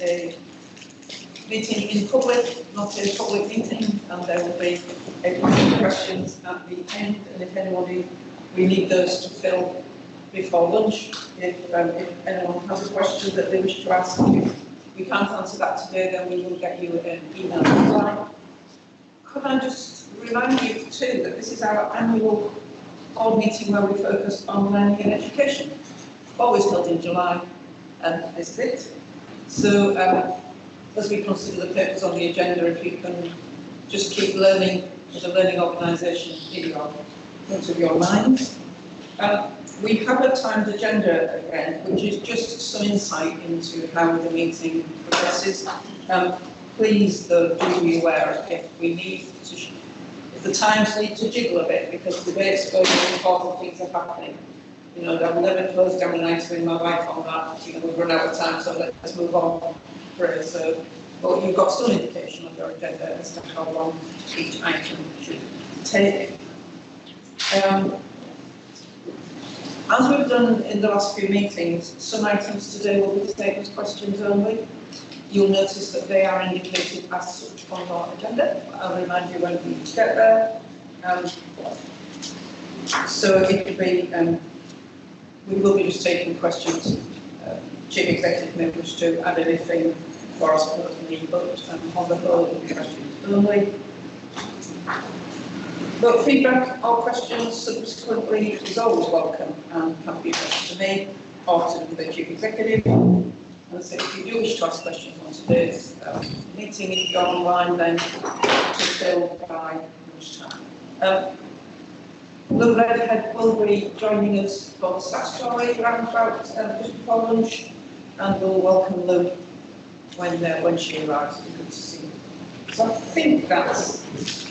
a meeting in public, not a public meeting, and there will be a couple of questions at the end, and if anybody, we need those to fill before lunch. If anyone has a question that they wish to ask, if we can't answer that today, then we will get you an email reply. Could I just remind you too that this is our annual board meeting where we focus on learning and education, always held in July, and this is it. So as we consider the papers on the agenda, if you can just keep learning as a learning organisation in your front of your mind. We have a timed agenda again, which is just some insight into how the meeting progresses. Please, though, do be aware if we need to, if the times need to jiggle a bit because debates going on, important things are happening. You know, I've never closed down an item in my life on that. You know, we've run out of time, so let's move on. So, but you've got some indication of your agenda as to how long each item should take. As we've done in the last few meetings, some items today will be statement questions only. You'll notice that they are indicated as such on our agenda. I'll remind you when we get there. So it could be, we will be just taking questions. Chief Executive may wish to add anything for us personally, but on the whole, it will be questions only. But feedback or questions subsequently is always welcome and can be addressed to me or to the Chief Executive. And so if you do wish to ask questions on today's meeting, if you're online, then to fill by lunchtime. Lou Redhead will be joining us for the statutory round about just before lunch, and we'll welcome Lou when she arrives. It'll be good to see you. So I think that's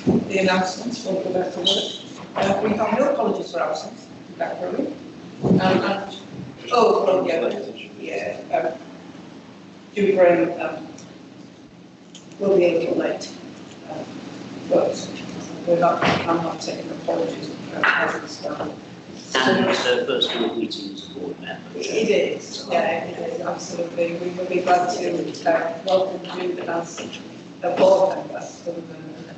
the announcements for the better work. We have no apologies for absence, that really. Oh, well, yeah, Julie Graham will be a little late, but I'm not taking apologies as it's done. And it's her first board meeting as a board member. It is, yeah, it is, absolutely. We will be glad to welcome you as a board member rather than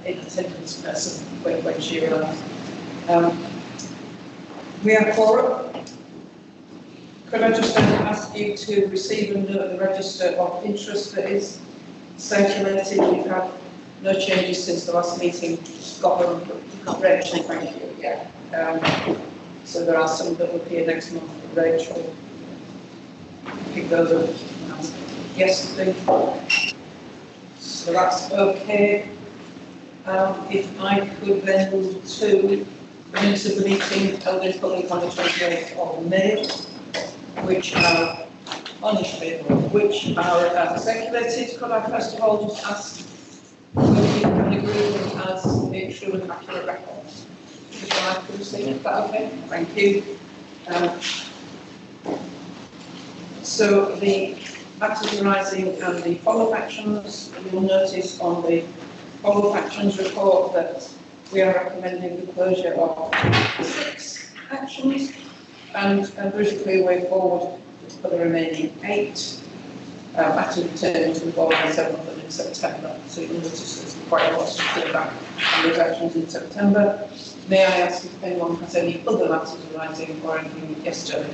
an attendance person when she arrives. We are quorum. Could I just ask you to receive and note the register of interest that is circulated? We've had no changes since the last meeting. Got them, Rachel, thank you. Yeah. So there are some that will appear next month. Rachel, pick those up yesterday. So that's okay. If I could then move to the minutes of the meeting held in public on the 28th of May, which are circulated. Could I first of all just ask whether you can agree with them as a true and accurate record? Is that okay? Thank you. So the matters arising and the follow-up actions, you'll notice on the follow-up actions report that we are recommending the closure of 6 actions, and there is a clear way forward for the remaining 8. Actually returning to the board on the 7th of September, so you'll notice there's quite a lot of feedback on those actions in September. May I ask if anyone has any other matters arising or anything yesterday?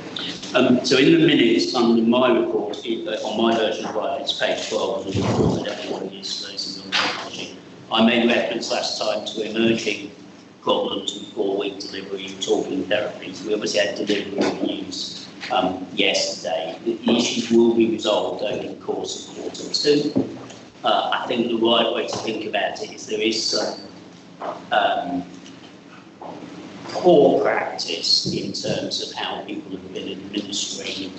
So in the minutes under my report, on my version of life, it's page 12 of the report that everyone is technology. I made reference last time to emerging problems with 4-week delivery and talking therapies. We obviously had delivery reviews yesterday. The issues will be resolved over the course of quarter 2. I think the right way to think about it is there is some core practice in terms of how people have been administering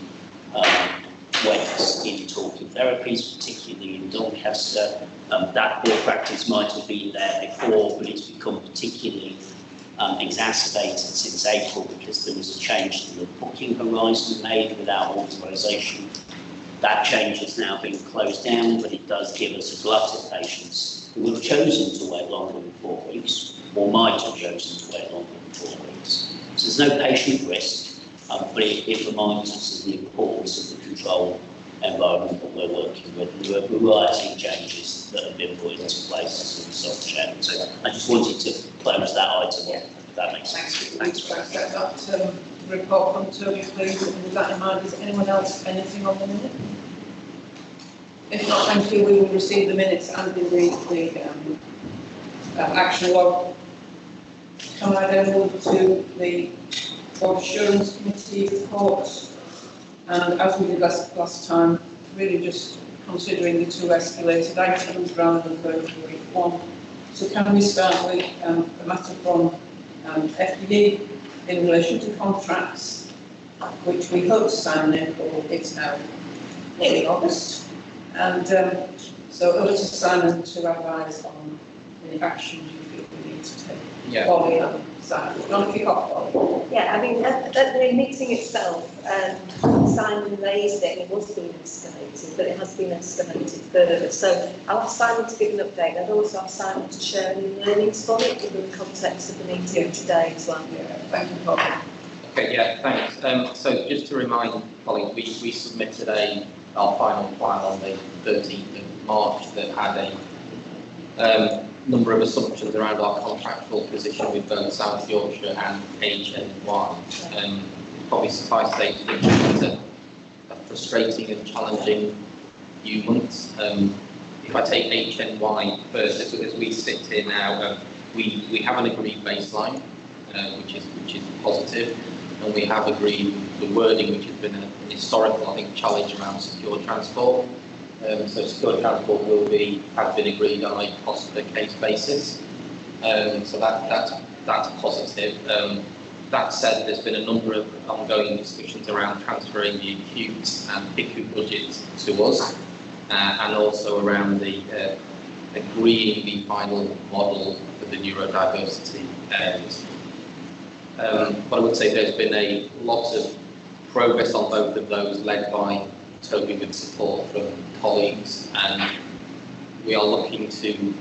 weights in talking therapies, particularly in Doncaster. That core practice might have been there before, but it's become particularly exacerbated since April because there was a change to the booking horizon made without authorisation. That change has now been closed down, but it does give us a glut of patients who have chosen to wait longer than 4 weeks, or might have chosen to wait longer than 4 weeks. So there's no patient risk, but it reminds us of the importance of the control environment that we're working with. And there are a variety of changes that have been put into place as a result, Chairman. So I just wanted to close that item, if that makes sense. Thanks for that report from Toby, please. And with that in mind, is anyone else anything on the minute? If not, thank you. We will receive the minutes and indeed the action log. Can I then move to the Board Assurance Committee report? And as we did last time, really just considering the two escalated items rather than going through each one. So can we start with a matter from FPD in relation to contracts, which we hope to sign in April. It's now nearly August. And so over to Simon to advise on the actions you feel we need to take. Yeah. Polly and Simon. Do you want to kick off, Polly? Yeah, I mean, at the meeting itself, Simon raised it and it was being escalated, but it has been escalated further. So I'll ask Simon to give an update. I'd also ask Simon to share any learnings from it in the context of the meeting today as well. Yeah, thank you, Polly. Okay, yeah, thanks. So just to remind colleagues, we submitted our final plan on the 13th of March that had a number of assumptions around our contractual position with both South Yorkshire and HNY. Probably suffice to say it's a frustrating and challenging few months. If I take HNY first, as we sit here now, we have an agreed baseline, which is positive, and we have agreed the wording, which has been an historical, I think, challenge around secure transport. So secure transport has been agreed on a cost per case basis. So that's positive. That said, there's been a number of ongoing discussions around transferring the acute and PICU budgets to us, and also around the agreeing the final model for the neurodiversity areas. But I would say there's been a lot of progress on both of those, led by Toby with support from colleagues, and we are looking to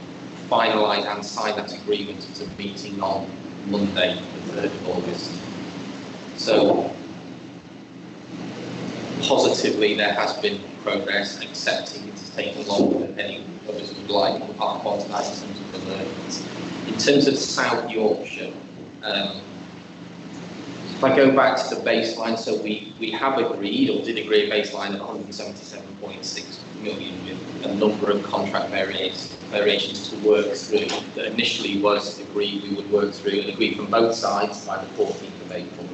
finalise and sign that agreement at a meeting on Monday, the 3rd of August. So positively there has been progress, accepting it's taken longer than any of us would like, and I'll come on to that in terms of the learnings. In terms of South Yorkshire, if I go back to the baseline, so we have agreed, or did agree, a baseline of 177.6 million with a number of contract variations to work through that initially was agreed we would work through and agreed from both sides by the 14th of April.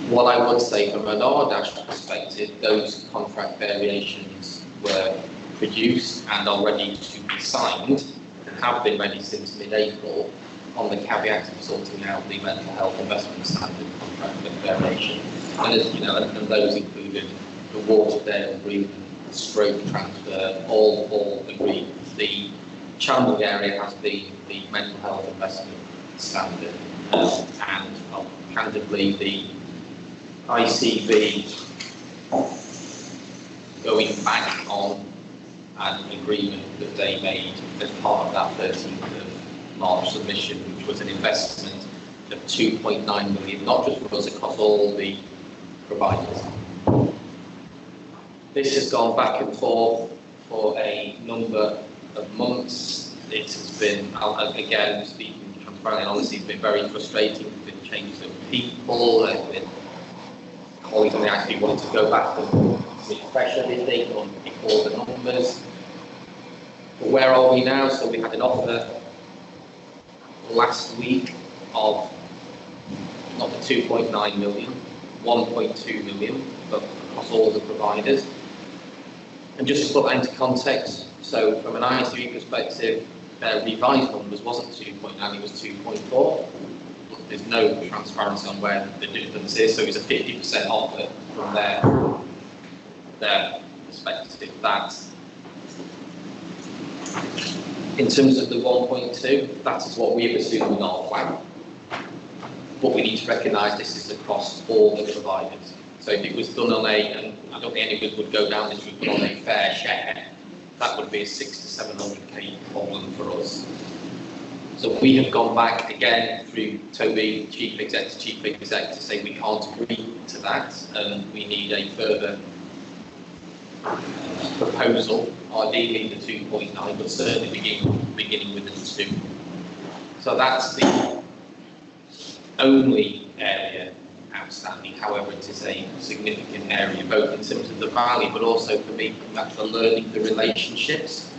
What I would say from an RDASH perspective, those contract variations were produced and are ready to be signed and have been ready since mid-April, on the caveat of sorting out the mental health investment standard contract variation. And as you know, and those included the Waterdale agreement, stroke transfer, all agreed. The challenging area has been the mental health investment standard, and candidly the ICB going back on an agreement that they made as part of that 13th of March submission, which was an investment of 2.9 million, not just for us, across all the providers. This has gone back and forth for a number of months. It has been, again, speaking transparently and honestly, it's been very frustrating. There's been changes of people, there's been colleagues on the ICB wanting to go back and refresh everything or pick all the numbers. But where are we now? So we had an offer last week of not the 2.9 million, 1.2 million, but across all the providers. And just to put that into context, so from an ICB perspective, their revised numbers wasn't 2.9, it was 2.4. There's no transparency on where the difference is, so it's a 50% offer from their perspective. That, in terms of the 1.2, that is what we have assumed in our plan. But we need to recognise this is across all the providers. So if it was done on and I don't think any of us would go down this route, but on a fair share, that would be a 600 to 700k problem for us. So we have gone back again through Toby, Chief Exec to say we can't agree to that, and we need a further proposal, ideally the 2.9, but certainly beginning with the 2. So that's the only area outstanding. However, it is a significant area, both in terms of the value, but also for me, coming back to learning the relationships.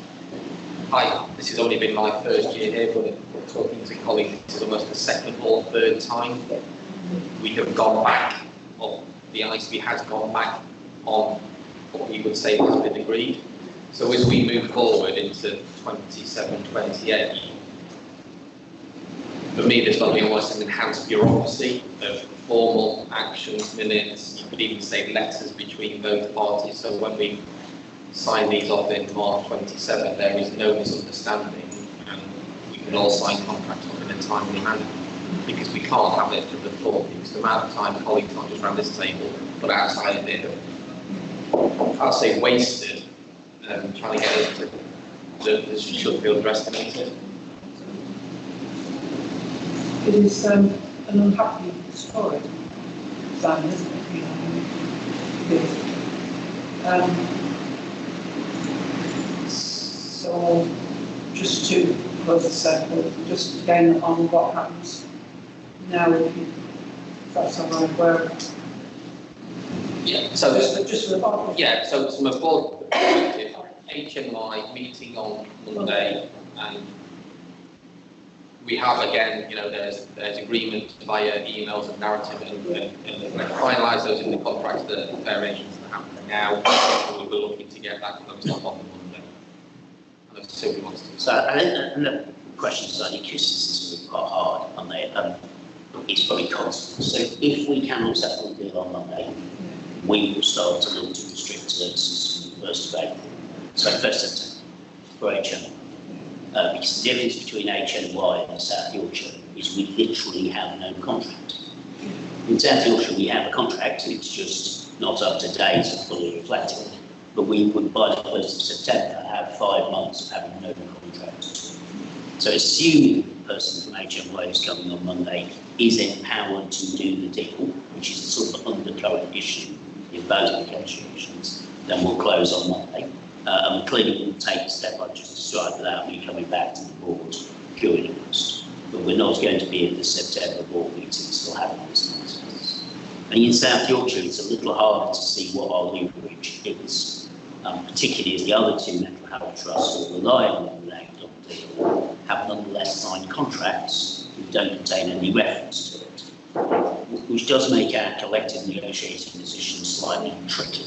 This has only been my first year here, but talking to colleagues, this is almost the second or third time we have gone back, or the ICB has gone back on what we would say has been agreed. So as we move forward into 27, 28, for me, there's got to be almost an enhanced bureaucracy of formal actions, minutes, you could even say letters between both parties. So when we sign these off in March 27, there is no misunderstanding and we can all sign contracts off in a timely manner, because we can't have it for the full fixed amount of time colleagues, not just around this table, but outside of it. I'll say wasted, trying to get it to the should be underestimated. It is an unhappy story, Simon, isn't it? It is. So, just to close the circle, just again on what happens now, if that's all right, where. Yeah, so just for the board. Yeah, so from a board perspective, HMY meeting on Monday, and we have again, there's agreement via emails and narrative, and finalise those in the contracts, the variations that happen now. We'll be looking to get that closed up on Monday. And if Sylvie wants to. So I think and the question is, because this is quite hard, and it's probably constant. So if we cannot settle the deal on Monday, we will start to look to restrict services from the 1st of April. So 1st September for HMY. Because the difference between HMY and South Yorkshire is we literally have no contract. In South Yorkshire we have a contract, it's just not up to date and fully reflected. But we would, by the 1st of September, have 5 months of having no contract. So assuming the person from HMY who's coming on Monday is empowered to do the deal, which is the sort of undercurrent issue in both negotiations, then we'll close on Monday. And clearly we'll take the step I just described without me coming back to the board purely honest. But we're not going to be at the September board meeting still having this nonsense. And in South Yorkshire it's a little harder to see what our leverage is, particularly as the other two mental health trusts who rely on the named deal have nonetheless signed contracts that don't contain any reference to it, which does make our collective negotiating position slightly tricky.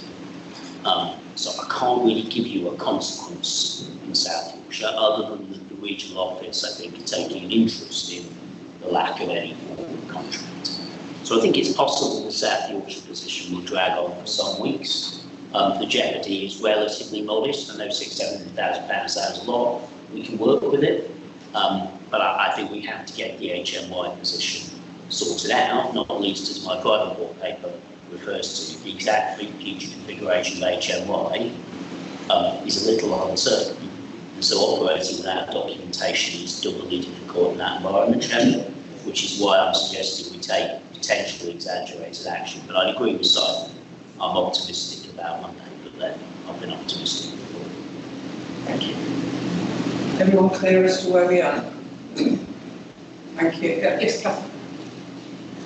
So I can't really give you a consequence in South Yorkshire other than that the regional office, I think, are taking an interest in the lack of any formal contract. So I think it's possible the South Yorkshire position will drag on for some weeks. The jeopardy is relatively modest. I know £600,000 sounds a lot. We can work with it. But I think we have to get the HMY position sorted out, not least as my private board paper refers to the exact future configuration of HMY is a little uncertain. And so operating without documentation is doubly difficult in that environment, which is why I'm suggesting we take potentially exaggerated action. But I agree with Simon. I'm optimistic about Monday, but then I've been optimistic before. Thank you. Everyone clear as to where we are? Thank you. Yes, Catherine.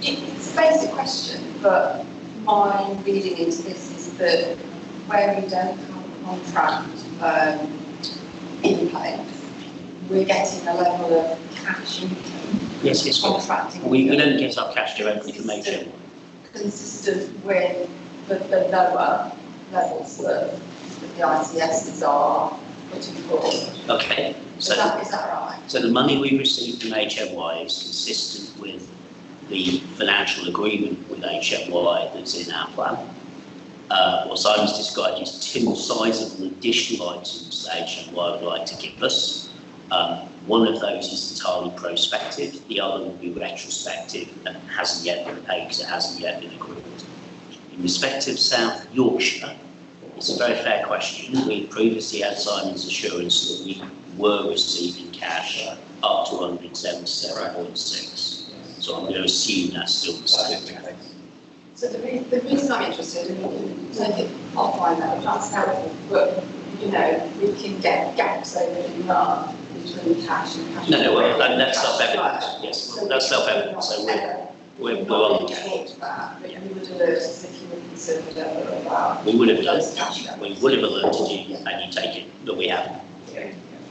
It's a basic question, but my reading into this is that where we don't have a contract in place, we're getting a level of cash income. Yes, contracting. We don't get our cash directly from HMY. Consistent with the lower levels that the ICSs are putting forward. Okay. Is that right? So the money we receive from HMY is consistent with the financial agreement with HMY that's in our plan. What Simon's described is two sizable additional items that HMY would like to give us. One of those is entirely prospective, the other will be retrospective and hasn't yet been paid because it hasn't yet been agreed. In respect of South Yorkshire, it's a very fair question. We previously had Simon's assurance that we were receiving cash up to 177.6. So I'm going to assume that's still the same. So the reason I'm interested in I'll find out, that's helpful, but, you know, we can get gaps over the mark between cash and cash. No, well, that's self-evident, yes, that's self-evident, so we're on the Talked about, but you would alert us if you were concerned about. We would have done, those cash gaps. we would have alerted you, and you take it, but we haven't.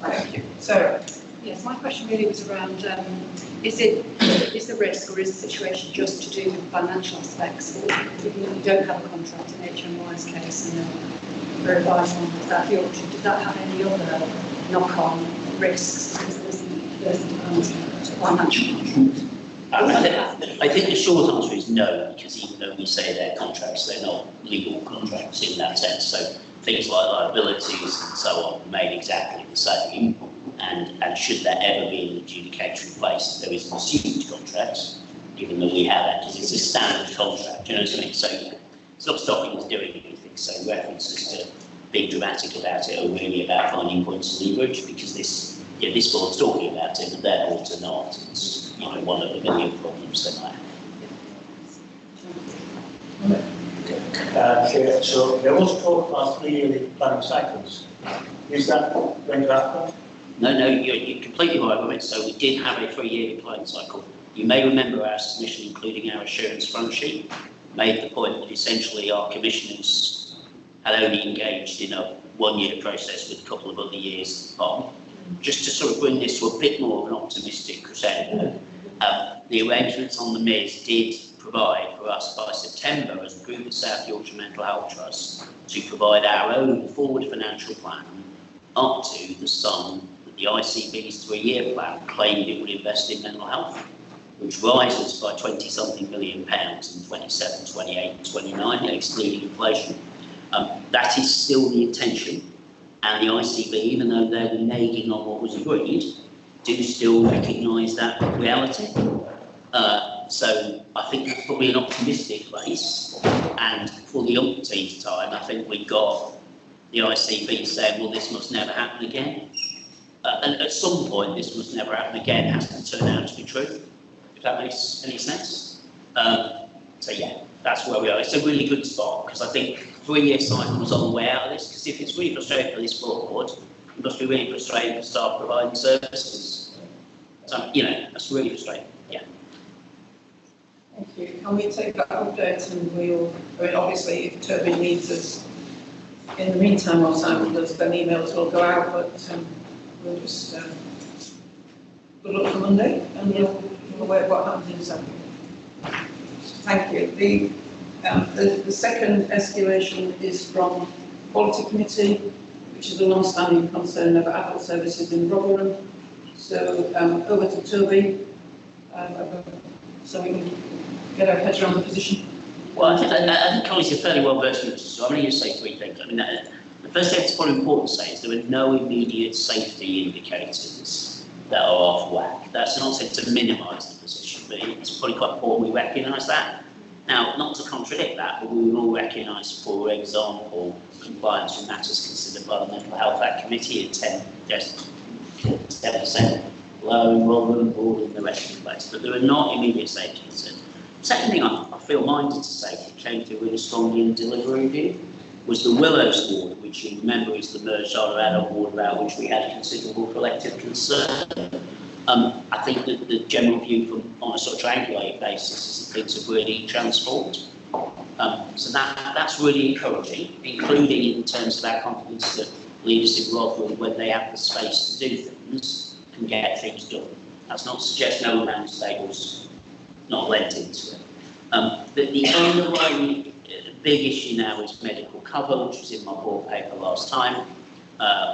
Thank you. Sarah? Yes, my question really was around, is the risk or is the situation just to do with financial aspects? If you don't have a contract in HMY's case and they're advised on that the auction, did that have any other knock-on risks? Because there isn't financial contract. I think the short answer is no, because even though we say they're contracts, they're not legal contracts in that sense. So things like liabilities and so on remain exactly the same. And should there ever be an adjudicatory place, there is an assumed contract, given that we have that, because it's a standard contract, you know what I mean? So it's not stopping us doing anything. So references to being dramatic about it are really about finding points of leverage, because this board's talking about it, but their boards are not. It's one of the million problems they might have. So there was talk about 3-yearly planning cycles. Is that going to happen? No, you're completely right, Robert. So we did have a 3-year planning cycle. You may remember our submission, including our assurance front sheet, made the point that essentially our commissioners had only engaged in a 1-year process with a couple of other years on. Just to sort of bring this to a bit more of an optimistic crescendo, the arrangements on the MERS did provide for us by September as a group of South Yorkshire Mental Health Trust to provide our own forward financial plan up to the sum that the ICB's 3-year plan claimed it would invest in mental health, which rises by 20-something million pounds in 27, 28, 29, excluding inflation. That is still the intention. And the ICB, even though they're reneging on what was agreed, do still recognise that reality. So I think that's probably an optimistic place. And for the umpteenth time, I think we got the ICB saying, well, this must never happen again. And at some point, this must never happen again has to turn out to be true, if that makes any sense. So yeah, that's where we are. It's a really good spot, because I think 3-year cycles are the way out of this, because if it's really frustrating for this board, it must be really frustrating for staff providing services. So, that's really frustrating, yeah. Thank you. Can we take that update and obviously if Toby needs us in the meantime or Simon does, then emails will go out, but we'll just good luck for Monday and we'll wait what happens in December. Thank you. The second escalation is from Quality Committee, which is a long-standing concern of adult services in Rotherham. So over to Toby, so we can get our heads around the position. Well, I think colleagues are fairly well versed in this, so I'm going to just say 3 things. I mean, the first thing that's probably important to say is there are no immediate safety indicators that are off whack. That's not said to minimise the position, but it's probably quite important we recognise that. Now, not to contradict that, but we will all recognise, for example, compliance with matters considered by the Mental Health Act Committee at 10% low enrolment, all in the rest of the place. But there are not immediate safety concerns. Second thing I feel minded to say, that came through really strongly in the delivery review, was the Willows ward, which you remember is the merged Isle of Adult ward about which we had considerable collective concern. I think that the general view on a sort of triangulated basis is that things have really transformed. So that's really encouraging, including in terms of our confidence that leaders in Rotherham, when they have the space to do things, can get things done. That's not to suggest no round tables not lent into it. The underlying big issue now is medical cover, which was in my board paper last time.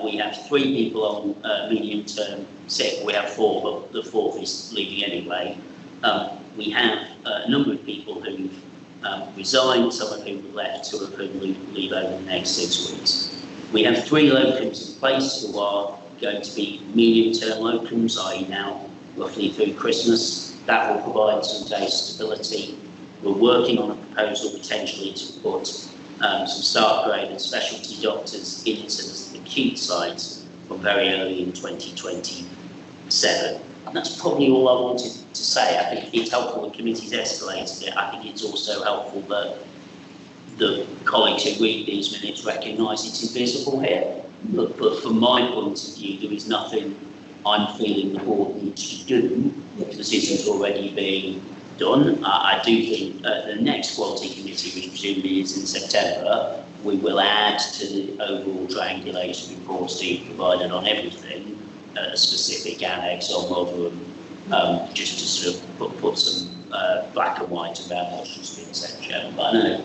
We have 3 people on medium-term sick. We have 4, but the 4th is leaving anyway. We have a number of people who've resigned, some of whom have left, 2 of whom leave over the next 6 weeks. We have 3 locums in place who are going to be medium-term locums, i.e. now roughly through Christmas. That will provide some day stability. We're working on a proposal potentially to put some staff grade and specialty doctors into the acute sites from very early in 2027. And that's probably all I wanted to say. I think it's helpful the committee's escalated it. I think it's also helpful that the colleagues who read these minutes recognise it's invisible here. But from my point of view, there is nothing I'm feeling the board needs to do because this is already being done. I do think the next quality committee, which presumably is in September, we will add to the overall triangulation report Steve provided on everything, a specific annex on Rotherham, just to sort of put some black and white about what she's been said, Chairman. But I don't know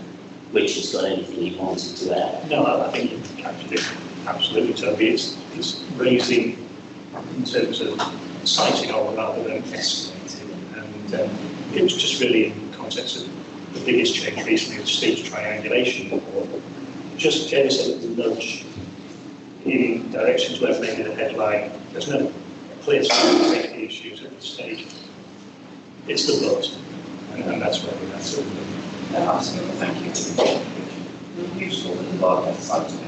Richard's got anything he wanted to add. No, I think you've captured it absolutely, Toby. It's raising in terms of citing on rather than escalating. And it was just really in the context of the biggest change recently, which stage triangulation report. Just Jamie said the nudge in direction to maybe the headline. There's no clear safety issues at this stage. It's the vote, and that's where we're at. Absolutely, thank you. Useful that the board has cited it.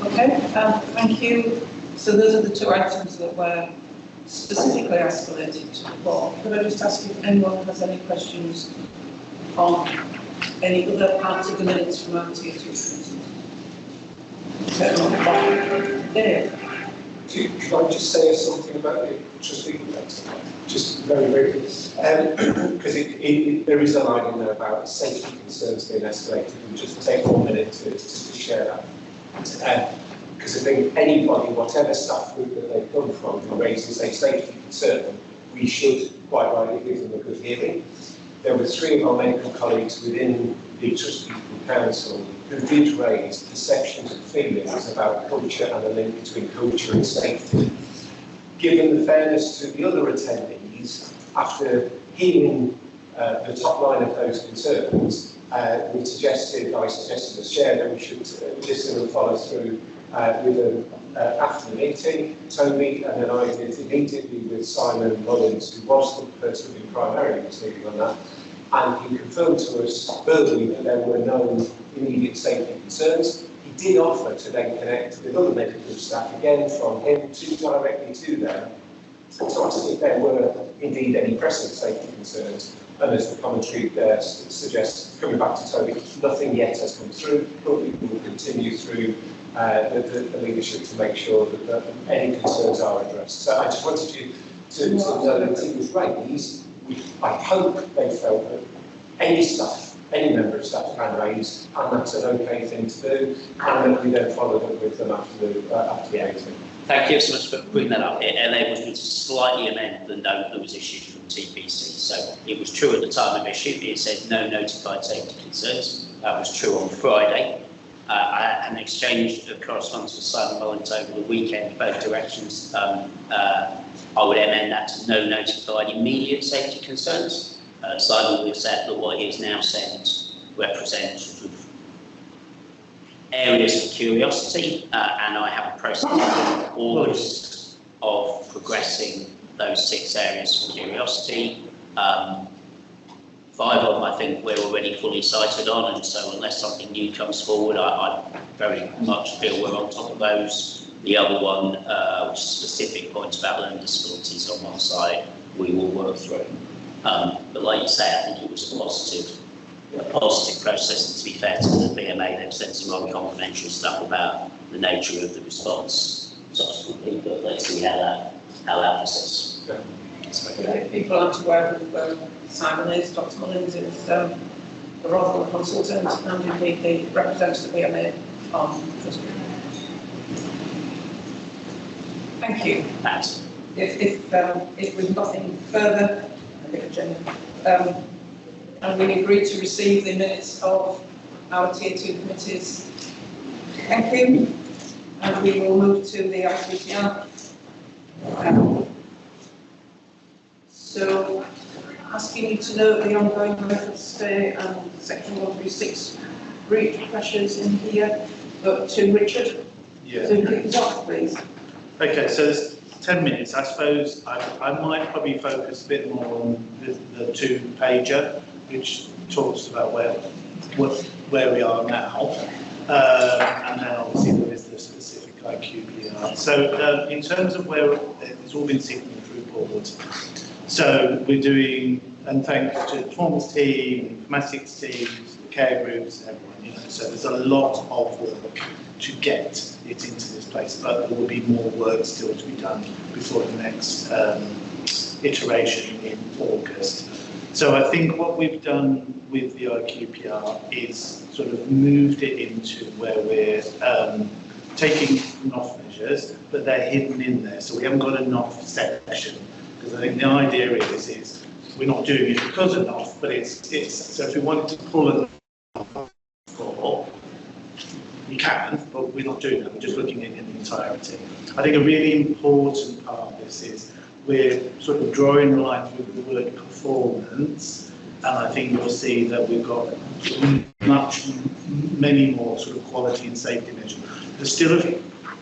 Okay, thank you. So those are the two items that were specifically escalated to the board. Could I just ask if anyone has any questions on any other parts of the minutes from our tier 2 committee? Dave? Could I just say something about the trustee letter? Just very briefly, because there is a line in there about safety concerns being escalated, and just take 1 minute to share that. Because I think anybody, whatever staff group that they come from, who raises a safety concern, we should quite rightly give them a good hearing. There were 3 of our medical colleagues within the Trustees Council who did raise perceptions and feelings about culture and the link between culture and safety. Given the fairness to the other attendees, after hearing the top line of those concerns, I suggested as chair that we should listen and follow through with them after the meeting. Toby and then I did immediately with Simon Mullins, who was the person who primarily was leading on that, and he confirmed to us verbally that there were no immediate safety concerns. He did offer to then connect with other medical staff, again from him directly to them, to ask if there were indeed any pressing safety concerns. And as the commentary there suggests, coming back to Toby, nothing yet has come through, but we will continue through the leadership to make sure that any concerns are addressed. So I just wanted you to know that it was raised. I hope they felt that any member of staff can raise, and that's an okay thing to do, and that we then followed up with them after the meeting. Thank you so much for bringing that up. It enables me to slightly amend the note that was issued from TPC. So it was true at the time of issue, it said no notified safety concerns. That was true on Friday. I had an exchange of correspondence with Simon Mullins over the weekend, both directions. I would amend that to no notified immediate safety concerns. Simon will accept that what he has now sent represents sort of areas of curiosity, and I have a process in August of progressing those 6 areas of curiosity. 5 of them I think we're already fully cited on, and so unless something new comes forward, I very much feel we're on top of those. The other one, which is specific points about learning disabilities on one side, we will work through. But like you say, I think it was a positive process, and to be fair to the BMA, they've sent some rather complimentary stuff about the nature of the response subsequently, but let's see how that process. If people aren't aware of Simon is, Dr. Mullins is the Rotherham consultant, and indeed the represents the BMA on Trustee. Thank you. Thanks. If with nothing further, I think Jenny, and we agree to receive the minutes of our tier 2 committees. Thank you. And we will move to the IPTR. So, asking you to note the ongoing method stay and section 136 breach pressures in here, but to Richard. Yeah. So kick us off, please. Okay, so there's 10 minutes. I suppose I might probably focus a bit more on the 2-pager, which talks about where we are now, and then obviously there is the specific IQPR. So in terms of where it's all been signalled through boards, So we're doing, and thanks to the performance team, informatics teams, the care groups, everyone, you know, so there's a lot of work to get it into this place, but there will be more work still to be done before the next iteration in August. So I think what we've done with the IQPR is sort of moved it into where we're taking NOF measures, but they're hidden in there. So we haven't got a NOF section, because I think the idea is we're not doing it because of NOF, but it's so if we wanted to pull a NOF for, you can, but we're not doing that. We're just looking at it in the entirety. I think a really important part of this is we're sort of drawing lines with the word performance, and I think you'll see that we've got many more sort of quality and safety measures. There's still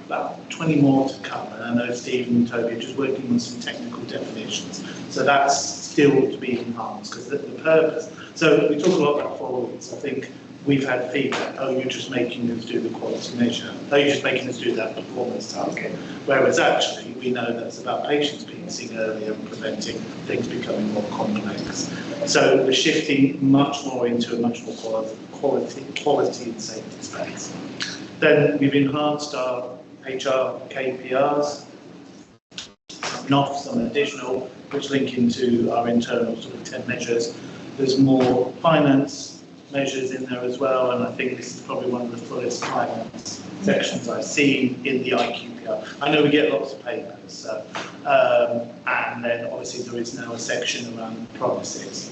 about 20 more to come, and I know Stephen and Toby are just working on some technical definitions, so that's still to be enhanced, because the purpose, so we talk a lot about 4 weeks. I think we've had feedback, oh, you're just making us do the quality measure, oh, you're just making us do that performance target, whereas actually we know that's about patients being seen earlier and preventing things becoming more complex. So we're shifting much more into a much more quality and safety space. Then we've enhanced our HR KPRs, NOF, some additional, which link into our internal sort of 10 measures. There's more finance measures in there as well, and I think this is probably one of the fullest finance sections I've seen in the IQPR. I know we get lots of papers, so, and then obviously there is now a section around promises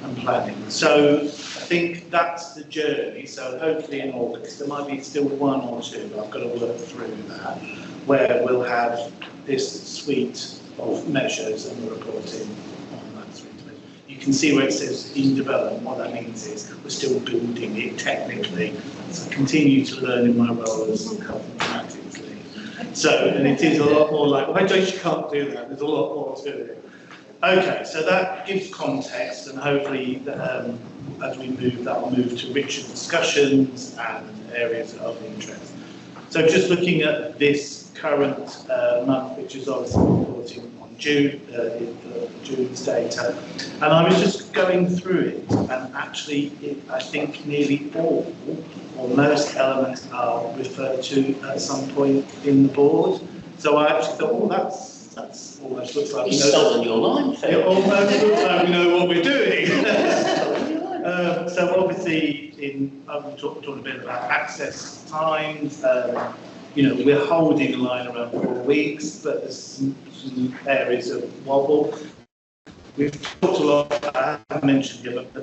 and planning. So I think that's the journey. So hopefully in August, there might be still 1 or 2, but I've got to work through that, where we'll have this suite of measures and the reporting on that suite of measures. You can see where it says in development. What that means is we're still building it technically. So I continue to learn in my role as health informatics lead. So, and it is a lot more like, well, you can't do that. There's a lot more to it. Okay, so that gives context, and hopefully as we move, that will move to richer discussions and areas of interest. So just looking at this current month, which is obviously reporting on June, June's data, and I was just going through it, and actually I think nearly all or most elements are referred to at some point in the board. So I actually thought, well, that's almost looks like You've stolen your line, Phil. it almost looks like we know what we're doing. So obviously, I'm talking a bit about access times. You know, we're holding the line around 4 weeks, but there's some areas of wobble. We've talked a lot. I mentioned the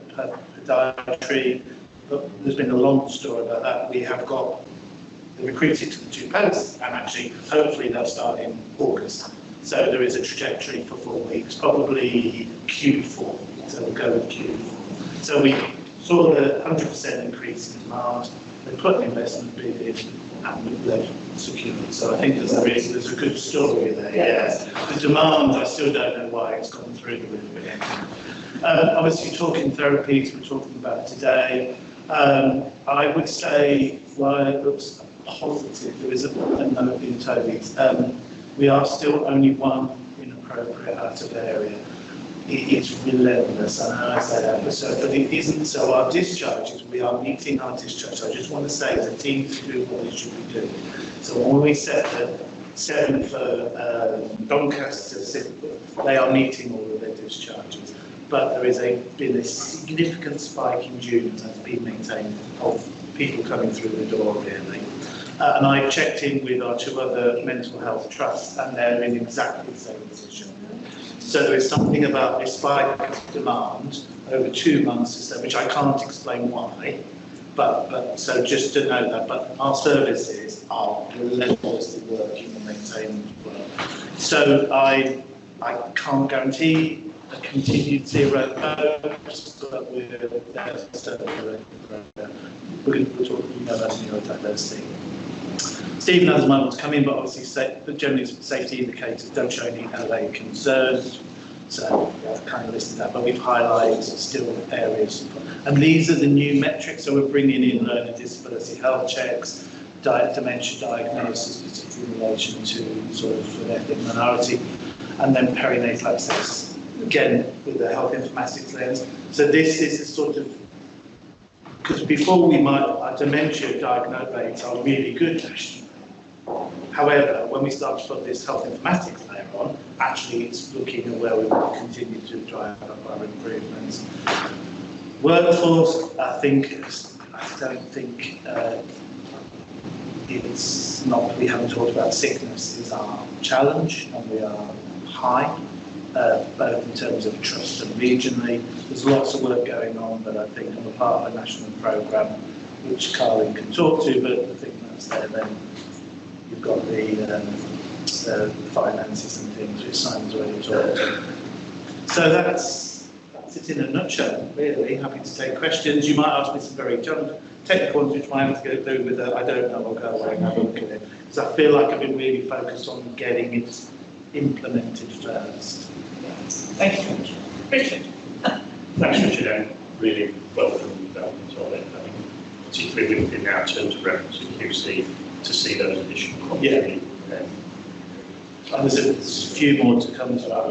podiatry, but there's been a long story about that. We have got recruited to the 2 posts, and actually, hopefully, they'll start in August. So there is a trajectory for 4 weeks, probably Q4. So we'll go with Q4. So we saw the 100% increase in demand. They put the investment bid in, and they've secured. So I think there's a good story there. Yes. The demand, I still don't know why it's gone through the roof again. Obviously, talking therapies, we're talking about today. I would say, while it looks positive, there is a note in Toby's. We are still only 1 inappropriate out of area. It is relentless, I know I say that, but it isn't. So our discharges, we are meeting our discharge. I just want to say the team to do what they should be doing. So when we set the 7 for Doncaster, they are meeting all of their discharges. But there is been a significant spike in June that's been maintained of people coming through the door, really. And I checked in with our 2 other mental health trusts, and they're in exactly the same position. So there is something about this spike of demand over 2 months, which I can't explain why, but so just to know that. But our services are relentlessly working and maintaining work. So I can't guarantee a continued 0 posts, but we're certainly we'll talk about neurodiversity. Stephen has might want to come in, but obviously generally safety indicators don't show any elevated concerns. So I've kind of listed that, but we've highlighted still areas. And these are the new metrics. So we're bringing in learner disability health checks, dementia diagnosis, particularly in relation to sort of ethnic minority. and then perinatal access, again, with the health informatics lens. So this is a sort of, because before we might, our dementia diagnosed rates are really good nationally. However, when we start to put this health informatics layer on, actually it's looking at where we will continue to drive up our improvements. Workforce, I don't think it's not, we haven't talked about sickness is our challenge, and we are high, both in terms of trust and regionally. There's lots of work going on, but I think on the part of the national programme, which Carly can talk to, but I think that's there then. You've got the finances and things, which Simon's already talked to. So that's it in a nutshell, really. Happy to take questions. You might ask me some very technical ones, which might have to go through with I don't know, I'll go away and have a look at it. Because I feel like I've been really focused on getting it implemented first. Thank you. Richard. Thanks, Richard, and really welcome the development of it. I think particularly within now terms of reference to QC, to see those additional comments. Yeah. And there's a few more to come to that.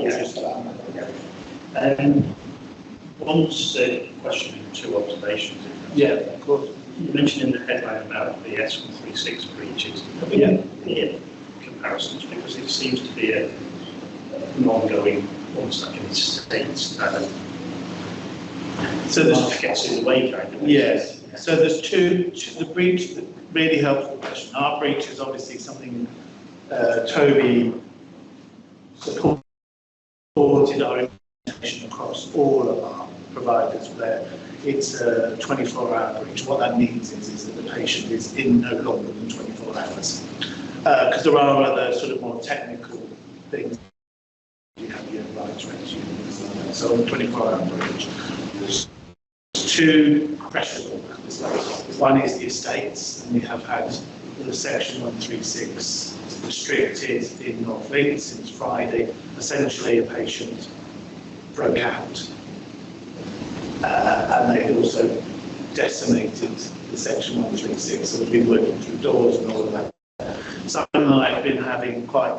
One's question and two observations. Yeah, of course. You mentioned in the headline about the S136 breaches. Have we had comparisons? Because it seems to be an ongoing, almost like in the States, so there's market gets in the way kind of. Yes. So there's two, the breach that really helpful question. Our breach is obviously something Toby supported our implementation across all of our providers there. It's a 24-hour breach. What that means is that the patient is in no longer than 24 hours. Because there are other sort of more technical things. You have your rights regime, so on the 24-hour breach, there's two pressures on that. One is the estates, and we have had the section 136 restricted in North Leeds since Friday. Essentially, a patient broke out, and they also decimated the section 136, so we've been working through doors and all of that. Simon and I have been having quite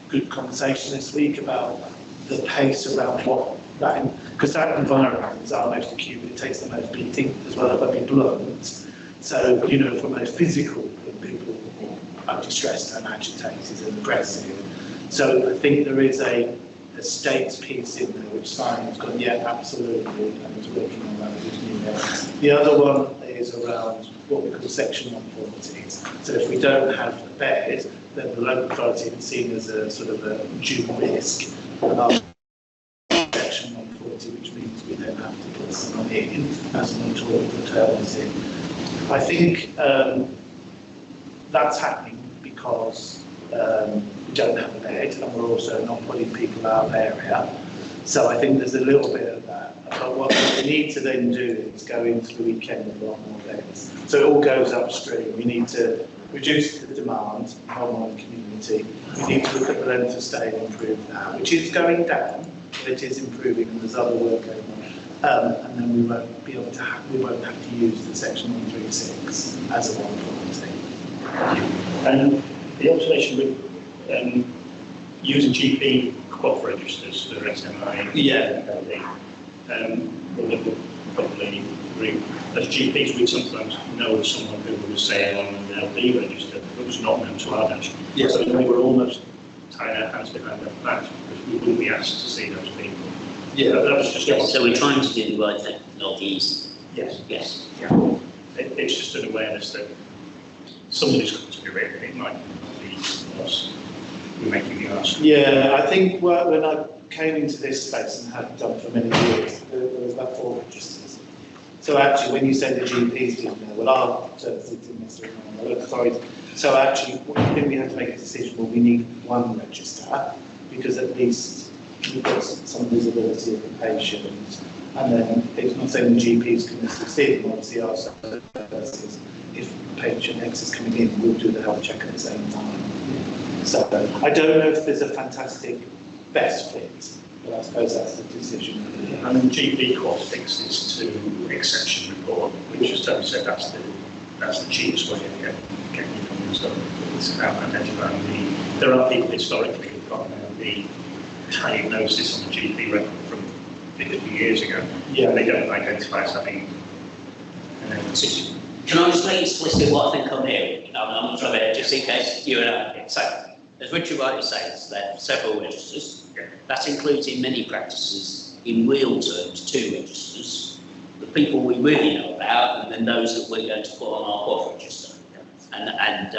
good conversation this week about the pace around what that, because that environment is our most acute, it takes the most beating as well, if I be blunt. So, you know, for most physical, people are distressed and agitated and aggressive. So I think there is a states piece in there which Simon's gone, yeah, absolutely, and is working on that with his new head. The other one is around what we call section 140s. So if we don't have a bed, then the local authority is seen as a sort of a due risk. And our section 140, which means we then have to put someone in as an authority terms in. I think that's happening because we don't have a bed, and we're also not putting people out of area. So I think there's a little bit of that. But what we need to then do is go into the weekend with a lot more beds. So it all goes upstream. We need to reduce the demand on the community. We need to look at the length of stay and improve that, which is going down, but it is improving, and there's other work going on. And then we won't be able to have to use the section 136 as a 140. And the observation with using GP quad registers for SMI, we'll probably agree. As GPs, we sometimes know of someone who was saying on an LD register, but was not known to our national. Yes. So we were almost tying our hands behind our back because we wouldn't be asked to see those people. Yeah, that was just. Yes, so we're trying to do the right thing, not easy. Yes. Yes. Yeah. It's just an awareness that somebody's got to be written. It might not be us. We're making the ask. Yeah, I think when I came into this space and had done for many years, there was about 4 registers. So actually, when you said the GPs didn't know, well, our services didn't necessarily know, the local authorities. So actually, I think we had to make a decision. Well, we need one register because at least we've got some visibility of the patient, and then it's not saying the GPs can necessarily see them. Obviously, our services, if patient X is coming in, we'll do the health check at the same time. So I don't know if there's a fantastic best fit, but I suppose that's the decision. And the GP quad fixes to exception report, which, as Tony said, that's the cheapest way of getting from them. So it's about identifying there are people historically who've got an LD tiny notice on the GP record from 50 years ago. Yeah. And they don't identify as having an autistic. Can I just make explicit what I think I'm hearing? I'm not trying to, just in case you and I. So, as Richard rightly says, there are several registers. Yeah. That includes in many practices, in real terms, 2 registers. The people we really know about, and then those that we're going to put on our QOF register. And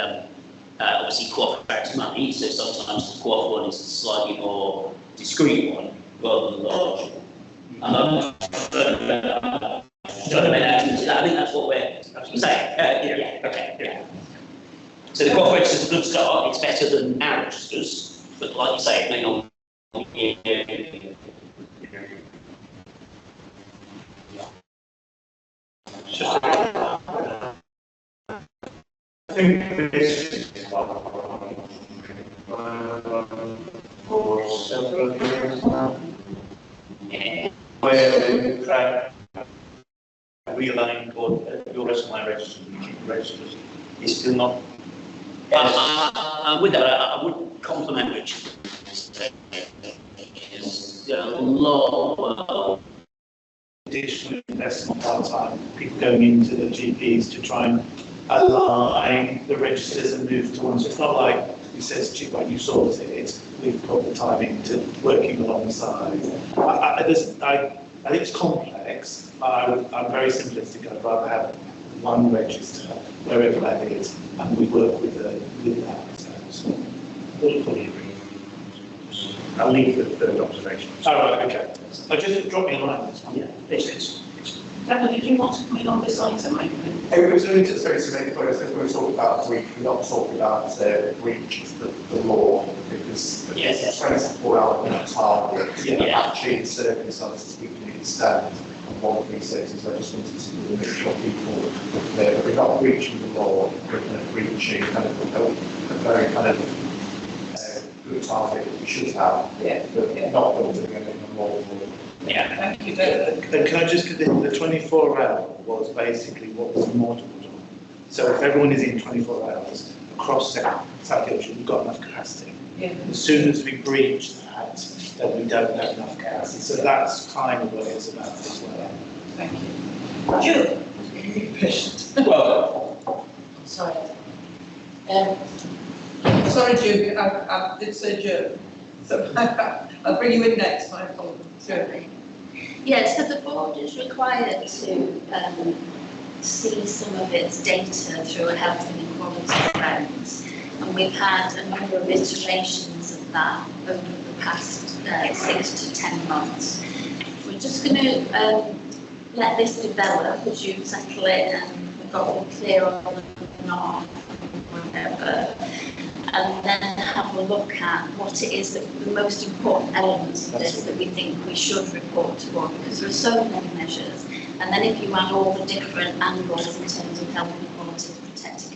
obviously QOF attracts money, so sometimes the QOF one is a slightly more discreet one rather than large. I think that's what we're saying. Okay. So the QOF register is a good start. It's better than our registers, but like you say, it may not be. I think this is for several years now. Where the realigning your rest of my registers, registers, is still not. With that, I would compliment Richard. There's a lot of Additional investment part-time, people going into the GPs to try and align the registers and move to one. So it's not like he says, "Chief, like you sorted it." We've put the time into working alongside. I think it's complex. I'm very simplistic. I'd rather have one register wherever that is, and we work with that. So, Fully agree. I'll leave the third observation. oh, right, okay. Just drop me a line. That's fine. Yeah, it's Daniel, did you want to comment on this item? It was only to make the point, I think we were talking about breach, we're not talking about breach of the law, because Yes. 24-hour target, Yeah. actually in circumstances we can extend on 136, so I just wanted to make sure people that we're not breaching the law, we're kind of breaching kind of a very kind of good target that we should have, but not building a more. Yeah. Thank you, David. And can I just, the 24-hour was basically what was modeled on. So if everyone is in 24 hours across South Yorkshire, we've got enough capacity. Yeah. As soon as we breach that, then we don't have enough capacity. So that's kind of what it's about as well. Thank you. Jill, you're patient. Well, Sorry. Sorry, Jill, I did say Jill. So I'll bring you in next, my apologies. Yeah, so the board is required to see some of its data through a health and equality lens, and we've had a number of iterations of that over the past 6 to 10 months. We're just going to let this develop as you settle it, and we've got to clear on and on, whatever. And then have a look at what it is that the most important elements of this that we think we should report to, because there are so many measures. And then if you add all the different angles in terms of health and equality, protected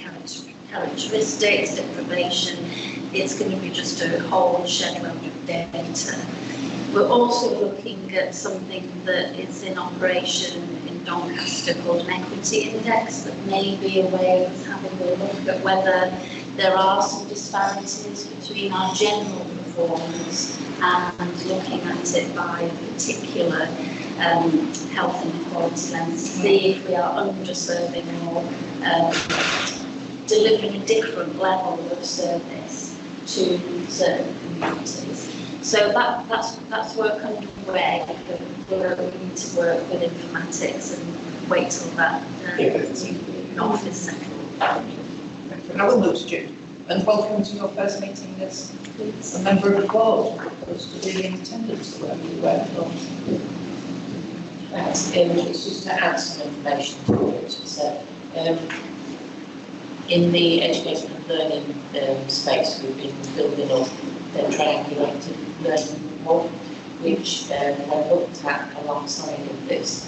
characteristics, deprivation, it's going to be just a whole shed load of data. We're also looking at something that is in operation in Doncaster called an equity index that may be a way of having a look at whether there are some disparities between our general performance and looking at it by a particular health and equality lens to see if we are underserving or delivering a different level of service to certain communities. So that's work underway, but we need to work with informatics and wait till that north is settled. I will move to Jude, and welcome to your first meeting as a member of the board, as opposed to being in attendance wherever you were. Thanks. It's just to add some information to what Richard said. In the education and learning space, we've been building up the triangulated learning report, which, when looked at alongside of this,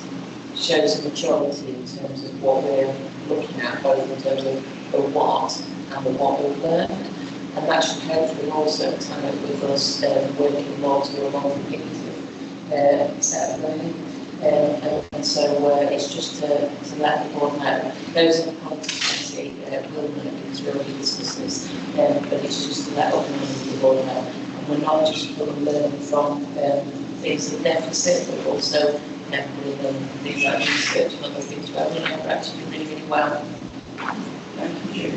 shows a maturity in terms of what we're looking at, both in terms of the what and the what we've learned. And that should hopefully also tie up with us working more to a more predictive set of learning. And so it's just to let the board know. Those in the constituency will know because we already discussed this, but it's just to let the board know. we're not just going to learn from things of deficit, but also we'll learn things like research and other things where we know we're actually really, really well. Thank you.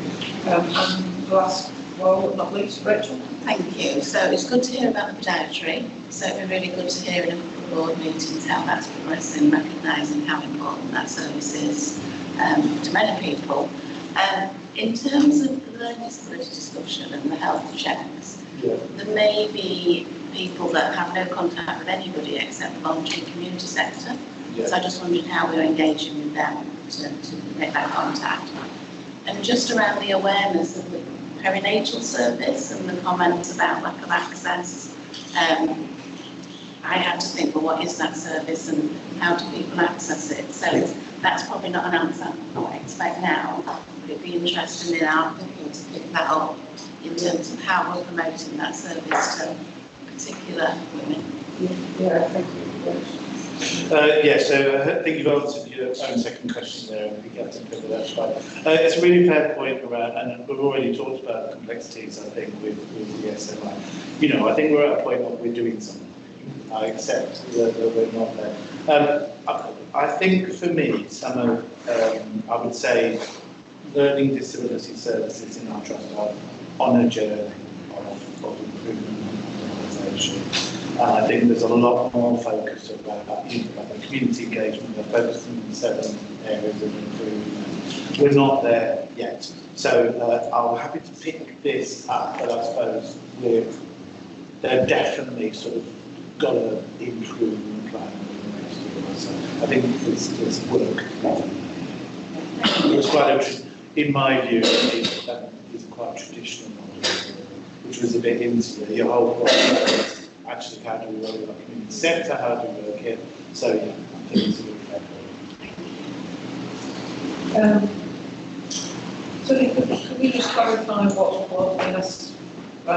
And last, well, not least, Rachel. Thank you. So it's good to hear about the podiatry. So it's really good to hear in a couple of board meetings how that's progressing, recognising how important that service is to many people. In terms of the learning disability discussion and the health checks, there may be people that have no contact with anybody except the voluntary community sector. So I just wondered how we're engaging with them to make that contact. And just around the awareness of the perinatal service and the comments about lack of access, I had to think, well, what is that service and how do people access it? So that's probably not an answer I expect now, but it'd be interesting in our thinking to pick that up in terms of how we're promoting that service to particular women. Yeah, thank you. So I think you've answered your own second question there, and we get to cover that slide. It's a really fair point around, and we've already talked about the complexities, I think, with the SMI. You know, I think we're at a point where we're doing something. I accept that we're not there. I think for me, some of, I would say, learning disability services in our trust are on a journey of improvement and modernisation. I think there's a lot more focus about the community engagement. They're focusing on 7 areas of improvement. We're not there yet. So I'm happy to pick this up, but I suppose they're definitely sort of got to improve and plan over the next year or so. I think there's work. It's quite interesting. In my view, it's quite a traditional model, which was a bit into your whole process. Actually, how do we work with our community sector? How do we work here? So, yeah, I think it's a really fair point. So, can we just clarify what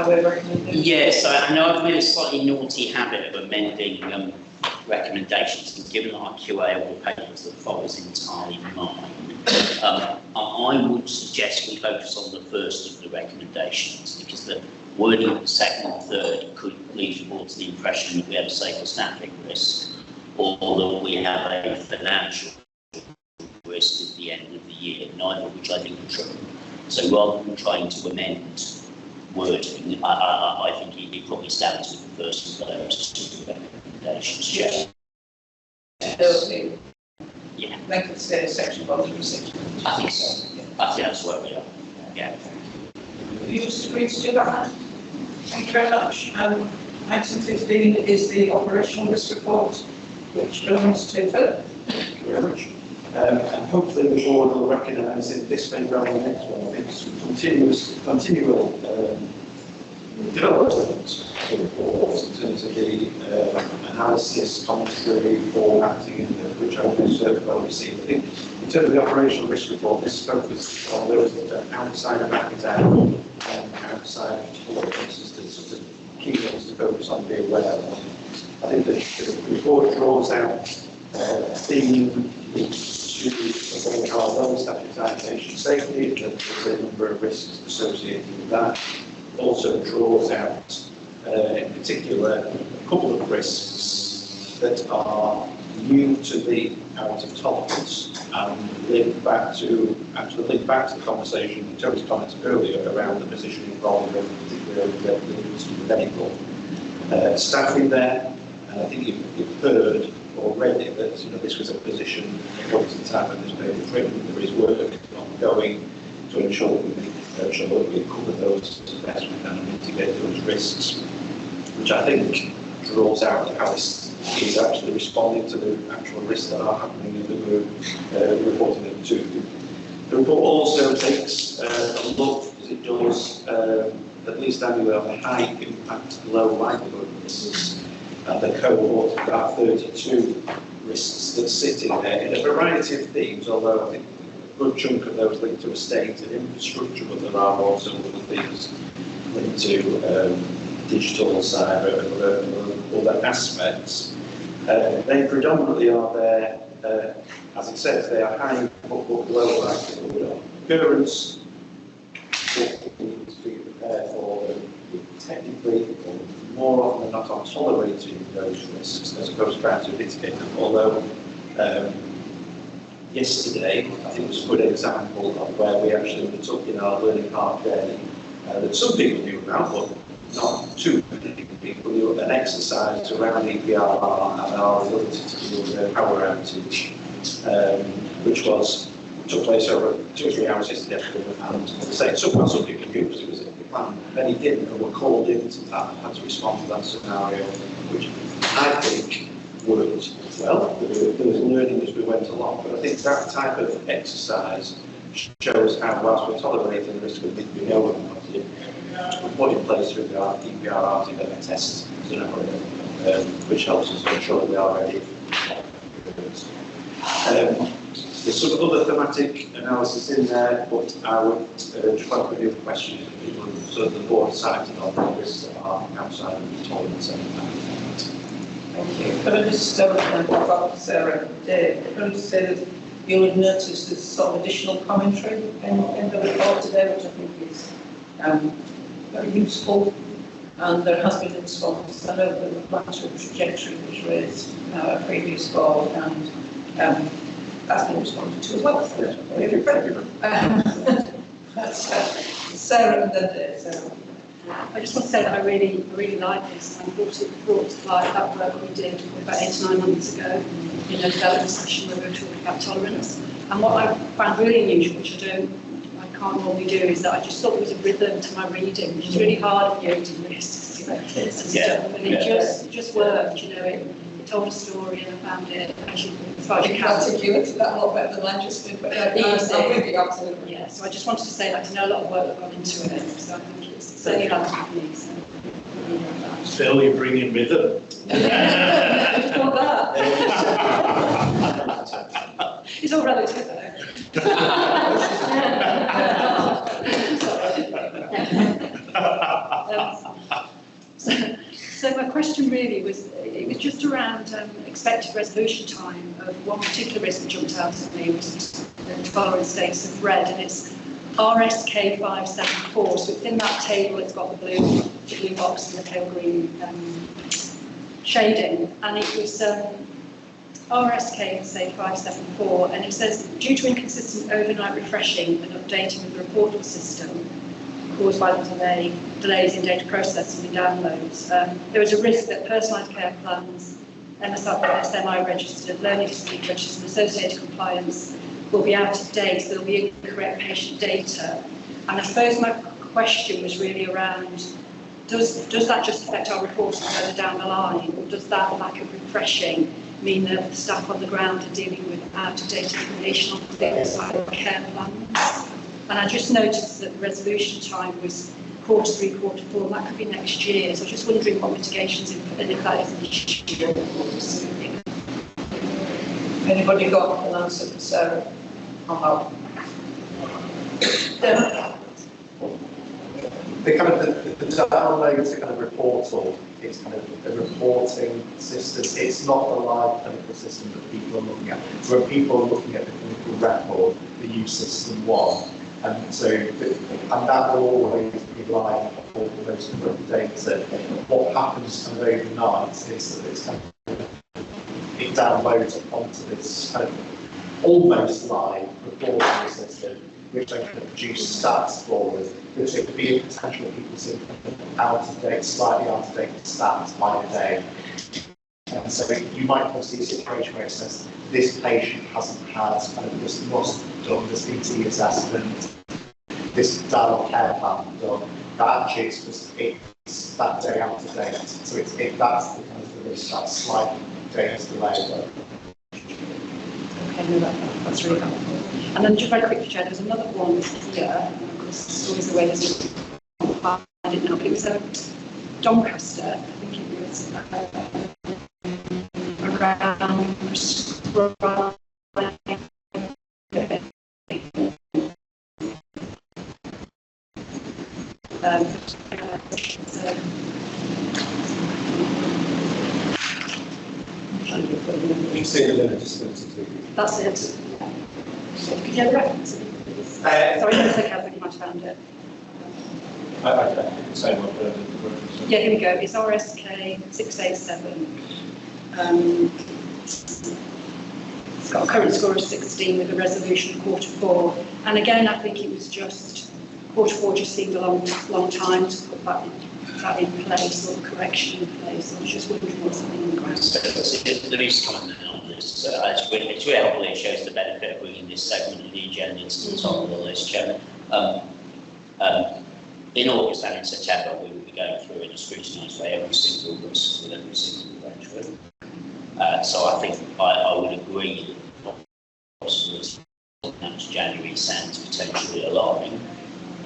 we're recommending? Yes, I know I've made a slightly naughty habit of amending recommendations, and given that our QA all the papers that follows entirely mine, I would suggest we focus on the first of the recommendations, because the wording of the second and third could lead the board to the impression that we have a safer staffing risk, or that we have a financial risk at the end of the year, neither of which I think are true. So rather than trying to amend wording, I think it probably stands with the first of those two recommendations. Yeah. Make it say section 136. I think so. I think that's where we are. Yeah. You just agree to do that? Thank you very much. Item 15 is the operational risk report, which belongs to Philip. Thank you very much. And hopefully the board will recognise that this may well be the next one. It's continual development of the report in terms of the analysis, commentary, formatting, which I think is well received. I think in terms of the operational risk report, this focuses on those that are outside of academic and outside of politics, as the sort of key things to focus on, be aware of. I think the report draws out a theme which are well-established patient safety. There's a number of risks associated with that. Also draws out, in particular, a couple of risks that are new to the out of tolerance and link back to the conversation Tony's comments earlier around the positioning role of particularly the medical staffing there. And I think you've heard already that this was a position at one time when this paper was written. There is work ongoing to ensure that we cover those as best we can and mitigate those risks, which I think draws out how this is actually responding to the actual risks that are happening and that we're reporting them to. The report also takes a look, as it does, at least annually, on the high impact, low likelihood risks, and the cohort of about 32 risks that sit in there in a variety of themes, although I think a good chunk of those linked to estate and infrastructure, but there are also other things linked to digital, cyber, and other aspects. They predominantly are there, as it says, they are high but low likelihood of occurrence. We need to be prepared for the technical people more often than not are tolerating those risks as opposed to trying to mitigate them. Although yesterday, I think was a good example of where we actually undertook in our learning park journey that some people knew about, but not too many people knew, an exercise around EPRR and our ability to deal with a power outage, which took place over 2 or 3 hours yesterday afternoon. And as I say, some people knew because it was in the plan. Many didn't and were called into that, had to respond to that scenario, which I think worked well. There was learning as we went along, but I think that type of exercise shows how, whilst we're tolerating the risk of it, we know we're put in place through the EPR RTB test scenario, which helps us ensure that we are ready. There's some other thematic analysis in there, but I would just like to put you a question to people so that the board cited on the risks that are outside of the tolerance. Thank you. Can I just about Sarah and Dave? Can I just say that you'll have noticed there's some additional commentary in the report today, which I think is very useful, and there has been a response. I know the matter of trajectory was raised in our previous board, and that's been responded to as well. Sarah and then Dave. Sarah. I just want to say that I really like this. I thought it brought to life that work we did about 8 or 9 months ago in a development session where we were talking about tolerance. And what I found really unusual, which I can't normally do, is that I just thought there was a rhythm to my reading, which is really hard when you're reading lists and stuff. And it just worked, you know, it told a story and I found it actually as far as you can. Articulated that a lot better than I just did, but I'm with you, absolutely. Yeah, so I just wanted to say that I know a lot of work that gone into it, so I think it's certainly helpful for me. So. Phil, you're bringing rhythm. I just want that. It's all relative though. So my question really was, it was just around expected resolution time of one particular risk that jumped out at me, which is the tolerance status of red, and it's RSK574. So it's in that table, it's got the blue box and the pale green shading, and it was RSK, say 574, and it says, due to inconsistent overnight refreshing and updating of the reportal system caused by the delays in data processing and downloads, there is a risk that personalised care plans, MSI registered, learning disability registers and associated compliance will be out of date, so there will be incorrect patient data. And I suppose my question was really around, does that just affect our reporting further down the line, or does that lack of refreshing mean that the staff on the ground are dealing with out-of-date information on things like care plans? And I just noticed that the resolution time was Q3, Q4, and that could be next year. So I was just wondering what mitigations and if that is an issue. Anybody got an answer for Sarah? The kind of the download to kind of reportal is kind of a reporting system. It's not the live clinical system that people are looking at. So when people are looking at the clinical record, they use system 1. And so, and that will always be live for the most important data. What happens kind of overnight is that it's kind of, it downloads onto this kind of almost live reporting system, which then can produce stats for us. Because it could be a potential of people seeing out of date, slightly out of date stats by the day. And so you might see a situation where it says this patient hasn't had kind of this must done, this BT assessment, this dialogue care plan done. That actually it's that day out of date. So that's the kind of the risk, that slight days delay. Okay, no, that's really helpful. And then just very quickly, Chair, there's another one here. Of course, it's always the way there's I didn't know, but it was Doncaster, I think it was around You say the learner disability. That's it. Could you have a reference? Sorry, that's okay, I think you might have found it. I think the same one, but Yeah, here we go. It's RSK 687. It's got a current score of 16 with a resolution of Q4. And again, I think it was just, Q4 just seemed a long time to put that in place, or the correction in place. I was just wondering what's happening in the ground. There is comment on this. It's really helpful. It shows the benefit of bringing this segment of the agenda to the top of the list, Chairman. In August and in September, we will be going through in a scrutinised way every single risk with every single graduate. So I think I would agree that possibility that January sounds potentially alarming.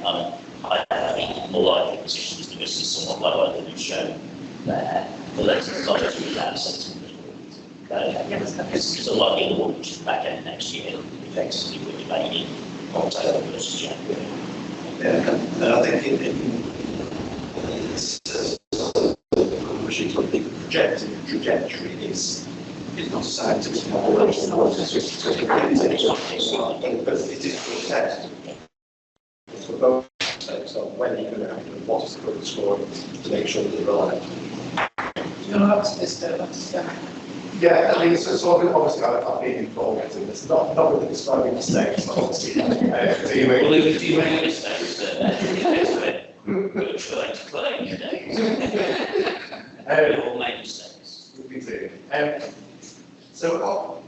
I think more likely position is the risk is somewhat lower than it's shown there. But let's go through that sentiment. Because a lot of the one which is back end next year, effectively we're debating October versus January. Yeah, and I think it's the trajectory is not a scientific model. But it is for a test. It's for both. So when are you going to have to what is the current score to make sure that they're aligned? You know, that's this, that's yeah, I mean, it's sort of, obviously I've been involved in this, not really describing mistakes, but obviously, Well, if you make mistakes, good trying to claim, you know. We all make mistakes. We do. So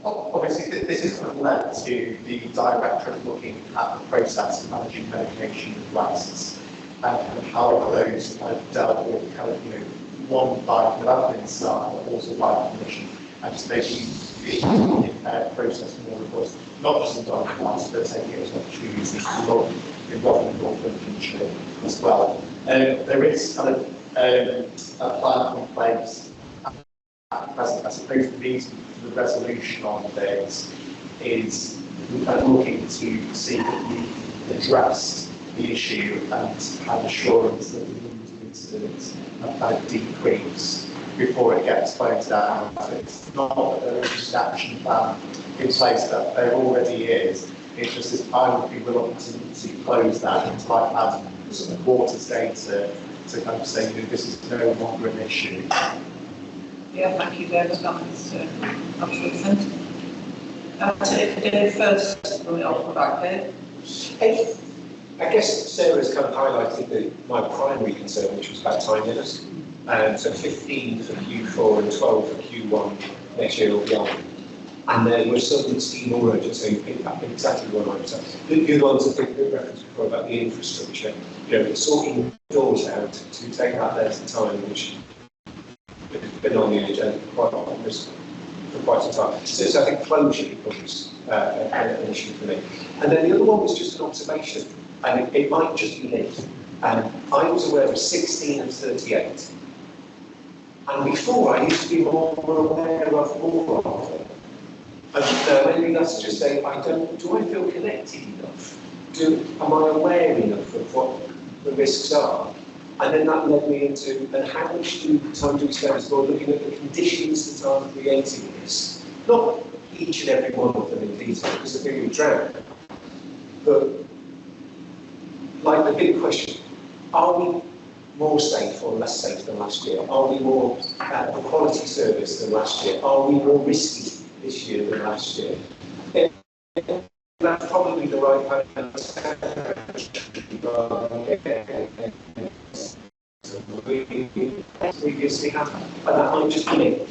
obviously this is kind of led to the directorate looking at the process of managing medication waste and how those kind of dealt with kind of, one by kind of admin staff, but also by clinician, and just making the process more robust, not just in class, but taking it as an opportunity to look involvement of the future as well. There is kind of a plan in place at present. I suppose the reason for the resolution on this is kind of looking to see that we address the issue and have assurance that the numbers of incidents have kind of decreased before it gets pointed out. It's not that there is just an action plan in place, that there already is. It's just that I would be reluctant to close that until I've had some quarters data to kind of say, this is no longer an issue. Yeah, thank you, David. That makes absolute sense. First, I'll come back here. I guess Sarah's kind of highlighted my primary concern, which was about timeliness. So 15 for Q4 and 12 for Q1 next year or beyond. And then we're suddenly seeing more urgency, so exactly what I'm saying. The other ones I think we referenced before about the infrastructure, sorting doors out to take that length of time, which has been on the agenda for quite some time. So I think closure becomes an issue for me. And then the other one was just an observation, and it might just be me. I was aware of 16 of 38. And before, I used to be more aware of more of them. And maybe that's just do I feel connected enough? Am I aware enough of what the risks are? And then that led me into, and how much time do we spend as well looking at the conditions that are creating this? Not each and every one of them in detail, because they're being drowned. But, like the big question, are we more safe or less safe than last year? Are we more a quality service than last year? Are we more risky this year than last year? That's probably the right kind previously happened, but that might just be it,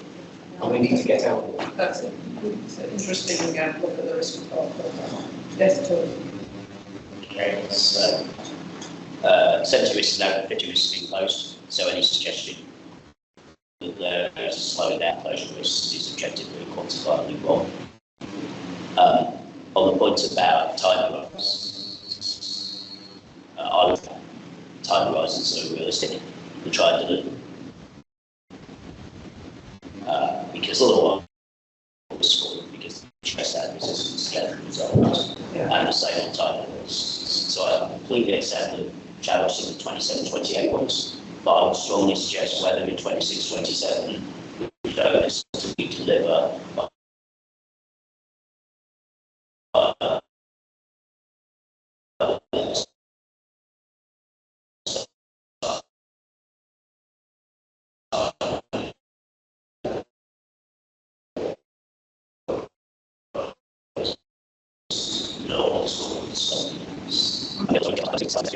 and we need to get out more. That's it. It's interesting again, look at the risk profile. Yes, Okay, so centre risk is now 50 risks being closed, so any suggestion that there is a slowing down closure risk is objectively and quantifiably wrong. On the point about time horizons, I would time horizons are realistic and try and deliver. Because otherwise, because stress out resistance get resolved and the same on time horizons. So I completely accept that challenge in the 27, 28 ones, but I would strongly suggest whether in 26, 27, we don't deliver. So,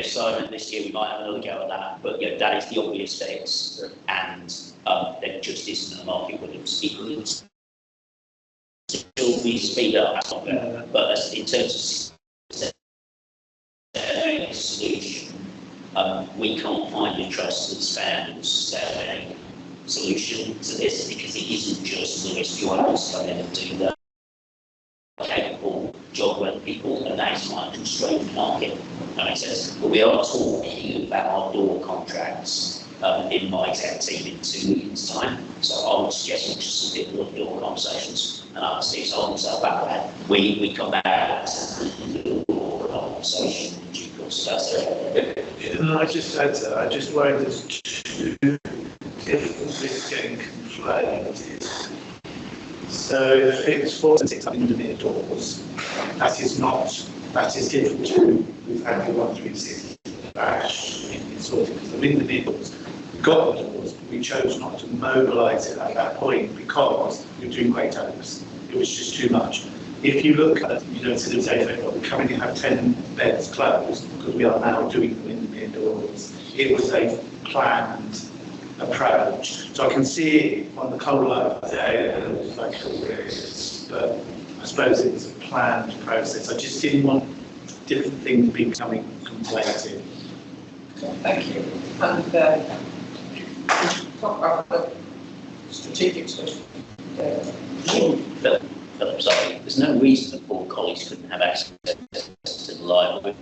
Simon, this year we might have another go at that, but that is the obvious fix, and there just isn't a market with it. Still we speed up, but in terms of solution, we can't find a trusted standards solution to this, because it isn't just the risk joiners come in and do the capable job well people, and that is my constrained market. That makes sense. But we are talking about our door contracts in my exec team in 2 weeks' time. So I would suggest we just submit the door conversations, and I'll see himself about that. We come back to the door conversation in due course. I just add to that, I just worry there's two different things getting conflated. So if it's 4 to 6 engineer doors, that is different to we've had the 136 bash in sorting, because the engineer doors, we got the doors, but we chose not to mobilise it at that point because we were doing great overs. It was just too much. If you look at, instead of saying, we come in and have 10 beds closed, because we are now doing them in the doors, it was a planned approach. So I can see it on the cold light day, but I suppose it was a planned process. I just didn't want different things becoming conflated. Thank you. And talk about the strategic stuff. Philip, sorry, there's no reason that Paul colleagues couldn't have access to the library.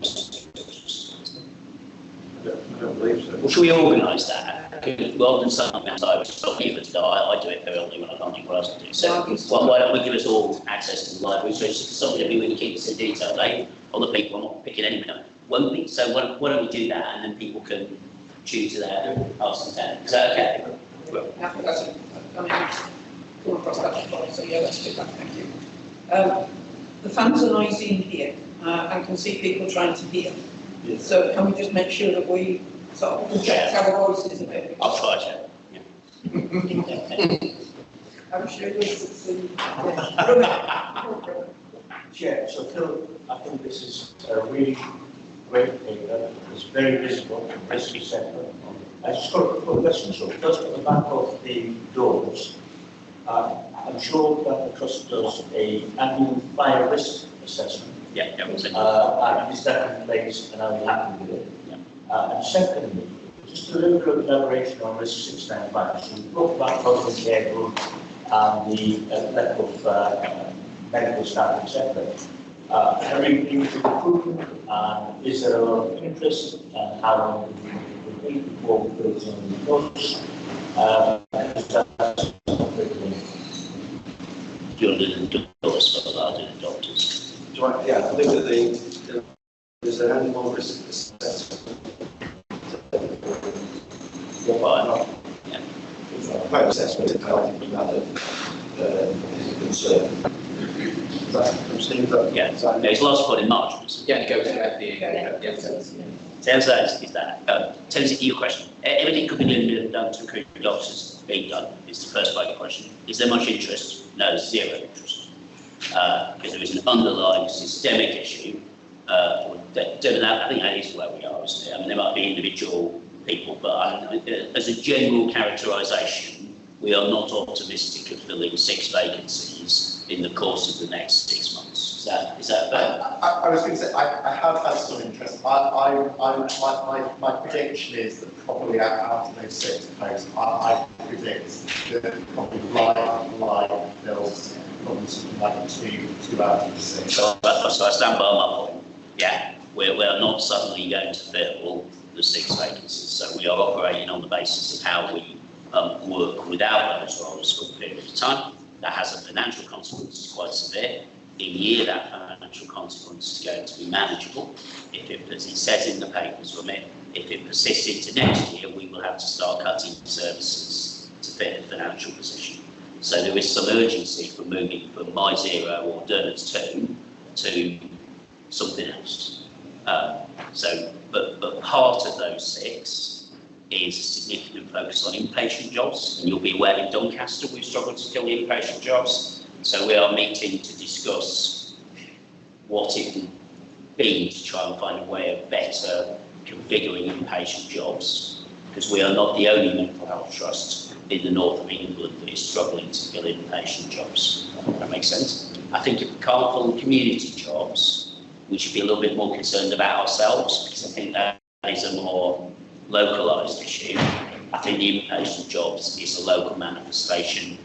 I don't believe so. Well, should we organise that? Rather than something outside, which is not me, but I do it very often when I can't think what else to do. So why don't we give us all access to the library? So it's something that we can keep us in detail, eh? Other people are not picking anyone, won't be. So why don't we do that, and then people can choose their hearts content. Is that okay? Well, that's it. I mean, come across that before, so yeah, let's do that. Thank you. The fans are noisy in here. I can see people trying to hear. Yes. So can we just make sure that we sort of project our voices a bit? I'll try to. Yeah. I'm sure you'll succeed. Chair, so Phil, I think this is a really great paper. It's very visible and risk assessment. I just got a couple of questions. So first, at the back of the doors, I'm sure that the trust does an annual fire risk assessment. Yeah, and is that in place, and are you happy with it? Yeah. And secondly, just a little bit of elaboration on risk 695. So we talked about health and care group and the level of medical staff, etc. Have you been recruitment, and is there a lot of interest, and how long will it be before we put it on the books? You're doing the doors, but I'll do the doctors. Yeah, I think that there's an animal risk assessment. Fire assessment is how I think that is a concern. Yeah, it's last put in March. Yeah, it goes to FDA. Sounds like is that. Tells you your question. Everything could be done to recruit doctors being done is the first part of the question. Is there much interest? No, zero interest. Because there is an underlying systemic issue. I think that is where we are, isn't it? I mean, there might be individual people, but as a general characterisation, we are not optimistic of filling 6 vacancies in the course of the next 6 months. Is that fair? I was going to say, I have had some interest. My prediction is that probably out of those 6 posts, I predict that probably live fills probably something like 2 out of 6. So I stand by my point. Yeah, we're not suddenly going to fill the 6 vacancies. So we are operating on the basis of how we work without those roles for a period of time. That has a financial consequence, it's quite severe. In year, that financial consequence is going to be manageable. If it, as it says in the papers from it, if it persists into next year, we will have to start cutting services to fit the financial position. So there is some urgency for moving from MyZero or Dernots 2 to something else. But part of those 6 is a significant focus on inpatient jobs, and you'll be aware in Doncaster we've struggled to fill the inpatient jobs. So we are meeting to discuss what it would be to try and find a way of better configuring inpatient jobs, because we are not the only mental health trust in the north of England that is struggling to fill inpatient jobs. That makes sense? I think if we can't fill community jobs, we should be a little bit more concerned about ourselves, because I think that is a more localised issue. I think the inpatient jobs is a local manifestation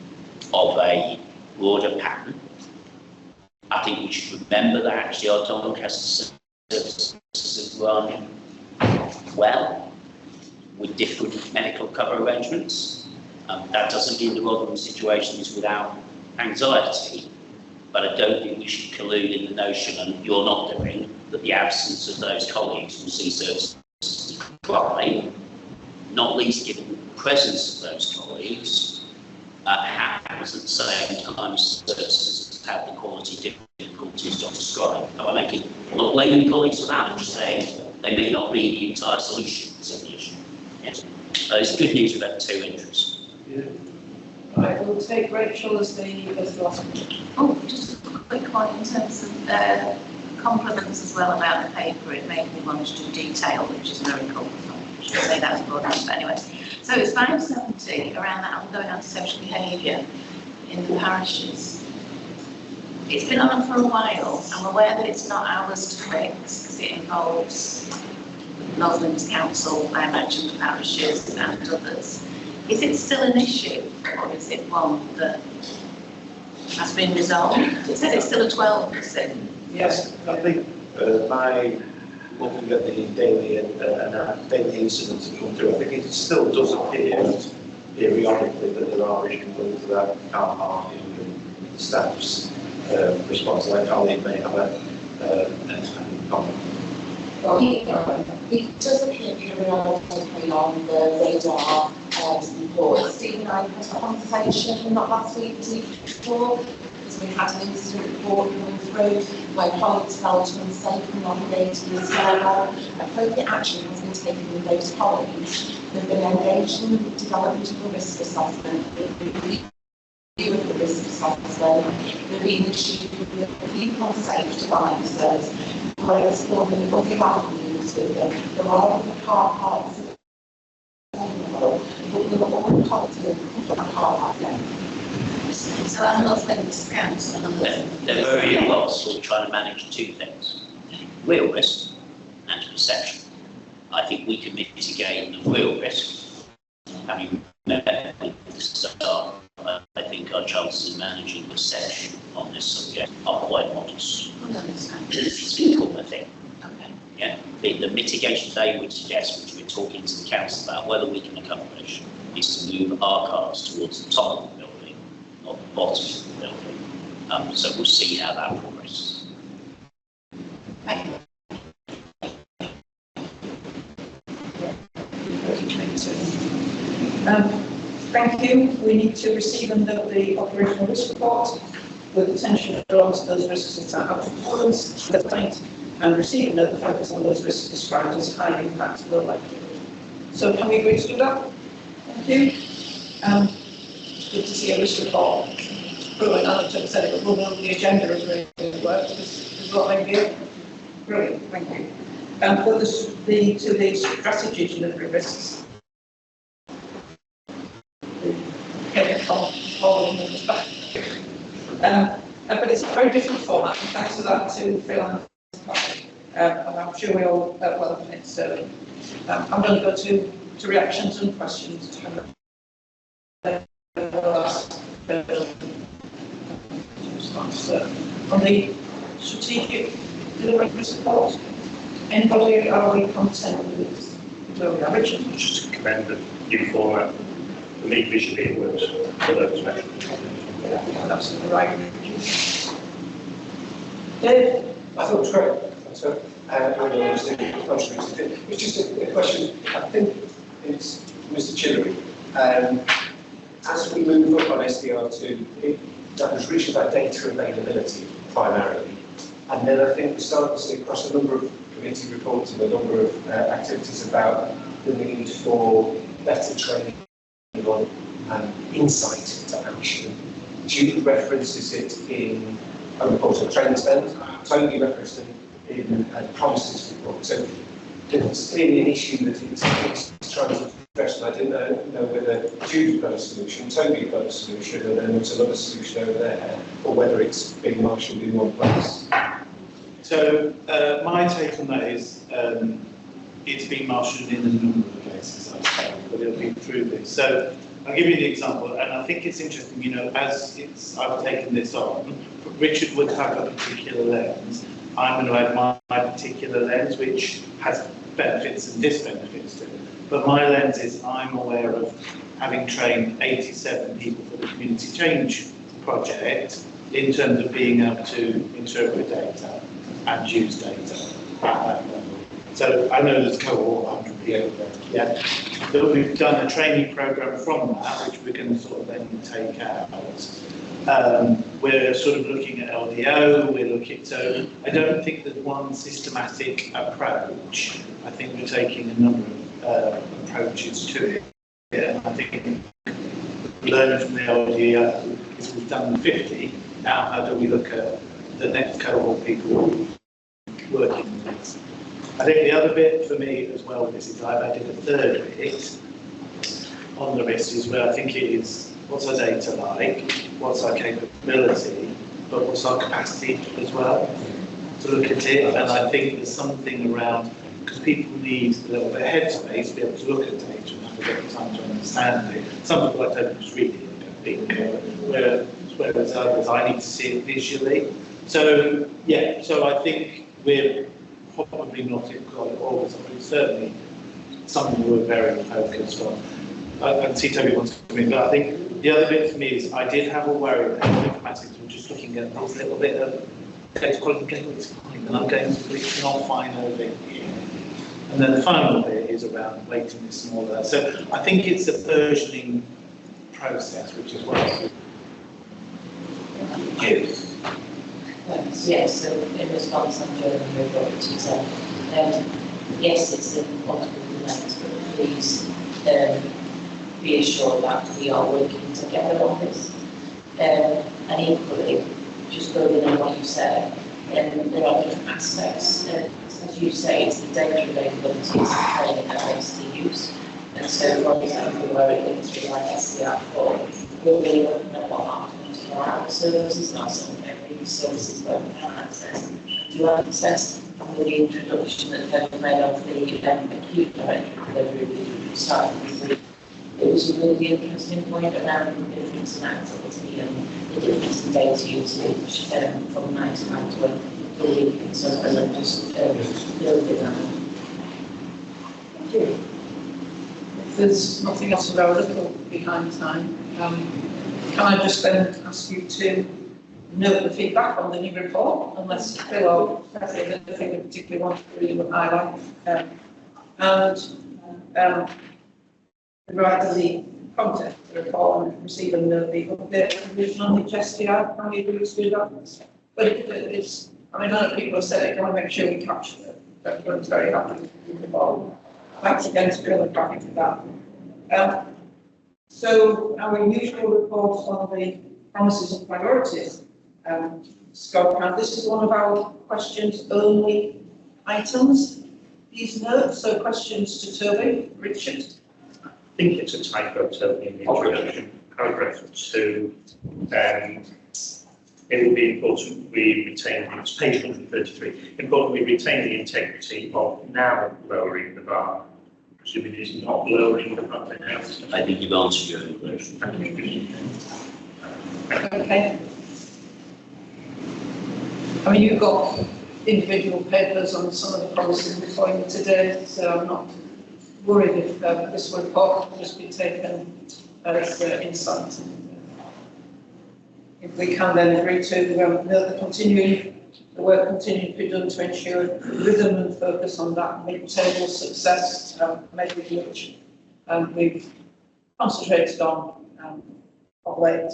of a broader pattern. I think we should remember that actually our Doncaster services run well with different medical cover arrangements. That doesn't mean the Rotherham situation is without anxiety, but I don't think we should collude in the notion, and you're not doing, that the absence of those colleagues will see services decline, not least given the presence of those colleagues happens at the same time services have the quality difficulties to describe. I'm not blaming colleagues for that, I'm just saying they may not be the entire solution to the issue. Yes. It's good news about two interests. Yeah. Right, we'll take Rachel as the last one. Oh, just a quick one in terms of compliments as well about the paper. It made me want to do detail, which is very cool. I should say that was more than, but anyway. So it's 570 around that ongoing antisocial behaviour in the parishes. It's been on for a while. I'm aware that it's not ours to fix because it involves Northlands Council, I imagine, the parishes and others. Is it still an issue, or is it one that has been resolved? It says it's still a 12%. Yes, I think by looking at the daily daily incidents that come through, I think it still does appear periodically that there are issues that can't argue with the staff's response. My colleague may have a comment. It does appear periodically on the radar report. Steve and I had a conversation, not last week, the week before, because we had an incident report coming through where colleagues felt unsafe and navigating the stairwell. Appropriate action has been taken with those colleagues. They've been engaged in the development of a risk assessment. With the risk assessment, they're being issued with the people safe devices, where it's forming public avenues with them. There are the car parks, but we're all confident of the car park now. So I'm not thanks council. They're very at loss or trying to manage two things: real risk and perception. I think we can mitigate the real risk. Having met the staff, I think our chances of managing perception on this subject are quite modest. It's difficult, I think. Okay. Yeah. The mitigation they would suggest, which we're talking to the council about whether we can accomplish, is to move our cars towards the top of the building, not the bottom of the building. So we'll see how that progresses. Thank you. Thank you. We need to receive and note the operational risk report with attention drawn to those risks that are out of tolerance with the client, and receive and note the focus on those risks described as high impact, low likelihood. So can we agree to do that? Thank you. Good to see a risk report. Brilliant. I just said it was on the agenda as really worked. This is what I do. Brilliant. Thank you. For the strategy delivery risks. But it's a very different format, and thanks for that to Phil and I'm sure we all welcome it. So I'm going to go to reactions and questions. On the strategic delivery report, anybody, are we content with where we are? Richard? Just to commend the new format. For me, visually it works for those measures. Yeah, absolutely right. Dave? I thought it was great. So, it's just a question, I think it's Mr. Chillery. As we move up on SDR2, that was really about data availability primarily. And then I think we started to see across a number of committee reports and a number of activities about the need for better training on insight to action. Jude references it in a report on training spend, Tony referenced in promises report. So there's clearly an issue that it's trying to address, and I didn't know whether Jude's got a solution, Tony's got a solution, and then there's another solution over there, or whether it's being marshalled in one place. So my take on that is it's been marshalled in a number of cases, I suppose, but it'll be through this. So I'll give you the example, and I think it's interesting, you know, I've taken this on, Richard would have a particular lens, I'm going to have my particular lens, which has benefits and disbenefits to it. But my lens is I'm aware of having trained 87 people for the community change project in terms of being able to interpret data and use data at that level. So I know there's cohort 100 people there, yeah. But we've done a training program from that, which we're going to sort of then take out. We're sort of looking at LDO, we're looking, so I don't think there's one systematic approach. I think we're taking a number of approaches to it. Yeah, I think learning from the LDO is we've done 50, now how do we look at the next cohort of people working with this? I think the other bit for me as well, this is I've added a third bit on the risk is where I think it is what's our data like, what's our capability, but what's our capacity as well to look at it. And I think there's something around, because people need a little bit of headspace to be able to look at data and have a bit of time to understand it. Some people like to just read it, whereas others I need to see it visually. So yeah, so I think we're probably not in all the time, but it's certainly something we're very focused on. I can see Toby wants to come in, but I think the other bit for me is I did have a worry that informatics were just looking at this little bit of data quality, it's fine, and I'm going to it's not fine over here. And then the final bit is around weighting this smaller. So I think it's a versioning process, which is what I do. Yes, so in response, I'm joining your report to say, yes, it's in multiple domains, but please be assured that we are working together on this. And equally, just building on what you said, there are different aspects. As you say, it's the data availability, it's the training that makes the use. And so, for example, where it links with like SDR4, we're really looking at what happens to our services, not some every services where we can access. To access, and with the introduction that Kevin made of the acute directory delivery we started this week, it was a really interesting point around the difference in activity and the difference in data usage from 99 to a week, and so I'm just building on. Thank you. If there's nothing else, we're a little behind time. Can I just then ask you to note the feedback on the new report, unless Phil or Kathy has anything you particularly want to really highlight. Write the content of the report and receive and note the update revision on the SDR. How many of you do that? But it's, I mean, a lot of people have said it, I want to make sure we capture it. Everyone's very happy with the report. Thanks again to Phil and Kathy for that. So our usual report on the promises and priorities scope, and this is one of our questions only items. These notes, so questions to Toby, Richard. I think it's a typo, Toby, in the introduction. Paragraph 2. It would be important we retain, it's page 133, important we retain the integrity of now lowering the bar. Presuming it is not lowering the bar now. I think you've answered your own question. Okay. I mean, you've got individual papers on some of the promises before you today, so I'm not worried if this report will just be taken as insight. If we can then agree to the work continuing to be done to ensure rhythm and focus on that mid-table success measure which we've concentrated on of late,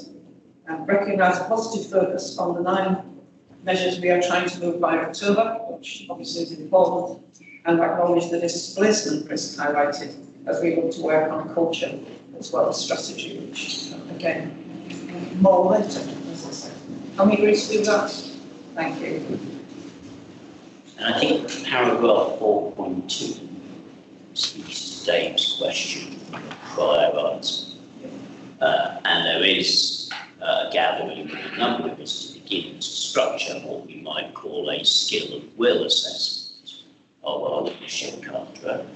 and recognise a positive focus on the 9 measures we are trying to move by October, which obviously is important, and acknowledge the displacement risk highlighted as we look to work on culture as well as strategy, which again, more later, as I said. Can we agree to do that? Thank you. And I think paragraph 4.2 speaks to Dave's question prior answer. And there is a gathering of a number of us to begin to structure what we might call a skill and will assessment of our leadership culture.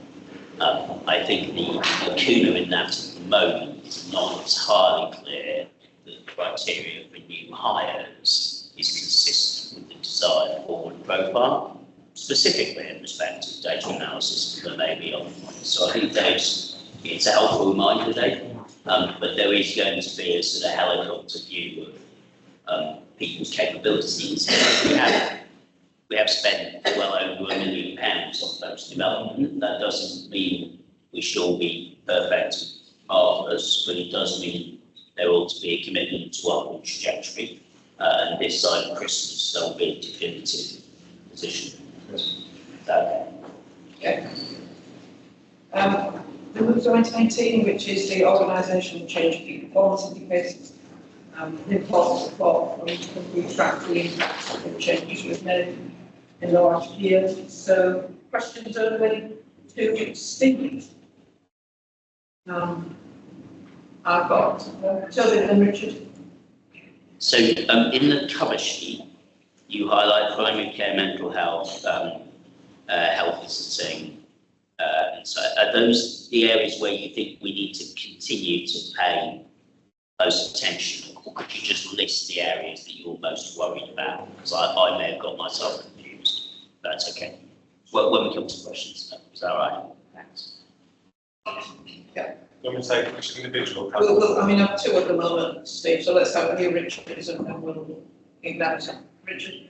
I think the lacuna in that at the moment is not entirely clear that the criteria for new hires is consistent with the desired forward profile, specifically in respect of data analysis, but maybe other points. So I think it's a helpful reminder, Dave, but there is going to be a sort of helicopter view of people's capabilities. We have spent well over £1 million on post development. That doesn't mean we should all be perfect, marvellous, but it does mean there ought to be a commitment to upward trajectory. And this side of Christmas, there'll be a definitive position. Okay. Okay. We move to item 18, which is the organisational change of performance indicators. The importance of we track the impact of the changes we've made in the last year. So, questions only to Steve. I've got Toby and Richard. So, in the cover sheet, you highlight primary care, mental health, health visiting. And so, are those the areas where you think we need to continue to pay close attention, or could you just list the areas that you're most worried about? Because I may have got myself confused. That's okay. Well, when we come to questions, is that all right? Thanks. Yeah. You want me to take each individual? Well, I mean, I have two at the moment, Steve, so let's have you, Richard, and then we'll get that to Richard.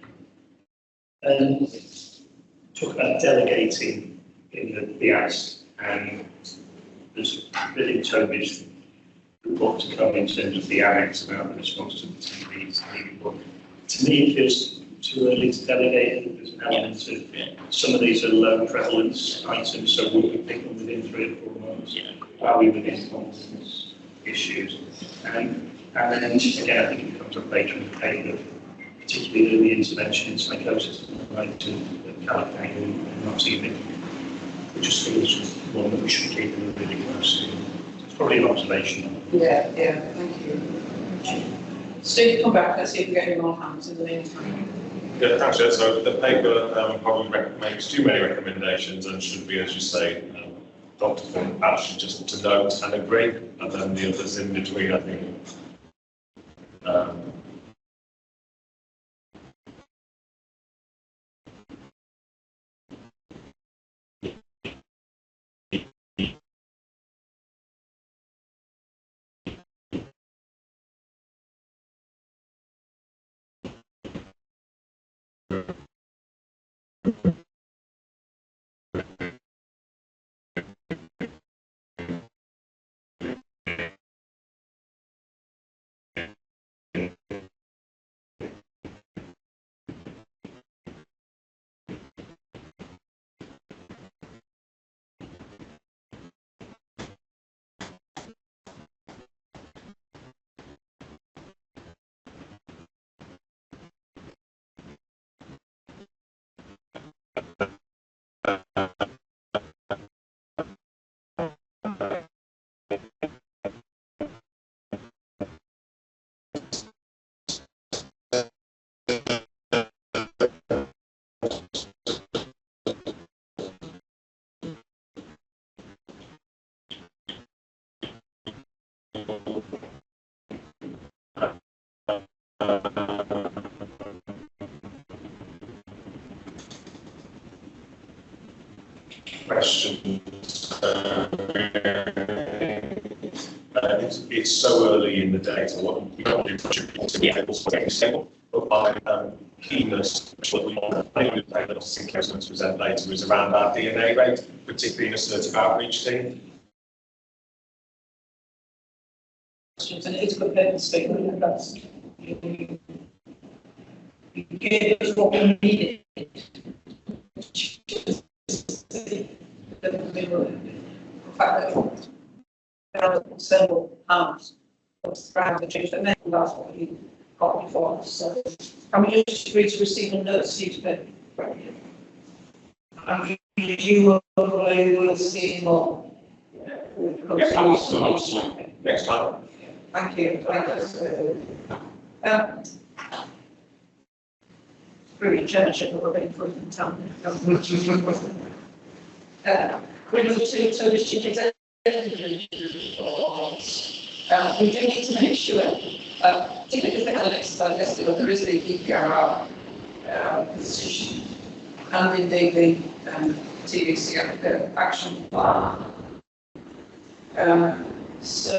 Talk about delegating in the ask, and there's really Toby's report to come in terms of the annex about the response to the TV. But to me, it feels too early to delegate. There's an element of some of these are low prevalence items, so we could pick them within 3 or 4 months. Are we within competence issues? And then again, I think it comes up later in the paper, particularly the intervention in psychosis, like to California and not even. It just feels one that we should keep in really close to. It's probably an observation. Yeah, thank you. Steve, come back, let's see if we get any more hands in the meantime. Yeah, thanks, Ed. So the paper probably makes too many recommendations and should be, as you say, Dr. Finn, actually just to note and agree, and then the others in between, I think. Questions. It's so early in the data. What we can't do but my keenness, what we want to present later is around our DNA rate, particularly in assertive outreach team. And it is a good paper statement, and that's you gave us what we needed. The fact that there are several arms around the change that may last what we got before us. So can we just agree to receive a note, Steve? And you will see more. Yes, absolutely. Next time. Thank you. Really chairmanship of a big improvement town. We move to the chief executive. We do need to make sure, particularly because they had an exercise yesterday, there is the EPRR position and indeed the TVC action plan. So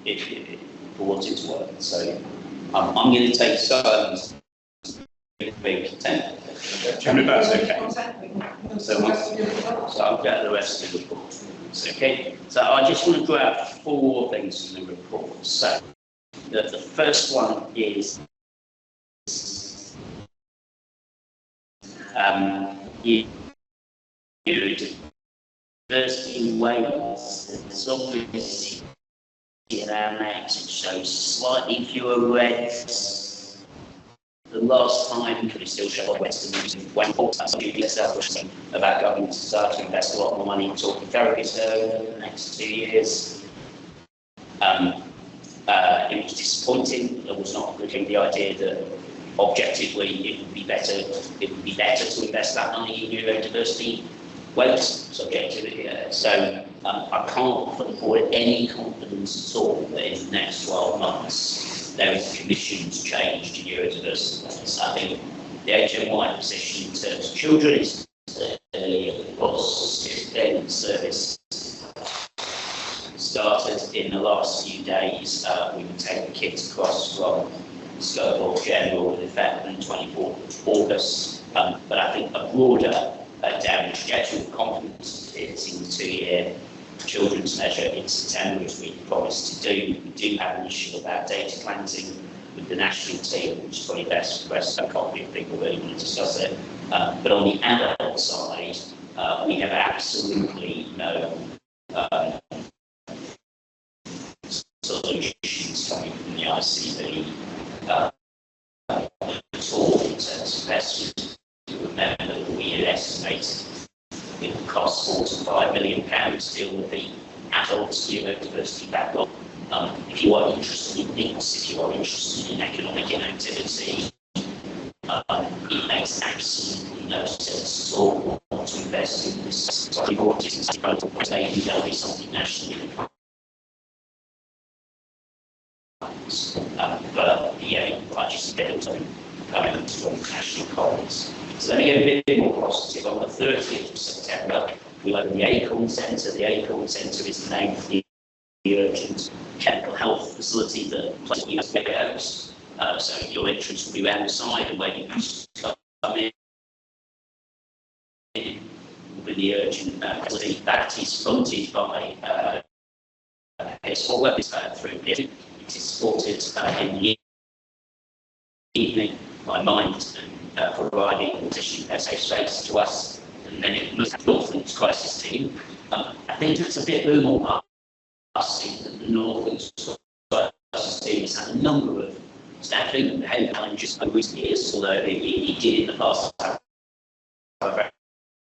if for what it's worth. So I'm going to take turns being content. Chairman, that's okay. So I'll get the rest of the report. Okay. So I just want to grab 4 things from the report. So the first one is diversity in Wales. There's obviously in our maps it shows slightly fewer reds. The last time we still show Western using when about government to start to invest a lot more money in talking therapies over the next 2 years. It was disappointing. It was not including the idea that objectively it would be better to invest that money in neurodiversity. Wales subjectivity here. So I can't offer the board any confidence at all that in the next 12 months there is a commission's change to neurodiversity. I think the HMY position in terms of children is clearly Daily service started in the last few days. We would take the kids across from Scarborough General with effect on the 24th of August. But I think a broader downward trajectory of confidence is in the 2-year children's measure in September, as we promised to do. We do have an issue about data cleansing with the national team, which is probably best for us. I can't think people really want to discuss it. But on the adult side, we have absolutely no solutions coming from the ICB at all in terms of investment. Remember that we had estimated it would cost £45 million to deal with the adults university backlog. If you are interested in things, if you are interested in economic inactivity, it makes absolutely no sense at all to invest in this. So maybe there'll be something nationally. But yeah, I just built on governments from national colleagues. So let me get a bit more positive. On the 30th of September, we opened the Acorn Centre. The Acorn Centre is the name for the urgent chemical health facility that places you as megahose. So your entrance will be around the side, and where you used to come in with the urgent facility. That is fronted by S4 Web through it. It is supported in the evening by Mind, providing additional safe space to us, and then it moves to the Northlands crisis team. I think it's a bit more us that the Northlands crisis team has had a number of staffing and behaviour challenges over recent years, although it did in the past have a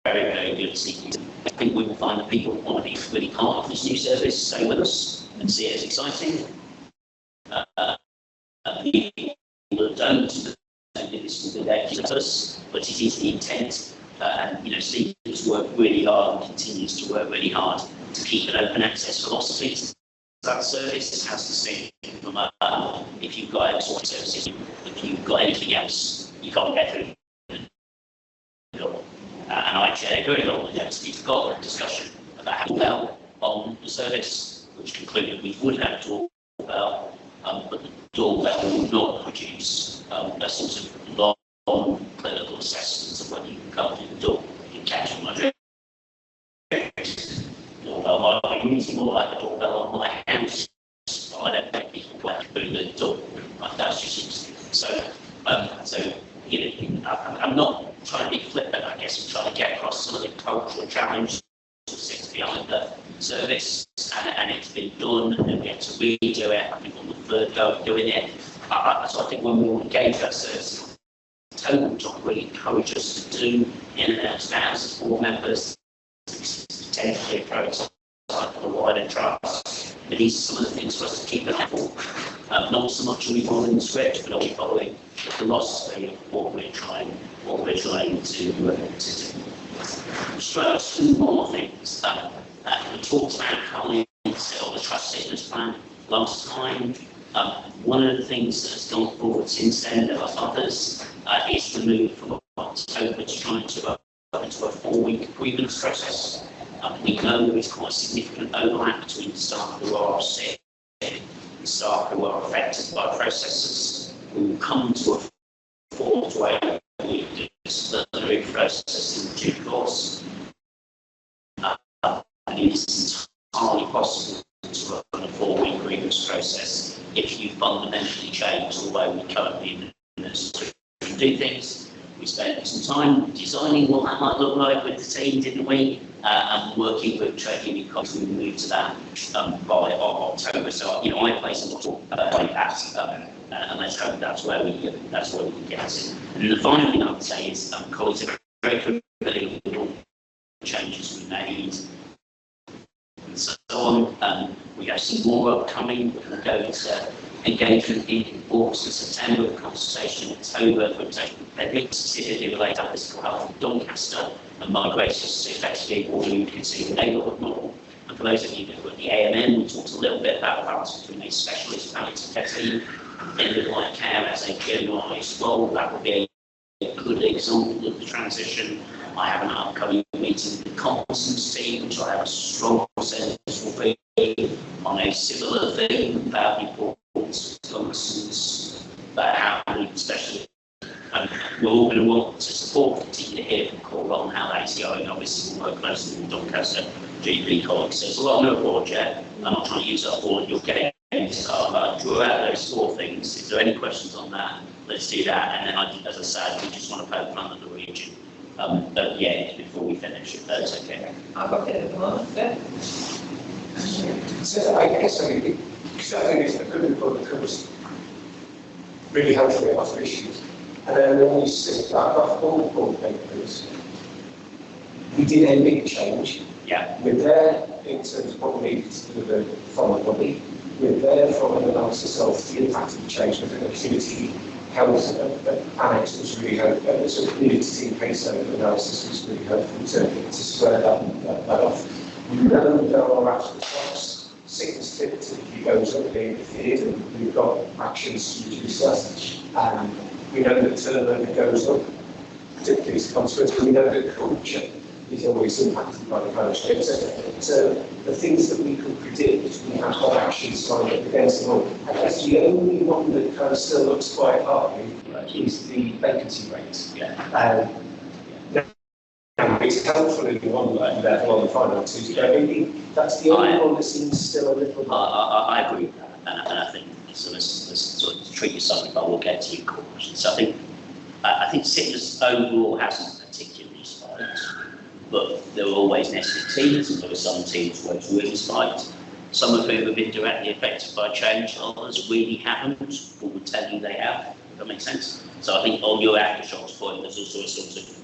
very good sequence. I think we will find that people want to be really part of this new service, stay with us and see it as exciting. People that don't, this will be their us, but it is the intent. And Steve has worked really hard and continues to work really hard to keep an open access philosophy to that service. It has to stay from if you've got outsourced services, if you've got anything else, you can't get through. And I chaired very long with Steve got a discussion about how well on the service, which concluded we would have a doorbell, but the doorbell would not produce a sort of long clinical assessments of whether you can come through the door, you can catch on my drink. Doorbell might be reasonable, like the doorbell on my house, but I don't think people go through the door. That's just so. I'm not trying to be flippant, I guess. I'm trying to get across some of the cultural challenges that sit behind the service, and it's been done, and we have to redo it. I think on the third go of doing it. So I think when we all engage that service, total job really encourage us to do in and out as board members, potentially approach for the wider trust. But these are some of the things for us to keep an eye for. Not so much are we following the script, but are we following the philosophy of what we're trying to do. Stress two more things. We talked about Colin or the trust statement plan last time. One of the things that's gone forward since then, there are others, is the move from October to trying to go into a 4-week grievance process. We know there is quite a significant overlap between staff who are sick and staff who are affected by processes who will come to a 4-week disciplinary process in due course. And it is entirely possible to run a 4-week grievance process if you fundamentally change the way we currently do things. We spent some time designing what that might look like with the team, didn't we? And working with trade union colleagues, we moved to that by October. So, I place a lot of that, and let's hope that's where we can get it. And the final thing I would say is colleagues are very familiar with all the changes we made and so on. We have some more upcoming. We're going to go to engagement in August and September, with consultation in October, for example, specifically related to physical health in Doncaster and migrations to effectively what we would consider the neighbourhood model. And for those of you who are at the AMN, we talked a little bit about the balance between a specialist palliative care team and midlife care as a generalised role. That would be a good example of the transition. I have an upcoming meeting with the Constance team, which I have a strong sense will be on a similar theme about reports, Constance, about how we especially we're all going to want to support, particularly here from Call on how that's going. Obviously, we'll work closely with Doncaster GP colleagues. So there's a lot on the report yet. I'm not trying to use up all of your game. Draw out those 4 things. If there are any questions on that, let's do that. And then, as I said, we just want to poke fun at the region at the end before we finish, if that's okay. I've got it at the moment, yeah. So I guess I think it's a good report that covers really helpfully a lot of issues. And then when you sit back off all the board papers, we did a big change. Yeah. We're there in terms of what we needed to deliver from the body. We're there from an analysis of the impact of the change of the activity, health, annex was really helpful. So community team case analysis was really helpful to square that off. We know there are actual costs. Sickness typically goes up being interfered, and we've got actions to reduce that. We know that turnover goes up, particularly as a consequence, but we know that culture is always impacted by the climate change. So the things that we could predict, we have got actions lined up against them all. I guess the only one that kind of still looks quite high is the vacancy rate. It's helpful in one level on the finances, but I think that's the only one that seems still a little. I agree with that, and I think so. Let's sort of treat you something, but we'll get to your questions. So I think sickness overall hasn't particularly spiked, but there are always nested teams, and there are some teams where it's really spiked. Some of whom have been directly affected by change, others really haven't, but would tell you they have. If that makes sense. So I think on your aftershocks point, there's also a sort of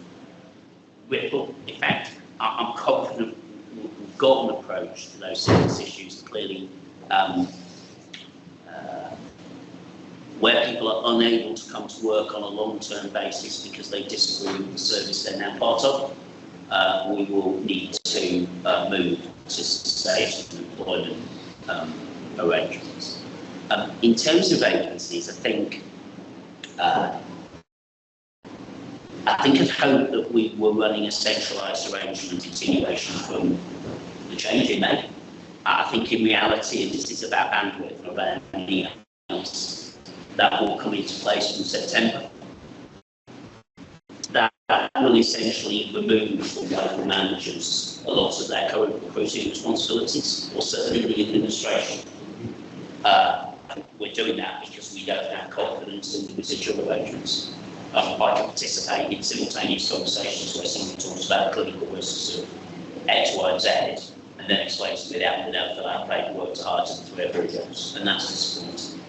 ripple effect. I'm confident we've got an approach to those sickness issues clearly. Where people are unable to come to work on a long-term basis because they disagree with the service they're now part of, we will need to move to stage employment arrangements. In terms of vacancies, I think I'd hoped that we were running a centralised arrangement continuation from the change in May. I think in reality, and this is about bandwidth, not about anything else, that will come into place from September. That will essentially remove from local managers a lot of their current recruiting responsibilities, or certainly the administration. We're doing that because we don't have confidence in the residual arrangements. I can participate in simultaneous conversations where someone talks about clinical risks of X, Y, and Z, and then explains to me that without fill out paperwork to hire to whoever it goes, and that's disappointing.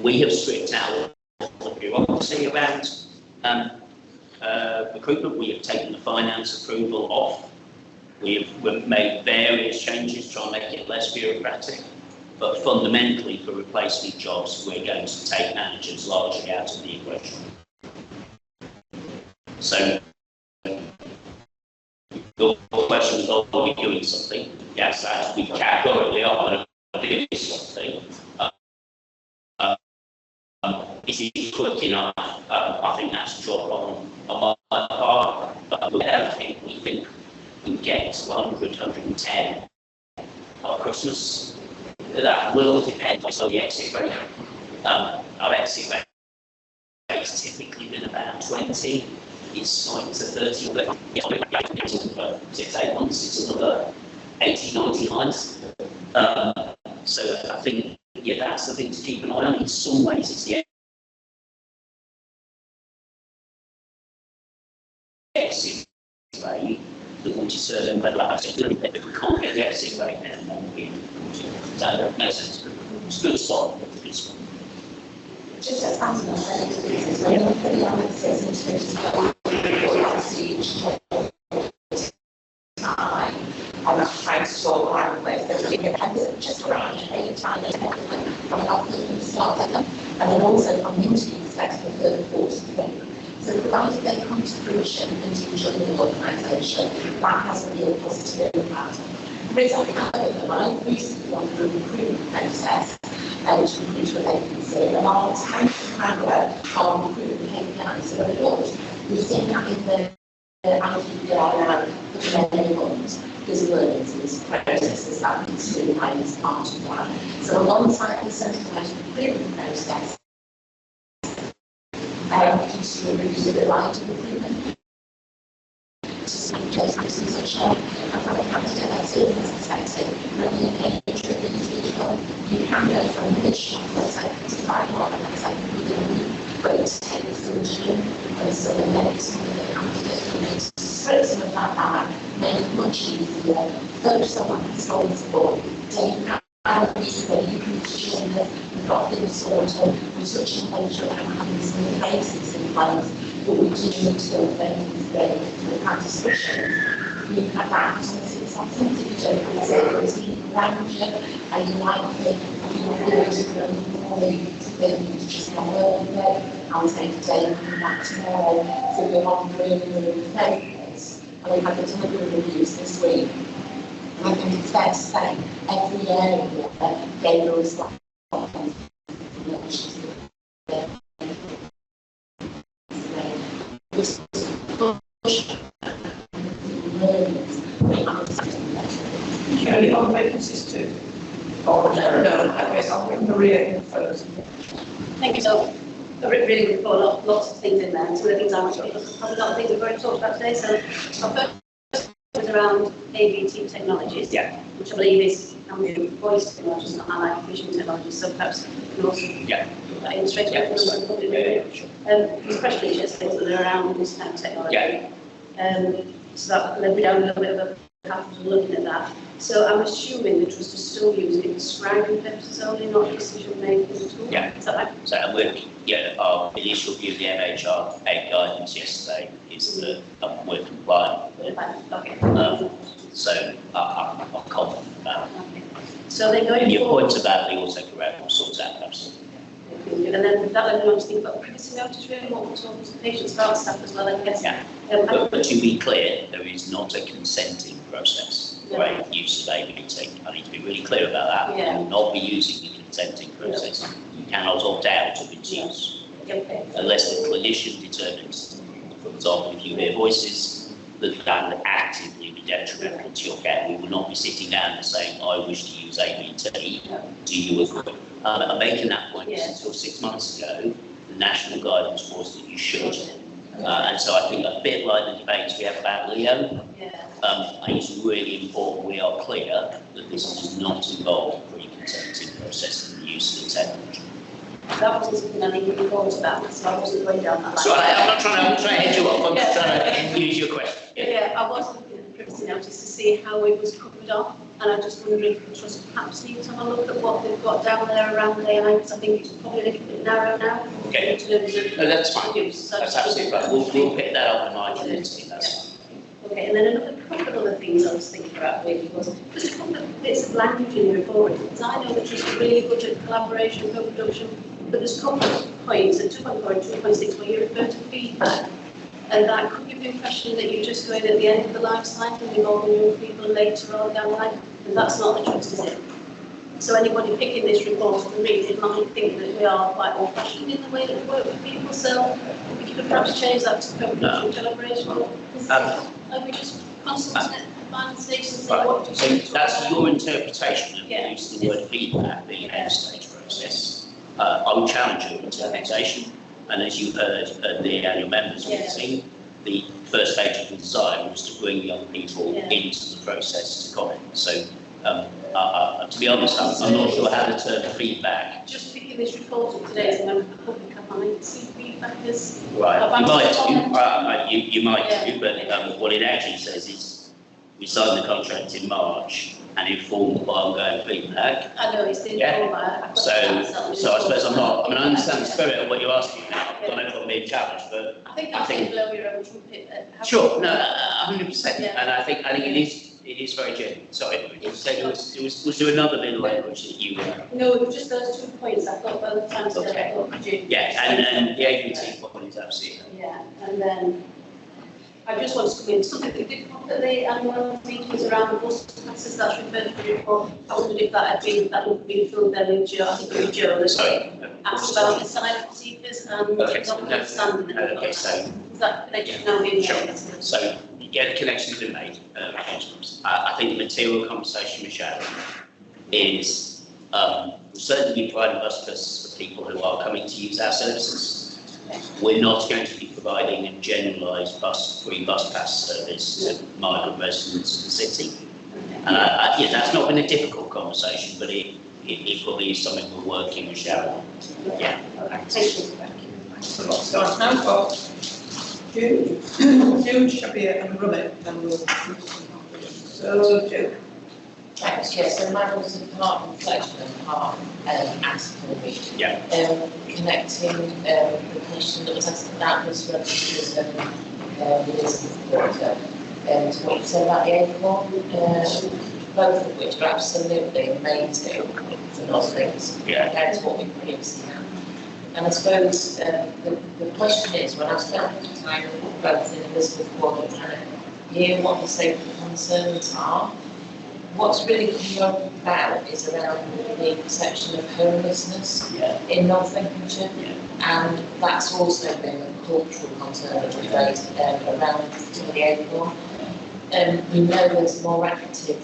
We have stripped out the bureaucracy around recruitment. We have taken the finance approval off. We've made various changes to try and make it less bureaucratic. But fundamentally, for replacement jobs, we're going to take managers largely out of the equation. So, your question is, are we doing something? Yes, we categorically are doing something. Is it quick enough? I think that's a job on my part. But I think we think we get 100, 110 by Christmas. That will depend on the exit rate. Our exit rate has typically been about 20. It's starting to 30, but for 6-8 months, it's another 80, 90 lines. So I think, that's the thing to keep an eye on. In some ways, it's the exit rate that will determine whether I have to do it. If we can't get the exit rate, then we that makes sense. It's a good spot. Just as Anthony said, when you're putting on the systems time, I'm not trying to talk around with the just around any time from an opportunity to start at them, and then also from the interview perspective, the third and fourth thing. So provided they come to fruition and do join the organisation, that has a real positive impact. For example, I recently gone through a recruitment process which includes a vacancy, and our time to handle our recruitment KPIs are very good. We've seen that in the IPPR now for many months, there's learnings, there's processes that need to be made as part of that. So alongside the centralised recruitment process, consumer reviews of the right of recruitment. To see just this is a show, and from a candidate service perspective, when you engage with the individual, you can go from this shop, let's say, to 5 months, let's say, within a week, but it's taken through June, and so the next one, the candidate can make some of that back, make it much easier, focus on what's responsible, take out where you can ensure that you've got things sorted, we're touching things and having some basics in place, but we do need to go things ready to have discussions. You have that opportunity, something that you don't consider as being around you, and you might think, you really to just not work with it, I'll take a day and come back tomorrow, so we're on really focused. And we've had the delivery reviews this week. And I think it's fair to say every area gave a response. Any other vacancies too? Oh, no, I guess I'll bring Maria in first. Thank you. So, a really good report, lots of things in there. Some of the things I want to pick up, a lot of things we've already talked about today. So, our first was around AVT technologies, which I believe is voice technologies, not allied vision technologies. So, perhaps you can also put that in straight away. These questions yesterday that are around this kind of technology. So, that led me down a little bit of a path of looking at that. So I'm assuming the trust is still using it for scribing purposes only, not decision making tool. Is that right? So our initial view of the MHR 8 guidance yesterday is that we're compliant with it. Okay. So I'm confident about it. Okay. So then going Your forward, points about the autocorrect will sort out absolutely. and then that led me on to think about privacy notice, really, what we're talking to patients about staff as well, I guess. But to be clear, there is not a consenting process for use of AVT. I need to be really clear about that. You will not be using the consenting process. You cannot opt out of its use. Unless the clinician determines, for example, if you hear voices that can actively be detrimental to your care, we will not be sitting down and saying, I wish to use AVT. Do you agree? I'm making that point until 6 months ago, the national guidance was that you should. And so I think a bit like the debates we have about Leo, I think it's really important we are clear that this does not involve a pre-consenting process in the use of the technology. That wasn't something I think we thought about, so I wasn't going down that line. So I'm not trying to head you off, I'm just trying to use your question. I was looking at the privacy notice to see how it was covered off, and I just wonder if the trust perhaps needs to have a look at what they've got down there around AI, because I think it's probably a little bit narrow now. Okay. No, that's fine. Use, so that's absolutely fine. We'll pick that up in my committee. That's fine. Okay, and then another couple of other things I was thinking about really was just a couple of bits of language in the report, because I know that trust is really good at collaboration, co-production, but there's a couple of points at 2.4 and 2.6 where you refer to feedback. And that could give the impression that you're just going at the end of the life cycle, involving young people later on down the line, and that's not the trust, is it? So anybody picking this report to read it might think that we are quite old-fashioned in the way that we work with people, so we could perhaps change that to co-production collaboration. Are we just constantly at final stages and say what do you So that's your interpretation of the use of the word feedback being an end-stage process. I will challenge your interpretation. And as you heard at the annual members meeting, the first stage of the design was to bring young people into the process to comment. So, to be honest, I'm not sure how to term feedback. Just picking this report up today as a member of the public, I might see feedback as... Right, you might do, but what it actually says is we signed the contract in March and informed by ongoing feedback. I know, it's the So I suppose I understand the spirit of what you're asking now. I don't know if I'm being challenged, but I think blow your own trumpet. Sure, no, 100%. And I think it is very genuine. Sorry, was there another bit of language that you were? No, it was just those 2 points. I thought both times that I thought, could you? And the AVT point is absolutely. And then I just want to come in, something that did come up at the annual meetings around the bus passes, that's referred to the report. I wondered if that would be filled there with Joe, I think it was Joe, that asked about the silent seekers and not understanding them. Okay, so Is that connection now being made? So, yeah, the connection's been made. I think the material conversation with Sharon is certainly providing bus passes for people who are coming to use our services. We're not going to be providing a generalised free bus pass service to migrant residents of the city. And yeah, that's not been a difficult conversation, but it probably is something we're working with Sharon. Yeah. Thank you. So I've now got Jude, Shabir and Rummet, and we'll. So, Jude. Thanks, yes, so mine was a part reflection and part ask for me. Yeah. Connecting the question that was asked about was registered Elizabeth Porter to what you said about the acorn, both of which are absolutely amazing for nothings compared to what we previously had. And I suppose the question is, when I've spent time both in Elizabeth Porter trying to hear what the safety concerns are, what's really coming up about is around the perception of homelessness in North Lincolnshire, and that's also been a cultural concern that we've raised around the acorn. We know there's more active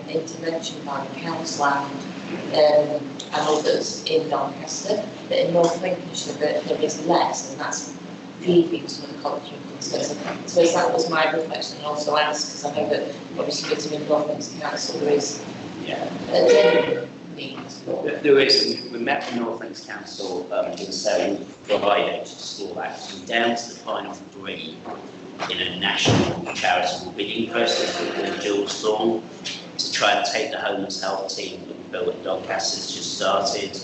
intervention by the council and others in Doncaster, but in North Lincolnshire there is less, and that's feeding some of the cultural concerns. So that was my reflection, and also ask, because I know that obviously between Northlands Council there is a genuine need. There is. We met with Northlands Council in Surrey Friday to explore that. We're down to the final 3 in a national charitable bidding process with Jules Thorne to try and take the homeless health team that we built at Doncaster has just started,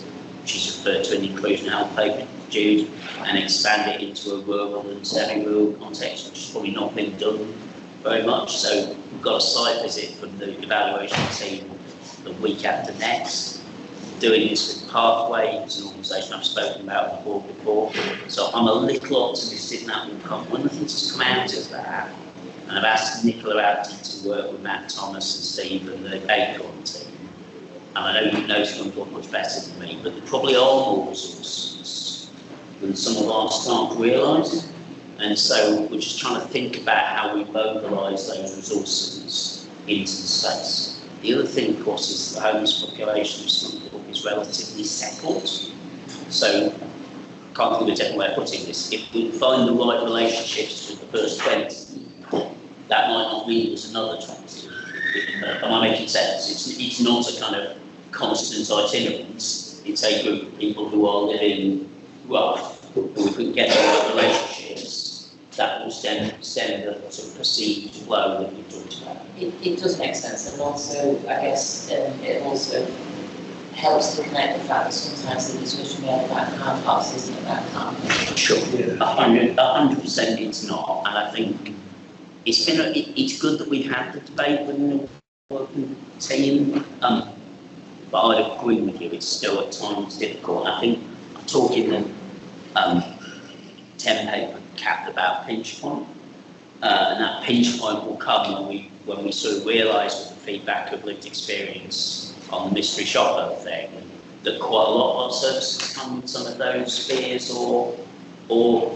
which is referred to in the inclusion health paper, Jude, and expand it into a rural and semi-rural context, which has probably not been done very much. So we've got a site visit from the evaluation team the week after next, doing this with Pathway. It's an organisation I've spoken about on the board before. So I'm a little optimistic that will come. One of the things that's come out of that, and I've asked Nicola Abdi to work with Matt Thomas and Steve and the Acorn team. And I know you know some of them much better than me, but there probably are more resources than some of our staff realise. And so we're just trying to think about how we mobilise those resources into the space. The other thing, of course, is the homeless population of Scunthorpe is relatively settled. So I can't think of a different way of putting this. If we find the right relationships with the first 20, that might not mean there's another 20. Am I making sense? It's not a kind of constant itinerance. It's a group of people who are living rough, who we can get the right relationships, that will stem the sort of perceived flow that we talked about. It does make sense, and also, I guess, it also helps to connect the fact that sometimes the discussion we have about car parks isn't about car parks. Sure, 100% it's not, and I think it's good that we've had the debate within the working team, but I'd agree with you, it's still at times difficult. I think I'm talking the 10 paper cap about pinch point, and that pinch point will come when we sort of realise with the feedback of lived experience on the mystery shopper thing, that quite a lot of our services come with some of those fears or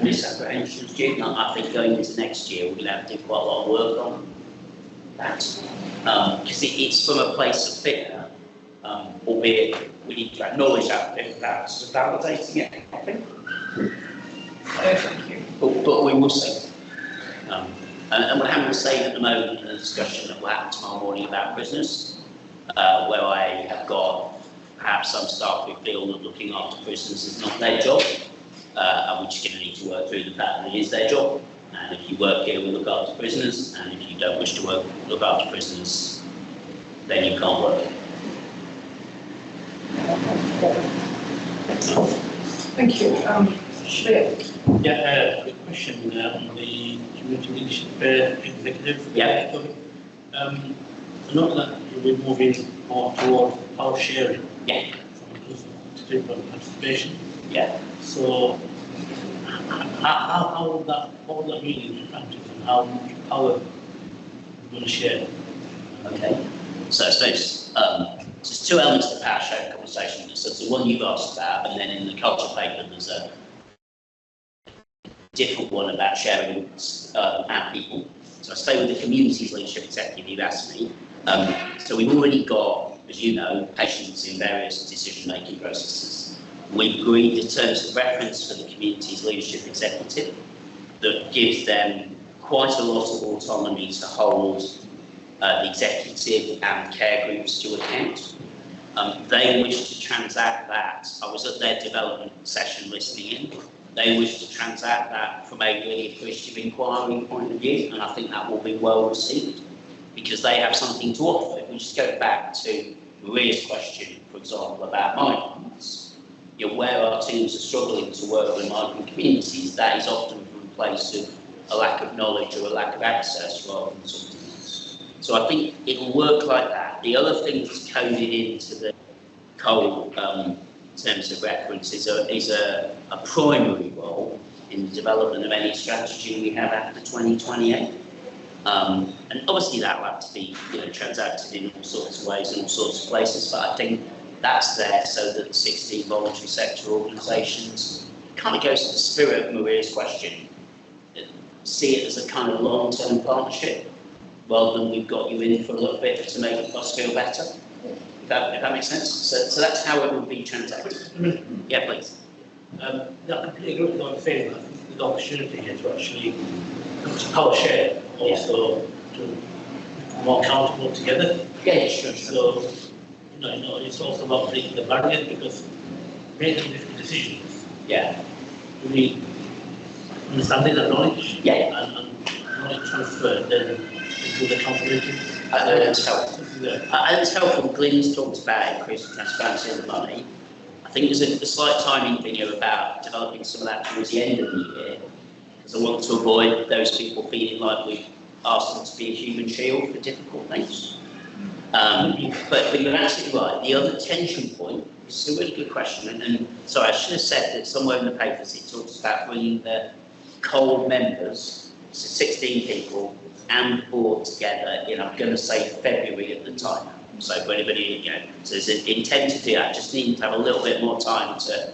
misapprehensions. I think going into next year we're going to have to do quite a lot of work on that, because it's from a place of fear, albeit we need to acknowledge that without sort of validating it, I think. Thank you. But we will see. And we're having the same at the moment in a discussion that will happen tomorrow morning about prisoners, where I have got perhaps some staff who feel that looking after prisoners is not their job, and we're just going to need to work through the fact that it is their job. And if you work here, we look after prisoners, and if you don't wish to look after prisoners, then you can't work. Thank you. Shabir. Yeah, quick question on the community leadership executive. Yeah. I know that you'll be moving more toward power sharing. Yeah. To take participation. Yeah. So how would that mean in practice, and how much power you will share? Okay. So I suppose there's two elements to the power sharing conversation. So it's the one you've asked about, and then in the culture paper there's different one about sharing our people. So I stay with the Communities Leadership Executive you've asked me. So we've already got, as you know, patients in various decision-making processes. We've agreed the terms of reference for the Communities Leadership Executive that gives them quite a lot of autonomy to hold the executive and care groups to account. They wish to transact that. I was at their development session listening in. They wish to transact that from a really appreciative inquiry point of view, and I think that will be well received because they have something to offer. If we just go back to Maria's question, for example, about migrants, where our teams are struggling to work with migrant communities, that is often from a place of a lack of knowledge or a lack of access rather than something else. So I think it'll work like that. The other thing that's coded into the COAL terms of reference is a primary role in the development of any strategy we have after 2028. And obviously that will have to be transacted in all sorts of ways and all sorts of places, but I think that's there so that 16 voluntary sector organisations kind of goes to the spirit of Maria's question. See it as a kind of long-term partnership rather than we've got you in for a little bit to make us feel better. If that makes sense. So that's how it would be transacted. Yeah, please. I completely agree with what you're saying. I think there's an opportunity here to actually power share, also to be more accountable together. Yeah, sure. So, it's also about breaking the barrier because making different decisions. Yeah. You need understanding and knowledge. Yeah. And knowledge transfer then into the accountability. It's helpful. And it's helpful. Glyn's talked about increasing transparency of the money. I think there's a slight timing thing here about developing some of that towards the end of the year, because I want to avoid those people feeling like we've asked them to be a human shield for difficult things. But you're absolutely right. The other tension point, this is a really good question, and sorry, I should have said that somewhere in the papers it talks about bringing the COAL members, so 16 people, and the board together in, I'm going to say February at the time. So for anybody, so there's an intent to do that, just need to have a little bit more time to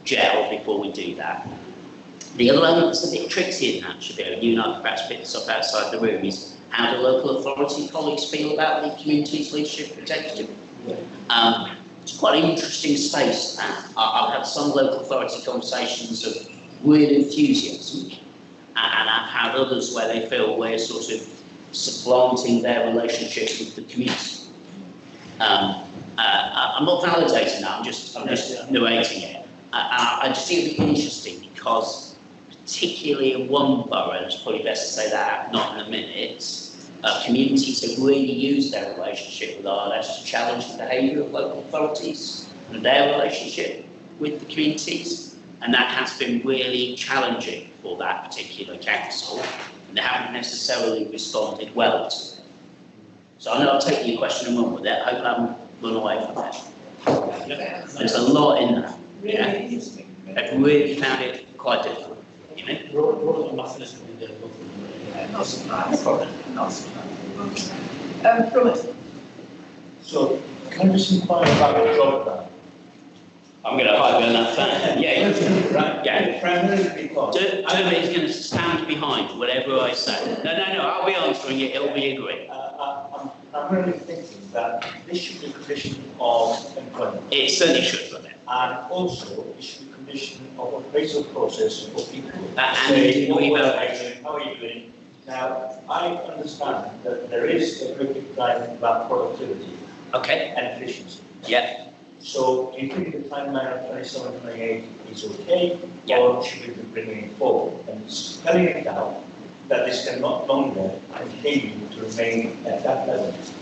gel before we do that. The other element that's a bit tricky in that, Shabir, and you and I perhaps pick this up outside the room, is how do local authority colleagues feel about the Communities Leadership Executive? It's quite an interesting space, that. I've had some local authority conversations of real enthusiasm, and I've had others where they feel we're sort of supplanting their relationship with the community. I'm not validating that, I'm just narrating it. I just think it'd be interesting because, particularly in one borough, and it's probably best to say that, not in a minute, communities have really used their relationship with RLS to challenge the behaviour of local authorities and their relationship with the communities, and that has been really challenging for that particular council, and they haven't necessarily responded well to it. So I know I'll take your question and run with it. I hope I haven't run away from that. There's a lot in there. Yeah. I've really found it quite difficult. Not surprised. So, can I just inquire about the job plan? I'm going to hide behind that fan. Yeah, right. Yeah. Primarily because Jeremy's going to stand behind whatever I say. No, I'll be answering it. It'll be agreed. I'm primarily thinking that this should be a condition of employment. It certainly should, but and also it should be a condition of appraisal process for people. How are you doing? Now, I understand that there is a very big guide about productivity and efficiency. Yeah. So, do you think the timeline of 27, 28 is okay, or should we be bringing it forward? And spelling it out that this can no longer continue to remain at that level. This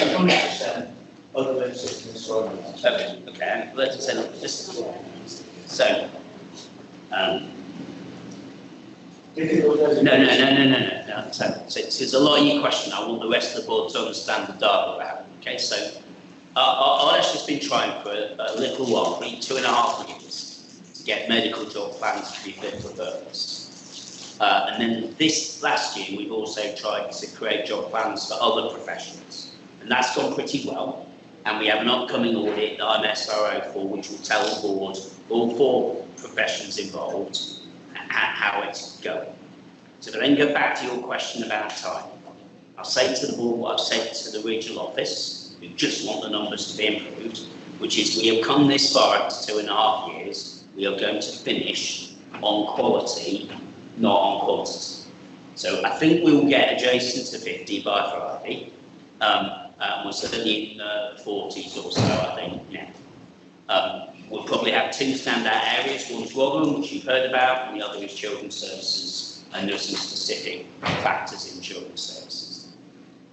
is 100% other than sickness or otherwise. Okay, let's say just so. No. So there's a lot in your question. I want the rest of the board to understand the data about. Okay, so I've actually been trying for a little while, probably 2.5 years, to get medical job plans to be fit for purpose. And then this last year, we've also tried to create job plans for other professions, and that's gone pretty well. And we have an upcoming audit that I'm SRO for, which will tell the board all 4 professions involved how it's going. So to then go back to your question about time, I'll say to the board what I've said to the regional office, who just want the numbers to be improved, which is we have come this far up to 2.5 years, we are going to finish on quality, not on quantity. So I think we'll get adjacent to 50 by Friday. We're certainly in the 40s or so, I think, now. We'll probably have two standout areas. One's Rotherham, which you've heard about, and the other is children's services, and there's some specific factors in children's services.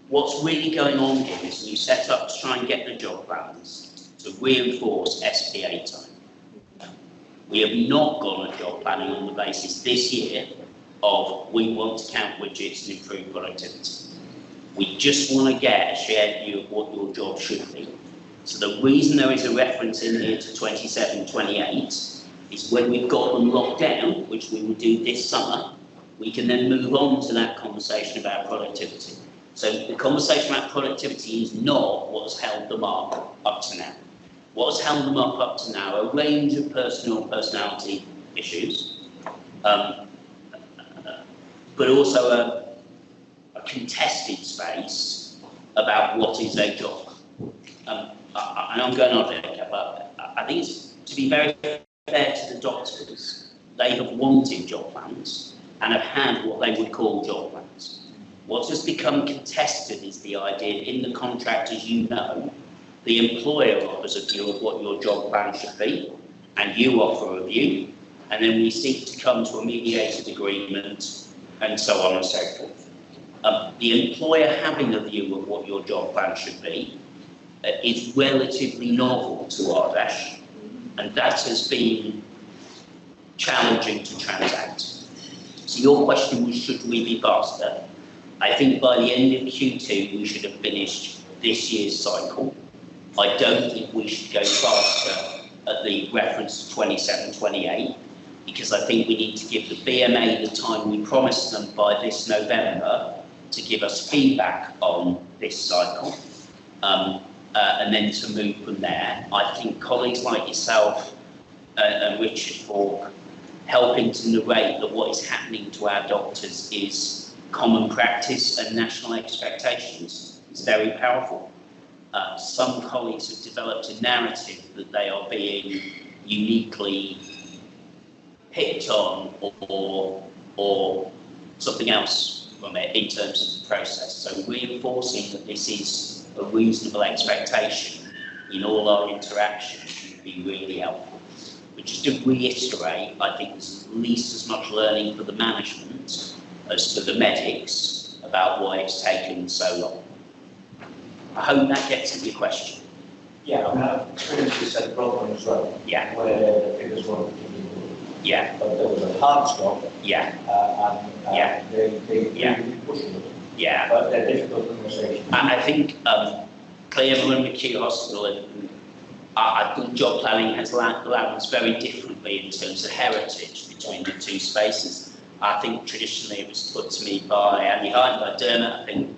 What's really going on here is we set up to try and get the job plans to reinforce SPA time. We have not gone at job planning on the basis this year of we want to count widgets and improve productivity. We just want to get a shared view of what your job should be. So the reason there is a reference in here to 27, 28 is when we've got them locked down, which we will do this summer, we can then move on to that conversation about productivity. So the conversation about productivity is not what has held them up to now. What has held them up to now are a range of personality issues, but also a contested space about what is their job. And I'm going on here, but I think it's, to be very fair to the doctors, they have wanted job plans and have had what they would call job plans. What has become contested is the idea in the contract, as you know, the employer offers a view of what your job plan should be, and you offer a view, and then we seek to come to a mediated agreement, and so on and so forth. The employer having a view of what your job plan should be is relatively novel to Ardash, and that has been challenging to transact. So your question was, should we be faster? I think by the end of Q2 we should have finished this year's cycle. I don't think we should go faster at the reference to 27, 28, because I think we need to give the BMA the time we promised them by this November to give us feedback on this cycle, and then to move from there. I think colleagues like yourself and Richard Falk helping to narrate that what is happening to our doctors is common practice and national expectations is very powerful. Some colleagues have developed a narrative that they are being uniquely picked on or something else from it in terms of the process. So reinforcing that this is a reasonable expectation in all our interactions would be really helpful. But just to reiterate, I think there's at least as much learning for the management as for the medics about why it's taken so long. I hope that gets at your question. Yeah, I mean, I've previously said Rotherham as well. Yeah. Where the figures weren't particularly good. Yeah. But there was a hard stop. Yeah. And they really pushed them. Yeah. But they're difficult conversations. And I think Cleveland and McHugh Hospital, and I think job planning has landed very differently in terms of heritage between the two spaces. I think traditionally it was put to me by Andy Hyde, by Dermot. I think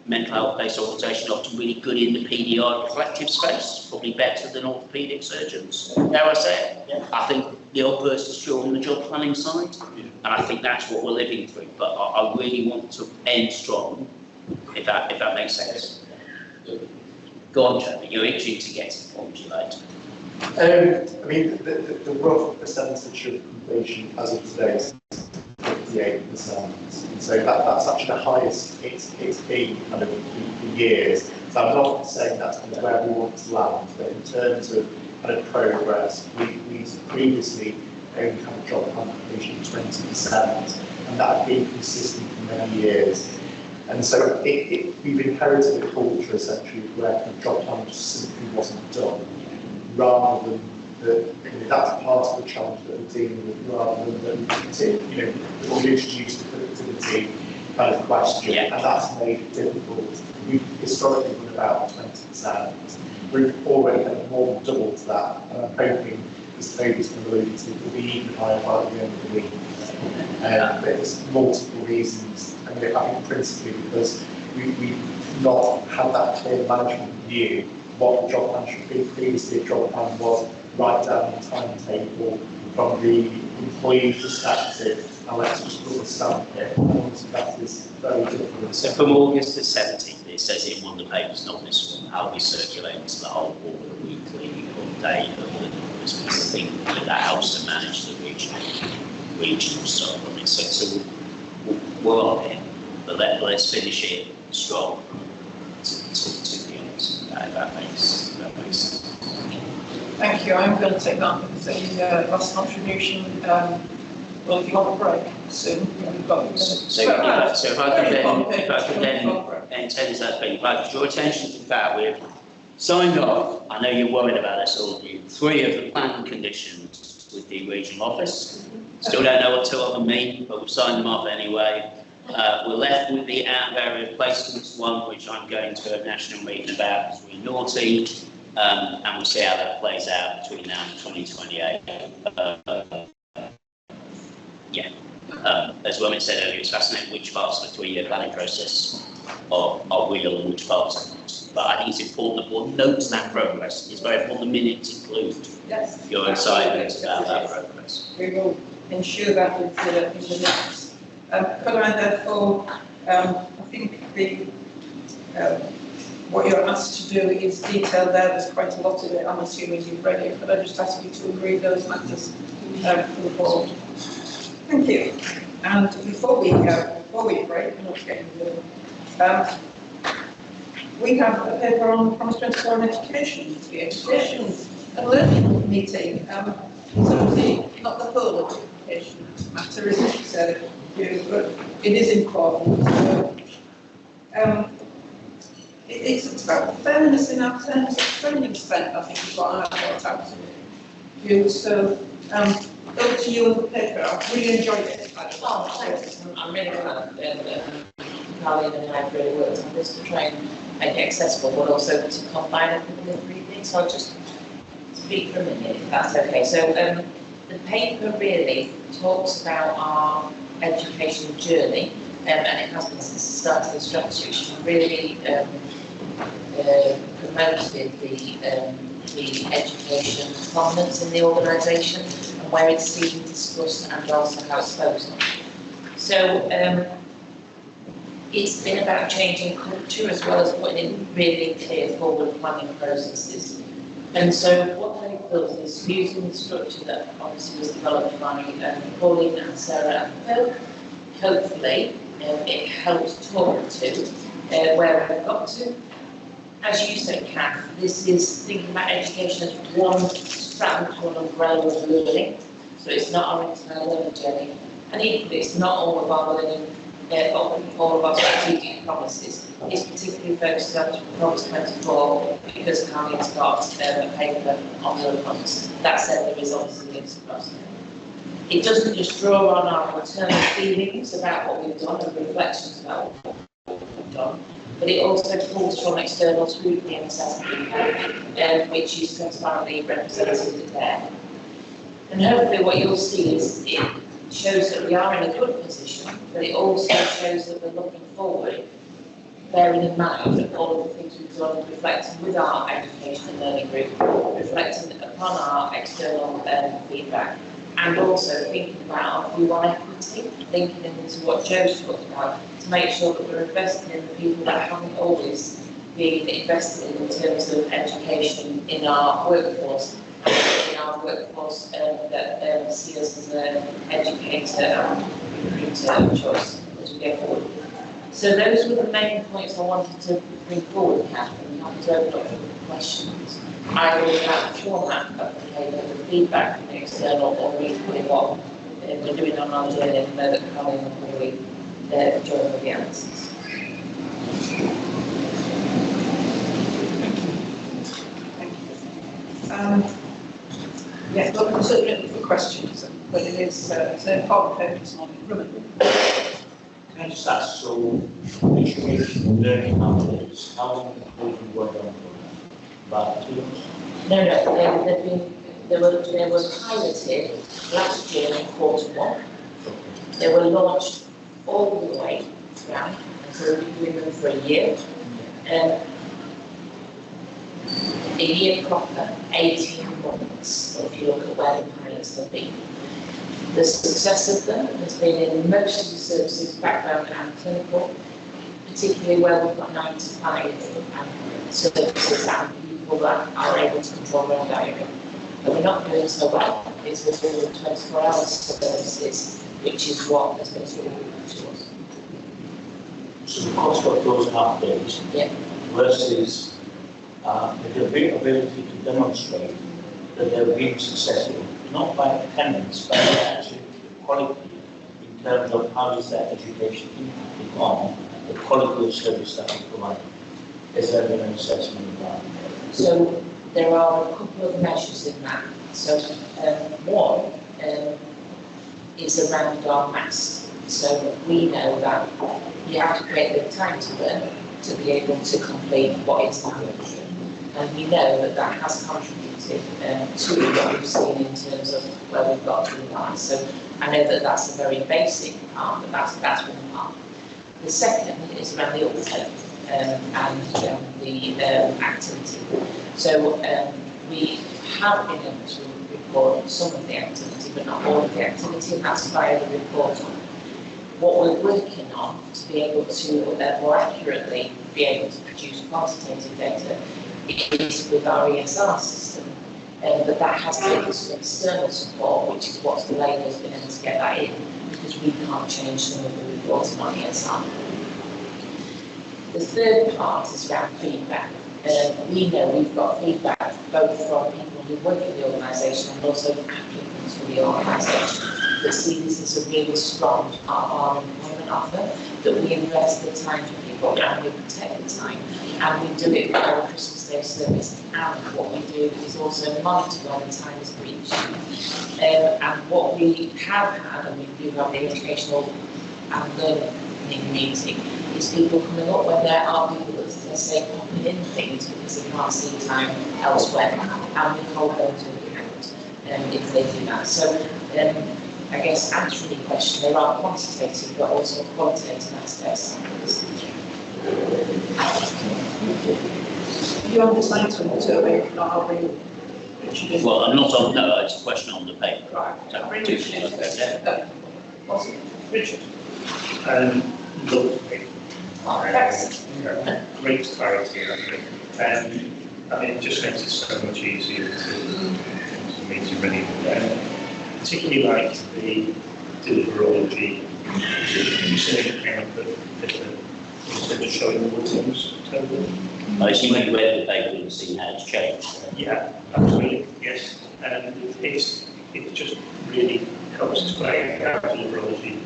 mental health-based orientation often really good in the PDR reflective space, probably better than orthopaedic surgeons, dare I say it. Yeah. I think the obverse is true on the job planning side, and I think that's what we're living through. But I really want to end strong, if that makes sense. Go on, Jeremy, you're itching to get to the point you like. I mean, the rough percentage of completion as of today is 58%. And so that's actually the highest it's been kind of for years. So I'm not saying that's kind of where we want to land, but in terms of kind of progress, we previously only had a job plan completion of 20%, and that had been consistent for many years. And so we've inherited a culture essentially where the job plan just simply wasn't done, rather than that's part of the challenge that we're dealing with, rather than we introduced the productivity kind of question, and that's made it difficult. We've historically been about 20%. We've already kind of more than doubled that, and I'm hoping, as Toby's been alluding to, it will be even higher by the end of the week. There's multiple reasons. I mean, I think principally because we've not had that clear management view what the job plan should be. Previously, a job plan was write down the timetable from the employee perspective, and let's just put a stamp here, that is very different. So from August the 17th, it says in one of the papers, not this one, I'll be circulating to the whole board a weekly update of the numbers, because I think that helps to manage the regional stuff. I mean, so we're on it, but let's finish it strong, to be honest. That makes sense. Thank you. I'm going to take that as a last contribution. Well, if you want a break soon, we've got. So if I could then intend that thing, if I could draw attention to the fact we've signed off. I know you're worried about this, all of you. 3 of the planning conditions with the regional office. Still don't know what 2 of them mean, but we've signed them off anyway. We're left with the out of area placements, one which I'm going to a national meeting about because we're naughty, and we'll see how that plays out between now and 2028. As Roman said earlier, it's fascinating which parts of the 3-year planning process are real and which parts aren't. But I think it's important that one notes that progress. It's very important the minutes include your excitement about that progress. We will ensure that in the minutes. Could I therefore, I think what you're asked to do is detailed there. There's quite a lot of it. I'm assuming you've read it, but I just ask you to agree those matters for the board. Thank you. And before we break, we're not getting good. We have a paper on Promise 24 on education, the education and learning meeting. It's obviously not the whole of the education matter, is it? So, but it is important. It's about fairness in our terms of training spent, I think is what I brought out to you. So, over to you on the paper. I've really enjoyed it. Oh, thanks. I'm really glad that Colleen and I have really worked on this to try and make it accessible, but also to combine it with the 3 things. So I'll just speak for a minute, if that's okay. So the paper really talks about our education journey, and it has been since the start of the strategy, which has really promoted the education prominence in the organisation, and where it's seen, discussed, and also how it's focused on. So it's been about changing culture as well as putting in really clear forward planning processes. And so what they've built is using the structure that obviously was developed by Pauline and Sarah and Phil. Hopefully it helps talk to where we've got to. As you said, Kath, this is thinking about education as one strand to an umbrella of learning. So it's not our entire learning journey. And equally, it's not all of our learning, all of our strategic promises. It's particularly focused on Promise 24 because Carly's got a paper on the promise. That said, there is obviously links across there. It doesn't just draw on our internal feelings about what we've done and reflections about what we've done, but it also pulls from external scrutiny and assessment, which is transparently represented there. And hopefully what you'll see is it shows that we are in a good position, but it also shows that we're looking forward, bearing in mind all of the things we've done, reflecting with our education and learning group, reflecting upon our external feedback, and also thinking about our view on equity, linking into what Joe's talked about, to make sure that we're investing in the people that haven't always been invested in terms of education in our workforce, that see us as an educator and recruiter of choice as we go forward. So those were the main points I wanted to bring forward, Catherine. I'm happy to open up for questions. Either about the format of the paper, the feedback from the external, or equally what we're doing on our journey, and know that Colin will really join with the answers. Yes, look, I'm certainly looking for questions, but it is it's an important paper this morning. Can I just ask, so education and learning nowadays, how long have you been working on about 2 months? No, they were piloted last year in Q1. They were launched all the way round, so we've been doing them for a year. a year proper, 18 months, if you look at where the pilots have been. The success of them has been in most of the services, background and clinical, particularly where we've got 95 services and people that are able to control their diary. But we're not doing so well is with the 24-hour services, which is what has been sort of good to us. So the cost of those updates versus the ability to demonstrate that they're being successful, not by attendance, but actually the quality in terms of how is that education impacting on the quality of service that we provide. Is there been an assessment of that? So there are a couple of measures in that. So one is around our maths. So we know that you have to create the time to learn to be able to complete what is language. And we know that that has contributed to what we've seen in terms of where we've got to the line. So I know that that's a very basic part, but that's one part. The second is around the uptake and the activity. So we have been able to report some of the activity, but not all of the activity, and that's via the report on. What we're working on to be able to more accurately be able to produce quantitative data is with our ESR system, but that has taken some external support, which is what's delayed us being able to get that in, because we can't change some of the reporting on ESR. The third part is around feedback. We know we've got feedback both from people who work in the organisation and also applicants for the organisation that see this as a really strong part of our employment offer, that we invest the time for people and we protect the time, and we do it with our Christmas Day service, and what we do is also monitor when the time is breached. And what we have had, and we do have the educational and learning meeting, is people coming up when there are people that say popping in things because they can't see time elsewhere, and we hold them to account if they do that. So I guess answering the question, there are quantitative but also qualitative aspects. You understand something, Toby? Not how we. Well, I'm not on, no, it's a question on the paper. Right. Richard. Look, great clarity, I think. I mean, it just makes it so much easier to meet you really. Particularly like the deliverology, you said it came up instead of showing the buttons totally. I assume you read the paper and seen how it's changed. Yeah, absolutely, yes. And it just really helps explain how deliverology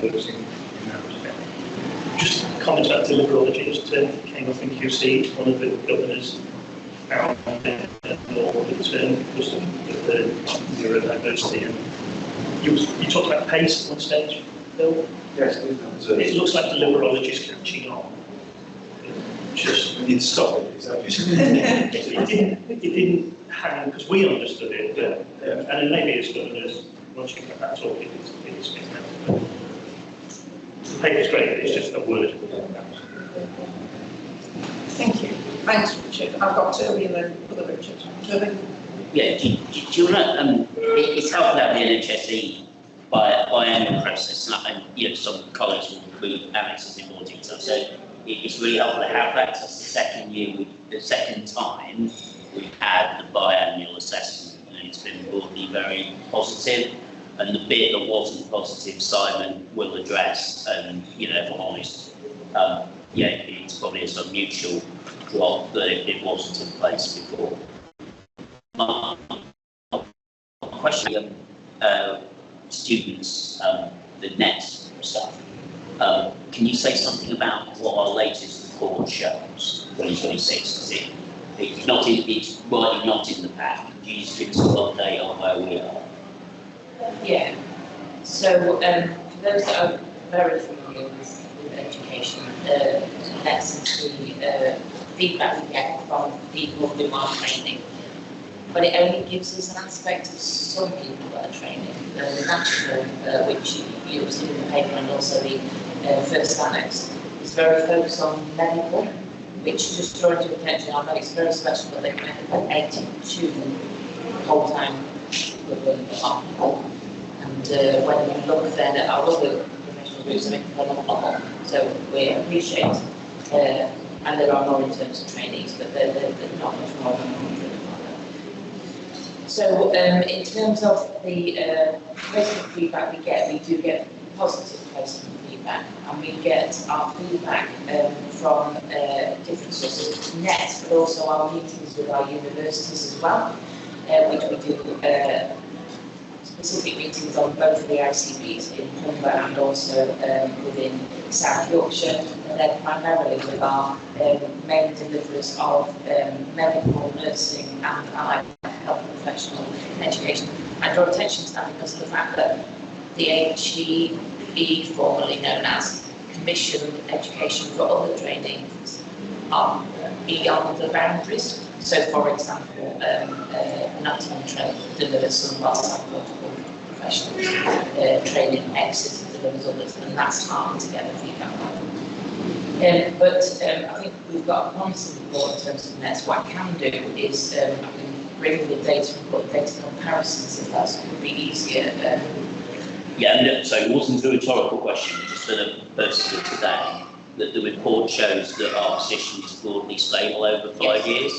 works in that respect. Just comment about deliverology, just came up in QC, one of the governors found the law that because of the neurodiversity. And you talked about pace at one stage, Phil? Yes, it looks like deliverology is catching on. Just we need to stop it. it didn't hang because we understood it, and then maybe as governors, once you get that talk, it's the paper's great, it's just a word. Thank you. Thanks, Richard. I've got Toby and then other Richard. Toby? Yeah, do you know, it's helpful to have the NHSE biannual process, and some colleagues will include annexes in more detail. So it's really helpful to have that. That's the second time we've had the biannual assessment, and it's been broadly very positive. And the bit that wasn't positive, Simon will address. And if I'm honest, it's probably a mutual drop that it wasn't in place before. Question students, the next stuff. Can you say something about what our latest report shows, 2026? It's not in the pack. Can you just give us an update on where we are? Yeah. So for those that are very familiar with education, that's the feedback we get from people who are training. But it only gives us an aspect of some people that are training. The national, which you'll see in the paper, and also the first annex, is very focused on medical which, just to draw your attention, I know it's very special, but they've made about 82 full-time equivalent people. And when you look then at our other professional groups, I mean, a lot more. So we appreciate, and there are more in terms of trainees, but they're not much more than 100. So in terms of the placement feedback we do get positive placement feedback, and we get our feedback from different sources, NET, but also our meetings with our universities as well, which we do specific meetings on both of the ICBs in Humber and also within South Yorkshire, and then primarily with our main deliverers of medical, nursing and allied health professional education. I draw attention to that because of the fact that the HEE, formerly known as Commissioned Education for Other Trainees, are beyond the boundaries. So, for example, Nottingham delivers some of our psychological professionals, training Exeter delivers others, and that's hard to get the feedback on. But I think we've got a promising report in terms of NETs. What I can do is I can bring the data and put data comparisons if that's going to be easier. Yeah, no, so it wasn't a rhetorical question, just for the purposes of today, that the report shows that our position is broadly stable over 5 years.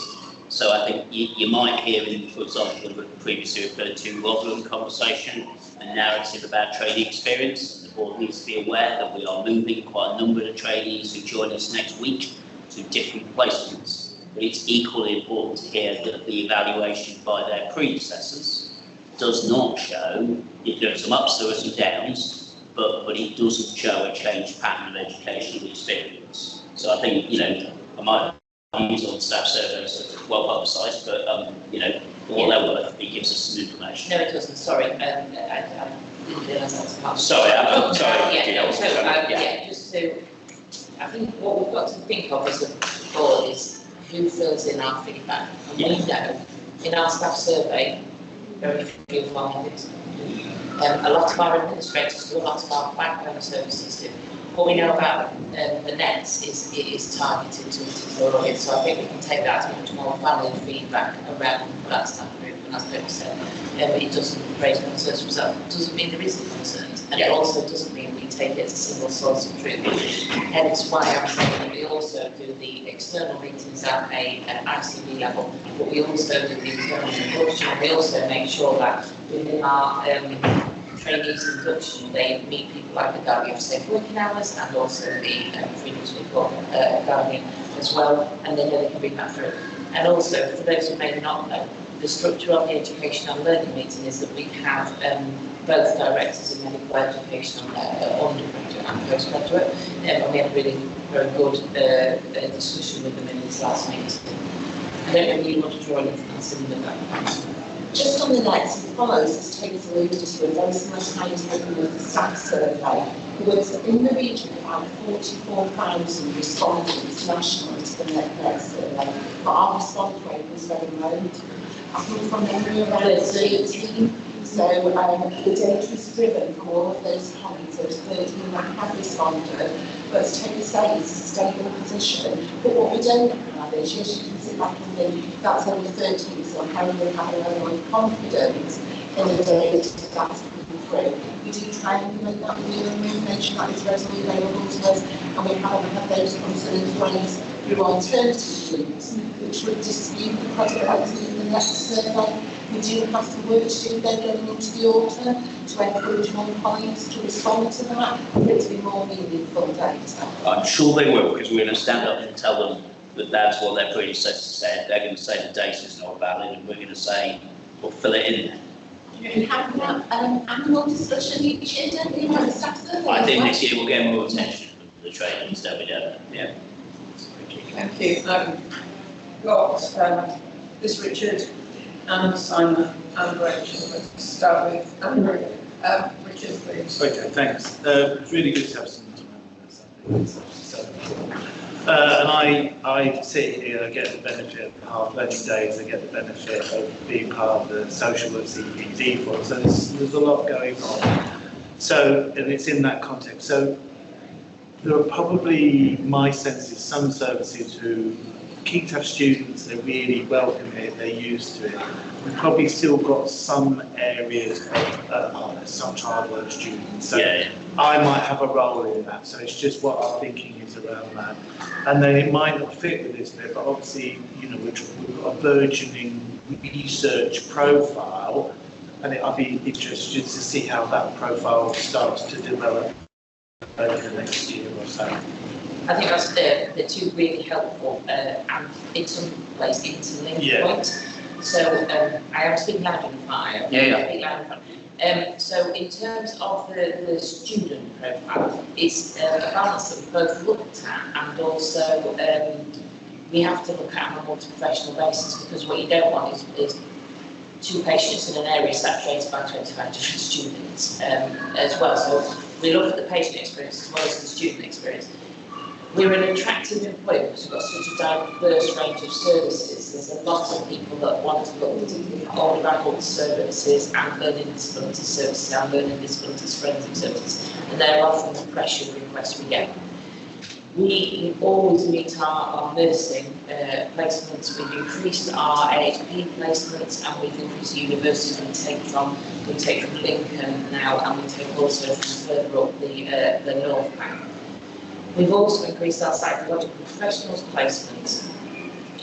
So I think you might hear in, for example, the previously referred to Rotherham conversation, a narrative about training experience. The board needs to be aware that we are moving quite a number of trainees who join us next week to different placements. But it's equally important to hear that the evaluation by their predecessors does not show, if there are some ups, there are some downs, but it doesn't show a changed pattern of educational experience. So I think, I might use on staff surveys as well publicised, but all they're worth, it gives us some information. No, it doesn't. Sorry, I didn't realise that was part of it. Sorry, I'm sorry. Just to, I think what we've got to think of as a board is who fills in our feedback. And we know in our staff survey, very few of our members do. A lot of our administrators do, a lot of our background services do. What we know about the NETs is targeted to a particular audience, so I think we can take that as much more valid feedback around that staff group, and as Pip said, it doesn't raise concerns for itself. It doesn't mean there isn't concerns, and it also doesn't mean we take it as a single source of truth. Hence why I'm saying that we also do the external meetings at an ICB level, but we also do the internal induction, and we also make sure that within our trainees induction, they meet people like the Guardian of Safe Working Hours and also the Freedom to Report Guardian as well, and then they can bring that through. And also, for those who may not know, the structure of the education and learning meeting is that we have both directors in medical education undergraduate and postgraduate, and we had a really very good discussion with them in this last meeting. I don't know if you want to draw anything else in with that. Just on the NETs, it follows, as Taylor's alluded to, a very similar to how you taken with the staff survey. There was in the region about 44,000 respondents nationally to the NET survey, but our response rate was very low. I think from memory around 13. So the data is driven for all of those points. There's 13 that have responded, but as Taylor says, it's a stable position. But what we don't have is, yes, you can sit back and think that's only 13, so how do we have a level of confidence in the data that's coming through? We do try and implement that with the information that is readily available to us, and we haven't had those concerns raised through alternative groups, which would dispute the credibility of the next survey. We do have some work to do there going into the autumn to encourage more colleagues to respond to that, for it to be more meaningful data. I'm sure they will, because we're going to stand up and tell them that that's what their predecessors said. They're going to say the data is not valid, and we're going to say, well, fill it in. We have that annual discussion each year, don't we, on the staff survey? I think this year we'll get more attention from the trainees, don't we, Devon? Yeah. Thank you. Got this Richard and Simon and Rachel. Let's start with Andrew. Richard, please. Okay, thanks. It's really good to have some and I sit here, I get the benefit of the half learning days, I get the benefit of being part of the social work CPD for, so there's a lot going on. So, and it's in that context. So there are probably, my sense is, some services who keen to have students, they really welcome it, they're used to it. We've probably still got some areas of some child work students. So I might have a role in that, so it's just what our thinking is around that. And then it might not fit with this bit, but obviously, you know, we've got a burgeoning research profile, and I'll be interested to see how that profile starts to develop over the next year or so. I think that's the two really helpful and in some place interlinked points. So I am speaking loud enough, I speak loud enough. So in terms of the student profile, it's a balance that we've both looked at, and also we have to look at on a multi-professional basis, because what you don't want is two patients in an area saturated by 25 different students as well. So we look at the patient experience as well as the student experience. We're an attractive employer because we've got such a diverse range of services. There's a lot of people that want to look particularly at older adult services and learning disability services and learning disabilities forensic services, and they're often the pressure requests we get. We always meet our nursing placements. We've increased our AHP placements, and we've increased the universities we take from Lincoln now, and we take also from further up the North Bank. We've also increased our psychological professionals placements,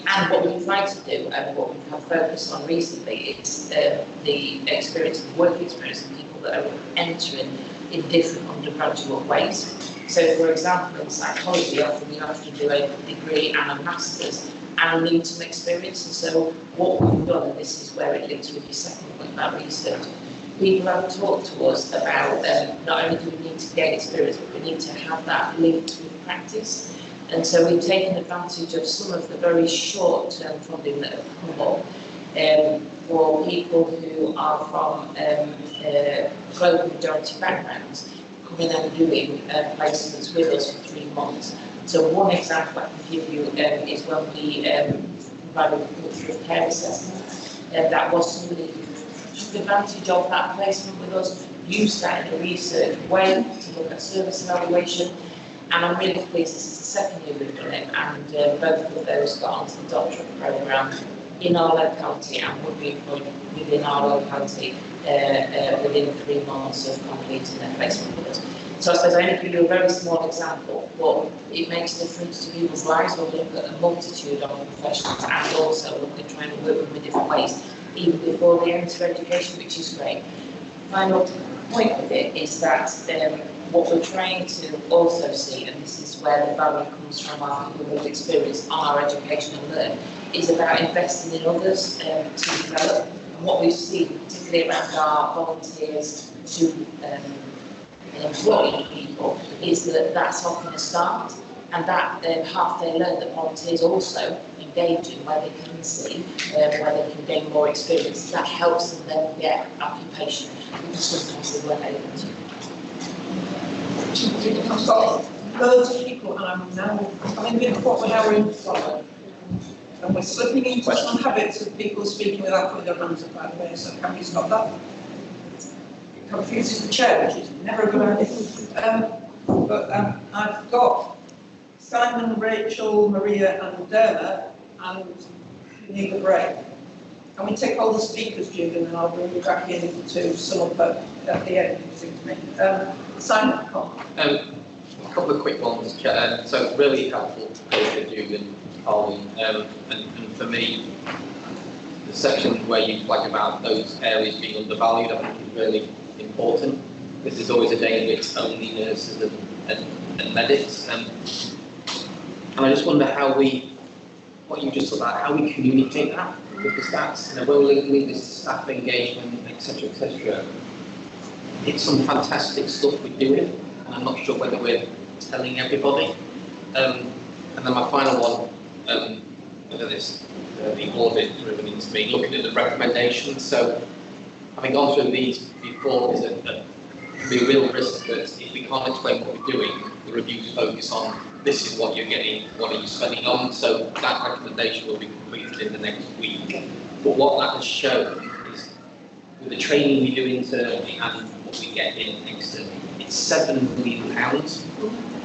and what we've tried to do and what we have focused on recently is the experience of work experience of people that are entering in different undergraduate ways. So, for example, in psychology, often you have to do a degree and a master's and need some experience. And so what we've done, and this is where it links with your second point about research, people have talked to us about not only do we need to gain experience, but we need to have that linked with practice. And so we've taken advantage of some of the very short-term funding that have come up for people who are from global majority backgrounds, coming and doing placements with us for 3 months. So one example I can give you is when we provided a culture of care assessment. That was somebody who took advantage of that placement with us, used that in a research way to look at service evaluation, and I'm really pleased this is the second year we've done it, and both of those got onto the doctorate programme in our locality and would be employed within our locality within 3 months of completing their placement with us. So I suppose I only give you a very small example, but it makes a difference to people's lives when we look at a multitude of professionals and also look at trying to work with them in different ways, even before they enter education, which is great. Final point with it is that what we're trying to also see, and this is where the value comes from our people with experience on our education and learn, is about investing in others to develop. And what we've seen, particularly around our volunteers to employ people, is that that's often a start, and that half they learn that volunteers also engage in, where they can see, where they can gain more experience. That helps them then get occupation, because sometimes they weren't able to. I've got loads of people, and I'm now having been caught with our employer, and we're slipping into some habits of people speaking without putting their hands up, by the way, so can we stop that? It confuses the chair, which is never a good idea. I've got Simon, Rachel, Maria and Dermot, and we need a break. Can we take all the speakers, Julian, and I'll bring you back in to sum up at the end, it seems to me. Simon, come on. A couple of quick ones, Chair. So it's really helpful to Julian, Ollie, and for me, the section where you flag about those areas being undervalued, I think is really important. This is always a day in which only nurses and medics, and I just wonder how we, what you just said about, how we communicate that, because that's, you know, when we link this to staff engagement, etc., etc. It's some fantastic stuff we're doing, and I'm not sure whether we're telling everybody. And then my final one, whether this the audit driven into me, looking at the recommendations. So, having gone through these before, there's a be a real risk that if we can't explain what we're doing, the reviews focus on this is what you're getting, what are you spending on. So that recommendation will be completed in the next week. But what that has shown is, with the training we do internally and what we get in externally, it's £7 million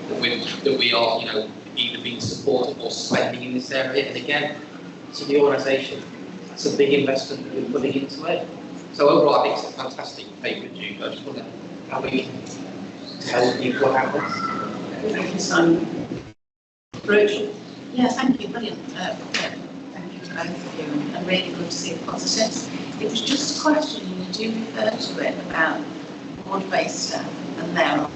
that we are, you know, either being supported or spending in this area. And again, to the organisation, that's a big investment that we're putting into it. So overall, I think it's a fantastic paper, Jude. I just wonder how we can tell people what happens. Thank you, Simon. Rachel? Yeah, thank you, brilliant. Thank you to both of you, and really good to see the positives. It was just a question, you do refer to it about board-based staff and their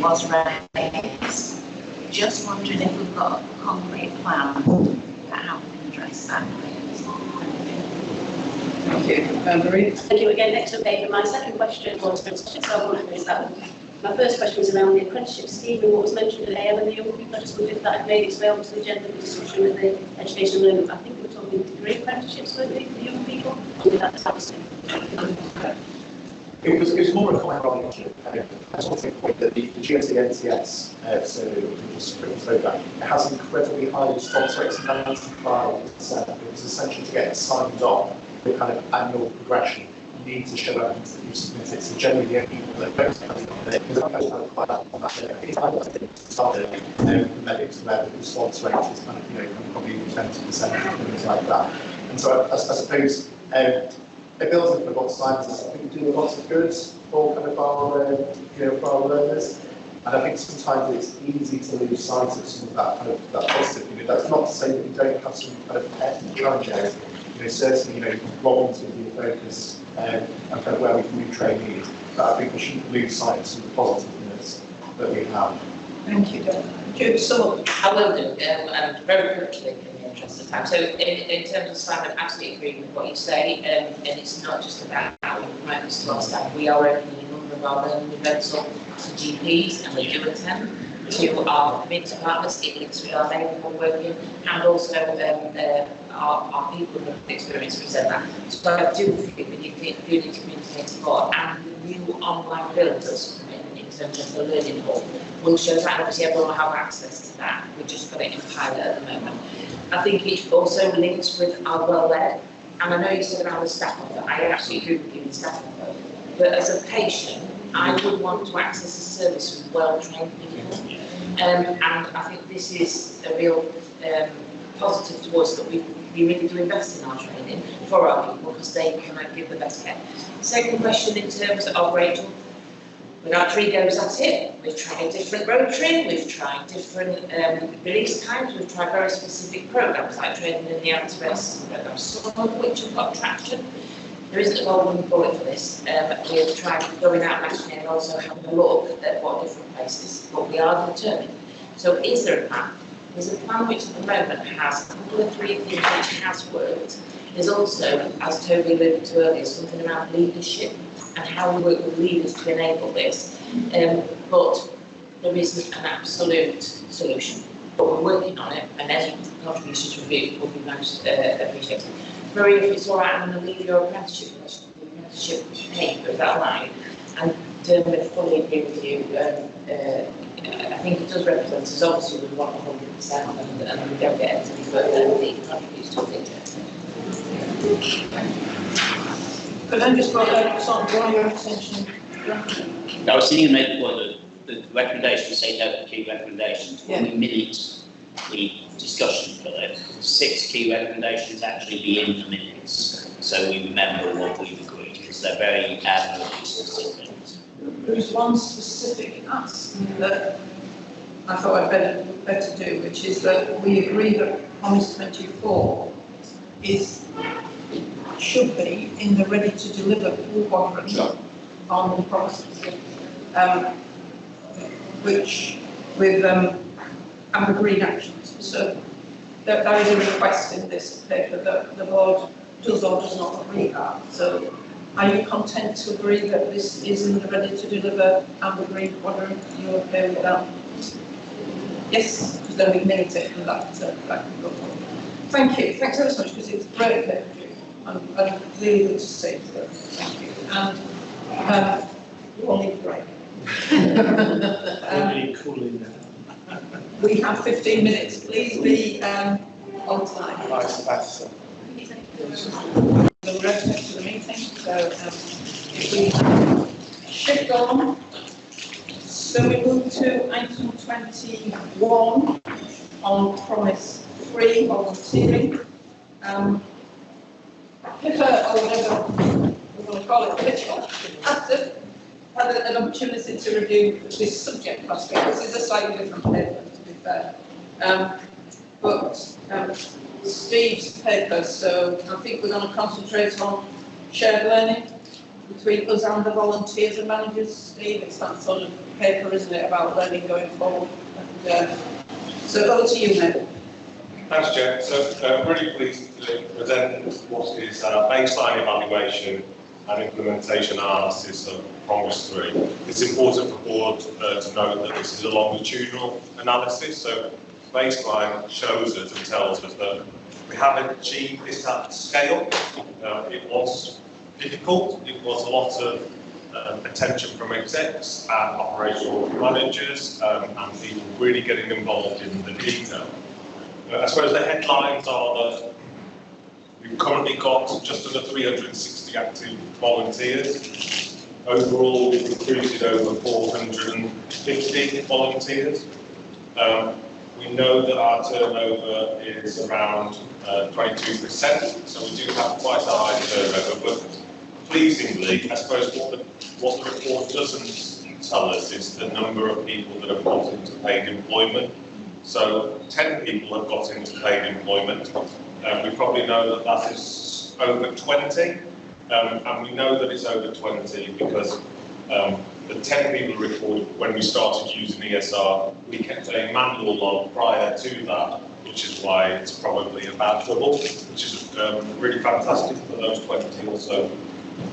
was raised. Just wondering if we've got a concrete plan about how we can address that. Thank you. Marie? Thank you again. Excellent paper. My second question was, so I want to finish that one. My first question was around the apprenticeship scheme and what was mentioned at AM and the young people. I just wondered if that had made its way onto the agenda for discussion with the education and learning. I think we were talking degree apprenticeships, weren't we, for the young people? That's happening. It was more a comment on the I just want to make a point that the GSE NCS, so just quickly throw that, it has incredibly high response rates, 95%. It was essential to get signed off the kind of annual progression. You need to show evidence that you submitted. So generally, the people that don't submit it, because I'm quite on that. The medics where the response rate is kind of, you know, probably 20% and things like that. And so I suppose. It builds into what scientists I think do a lot of good for kind of our, for our learners. And I think sometimes it's easy to lose sight of some of that kind of that positive. You know, that's not to say that we don't have some kind of challenge areas. You know, certainly, Robin's will be a focus and kind of where we can move trainees. But I think we shouldn't lose sight of some of the positiveness that we have. Thank you, Dan. Jude, so I will do, and very quickly in the interest of time. So in terms of Simon, I absolutely agree with what you say, and it's not just about how we promote this to our staff. We are opening a number of our learning events up to GPs, and we do attend to our community departments. It links with our neighbourhood working, and also our people who have experience present that. So I do think we need to communicate more, and the new online builders in terms of the learning hall will show that. Obviously, everyone will have access to that. We've just got it in pilot at the moment. I think it also links with our well-led, and I know you said around the staff offer, I absolutely agree with you in the staff offer, but as a patient, I would want to access a service with well-trained people, and I think this is a real positive to us that we really do invest in our training for our people because they can give the best care. Second question in terms of Rachel. When our tree goes at it, we've tried different rotary, we've tried different release times, we've tried very specific programmes like training in the anti-racism programme, some of which have got traction. There isn't a golden bullet for this. We've tried going out nationally and also having a look at what different places, but we are determined. So is there a plan? There's a plan which at the moment has a couple of three things which has worked. There's also, as Toby alluded to earlier, something around leadership and how we work with leaders to enable this. But there isn't an absolute solution. But we're working on it, and any contributions will be most appreciated. Marie, if it's all right, I'm going to leave your apprenticeship question, the apprenticeship paper, is that all right? And I fully agree with you. I think it does represent us. Obviously, we want 100%, and we don't get anything further than the contributes to the But then just got to draw your attention. I was thinking maybe the recommendations say no to key recommendations. Yeah. When we minute the discussion for it, 6 key recommendations actually be in the minutes, so we remember what we've agreed because they're very specific. There's one specific ask that I thought I'd better do, which is that we agree that Promise 24 should be in the ready to deliver quadrant on the promises, which with Amber Green actions. So there is a request in this paper that the board does or does not agree that. So are you content to agree that this is in the ready to deliver Amber Green quadrant? Are you okay with that? Yes, because then we minute it and that can go forward. Thank you, thanks ever so much, because it's great paper and really good to see, so thank you. And you all need a break. Really cooling down. We have 15 minutes, please be on time. That's The rest of the meeting, so if we shift on. So we move to item 21 on promise 3 volunteering. Pippa, or whatever we want to call it, Pippa, had an opportunity to review this subject last week. This is a slightly different paper, to be fair. But Steve's paper, so I think we're going to concentrate on shared learning between us and the volunteers and managers. Steve, it's that sort of paper, isn't it, about learning going forward? And, so over to you, Ned. Thanks, Jen. So I'm really pleased to present what is our baseline evaluation and implementation analysis of Promise 3. It's important for the board to note that this is a longitudinal analysis. So baseline shows us and tells us that we haven't achieved this at scale. It was difficult. It was a lot of attention from execs and operational managers and people really getting involved in the detail. I suppose the headlines are that we've currently got just under 360 active volunteers. Overall, we've recruited over 450 volunteers. We know that our turnover is around 22%, so we do have quite a high turnover, but pleasingly, I suppose what the report doesn't tell us is the number of people that have got into paid employment. So 10 people have got into paid employment. We probably know that that is over 20, and we know that it's over 20 because the 10 people reported when we started using ESR, we kept a manual log prior to that, which is why it's probably about double, which is really fantastic for those 20 or so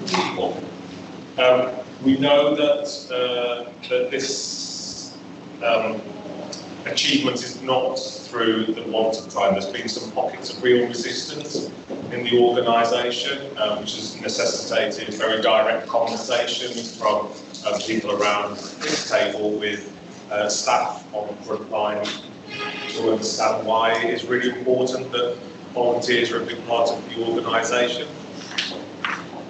people. We know that that this achievement is not through the want of time. There's been some pockets of real resistance in the organisation, which has necessitated very direct conversations from people around this table with staff on the front line to understand why it is really important that volunteers are a big part of the organisation.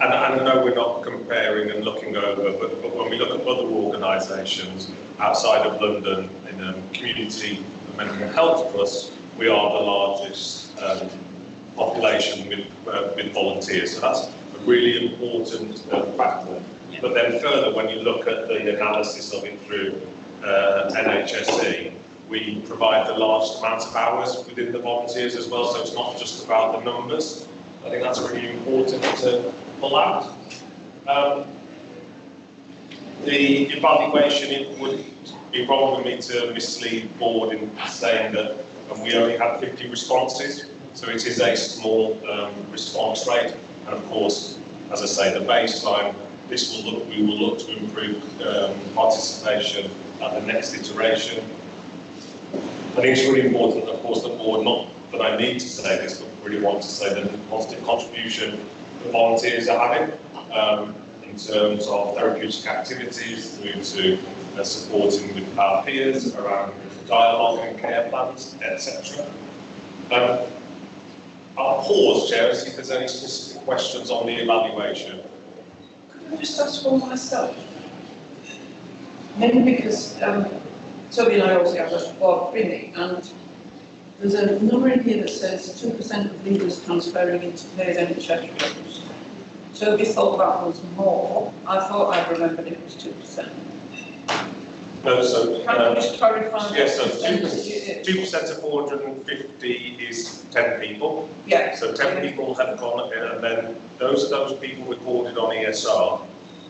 And I know we're not comparing and looking over, but when we look at other organisations outside of London in community mental health trusts, we are the largest population with volunteers. So that's a really important factor. But then further, when you look at the analysis of it through NHSE, we provide the largest amount of hours within the volunteers as well, so it's not just about the numbers. I think that's really important to pull out. The evaluation, it would be wrong of me to mislead the board in saying that we only had 50 responses, so it is a small response rate. And of course, as I say, the baseline, we will look to improve participation at the next iteration. I think it's really important, of course, the board, not that I need to say this, but really want to say that the positive contribution the volunteers are having in terms of therapeutic activities through to supporting with our peers around dialogue and care plans, etc. I'll pause, Chair, and see if there's any specific questions on the evaluation. Could I just ask one myself? Mainly because Toby and I obviously have a board briefing, and there's a number in here that says 2% of leaders transferring into paid NHS roles. Toby thought that was more. I thought I remembered it was 2%. No, so can I just clarify? Yes, so 2% of 450 is 10 people. Yeah. So 10 people have gone, and then those people recorded on ESR,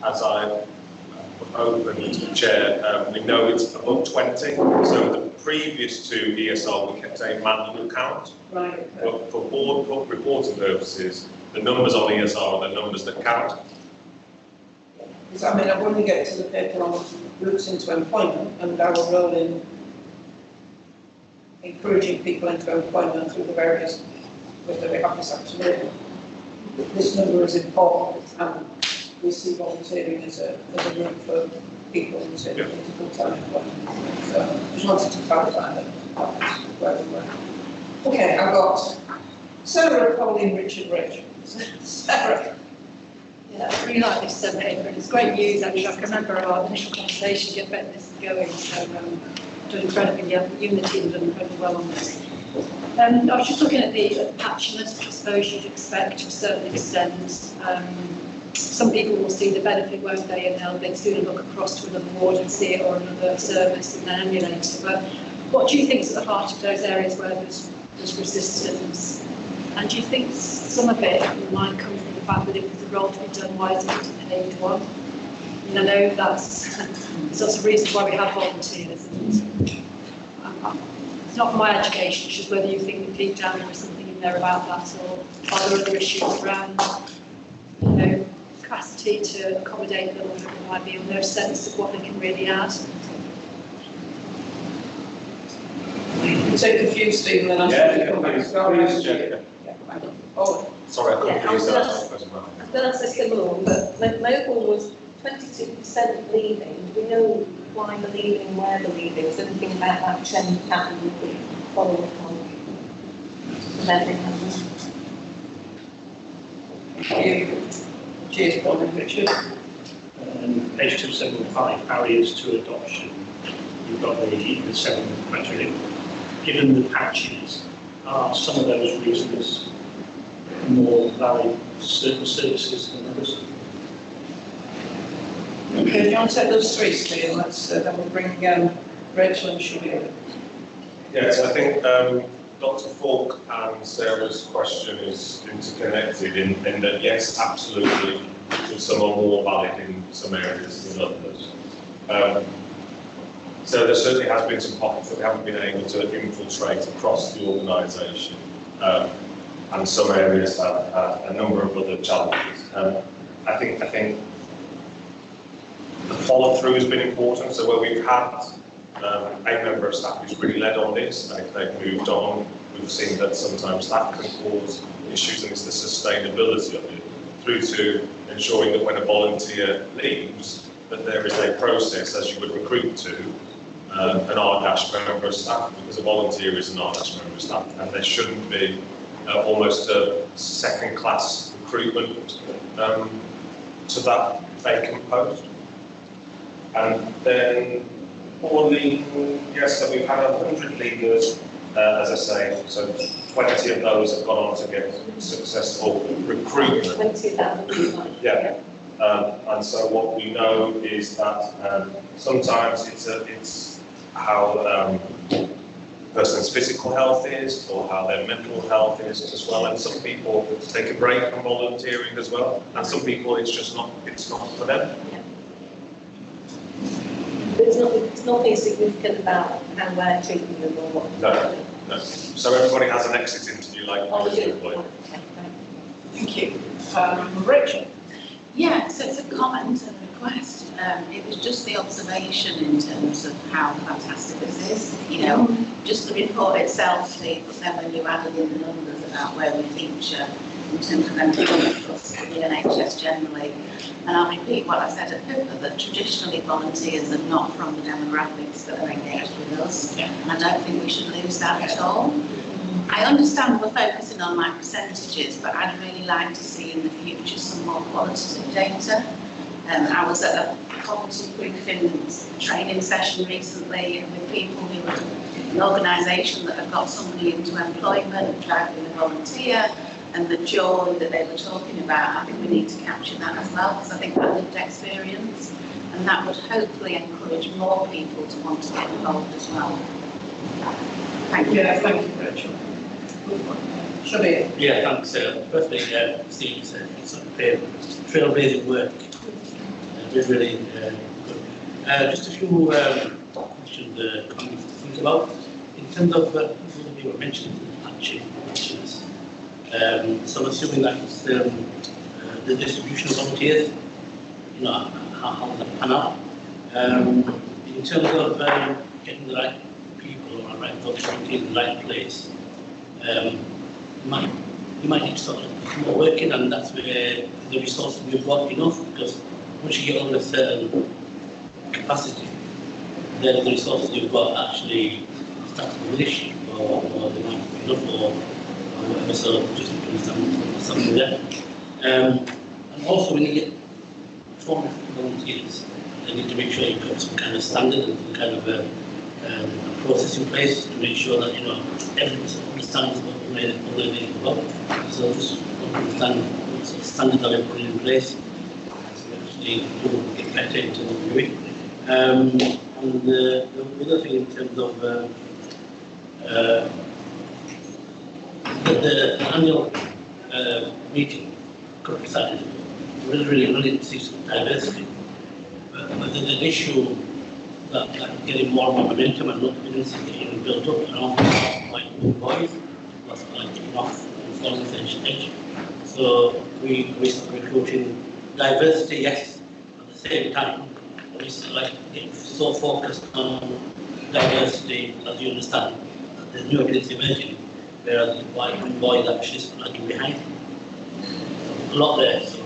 as I opened, Chair, we know it's above 20. So the previous two ESR, we kept a manual count. Right. Okay. But for board reporting purposes, the numbers on ESR are the numbers that count. Because I mean, I want to get to the paper on routes into employment and our role in encouraging people into employment through the various whether we have this afternoon, this number is important, and we see volunteering as a route for people to into full-time employment. So just wanted to clarify that that's where we were. Okay, I've got Sarah, Pauline, Richard, Rachel. Sarah. Yeah, I really like this paper, and it's great news actually. I can remember our initial conversation to get this going, so done incredibly, Unity have done incredibly well on this. I was just looking at the patchiness, which I suppose you'd expect to a certain extent. Some people will see the benefit, won't they, and they'll soon look across to another ward and see it, or another service, and then emulate it. But what do you think is at the heart of those areas where there's resistance? And do you think some of it might come from the fact that if there's a role to be done, why isn't it a paid one? And I know that's lots of reasons why we have volunteers. And it's not for my education, it's just whether you think that deep down there is something in there about that, or are there other issues around, capacity to accommodate them, or there might be no sense of what they can really add. Take a few, Stephen, and please, Jennifer. Oh, sorry, I couldn't I was hear going that. to ask a similar one, but my other one was 22% leaving. Do we know why they're leaving, where they're leaving? Is there anything about that trend pattern that we follow up on? Cheers, Paul and Richard. Page 275, barriers to adoption. You've got the 7 criteria. Given the patches, are some of those reasons more valid certain services than others? Okay, do you want to take those three, Steve? Let's then we'll bring Rachel and Shabir. Yes, I think Dr. Falk and Sarah's question is interconnected in that, yes, absolutely, some are more valid in some areas than others. So there certainly has been some pockets that we haven't been able to infiltrate across the organisation, and some areas have a number of other challenges. I think the follow-through has been important. So where we've had a member of staff who's really led on this, they've moved on. We've seen that sometimes that can cause issues, and it's the sustainability of it, through to ensuring that when a volunteer leaves, that there is a process, as you would recruit to, an RDASH member of staff, because a volunteer is an RDASH member of staff, and there shouldn't be almost a second-class recruitment to that vacant post. And then Pauline, yes, so we've had 100 leaders, as I say, so 20 of those have gone on to get successful recruitment. 20 of that. Yeah. And so what we know is that sometimes it's how the person's physical health is, or how their mental health is as well. And some people take a break from volunteering as well, and some people it's not for them. There's nothing significant about how we're treating them or what. No. So everybody has an exit interview like you. Thank you. Rachel. Yeah, so it's a comment and a request. It was just the observation in terms of how fantastic this is. Just the report itself, Steve, but then when you added in the numbers about where we feature in terms of employment across the NHS generally. And I'll repeat what I said at Pippa, that traditionally volunteers are not from the demographics that are engaged with us. And I don't think we should lose that at all. I understand we're focusing on like percentages, but I'd really like to see in the future some more qualitative data. I was at a competency briefing training session recently with people who are an organisation that have got somebody into employment, driving a volunteer, and the joy that they were talking about. I think we need to capture that as well, because I think that lived experience, and that would hopefully encourage more people to want to get involved as well. Thank you. Yeah, thank you, Rachel. Shabir. Yeah, thanks. Firstly, Steve said it's a trailblazing work. Really good. Just a few questions to think about. In terms of what you were mentioning, patches. So I'm assuming that it's the distribution of volunteers, how does that pan out? In terms of getting the right people or right opportunity in the right place, my you might need to sort of more working, and that's where the resources we've got enough, because once you get over a certain capacity, then the resources you've got actually start to diminish, or they might be enough, or whatever, so just to understand something there. And also when you get former volunteers, they need to make sure you've got some kind of standard and some kind of a process in place to make sure that, you know, everyone understands what they're about. So just understand what sort of standards are putting in place, so actually do get better into what we're doing. And the other thing in terms of the annual meeting could be started. We really to see some diversity. But there's an issue that getting more and more momentum and not evidence is getting built up, and all like boys, that's like kicking off in falling stage. So we start recruiting diversity, yes, at the same time. We like getting so focused on diversity, as you understand, that there's new evidence emerging, whereas the boys actually lagging behind. A lot there. So.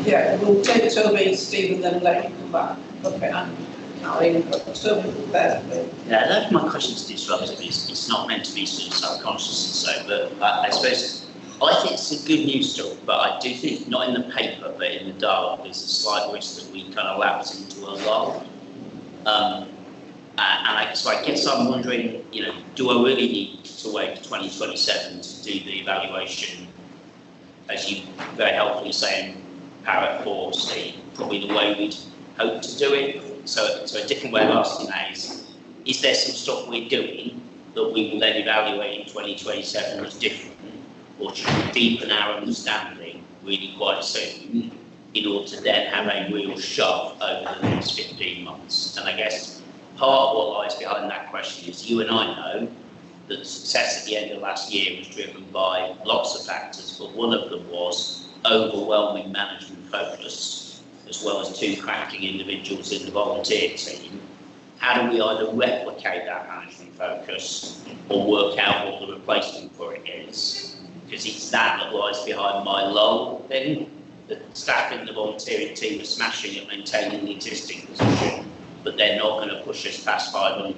Yeah, we'll take Toby, Stephen, then let you come back. Okay, and Ali, Toby there. Yeah, that's my question to disruptive. It's not meant to be sort of self-conscious and so, but I suppose I think it's a good news story, but I do think not in the paper, but in the dialogue, there's a slight risk that we kind of lapse into a lull. So I guess I'm wondering, you know, do I really need to wait to 2027 to do the evaluation, as you very helpfully say in Parrot 4, Steve, probably the way we'd hope to do it? So a different way of asking that is there some stuff we're doing that we will then evaluate in 2027 as different, or should we deepen our understanding really quite soon in order to then have a real shove over the next 15 months? And I guess part of what lies behind that question is you and I know that the success at the end of last year was driven by lots of factors, but one of them was overwhelming management focus, as well as 2 cracking individuals in the volunteer team. How do we either replicate that management focus or work out what the replacement for it is? Because it's that lies behind my lull thing. The staff in the volunteering team are smashing at maintaining the existing position, but they're not going to push us past 500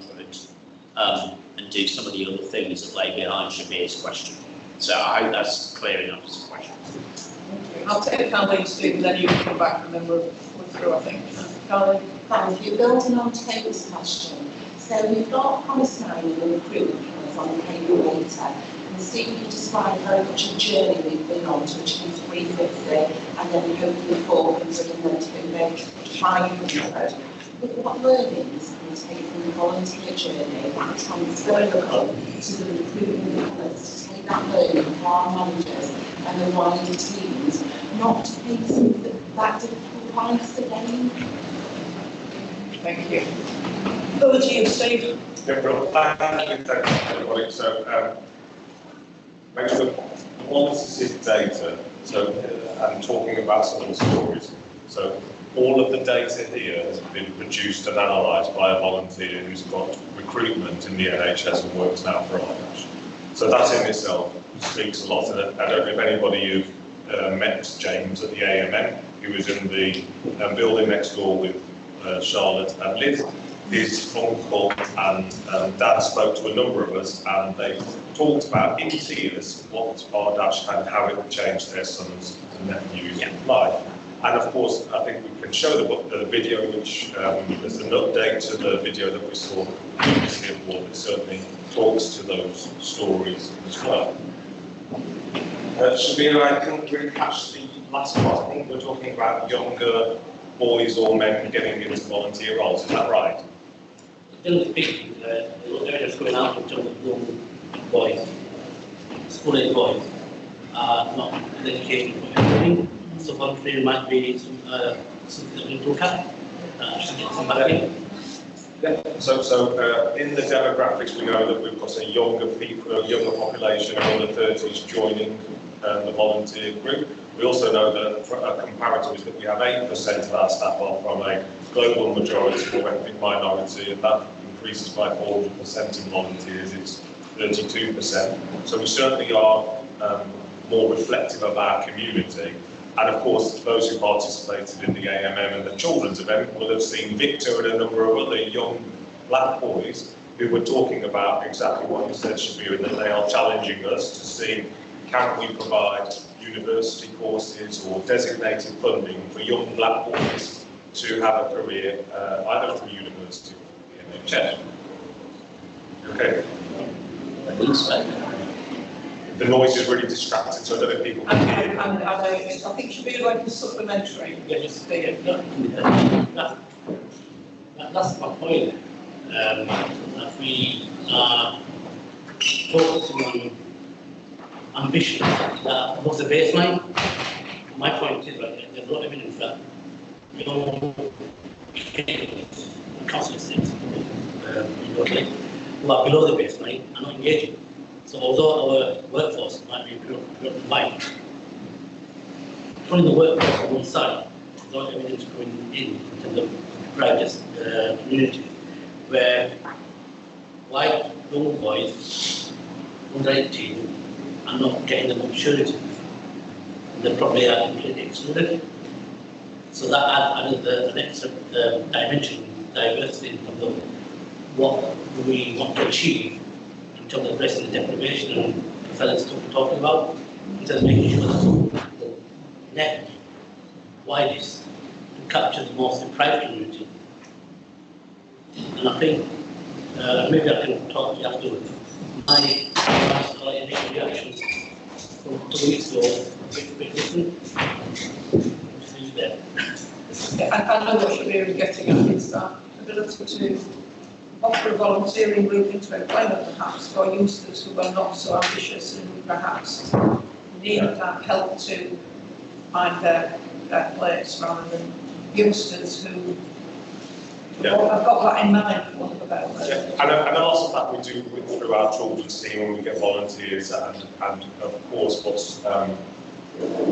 and do some of the other things that lay behind Shabir's question. So I hope that's clear enough as a question. I'll take Carly, Stephen, then you can come back and then we're through, I think. Carly? Thank you. Building on Toby's question. So we've got promise mining and recruitment on the paper later. And Stephen, you described very much a journey we've been on to achieve 350 and then hopefully 400 and then to go to 500. But what learnings can we take from the volunteer journey and transfer them to the recruitment colours to take that learning for our managers and the wider teams, not to face that difficult price again? Thank you. Over to you, Steve. Yeah, well, thank you, everybody. So, make sure quantitative data, so I'm talking about some of the stories. So all of the data here has been produced and analysed by a volunteer who's got recruitment in the NHS and works now for IOSH. So that in itself speaks a lot. And I don't know if anybody who met James at the AMM. He was in the building next door with Charlotte and Liz. His uncle and dad spoke to a number of us, and they talked about in tears what Ardash had, how it changed their sons and nephews' life. And of course, I think we can show the video, which there's an update to the video that we saw previously of what certainly talks to those stories as well. Shabir, I didn't really catch the last part. I think we're talking about younger boys or men getting into volunteer roles. Is that right? Generally speaking, the areas going out in terms of young boys, school-age boys, are not dedicated for everything. So volunteering might be something that we look at, just to get some back in. Yeah. So in the demographics, we know that we've got a younger population, under 30s joining the volunteer group. We also know that a comparative is that we have 8% of our staff are from a global majority or ethnic minority, and that increases by 400% in volunteers. It's 32%. So we certainly are more reflective of our community. And of course, those who participated in the AMM and the children's event will have seen Victor and a number of other young black boys who were talking about exactly what you said, Shabir, that they are challenging us to see, can we provide university courses or designated funding for young black boys to have a career either through university or the NHS. Okay. The noise is really distracting, so I don't know if people can hear. And I think should be like a supplementary. Yeah, just that's my point. That we are focusing on ambition. That was the baseline. My point is that there's a lot of evidence that council estates who are below the baseline are not engaging. So although our workforce might be light, putting the workforce on one side, there's a lot of evidence coming in terms of private community, where white young boys under 18 are not getting the opportunities. They probably are completely excluded. So that adds an extra dimension, diversity in terms of what we want to achieve in terms of addressing the deprivation and fellas talking about, in terms of making sure that the net widest and captures the most deprived community. And I think maybe I can talk to you afterwards. My initial reactions from 2 weeks ago, big different. See there. I know what Shabir is getting at is that ability to offer a volunteering route into employment perhaps for youngsters who are not so ambitious and who perhaps need that help to find their place rather than youngsters who have got that in mind for want of a better word. Yeah. And also that we do through our children's team when we get volunteers and of course what's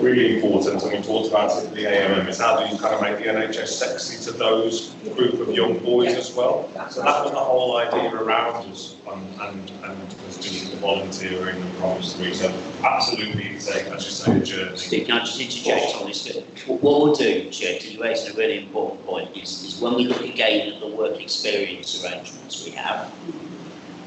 really important, and we talked about it at the AMM, is how do you kind of make the NHS sexy to those group of young boys as well. So that was the whole idea around us and was doing the volunteering and Promise 3. So absolutely, it's a, as you say, a journey. Steve, can I just interject on this? What we'll do, Chair, because you raised a really important point, is when we look again at the work experience arrangements we have,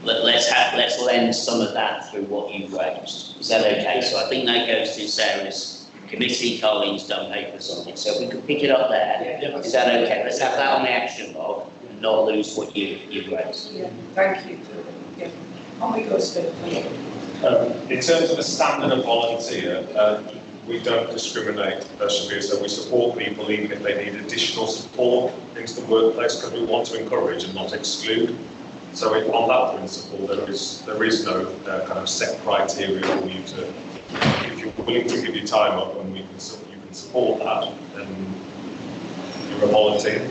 let's lend some of that through what you've raised. Is that okay? So I think that goes to Sarah's committee. Colleen's done papers on it. So if we could pick it up there, is that okay? Let's have that on the action log and not lose what you've raised. Yeah, thank you. Yeah. On we go, Steve. In terms of a standard of volunteer, we don't discriminate, Shabir, so we support people even if they need additional support into the workplace because we want to encourage and not exclude. So on that principle, there is no kind of set criteria for you to, if you're willing to give your time up and you can support that, then you're a volunteer.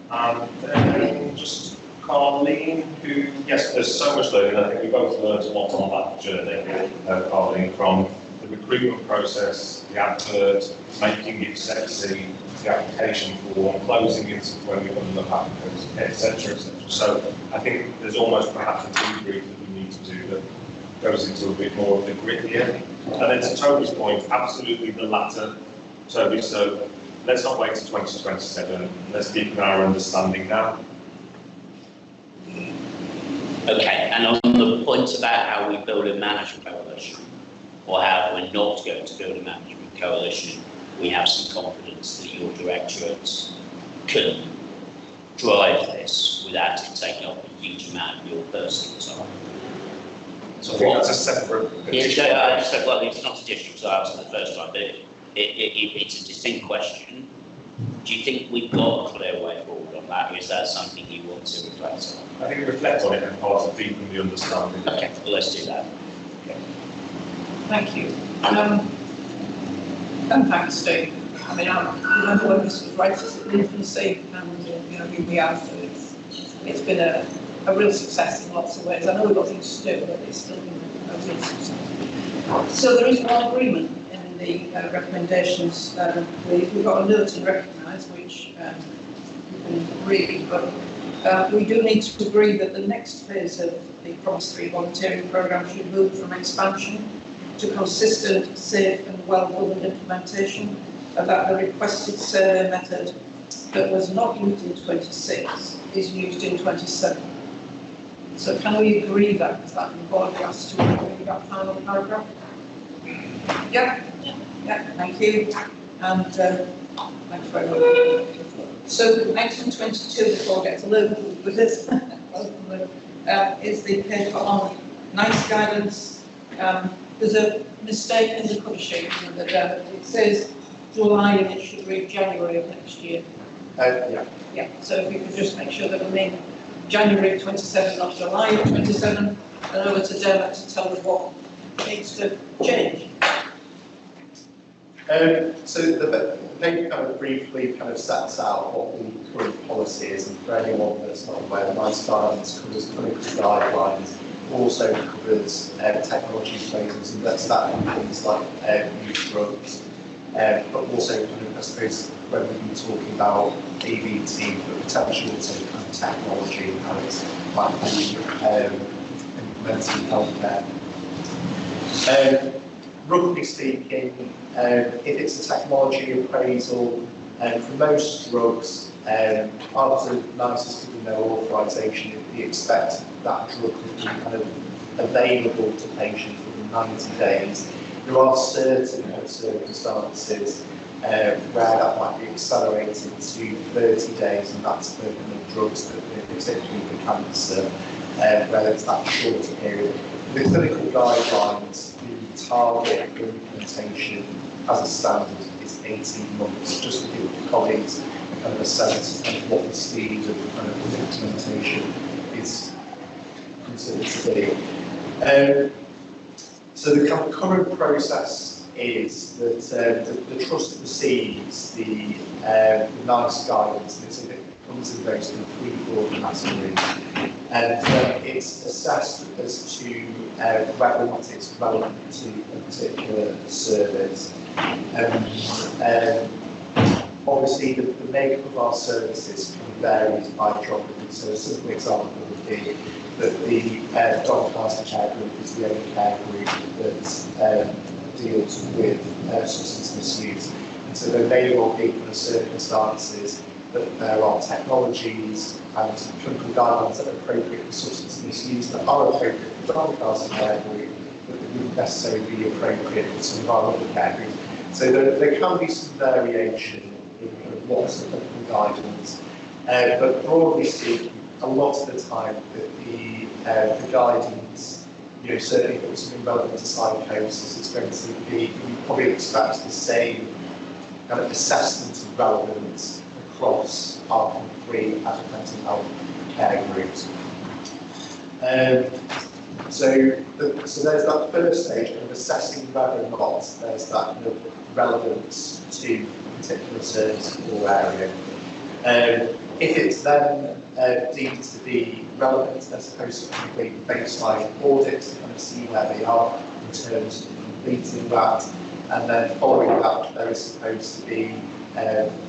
And then just Carleen, who, yes, there's so much learning. I think we both learned a lot on that journey, Carleen, from the recruitment process, the advert, making it sexy, the application form, closing it when we come to the applicants, etc., etc. So I think there's almost perhaps a debrief that we need to do that goes into a bit more of the grit here. And then to Toby's point, absolutely the latter, Toby. So let's not wait to 2027. Let's deepen our understanding now. Okay, and on the point about how we build a management coalition, or how we're not going to build a management coalition, we have some confidence that your directorates can drive this without it taking up a huge amount of your personal time. So I think that's a separate. Yeah, well, it's not a district, so I answered the first time, but it's a distinct question. Do you think we've got a clear way forward on that, or is that something you want to reflect on? I think reflect on it and part of deepen the understanding. Okay, well, let's do that. Okay. Thank you. And thanks, Steve. I mean, I remember when this was right at its infancy, and here we are. So it's been a real success in lots of ways. I know we've got things to do, but it's still been a real success. So there is one agreement in the recommendations. We've got a note to recognise, which you can read, but We do need to agree that the next phase of the Promise 3 volunteering programme should move from expansion to consistent, safe and well-governed implementation, and that the requested survey method that was not used in 26 is used in 27. So can we agree that, because that involved us to agree that final paragraph? Yeah? Yeah, thank you. And thanks very much. So item 22, before I get to load with this, is the paper on NICE guidance. There's a mistake in the cover sheet that it says July and it should read January of next year. Yeah. Yeah, so if we could just make sure that we mean January 27, not July 27, and over to Dermot to tell us what needs to change. So the paper kind of briefly kind of sets out what the current policy is, and for anyone that's not aware, NICE guidance covers clinical guidelines, also covers technology phases, and that includes like new drugs, but also kind of, I suppose, when we've been talking about AVT, but potentially also kind of technology and how it's like implementing healthcare. Roughly speaking, if it's a technology appraisal, for most drugs, after NICE has given their authorisation, we expect that drug to be kind of available to patients within 90 days. There are certain circumstances where that might be accelerated to 30 days, and that's for drugs that particularly for cancer, where it's that shorter period. The clinical guidelines, the target for implementation as a standard is 18 months, just to give colleagues a kind of a sense of what the speed of kind of implementation is considered to be. So the current process is that the trust receives the NICE guidance, and it comes in those three broad categories, and it's assessed as to whether or not it's relevant to a particular service. Obviously, the makeup of our services can vary by geography. So a simple example would be that the Dog Cancer Care Group is the only care group that deals with substance misuse. And so there may well be kind of circumstances that there are technologies and clinical guidelines that are appropriate for substance misuse that are appropriate for the Dog Cancer Care Group, but that wouldn't necessarily be appropriate for some of our other care groups. So there can be some variation in kind of what's the clinical guidance, but broadly speaking, a lot of the time the guidance, certainly if it's something relevant to psychosis, it's going to be, you probably expect the same kind of assessment of relevance across our three mental health care groups. So there's that first stage of assessing whether or not there's that kind of relevance to a particular service or area. If it's then deemed to be relevant, they're supposed to complete baseline audits to kind of see where they are in terms of completing that, and then following that, there is supposed to be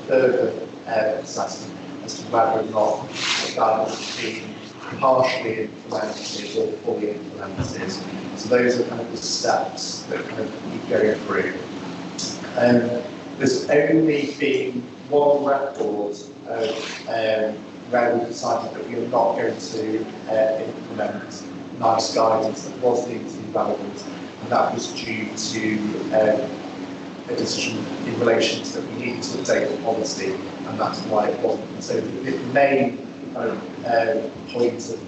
further assessment as to whether or not the guidance is being partially implemented or fully implemented. So those are kind of the steps that kind of keep going through. There's only been one record of where we decided that we are not going to implement NICE guidance that was deemed to be relevant, and that was due to a decision in relation to that we needed to update the policy, and that's why it wasn't. And so the main kind of point of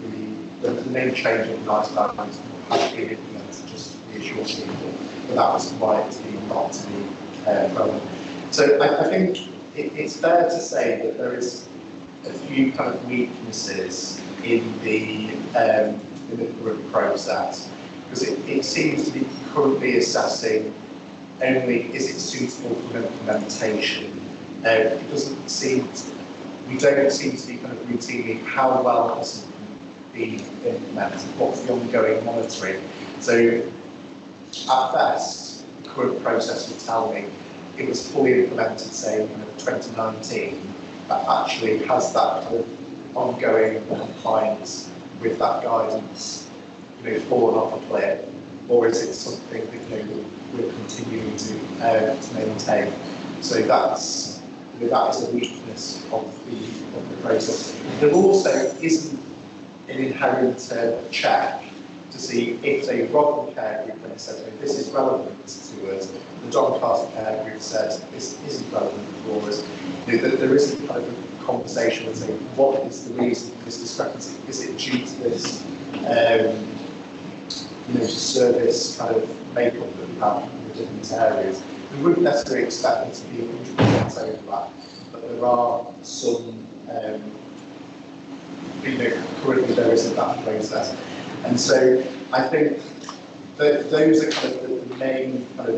the main change of NICE guidelines has been implemented just to reassure people, but that was why it's been not to be relevant. So I think it's fair to say that there is a few kind of weaknesses in the current process, because it seems to be currently assessing only is it suitable for implementation. It doesn't seem we don't seem to be kind of routinely how well has it been implemented, what's the ongoing monitoring. So at best, the current process would tell me it was fully implemented, say, in 2019, but actually has that kind of ongoing compliance with that guidance, fallen off a cliff, or is it something that we're continuing to maintain? So that is a weakness of the process. There also isn't an inherent check to see if the Rodman Care Group then said, this is relevant to us, the Doncaster Care Group says this isn't relevant for us. There isn't kind of a conversation with saying, what is the reason for this discrepancy? Is it due to this service kind of makeup that we have in the different areas? We wouldn't necessarily expect it to be 100% overlap, but there are some, currently there isn't that process. And so I think that those are kind of the main kind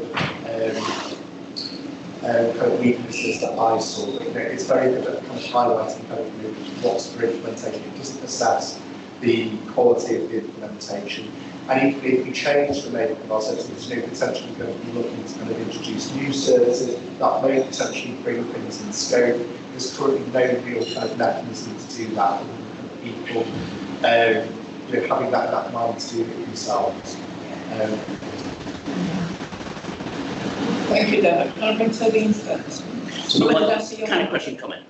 of weaknesses that I saw. It's very good at kind of highlighting kind of what's for implementation. It doesn't assess the quality of the implementation. And equally, if we change the makeup of our services, potentially going to be looking to kind of introduce new services that may potentially bring things in scope. There's currently no real kind of mechanism to do that. And people, having that in mind to do it themselves. Thank you, Derek. Can I bring Toby first? So kind of question, comment.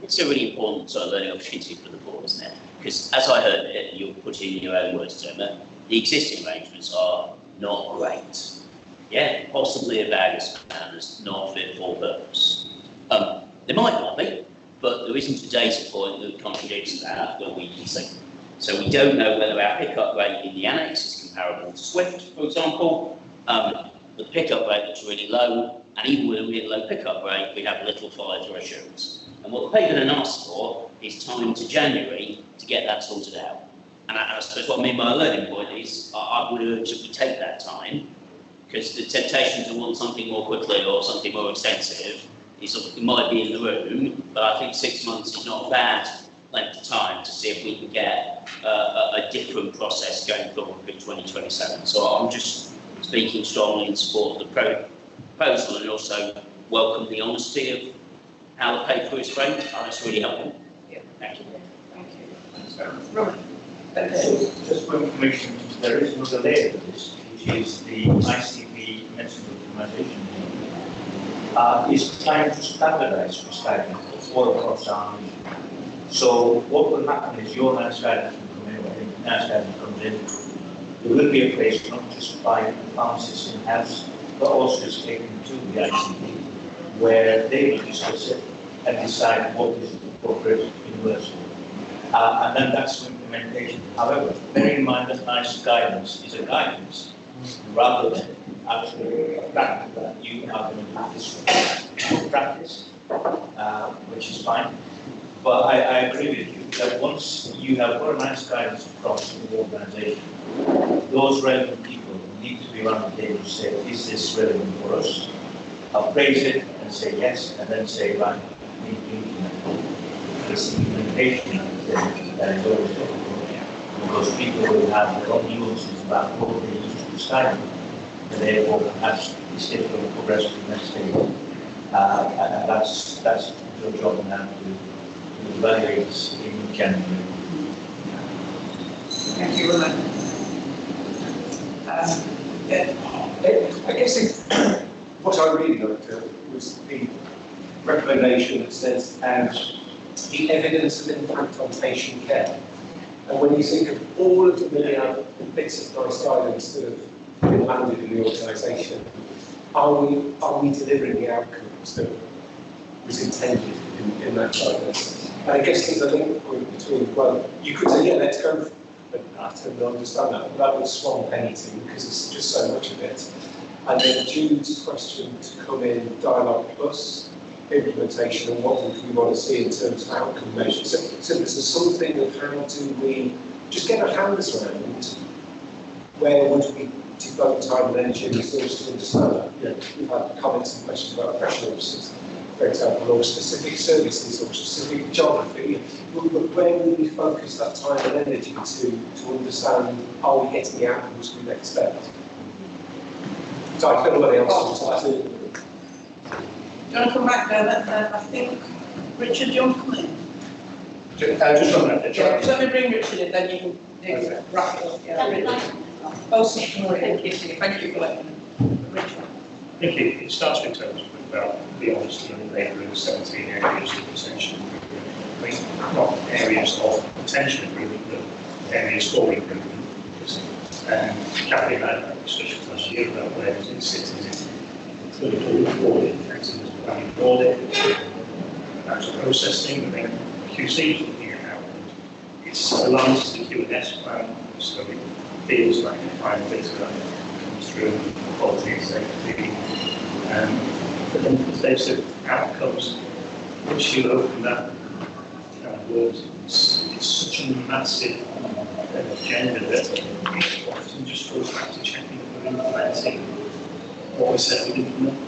It's a really important sort of learning opportunity for the board, isn't it? Because as I heard it, you'll put in your own words, Gemma, the existing arrangements are not great. Yeah, possibly a bag of standards, not fit for purpose. They might not be, but there isn't a data point that contradicts that we can see. So we don't know whether our pickup rate in the annex is comparable to Swift, for example. The pickup rate is really low, and even with a really low pickup rate, we have little fire assurance. And what the paper then asks for is time to January to get that sorted out. And I suppose what I mean by a learning point is I would urge that we take that time, because the temptation to want something more quickly or something more extensive is, it might be in the room, but I think 6 months is not a bad length of time to see if we can get a different process going forward in 2027. So I'm just speaking strongly in support of the proposal, and also welcome the honesty of how the paper is framed. That's really helpful. Yeah. Thank you. Thank you. Robert. Just for information, there is another layer to this, which is the ICP Medicine Documentation. Is trying to standardize prescribing all across our region. So what will happen is your NAS guidance will come in, when NAS guidance comes in, there will be a place not just by pharmacists in-house, but also is taken to the ICP, where they will discuss it and decide what is appropriate universal. And then that's implementation. However, bear in mind that NICE guidance is a guidance rather than actually a practice that you are going to do this practice, which is fine. But I agree with you that once you have got a NICE guidance across the organisation, those relevant people need to be around the table to say, is this relevant for us? Appraise it and say yes, and then say, right, we need to implement this implementation that is always difficult, because people will have their own nuances about what they used to prescribe, and therefore perhaps it's difficult to progress to the next stage. And that's your job now to evaluate this in January. Thank you, Roman. I guess what I really liked was the recommendation that says, the evidence of impact on patient care. And when you think of all of the million bits of NICE guidance that have been landed in the organisation, are we delivering the outcomes that was intended in that guidance? And I guess there's a link point between, well, you could say, yeah, let's go for that and understand that, but that would swamp anything because it's just so much of it. And then Jude's question to come in, dialogue plus implementation, and what would we want to see in terms of outcome measures. So this is something of how do we just get our hands around where would we devote time and energy and resources to understand that. You know, we've had comments and questions about oppression officers, for example, or specific services or specific geography. But where will we focus that time and energy to understand, are we getting the outcomes we expect? So I don't know whether else would like to. Do you want to come back there? I think, Richard, do you want to come in? Just on that, Yeah, just let me bring Richard in, then you can wrap it up. Yeah, really. Also, thank you for letting me. Richard. I think it starts with terms about the honesty and the labour in 17 areas of potential improvement. I mean, not areas of potential improvement, but areas for improvement. Kathy and I had a discussion last year about where it sits in clinical audit, excellence planning audit, that's a process thing, and then QC is looking at how it's aligned to the QS plan, so it feels like the final bit of that comes through quality and safety. But then as they've said, outcomes, once you open that kind of word, it's such a massive agenda that it often just goes back to checking that we're implementing what we said we'd implement.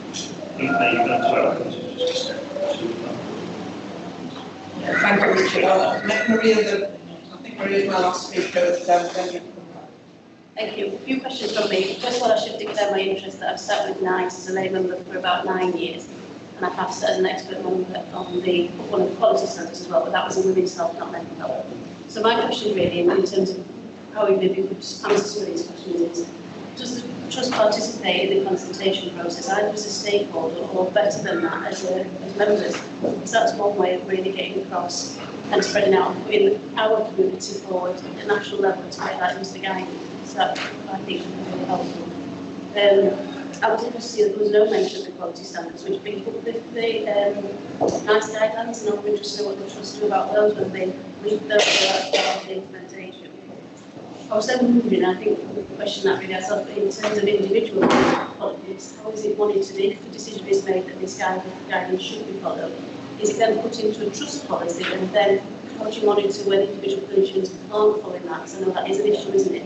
Maybe that's outcomes is just a step too far. Thank you, Richard. I'll let Maria, I think Maria's my last speaker, then you come back. Thank you. A few questions from me. First of all, I should declare my interest that I've sat with NICE as a lay member for about 9 years, and I have sat as an expert member on one of the quality standards as well, but that was in women's health, not mental health. So my question really, in terms of how we maybe could answer some of these questions, is does the trust participate in the consultation process, either as a stakeholder or better than that, as members? Because that's one way of really getting across and spreading out and putting our community forward at the national level to make that into the guidance. So that, I think, would be really helpful. I was interested to see that there was no mention of the quality standards, which being put with the NICE guidelines, and I'm interested in what the trust do about those when they leave those as part of the implementation. I was then wondering, I think the question that really has up in terms of individual policies, how is it monitored if the decision is made that this guidance should be followed? Is it then put into a trust policy, and then how do you monitor when individual clinicians aren't following that? Because I know that is an issue, isn't it,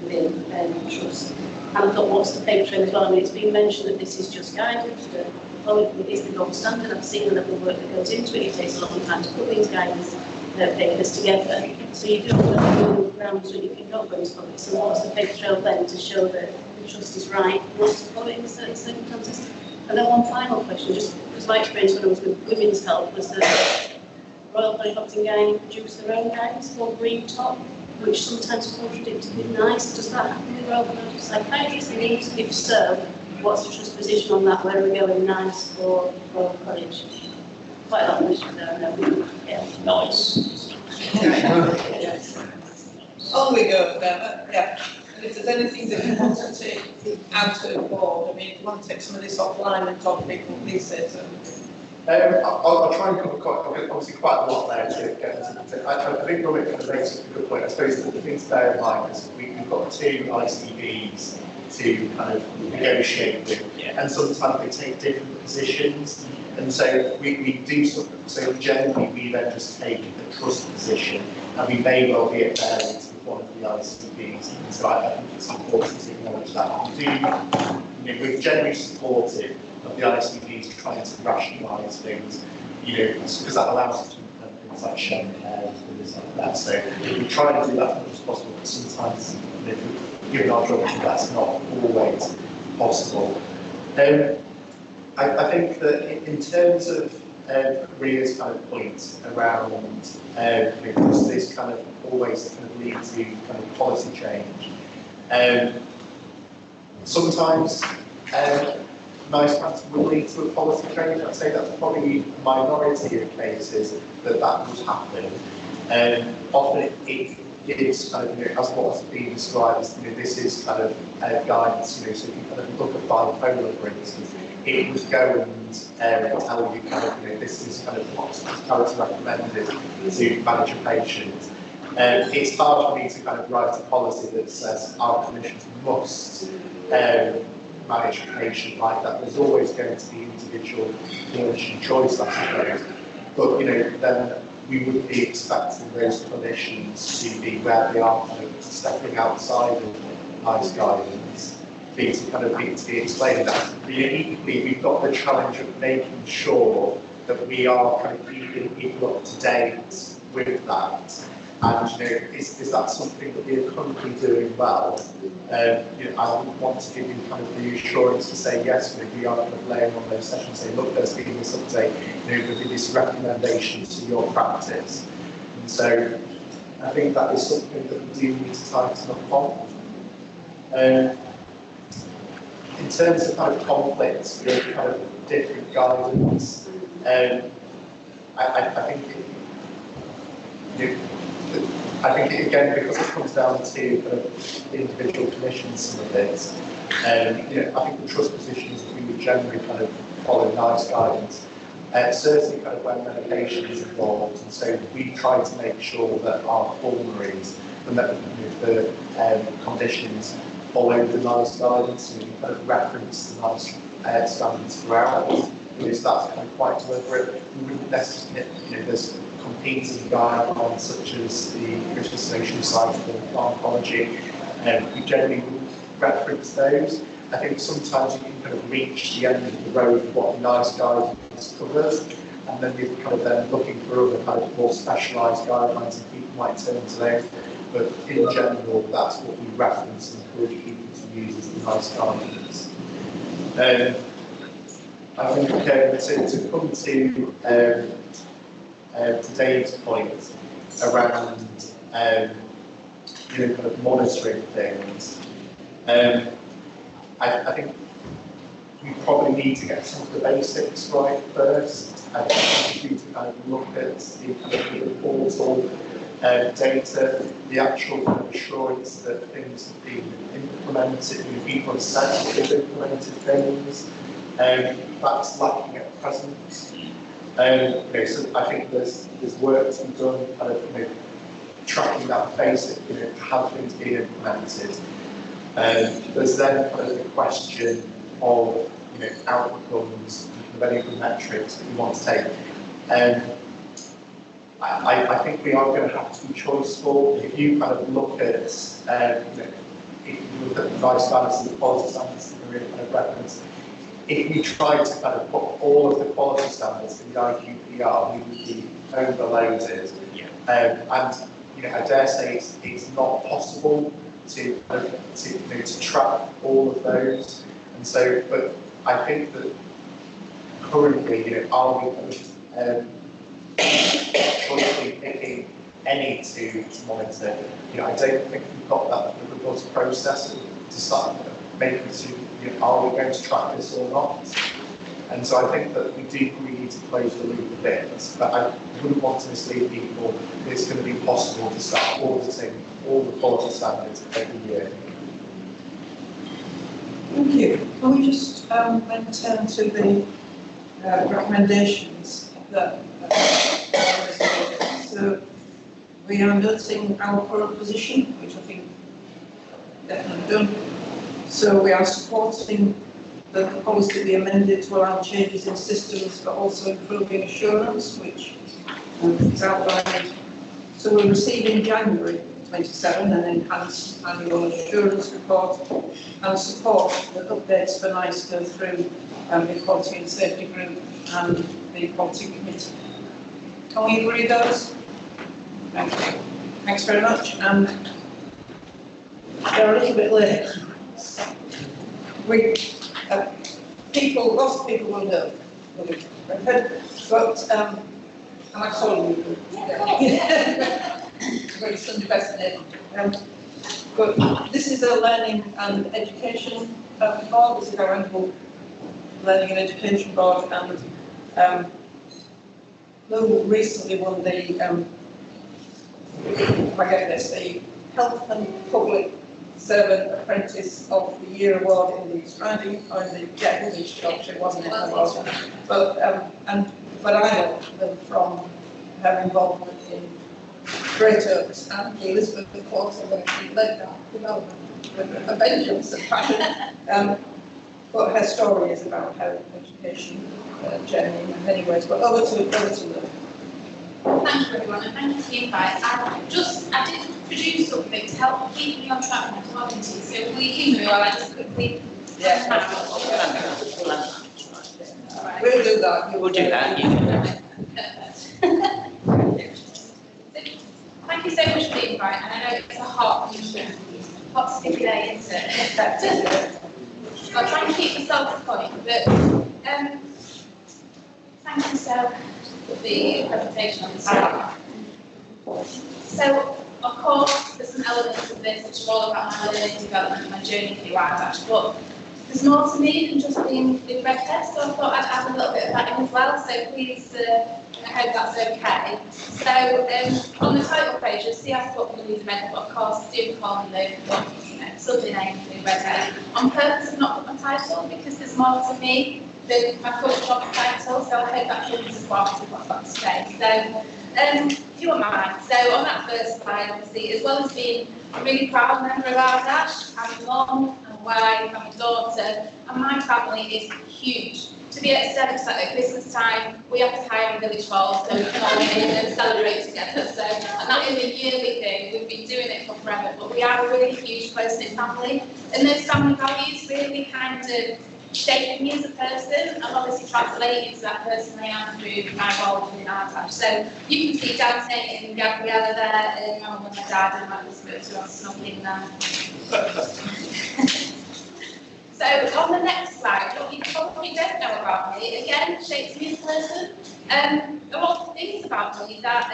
within trust? And I thought, what's the paper trail as well? I mean, it's been mentioned that this is just guidance, but it is the gold standard. I've seen the level of work that goes into it. It takes a long time to put these guidance papers together. So you do have to ground so you can not go into public. So what's the paper trail then to show that the trust is right, not to follow it in certain circumstances? And then one final question, just because my experience when I was with Women's Health was that Royal College and Gynae produce their own guidance called Green Top, which sometimes contradicted with NICE. Does that happen with Royal College of Psychiatrists? And if so, what's the trust position on that? Where are we going, NICE or Royal College? Quite a lot of questions there, I know. Yeah. Nice. On we go then, yeah. And if there's anything that you want to add to the board, I mean, if you want to take some of this offline and talk to people, please say so. I'll try and cover obviously quite a lot there to get into. I think Robert kind of makes a good point. I suppose the thing to bear in mind is we've got 2 ICBs to kind of negotiate with, and sometimes they take different positions. And so we do something, so generally we then just take the trust position, and we may well be at variance with one of the ICBs. And so I think it's important to acknowledge that. We're generally supportive of the ICBs trying to rationalise things, because that allows us to implement things like sharing care and things like that. So we try and do that as much as possible, but sometimes, given our geography, that's not always possible. I think that in terms of Maria's kind of point around because this kind of always kind of leads to kind of policy change. Sometimes NICE grants will lead to a policy change. I'd say that's probably a minority of cases that would happen. Often it is kind of, as what's being described as, this is kind of guidance, so if you kind of look at bipolar, for instance, it would go and tell you kind of, this is kind of what's character recommended to manage a patient. It's hard for me to kind of write a policy that says our clinicians must manage a patient like that. There's always going to be individual clinician choice, I suppose. But then we would be expecting those clinicians to be where they are, kind of stepping outside of NICE guidance, to be explaining that. Equally, we've got the challenge of making sure that we are kind of keeping people up to date with that. And is that something that we're currently doing well? I would want to give you kind of the assurance to say yes, we are kind of laying on those sessions, saying, look, there's been this update, there'll be this recommendation to your practice. And so I think that is something that we do need to tighten up on. In terms of kind of conflicts with kind of different guidance, I think it, again, because it comes down to kind of the individual commissions, some of it, I think the trust positions that we would generally kind of follow NICE guidance, certainly kind of when medication is involved, and so we try to make sure that our formularies, the conditions follow the NICE guidance, and we kind of reference the NICE standards throughout, because that's kind of quite deliberate. We wouldn't necessarily, there's competing guidelines such as the British Association of Scientific Pharmacology, and we generally reference those. I think sometimes you can kind of reach the end of the road of what the NICE guidance covers, and then you're kind of then looking for other kind of more specialised guidelines, and people might turn to those. But in general, that's what we reference and encourage people to use as the NICE guidance. I think to come to Dave's point around kind of monitoring things, I think we probably need to get some of the basics right first. I think we need to kind of look at the kind of the portal data, the actual kind of assurance that things have been implemented, people have said that they've implemented things. That's lacking at present. So I think there's work to be done, kind of tracking that basic, have things been implemented. There's then kind of the question of outcomes, any of the metrics that you want to take. I think we are going to have to be choiceful. If you kind of look at, if you look at the NICE standards and the quality standards that we're kind of reference, if we try to kind of put all of the quality standards in the IQPR, we would be overloaded. And I dare say it's not possible to track all of those. And so, but I think that currently, are we choicefully picking any to monitor? I don't think we've got that robust process to start making decisions. Are we going to track this or not? And so I think that we do really need to close the loop a bit, but I wouldn't want to mislead people. It's going to be possible to start auditing all the quality standards every year. Thank you. Can we just then turn to the recommendations that so we are noting our current position, which I think definitely done. So we are supporting the policy to be amended to allow changes in systems, but also improving assurance, which is outlined. So we'll receive in January 27 an enhanced annual assurance report and support that updates for NICE go through the Quality and Safety Group and the Quality Committee. Can we agree those? Thank you. Thanks very much. And they're a little bit late. Lots of people will know. But am I calling you? Very Sunday. But this is a learning and education board. This is our annual learning and education board, and Lou recently won the the Health and Public Servant Apprentice of the Year award in the Australian, or in the English Yorkshire, wasn't it? But I know them from her involvement in Great Oaks and the Elizabeth Quarter, where she led that development with a vengeance and passion. But her story is about her education journey in many ways. But over to Lou. Thank you, everyone, and thank you for the invite. I did produce something to help keep me on track when I'm talking to you, so will you keep me while I just quickly... Yeah. We'll do that. We'll do that. Thank you so much for the invite, and I know it's a hot sticky day, isn't it? I'll try and keep myself to point, but thank you, Sarah, for the presentation on the slide. So, of course, there's some elements of this which are all about my learning development and my journey through Ardash, but there's more to me than just being in red test, so I thought I'd add a little bit of that in as well, so please, I hope that's okay. So, on the title page, you'll see I've put Louisa Med, but of course, do call me Lou, but, you know, Sunday name in red test. On purpose, I've not put my title, because there's more to me than my current job title, so I hope that gives support to what I've got to say. So, if you wouldn't mind, so on that first slide, obviously, as well as being a really proud member of Ardash, I'm a mum, I'm a wife, I'm a daughter, and my family is huge. To the extent that at Christmas time, we have to hire a village hall so we can all get in and celebrate together. So, and that is a yearly thing, we've been doing it for forever, but we are a really huge, close-knit family, and those family values really kind of shaped me as a person and obviously translated into that person I am through my role within Ardash. So you can see Dante and Gabriella there, and my mum and my dad, and my husband who are snuggling in there. So on the next slide, what you probably don't know about me, again, shapes me as a person. There are lots of things about me that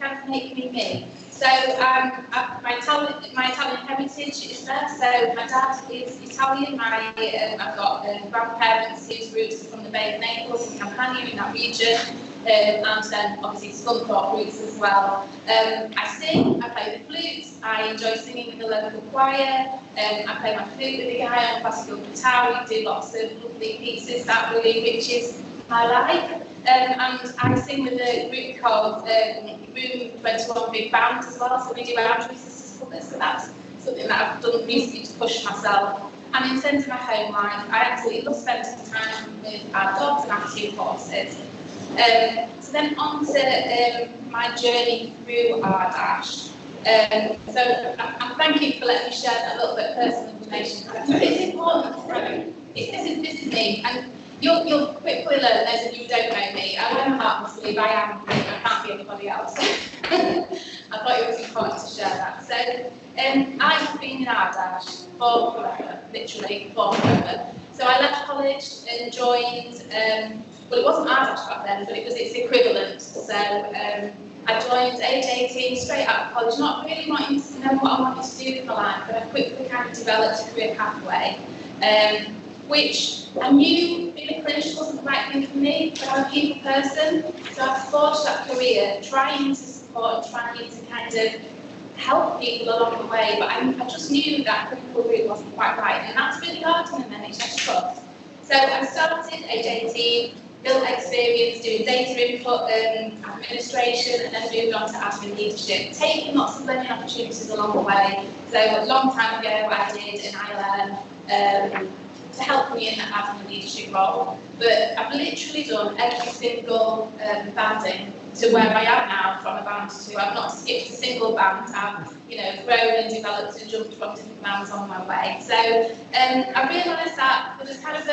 kind of make me me. So my Italian heritage is there. So my dad is Italian. I've got grandparents whose roots are from the Bay of Naples and Campania in that region, and then obviously Scunthorpe roots as well. I sing, I play the flute, I enjoy singing with the local choir, I play my flute with the guy on classical guitar, we do lots of lovely pieces that really enriches my life. And I sing with a group called Room 21 Big Band as well, so we do Andrew Sisters covers, so that's something that I've done recently to push myself. And in terms of my home life, I absolutely love spending time with our dogs and our 2 horses. So then on to my journey through Ardash. So I'm thank you for letting me share that little bit of personal information. It's important, right? This is me, and you'll quickly learn, those of you who don't know me, I wear my heart must believe I am me, I can't be anybody else. I thought it was important to share that. So I have been in Ardash for forever, literally for forever. So I left college and joined, well, it wasn't Ardash back then, but it was its equivalent. So I joined age 18, straight out of college, not really wanting to know what I wanted to do with my life, but I quickly kind of developed a career pathway, which I knew being a clinician wasn't the right thing for me, but I'm a people person, so I forged that career, trying to support and trying to kind of help people along the way, but I just knew that clinical route wasn't quite right, and that's really hard in an NHS trust. So I started age 18, built experience doing data input and administration, and then moved on to admin leadership, taking lots of learning opportunities along the way. So a long time ago I did an ILM to help me in that admin leadership role, but I've literally done every single banding to where I am now from a band to 2. I've not skipped a single band. I've, you know, grown and developed and jumped from different bands on my way. So I realised that there was kind of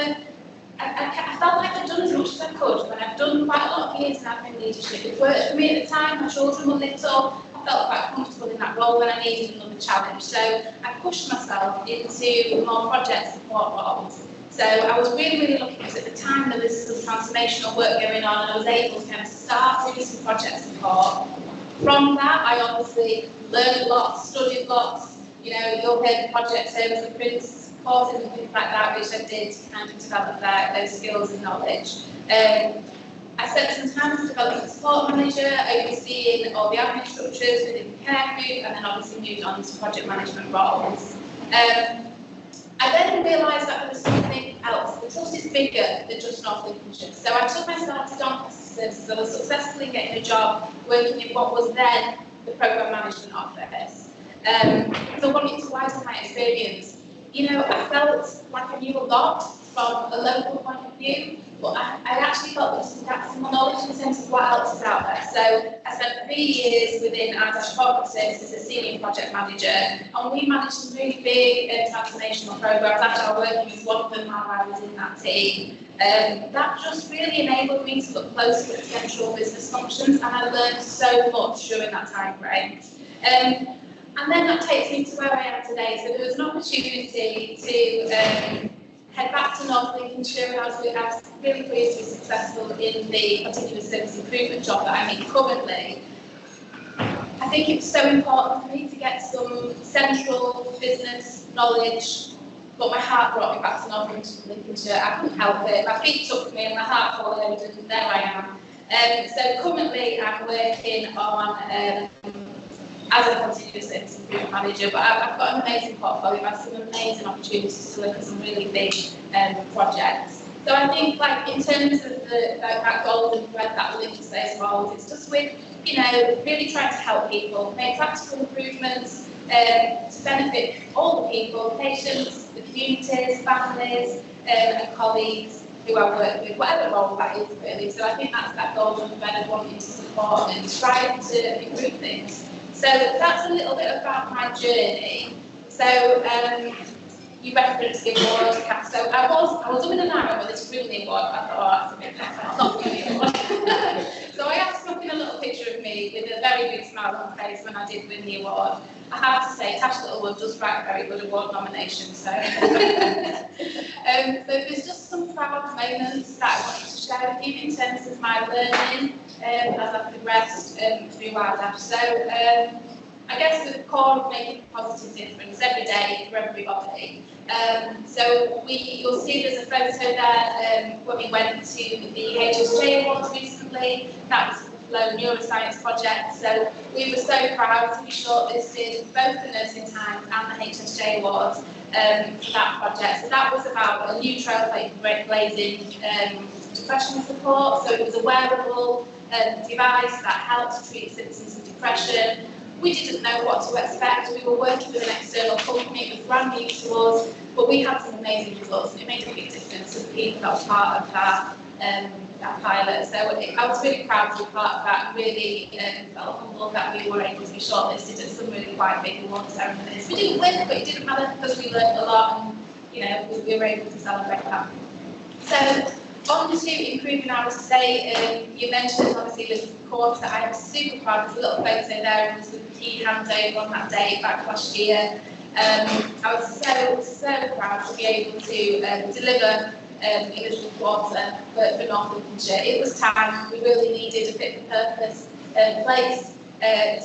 I felt like I'd done as much as I could, but I've done quite a lot of years in admin leadership. It worked for me at the time, my children were little, I felt quite comfortable in that role when I needed another challenge. So I pushed myself into more project support roles. So I was really lucky because at the time there was some transformational work going on, and I was able to kind of start doing some project support. From that, I obviously learned lots, studied lots. You know, you'll hear project service and Prince courses and things like that, which I did to kind of develop those skills and knowledge. I spent some time as a development support manager, overseeing all the admin structures within the care group, and then obviously moved on to project management roles. I then realised that there was something else. The trust is bigger than just North Lincolnshire. So I took myself to Doncaster Services. I was successfully getting a job working in what was then the programme management office. So I wanted to widen my experience. You know, I felt like I knew a lot from a local point of view, but I actually felt there was some gaps in my knowledge in terms of what else is out there. So I spent 3 years within Ardash Corporate Services as a senior project manager, and we managed some really big transformational programs. Agile Working was one of them while I was in that team. That just really enabled me to look closer at central business functions, and I learned so much during that time frame. And then that takes me to where I am today. So there was an opportunity to head back to North Lincolnshire, and I was really pleased to be successful in the continuous service improvement job that I'm in currently. I I think it was so important for me to get some central business knowledge, but my heart brought me back to Lincolnshire. I couldn't help it. My feet took me and my heart followed, and there I am. So currently I'm working on as a continuous service improvement manager, but I've got an amazing portfolio. I've had some amazing opportunities to look at some really big projects. So I think, like, in terms of that golden thread that links those roles, it's just with, you know, really trying to help people, make practical improvements to benefit all the people, patients, the communities, families, and colleagues who I work with, whatever role that is really. So I think that's that golden thread of wanting to support and strive to improve things. So that's a little bit about my journey. So you referenced the award, Kath. So I was in an hour with this Rooney award. I thought, oh, that's a bit better. Not Rooney award. So I had to put in a little picture of me with a very big smile on my face when I did win the award. I have to say, Tash Littlewood does write a very good award nomination. So, so there's just some proud moments that I wanted to share with you in terms of my learning as I progressed through RDAF. So I guess the core of making a positive difference every day for everybody. So you'll see there's a photo there when we went to the HSJ Awards recently. That was the Flow Neuroscience Project. So we were so proud to be shortlisted both the Nursing Times and the HSJ Awards for that project. So that was about a new trailblazing depression support. So it was a wearable device that helps treat symptoms of depression. We didn't know what to expect. We were working with an external company. It was brand new to us, but we had some amazing results, and it made a big difference to the people that were part of that pilot. So I was really proud to be part of that, and really felt humbled that we were able to be shortlisted at some really quite big award ceremonies. We didn't win, but it didn't matter because we learned a lot, and you know we were able to celebrate that. So on to improving hours today. You mentioned obviously this quarter. I am super proud. There's a little photo there, and there's a key handover on that day back last year. I was so proud to be able to deliver English quarter for North Lincolnshire. It was time. We really needed a fit for purpose place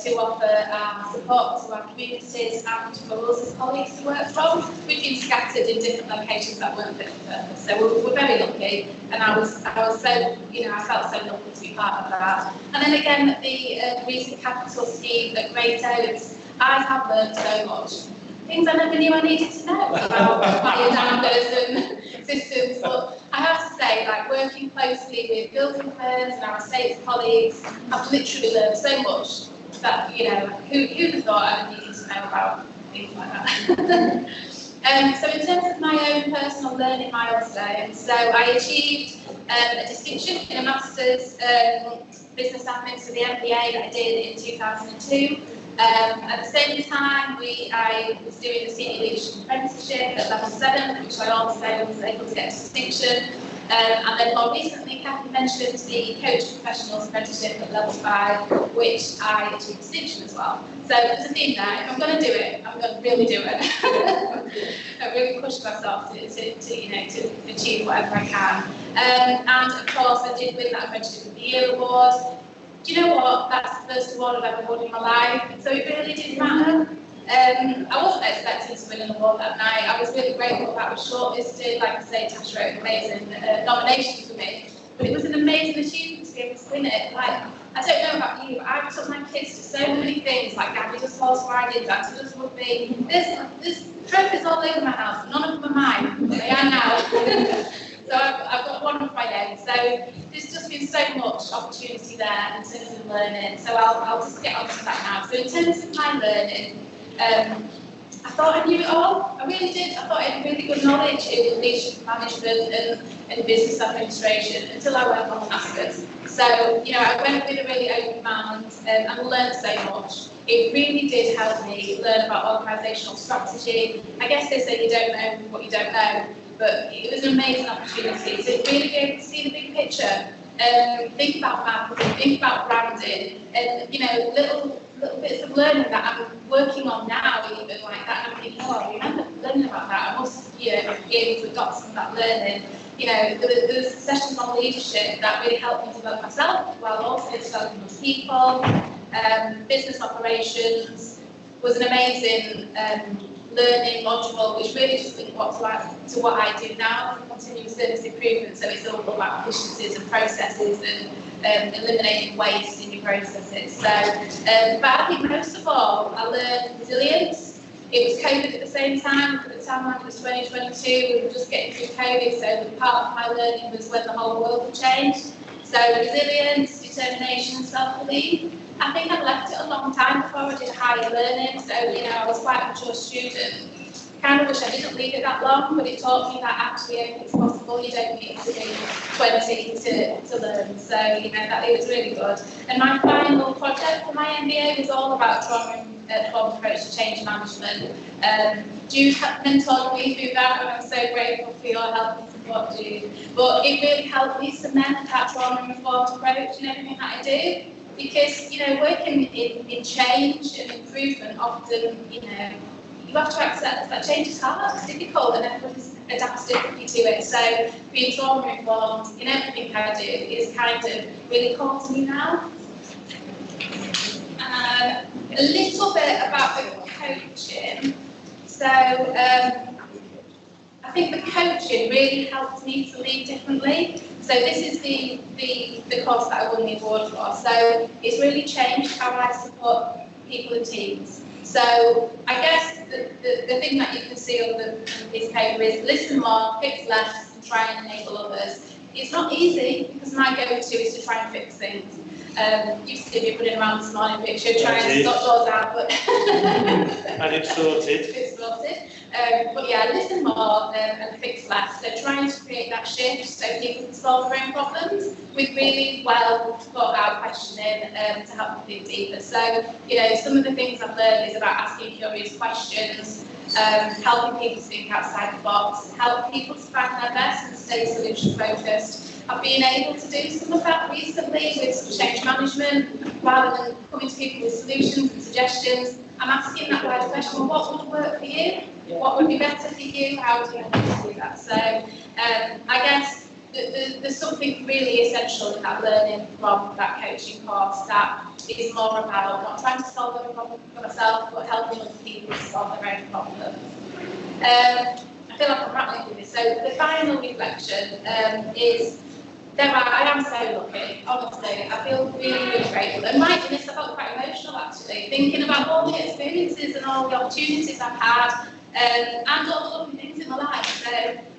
to offer our support to our communities and for us as colleagues to work from. We've been scattered in different locations that weren't fit for purpose, so we're very lucky. And I was so, you know, I felt so lucky to be part of that. And then again, the recent capital scheme at Great Oaks, I have learned so much. Things I never knew I needed to know about biodampers and systems, but I have to say, like, working closely with building firms and our estates colleagues, I've literally learned so much that, you know, who'd have thought I needed to know about things like that. So in terms of my own personal learning milestones, so I achieved a distinction in a Master's Business Admin, so the MBA that I did in 2002. At the same time, I was doing the Senior Leadership Apprenticeship at level 7, which I also was able to get a distinction. And then more recently, Kathy mentioned the Coach Professionals Apprenticeship at level 5, which I achieved distinction as well. So there's a theme there. If I'm going to do it, I'm going to really do it. I really pushed myself to achieve whatever I can. And of course, I did win that Apprenticeship of the Year award. Do you know what? That's the first award I've ever won in my life, so it really didn't matter. I wasn't expecting to win an award that night. I was really grateful that I was shortlisted. Like I say, Tash wrote an amazing nomination for me, but it was an amazing achievement to be able to win it. Like, I don't know about you, but I took my kids to so many things, like Gabby does horse riding, Dr. does rugby. There's trophies all over my house, none of them are mine, but they are now. So I've got one of my own. So there's just been so much opportunity there in terms of learning. So I'll just get on to that now. So in terms of my learning, I thought I knew it all. I really did. I thought I had really good knowledge in leadership management and business administration until I went on Masters. So, you know, I went with a really open mind and learned so much. It really did help me learn about organisational strategy. I guess they say you don't know what you don't know. But it was an amazing opportunity to really be able to see the big picture, think about marketing, think about branding, and, you know, little bits of learning that I'm working on now, even like that. And I'm thinking, oh, I remember learning about that. I must, you know, be able to adopt some of that learning. You know, there's sessions on leadership that really helped me develop myself, while also developing other people. business operations was an amazing learning module, which really just linked to what I do now, continuous service improvement. So it's all about efficiencies and processes and eliminating waste in your processes. So, but I think most of all, I learned resilience. It was COVID at the same time. At the time, like it was 2022, we were just getting through COVID. So part of my learning was when the whole world had changed. So resilience, determination, self-belief. I think I'd left it a long time before I did higher learning, so I was quite a mature student. Kind of wish I didn't leave it that long, but it taught me that actually it's possible. You don't need to be 20 to learn, so that it was really good. And my final project for my MBA was all about trauma approach to change management. Jude mentored me through that, and I'm so grateful for your help and support, Jude. But it really helped me cement that trauma-informed approach in everything that I do. Because, working in change and improvement, often, you have to accept that change is hard, it's difficult, and everybody adapts differently to it. So being trauma-informed in everything I do is kind of really core to me now. A little bit about the coaching. So I think the coaching really helped me to lead differently. So this is the course that I won the award for. So it's really changed how I support people and teams. So I guess the thing that you can see on this paper is listen more, fix less, and try and enable others. It's not easy because my go-to is to try and fix things. You see me running around this morning picture trying to sort those out, but and it's sorted. It's sorted. But yeah, listen more and fix less. So trying to create that shift so people can solve their own problems with really well thought out questioning to help them think deeper. So, some of the things I've learned is about asking curious questions, helping people think outside the box, help people to find their best and stay solution focused. I've been able to do some of that recently with some change management, rather than coming to people with solutions and suggestions. I'm asking that wider question, what would work for you? What would be better for you? How do you want to do that? So I guess there's something really essential in that learning from that coaching course that is more about not trying to solve every problem for myself, but helping other people to solve their own problems. I feel like I'm rattling through this. So the final reflection is I am so lucky, honestly. I feel really, really grateful. And writing this, I felt quite emotional actually, thinking about all the experiences and all the opportunities I've had, and all the lovely things in my life. So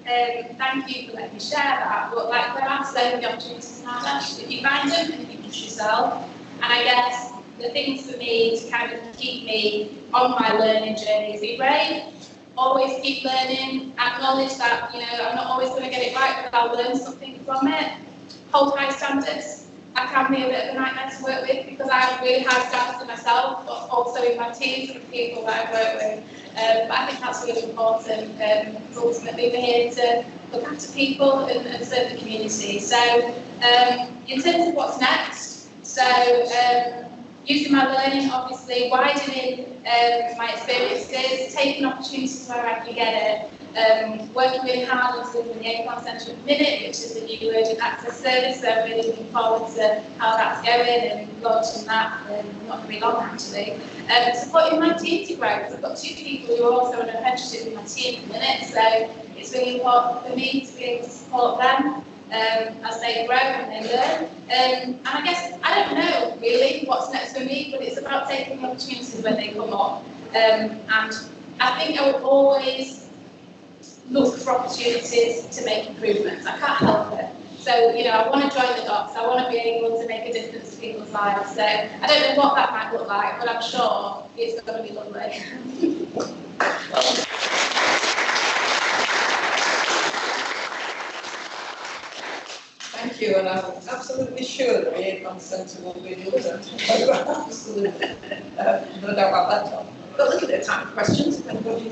thank you for letting me share that. But there are so many opportunities now. If you find them, and you push yourself. And I guess the things for me to kind of keep me on my learning journey is be brave. Always keep learning, acknowledge that, I'm not always going to get it right, but I'll learn something from it. Hold high standards. I can be a bit of a nightmare to work with because I have really high standards in myself, but also in my teams and the people that I work with. But I think that's really important. Ultimately, we're here to look after people and serve the community. So, in terms of what's next, using my learning, obviously, widening my experiences, taking opportunities where I can get it, working really hard on delivering the Acorn Centre at the minute, which is the new urgent access service, so I'm really looking forward to how that's going and launching that not very long actually. Supporting my team to grow, because I've got 2 people who are also an apprenticeship in my team at the minute, so it's really important for me to be able to support them as they grow and they learn. And I guess, I don't know really what's next for me, but it's about taking the opportunities when they come up. And I think I would always look for opportunities to make improvements. I can't help it. So, I want to join the dots. I want to be able to make a difference to people's lives. So, I don't know what that might look like, but I'm sure it's going to be lovely. Thank you, and I'm absolutely sure that the Acorn Centre will be the other. Absolutely. No doubt about that, Tom. But look at the time for questions, if anybody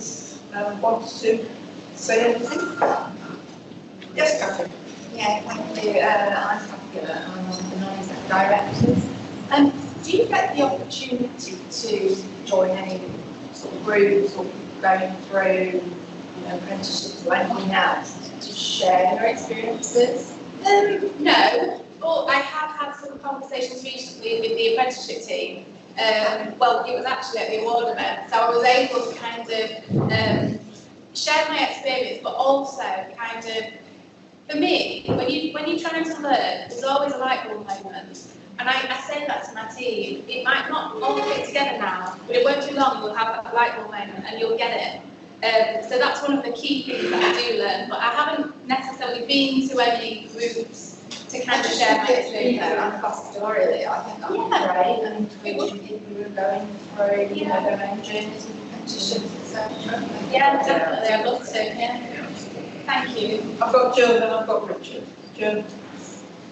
wants to say anything. Yes, Catherine. Yeah, thank you. I'm Fabiola, I'm one of the non-exec directors. Do you get the opportunity to join any sort of groups or going through apprenticeships or anything else to share your experiences? No, But I have had some conversations recently with the apprenticeship team. Well, it was actually at the award event, so I was able to kind of share my experience, but also kind of, for me, when you're trying to learn, there's always a light bulb moment. And I say that to my team. It might not all fit together now, but it won't be long, you'll have that light bulb moment and you'll get it. So that's one of the key things that I do learn, but I haven't necessarily been to any groups to kind of share my experience. Pastorally, I think that would be great, and reaching people who are going through, you know, their own journeys and apprenticeships, etc. Yeah, definitely, I'd love to, yeah. Thank you. I've got Joe, then I've got Richard. Joe?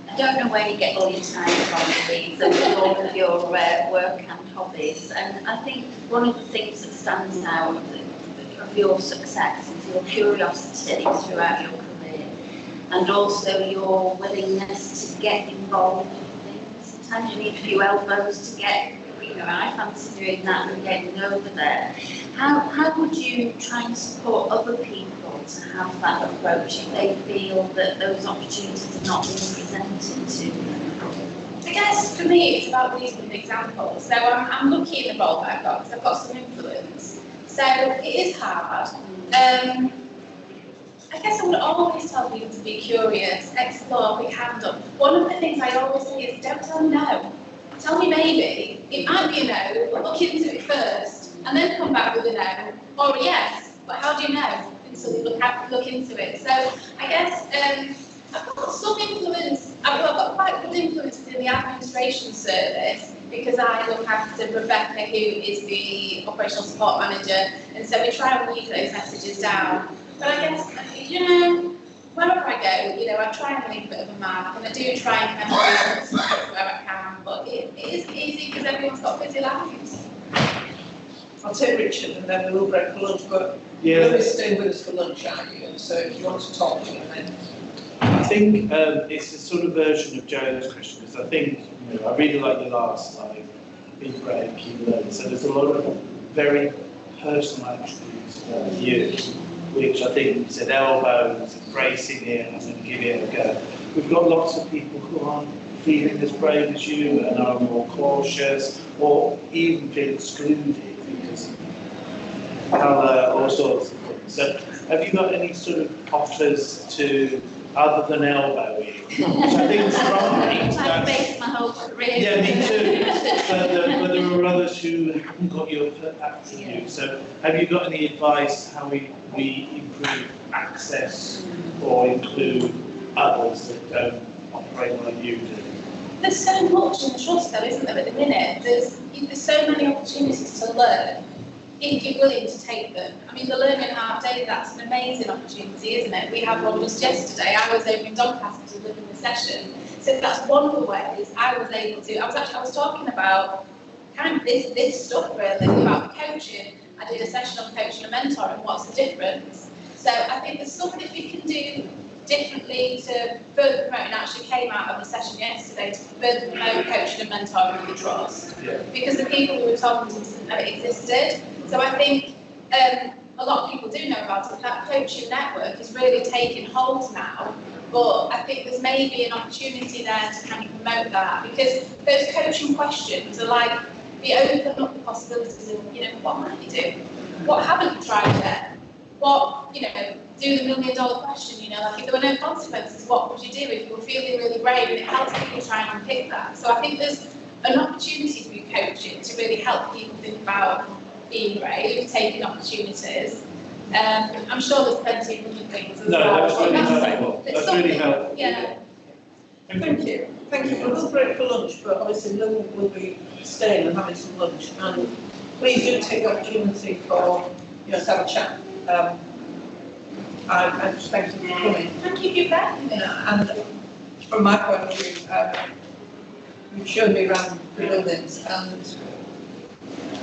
I don't know where you get all your time from, please, and all of your work and hobbies. And I think one of the things that stands out of your success is your curiosity throughout your career, and also your willingness to get involved in things. Sometimes you need a few elbows to get, you know, I fancy doing that and getting over there. How would you try and support other people to have that approach if they feel that those opportunities are not being presented to them? I guess for me it's about leading examples. So I'm lucky in the role that I've got because I've got some influence. So it is hard. I guess I would always tell people to be curious, explore, be hand up. One of the things I always say is don't tell me no. Tell me maybe. It might be a no, but look into it first and then come back with a no or a yes. But how do you know until you look into it? So I guess I've got some influence. I've got quite good influence within the administration service because I look after Rebecca, who is the operational support manager, and so we try and leave those messages down. But I guess, you know, wherever I go, you know, I try and leave a bit of a mark, and I do try and kind of do where I can, but it isn't easy because everyone's got busy lives. I'll take Richard and then we'll break for lunch, but Yeah. you'll be staying with us for lunch, aren't you? So if you want to talk to them then. I think it's a sort of version of Joe's question, because I think, you know, I really like the last slide, be brave, keep learning. So there's a lot of very personal attributes about you, which I think you said elbows, embracing it and then giving it a go. We've got lots of people who aren't feeling as brave as you and are more cautious or even feel excluded because of colour, all sorts of things. So have you got any sort of offers to other than elbowing, which I think is right? I've based my whole career. Yeah, me too. But there are others who haven't got your attribute. So have you got any advice how we improve access or include others that don't operate like you do? There's so much in the trust though, isn't there, at the minute? There's so many opportunities to learn if you're willing to take them. I mean, the Learning Half Day, that's an amazing opportunity, isn't it? We had one just yesterday. I was over in Doncaster delivering the session. So that's one of the ways I was able to, I was talking about kind of this stuff really, about the coaching. I did a session on coaching and mentoring, what's the difference? So I think there's something we can do differently to further promote, and actually came out of the session yesterday to further promote coaching and mentoring with the trust. Yeah. Because the people we were talking to didn't know it existed. So I think a lot of people do know about it. That coaching network is really taking hold now, but I think there's maybe an opportunity there to kind of promote that, because those coaching questions are like, they open up the possibilities of, you know, what might you do? What haven't you tried yet? What, you know, do the $1 million question, you know, like if there were no consequences, what would you do if you were feeling really brave? And it helps people try and unpick that. So I think there's an opportunity through coaching to really help people think about being brave, taking opportunities. I'm sure there's plenty of other things as well. No, that's really helpful. That's really helpful. Yeah. Thank you. Thank you. We'll break for lunch, but obviously no one will be staying and having some lunch. And please do take the opportunity for, you know, to have a chat. I just thank you for coming. Thank you for that. And from my point of view, you've shown me around the buildings, and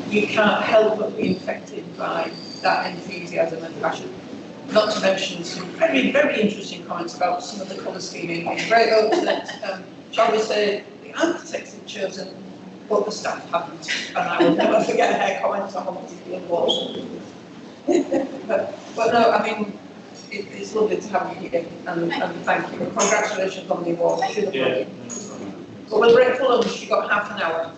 you can't help but be infected by that enthusiasm and passion. Not to mention some very, very interesting comments about some of the colour scheming. It's very hopes that, shall we say, the architects have chosen, but the staff haven't. And I will never forget her comment on one particular wall. But no, I mean, it's lovely to have you here, and thank you, and congratulations on the award. Yeah. But we'll break for lunch, you've got half an hour.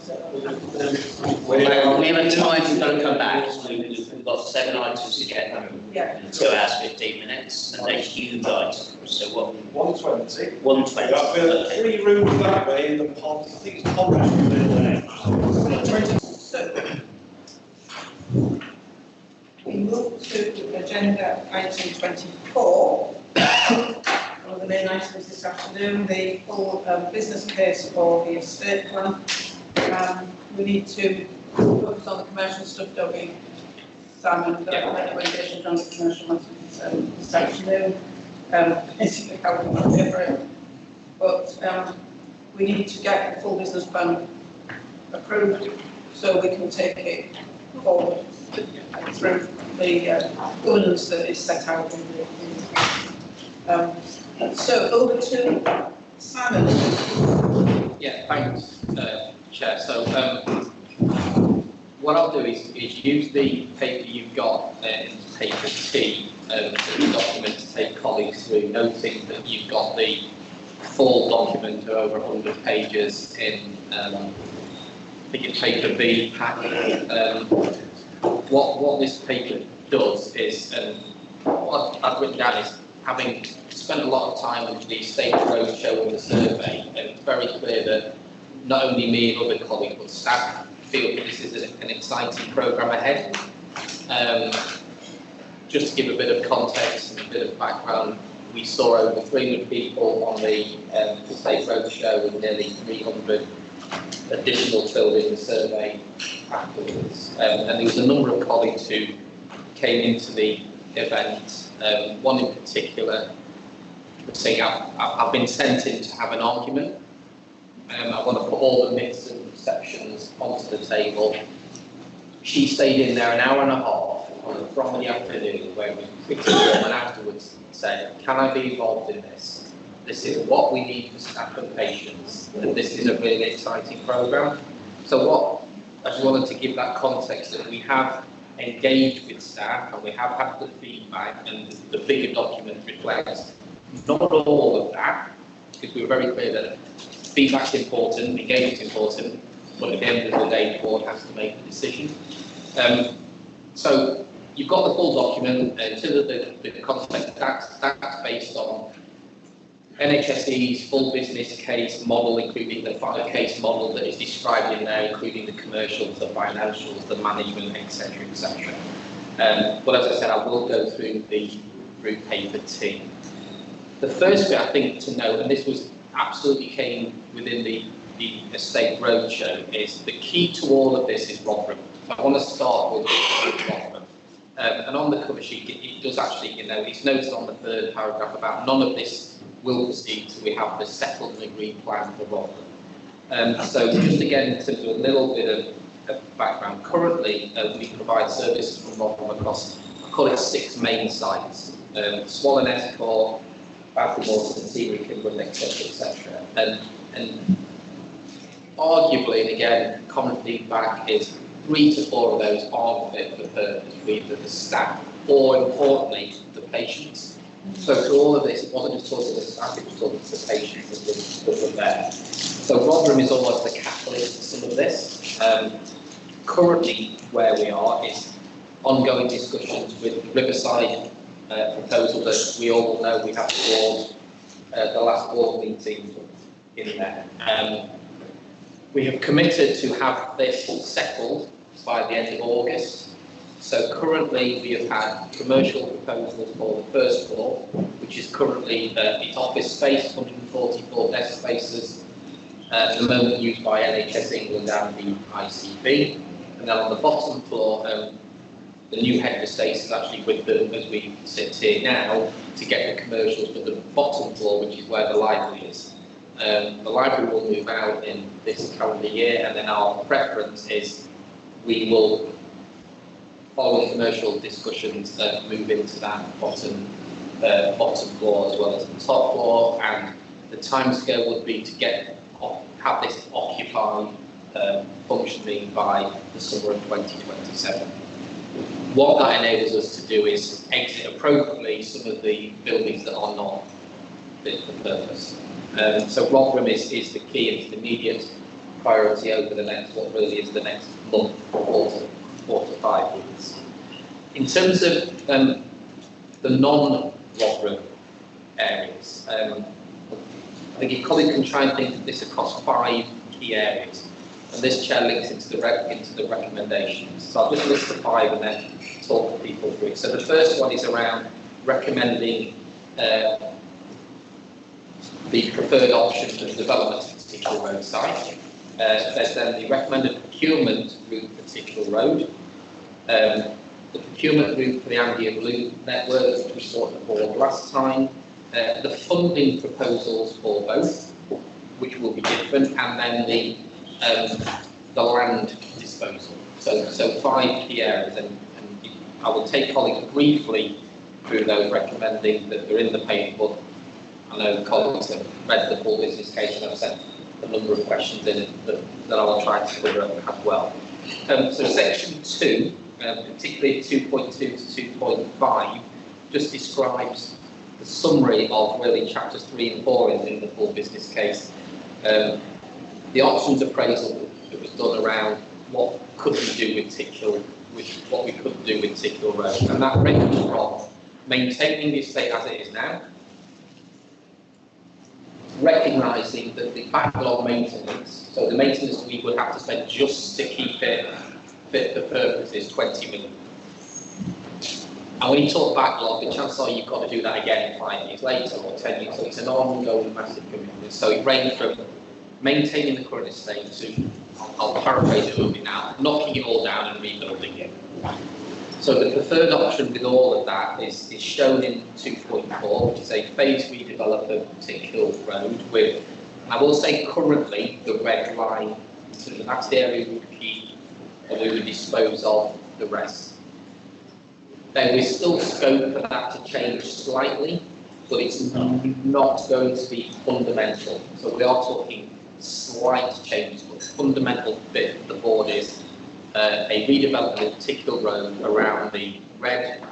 We have a time to go and come back, so we've got 7 items to get through. Yeah. 2 hours, 15 minutes, and they're huge items, so what? 120. 120. We've got 3 rooms that way in the pond, I think it's pond there. So, we move to agenda item 24. One of the main items this afternoon, the full business case for the estate plan. We need to focus on the commercial stuff, don't we, Simon? Yeah. Recommendations on the commercial matters this afternoon. Basically how we want to pay for it. But we need to get the full business plan approved so we can take it forward through the governance that is set out in the so over to Simon. Yeah, thanks, Chair. So what I'll do is use the paper you've got in paper T, the document to take colleagues through, noting that you've got the full document of over 100 pages in, I think it's paper B pack. What this paper does is, what I've written down is, having spent a lot of time with the State Roadshow and the survey, it's very clear that not only me and other colleagues, but staff feel that this is an exciting programme ahead. Just to give a bit of context and a bit of background, we saw over 300 people on the State Roadshow and nearly 300 additional filled in the survey afterwards. And there was a number of colleagues who came into the event. One in particular was saying, I've been sent in to have an argument. I want to put all the myths and perceptions onto the table. She stayed in there an hour and a half on a Friday afternoon where we picked her up and afterwards said, can I be involved in this? This is what we need for staff and patients, and this is a really exciting programme. So what, I just wanted to give that context that we have engaged with staff and we have had the feedback, and the bigger document reflects not all of that, because we were very clear that feedback's important, engagement's important, but at the end of the day, the board has to make a decision. So you've got the full document, in terms of the context, that's based on NHSE's full business case model, including the 5-case model that is described in there, including the commercials, the financials, the management, etc., etc. But as I said, I will go through paper T. The first bit I think to note, and this was absolutely came within the Estate Roadshow, is the key to all of this is Rotherham. I want to start with Rotherham. And on the cover sheet, it does actually, it's noted on the 3rd paragraph about none of this will proceed till we have the settled and agreed plan for Rotherham. So just again, in terms of a little bit of background, currently we provide services from Rotherham across, I call it 6 main sites, Swallow Escort, Bathurst, Seabury, Kimberley, etc. And arguably, and again, common feedback is 3 to 4 of those aren't fit for purpose for either the staff or, importantly, the patients. So through all of this, it wasn't just talking to the staff, it was talking to the patients that were there. So Rotherham is almost the catalyst for some of this. Currently, where we are is ongoing discussions with the Riverside proposal that we all know we have towards the last board meeting in there. We have committed to have this settled by the end of August. So currently we have had commercial proposals for the first floor, which is currently it's office space, 144 desk spaces, at the moment used by NHS England and the ICB. And then on the bottom floor, the new head of estates is actually with them as we sit here now to get the commercials for the bottom floor, which is where the library is. The library will move out in this calendar year, and then our preference is we will, following commercial discussions, move into that bottom floor as well as the top floor, and the timescale would be to have this occupied functioning by the summer of 2027. What that enables us to do is exit appropriately some of the buildings that are not fit for purpose. So Rotherham is the key and it's the immediate priority over the next, what really is the next month, 4 to 5 weeks. In terms of the non-Rotherham areas, I think your colleague can try and think of this across 5 key areas. And this chair links into the recommendations. So I'll just list the 5 and then talk to people through it. So the first one is around recommending the preferred option for the development of a particular road site. There's then the recommended procurement route for a particular road. The procurement route for the Anglian Loop network, which we saw at the board last time. The funding proposals for both, which will be different, and then the land disposal. So 5 key areas, and I will take colleagues briefly through those, recommending that they're in the paper, but I know colleagues have read the full business case and have sent a number of questions in it that I will try to cover as well. So section 2, particularly 2.2 to 2.5, just describes the summary of really chapters 3 and 4 in the full business case. The options appraisal that was done around what could we do with what we could do with Tickhill Road, and that ranges from maintaining the estate as it is now, recognising that the backlog maintenance, so the maintenance we would have to spend just to keep it fit for purpose is 20 million. And when you talk backlog, the chances are you've got to do that again 5 years later or 10 years, so it's an ongoing massive commitment. So it ranges from maintaining the current estate to, I'll paraphrase it a little bit now, knocking it all down and rebuilding it. So the preferred option with all of that is shown in 2.4, which is a phased redevelopment of Tickhill Road with, and I will say currently, the red line, so that's the area we would keep and we would dispose of the rest. There is still scope for that to change slightly, but it's not going to be fundamental. So we are talking slight changes, but fundamental bit of the board is a redevelopment of Tickhill Road around the red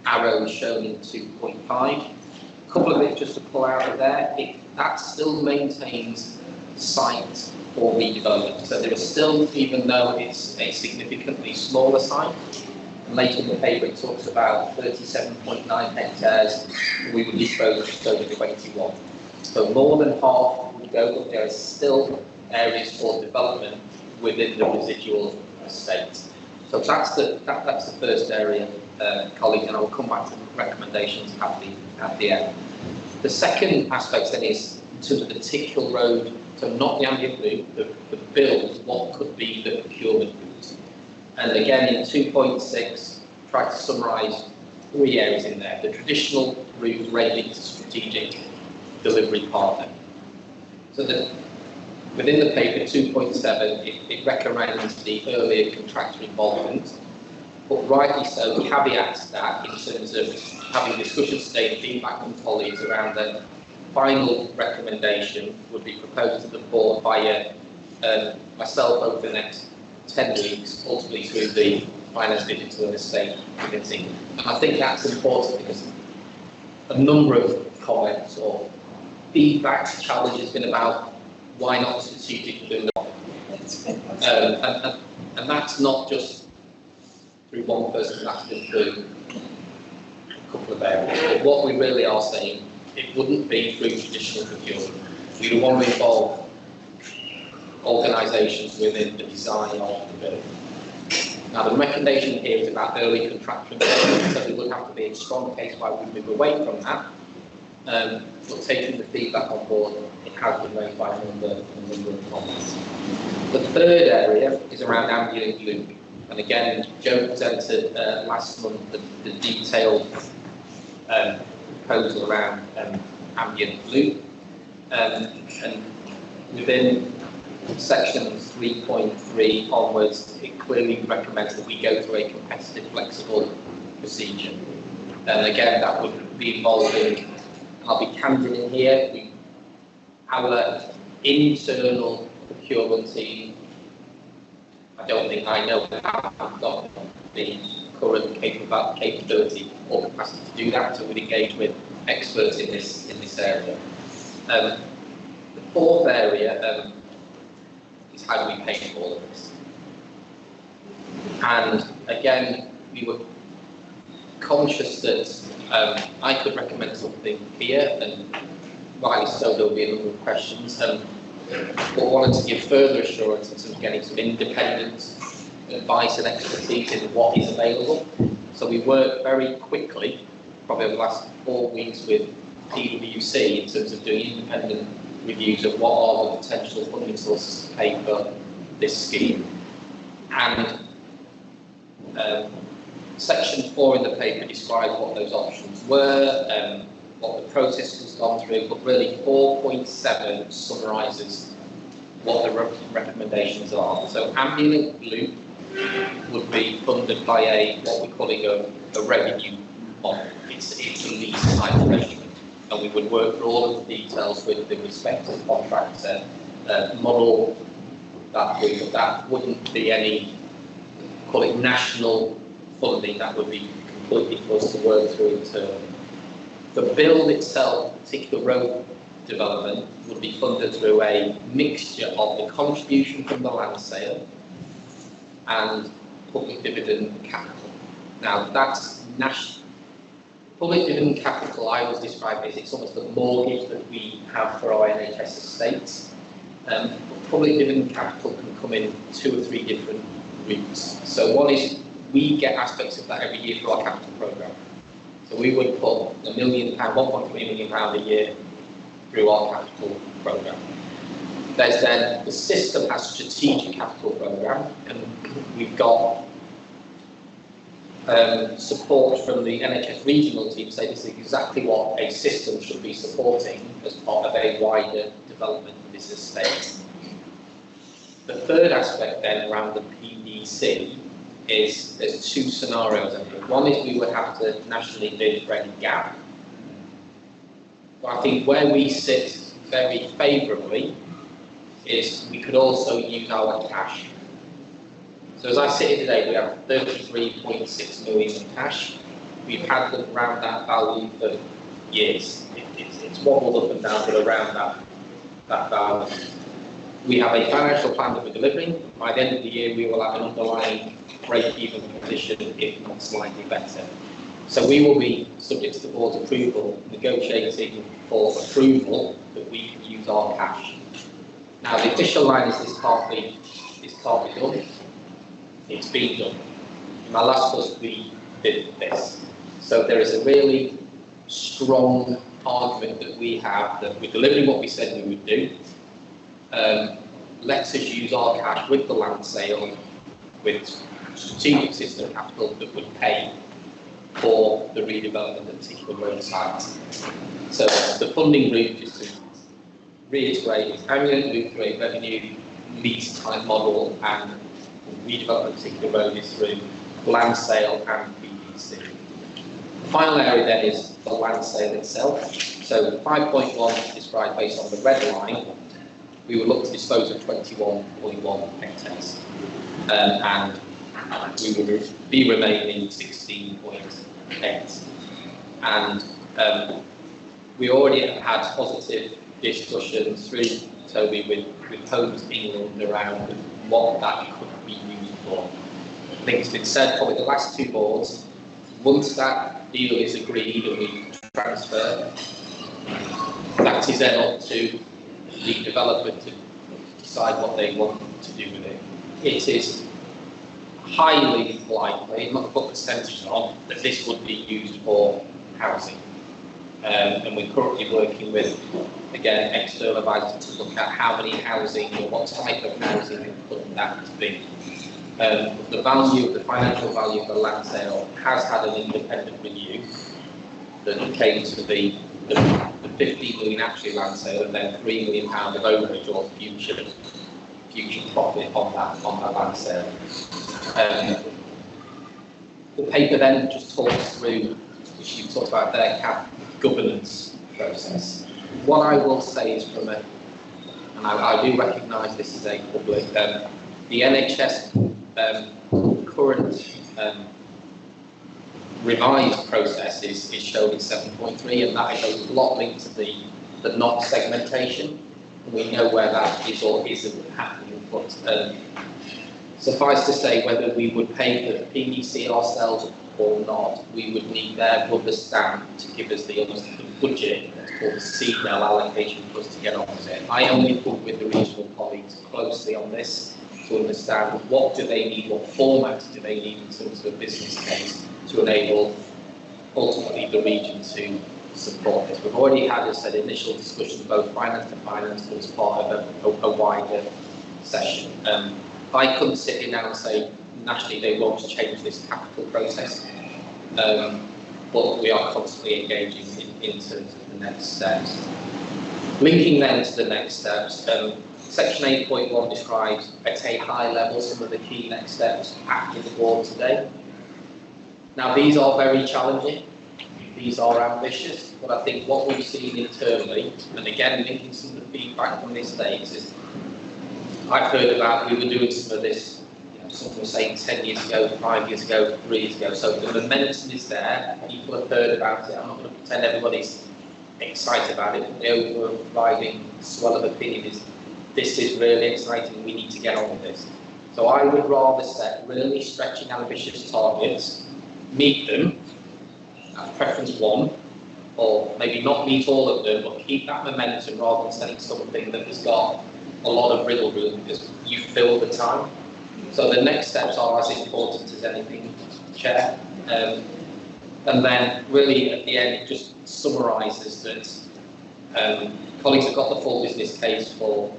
arrow shown in 2.5. A couple of bits just to pull out of there. That still maintains site for redevelopment. So there is still, even though it's a significantly smaller site, and later in the paper it talks about 37.9 hectares, we would dispose of just over 21. So more than half would go, but there is still areas for development within the residual estate. So that's the first area, colleagues, and I will come back to the recommendations at the end. The second aspect then is in terms of the Tickhill Road, so not the Anglian Loop, the build, what could be the procurement route. And again in 2.6, try to summarise 3 areas in there. The traditional route relating to strategic delivery partner. So within the paper 2.7, it recommends the earlier contractor involvement, but rightly so, caveats that in terms of having discussions today, feedback from colleagues around the final recommendation would be proposed to the board by myself over the next 10 weeks, ultimately through the Finance, Digital and Estate Committee. And I think that's important because a number of comments or feedback challenge has been about why not strategic building, and that's not just through one person, that's been through a couple of areas. But what we really are saying, it wouldn't be through traditional procurement. We would want to involve organisations within the design of the building. Now the recommendation here is about early contractor involvement, so there would have to be a strong case why we move away from that. But taking the feedback on board, it has been raised by a number of comments. The third area is around Anglian Loop, and again, Joe presented last month the detailed proposal around Ambient Loop, and within section 3.3 onwards, it clearly recommends that we go through a competitive, flexible procedure. And again, that would be involving, I'll be candid in here, our internal procurement team, I don't think I know how we've got the current capability or capacity to do that, so we'd engage with experts in this area. The fourth area is how do we pay for all of this? And again, we were conscious that I could recommend something here, and rightly so there'll be a number of questions, but wanted to give further assurance in terms of getting some independent advice and expertise in what is available. So we worked very quickly, probably over the last 4 weeks, with PwC in terms of doing independent reviews of what are the potential funding sources to pay for this scheme. And section 4 in the paper describes what those options were, what the process has gone through, but really 4.7 summarises what the recommendations are. So ambient loop would be funded by what we're calling a revenue model. It's a lease type arrangement, and we would work through all of the details with the respective contractor, model that wouldn't be any, call it national funding, that would be completely for us to work through internally. The build itself, particular road development, would be funded through a mixture of the contribution from the land sale and public dividend capital. Now that's national. Public dividend capital, I always describe it as it's almost the mortgage that we have for our NHS estates. But public dividend capital can come in 2 or 3 different routes. So one is we get aspects of that every year through our capital programme. So we would put £1 million, £1.3 million a year through our capital programme. There's then the system has strategic capital programme, and we've got support from the NHS regional team say this is exactly what a system should be supporting as part of a wider development of this estate. The third aspect then around the PDC is there's 2 scenarios. One is we would have to nationally bid for any gap. But I think where we sit very favourably is we could also use our cash. So as I sit here today, we have 33.6 million in cash. We've had around that value for years. It's wobbled up and down, but around that value. We have a financial plan that we're delivering. By the end of the year, we will have an underlying break-even position, if not slightly better. So we will be, subject to the board's approval, negotiating for approval that we can use our cash. Now, the official line is this can't be done. It's been done. In my last post, we did this. So there is a really strong argument that we have that we're delivering what we said we would do. Let's us use our cash with the land sale, with strategic system capital that would pay for the redevelopment of particular road sites. So the funding route, just to reiterate, is ambient loop through a revenue lease type model, and redevelopment of particular road is through land sale and PDC. The final area then is the land sale itself. So 5.1 is described based on the red line. We will look to dispose of 21.1 hectares, and we will be remaining 16.8. And we already had positive discussions through Toby with Homes England around what that could be used for. I think it's been said probably the last 2 boards, once that deal is agreed and we transfer, that is then up to the developer to decide what they want to do with it. It is highly likely, not to put percentages on, that this would be used for housing. And we're currently working with, again, external advisors to look at how many housing or what type of housing could that be. The value, the financial value of the land sale has had an independent review that came to the 15 million actually land sale, and then £3 million of overage or future profit on that land sale. The paper then just talks through, which you talked about there, governance process. What I will say is from and I do recognise this is a public, the NHS current revised process is shown in 7.3, and that is a lot linked to the not segmentation. We know where that is or isn't happening, but suffice to say, whether we would pay for the PDC ourselves or not, we would need their rubber stamp to give us the budget for the CDL allocation for us to get on with it. I only work with the regional colleagues closely on this to understand what do they need, what format do they need in terms of a business case to enable ultimately the region to support this. We've already had, as I said, initial discussions both finance to finance as part of a wider session. I couldn't sit here now and say nationally they want to change this capital process, but we are constantly engaging in terms of the next steps. Linking then to the next steps, section 8.1 describes at a high level some of the key next steps after the board today. Now these are very challenging, these are ambitious, but I think what we've seen internally, and again linking some of the feedback from the estates, is I've heard about, we were doing some of this, some were saying 10 years ago, 5 years ago, 3 years ago, so the momentum is there, people have heard about it. I'm not going to pretend everybody's excited about it, but the overriding swell of opinion is this is really exciting, we need to get on with this. So I would rather set really stretching ambitious targets, meet them, preference 1, or maybe not meet all of them, but keep that momentum rather than setting something that has got a lot of wriggle room because you fill the time. So the next steps are as important as anything, Chair. And then really at the end it just summarises that colleagues have got the full business case for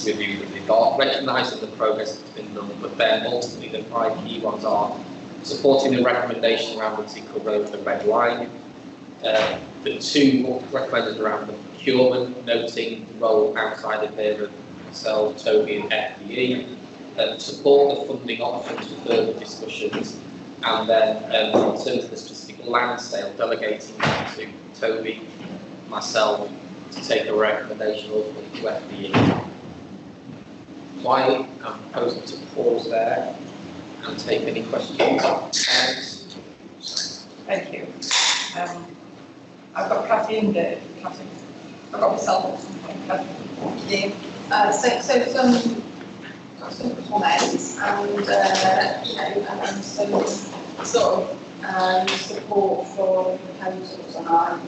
review that they've got, recognising the progress that's been done, but then ultimately the 5 key ones are supporting the recommendation around the Tickle Road, the red line, the 2 recommended around the procurement, noting the role outside of there of myself, Toby and FDE, support the funding options for further discussions, and then in terms of the specific land sale, delegating to Toby, myself, to take a recommendation ultimately to FDE. So I'm proposing to pause there and take any questions. Thank you. I've got Kathy and Dave. Kathy. I've got myself. Kathy. Some comments and some sort of support for the proposals, and I'm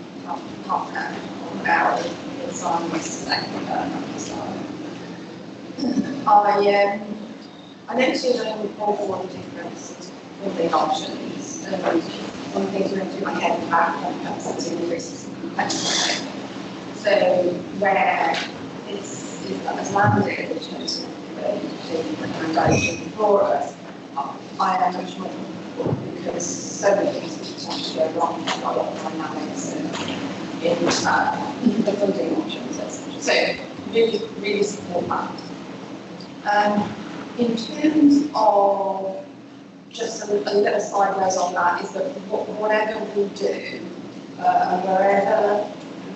half an hour with Simon yesterday. I noticed there's an awful lot of difference with the options. One of the things went through my head about capacity increases and complexity. So where it's as landed, which is the recommendation for us, I am much more comfortable because so many things potentially go wrong. There's not a lot of dynamics in the funding options, etc. So really support that. In terms of just a little sideways on that is that whatever we do, wherever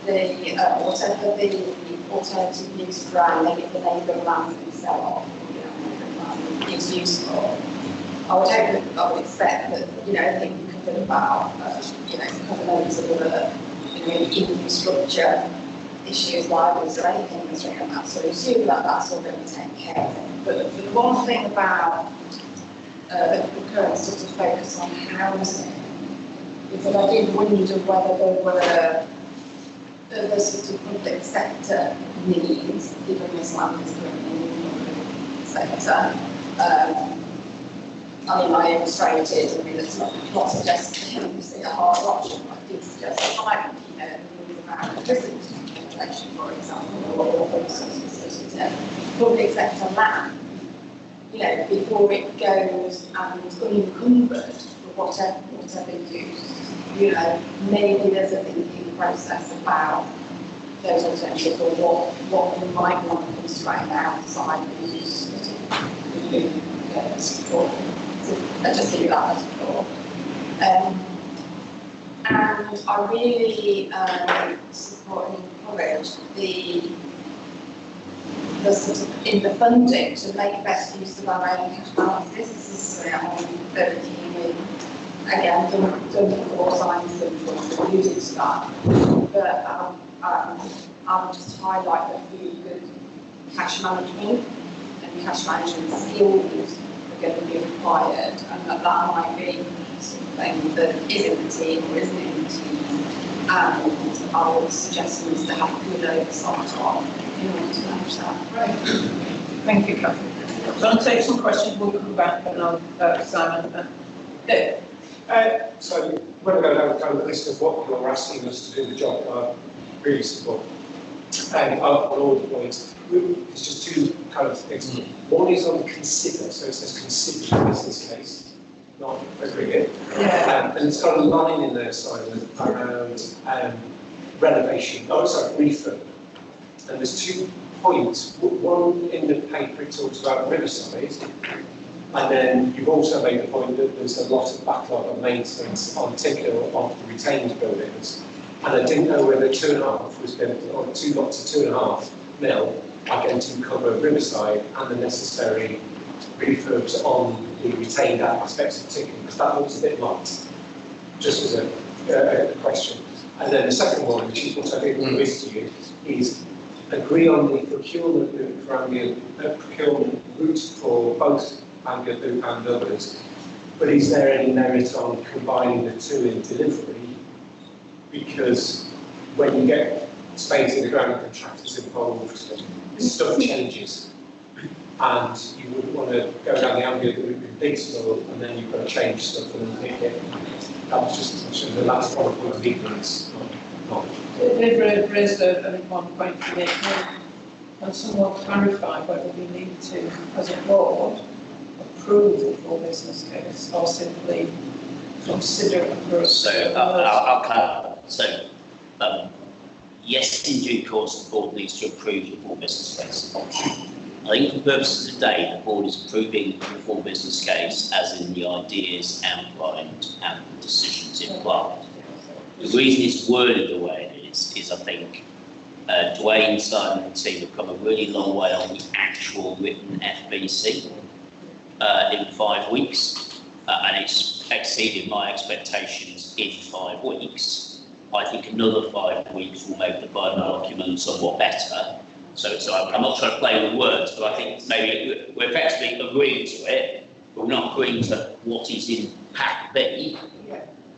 whatever the alternative use ground, like if the neighbouring land can sell off, is useful. I would expect that, everything you can think about, covenants of the, infrastructure issues, libraries, or anything that's like that. So assume that that's all going to be taken care of. But the one thing about the current sort of focus on housing is that I did wonder whether there were the sort of public sector needs, given this land is currently in the public sector. I illustrated, it's not suggesting a hard option, but I did suggest a hybrid, around electricity protection, for example, or those sorts of systems. Public sector land, before it goes and unencumbered for whatever use, maybe there's a thinking process about those alternatives or what we might want to constrain outside the use support. So I just give you that as a thought. And I really support and encourage the sort of in the funding to make best use of our own cash balances. This is something I'm very keen with again, don't force signs of music stuff, but I would just highlight that really good cash management and cash management skills are going to be required, and that might be something that is in the team or isn't in the team. And I would suggest them to have good oversight on in order to manage that. Right. Thank you, Catherine. So I'll take some questions, we'll come back and I'll, Simon. Dave. So when I go down kind of the list of what you're asking us to do the job, I really support. And on all the points, it's just two kind of things. One is on consider, so it says consider the business case, not agree it. Yeah. And it's got a line in there, Simon, around renovation, refurb. And there's 2 points. One in the paper, it talks about Riverside, and then you've also made the point that there's a lot of backlog of maintenance on particular of the retained buildings. And I didn't know whether 2.5 was going to, or 2 lots of 2.5 mil are going to cover Riverside and the necessary refurbs on the retained aspects of particular, because that looks a bit light, just as a question. And then the second one, which is what I think will raise to you, is agree on the procurement route for procurement route for both Anglian Loop and others. But is there any merit on combining the two in delivery? Because when you get spades in the ground contractors involved, stuff changes. And you wouldn't want to go down the Anglian route with big stuff and then you've got to change stuff and then pick it. That was just the last one of ignorance. They've raised an important point for me. Can someone clarify whether we need to, as a board, approve the full business case or simply consider it? So I'll clarify. So yes, in due course, the board needs to approve the full business case. I think for the purposes of today, the board is approving the full business case as in the ideas outlined and the decisions implied. The reason it's worded the way it is I think Dwayne, Simon and the team have come a really long way on the actual written FBC in 5 weeks, and it's exceeded my expectations in 5 weeks. I think another 5 weeks will make the final document somewhat better. So I'm not trying to play with words, but I think maybe we're effectively agreeing to it, but we're not agreeing to what is in Pack B.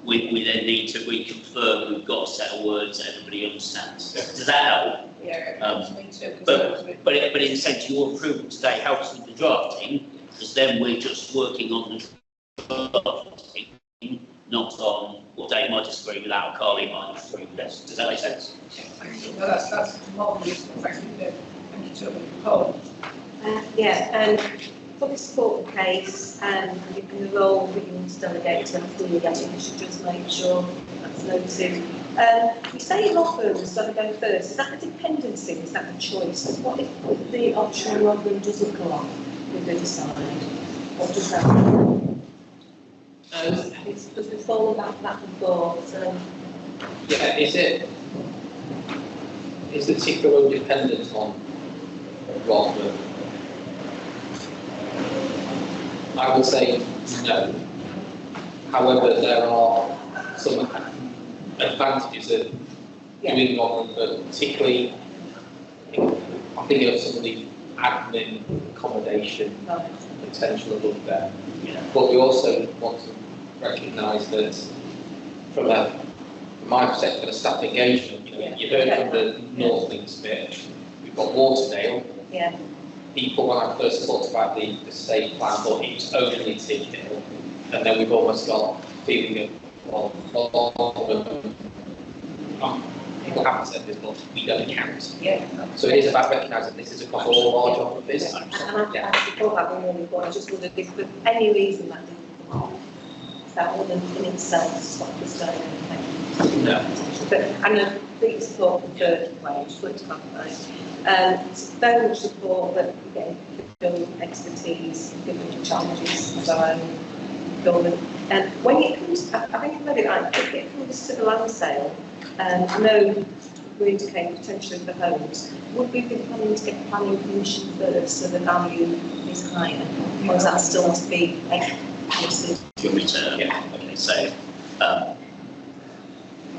We then need to reconfirm we've got a set of words that everybody understands. Does that help? Yeah, me too. But in a sense, your approval today helps with the drafting, because then we're just working on the drafting, not on what Dave might disagree with, our Carly might disagree with us. Does that make sense? No, that's more than useful. Thank you, Toby. Paul. Fully support the case and the role that you want to delegate to FD, I think we should just make sure that's noted. You say law firms is going to go first. Is that a dependency? Is that a choice? What if the optional law firm doesn't go on with the decide? What does that mean? Because we've followed that before. So. Yeah, is the TICO dependent on law firm? I would say no. However, there are some advantages of doing one, particularly I think of some of the admin accommodation potential above there. But we also want to recognise that from my perspective, from a staff engagement, you heard from the North Links bit, we've got Waterdale. Yeah. People, when I first talked about the state plan, thought it was only Tickhill, and then we've almost got a feeling of, people haven't said this, but we don't count. Yeah. So it is about recognising this is across all our geographies. And I support that one really well. I just wondered if for any reason that didn't come off, that wouldn't in itself stop us doing anything. No. But I'm a big support for third wage, just to clarify. Very much support that we get building expertise, given the challenges of our own government. And when it comes, I think I read it right, if it comes to the land sale, I know we indicate potentially for homes, would we be planning to get planning permission first so the value is higher? Or does that still have to be policy. Do you want me to? Yeah. Okay, so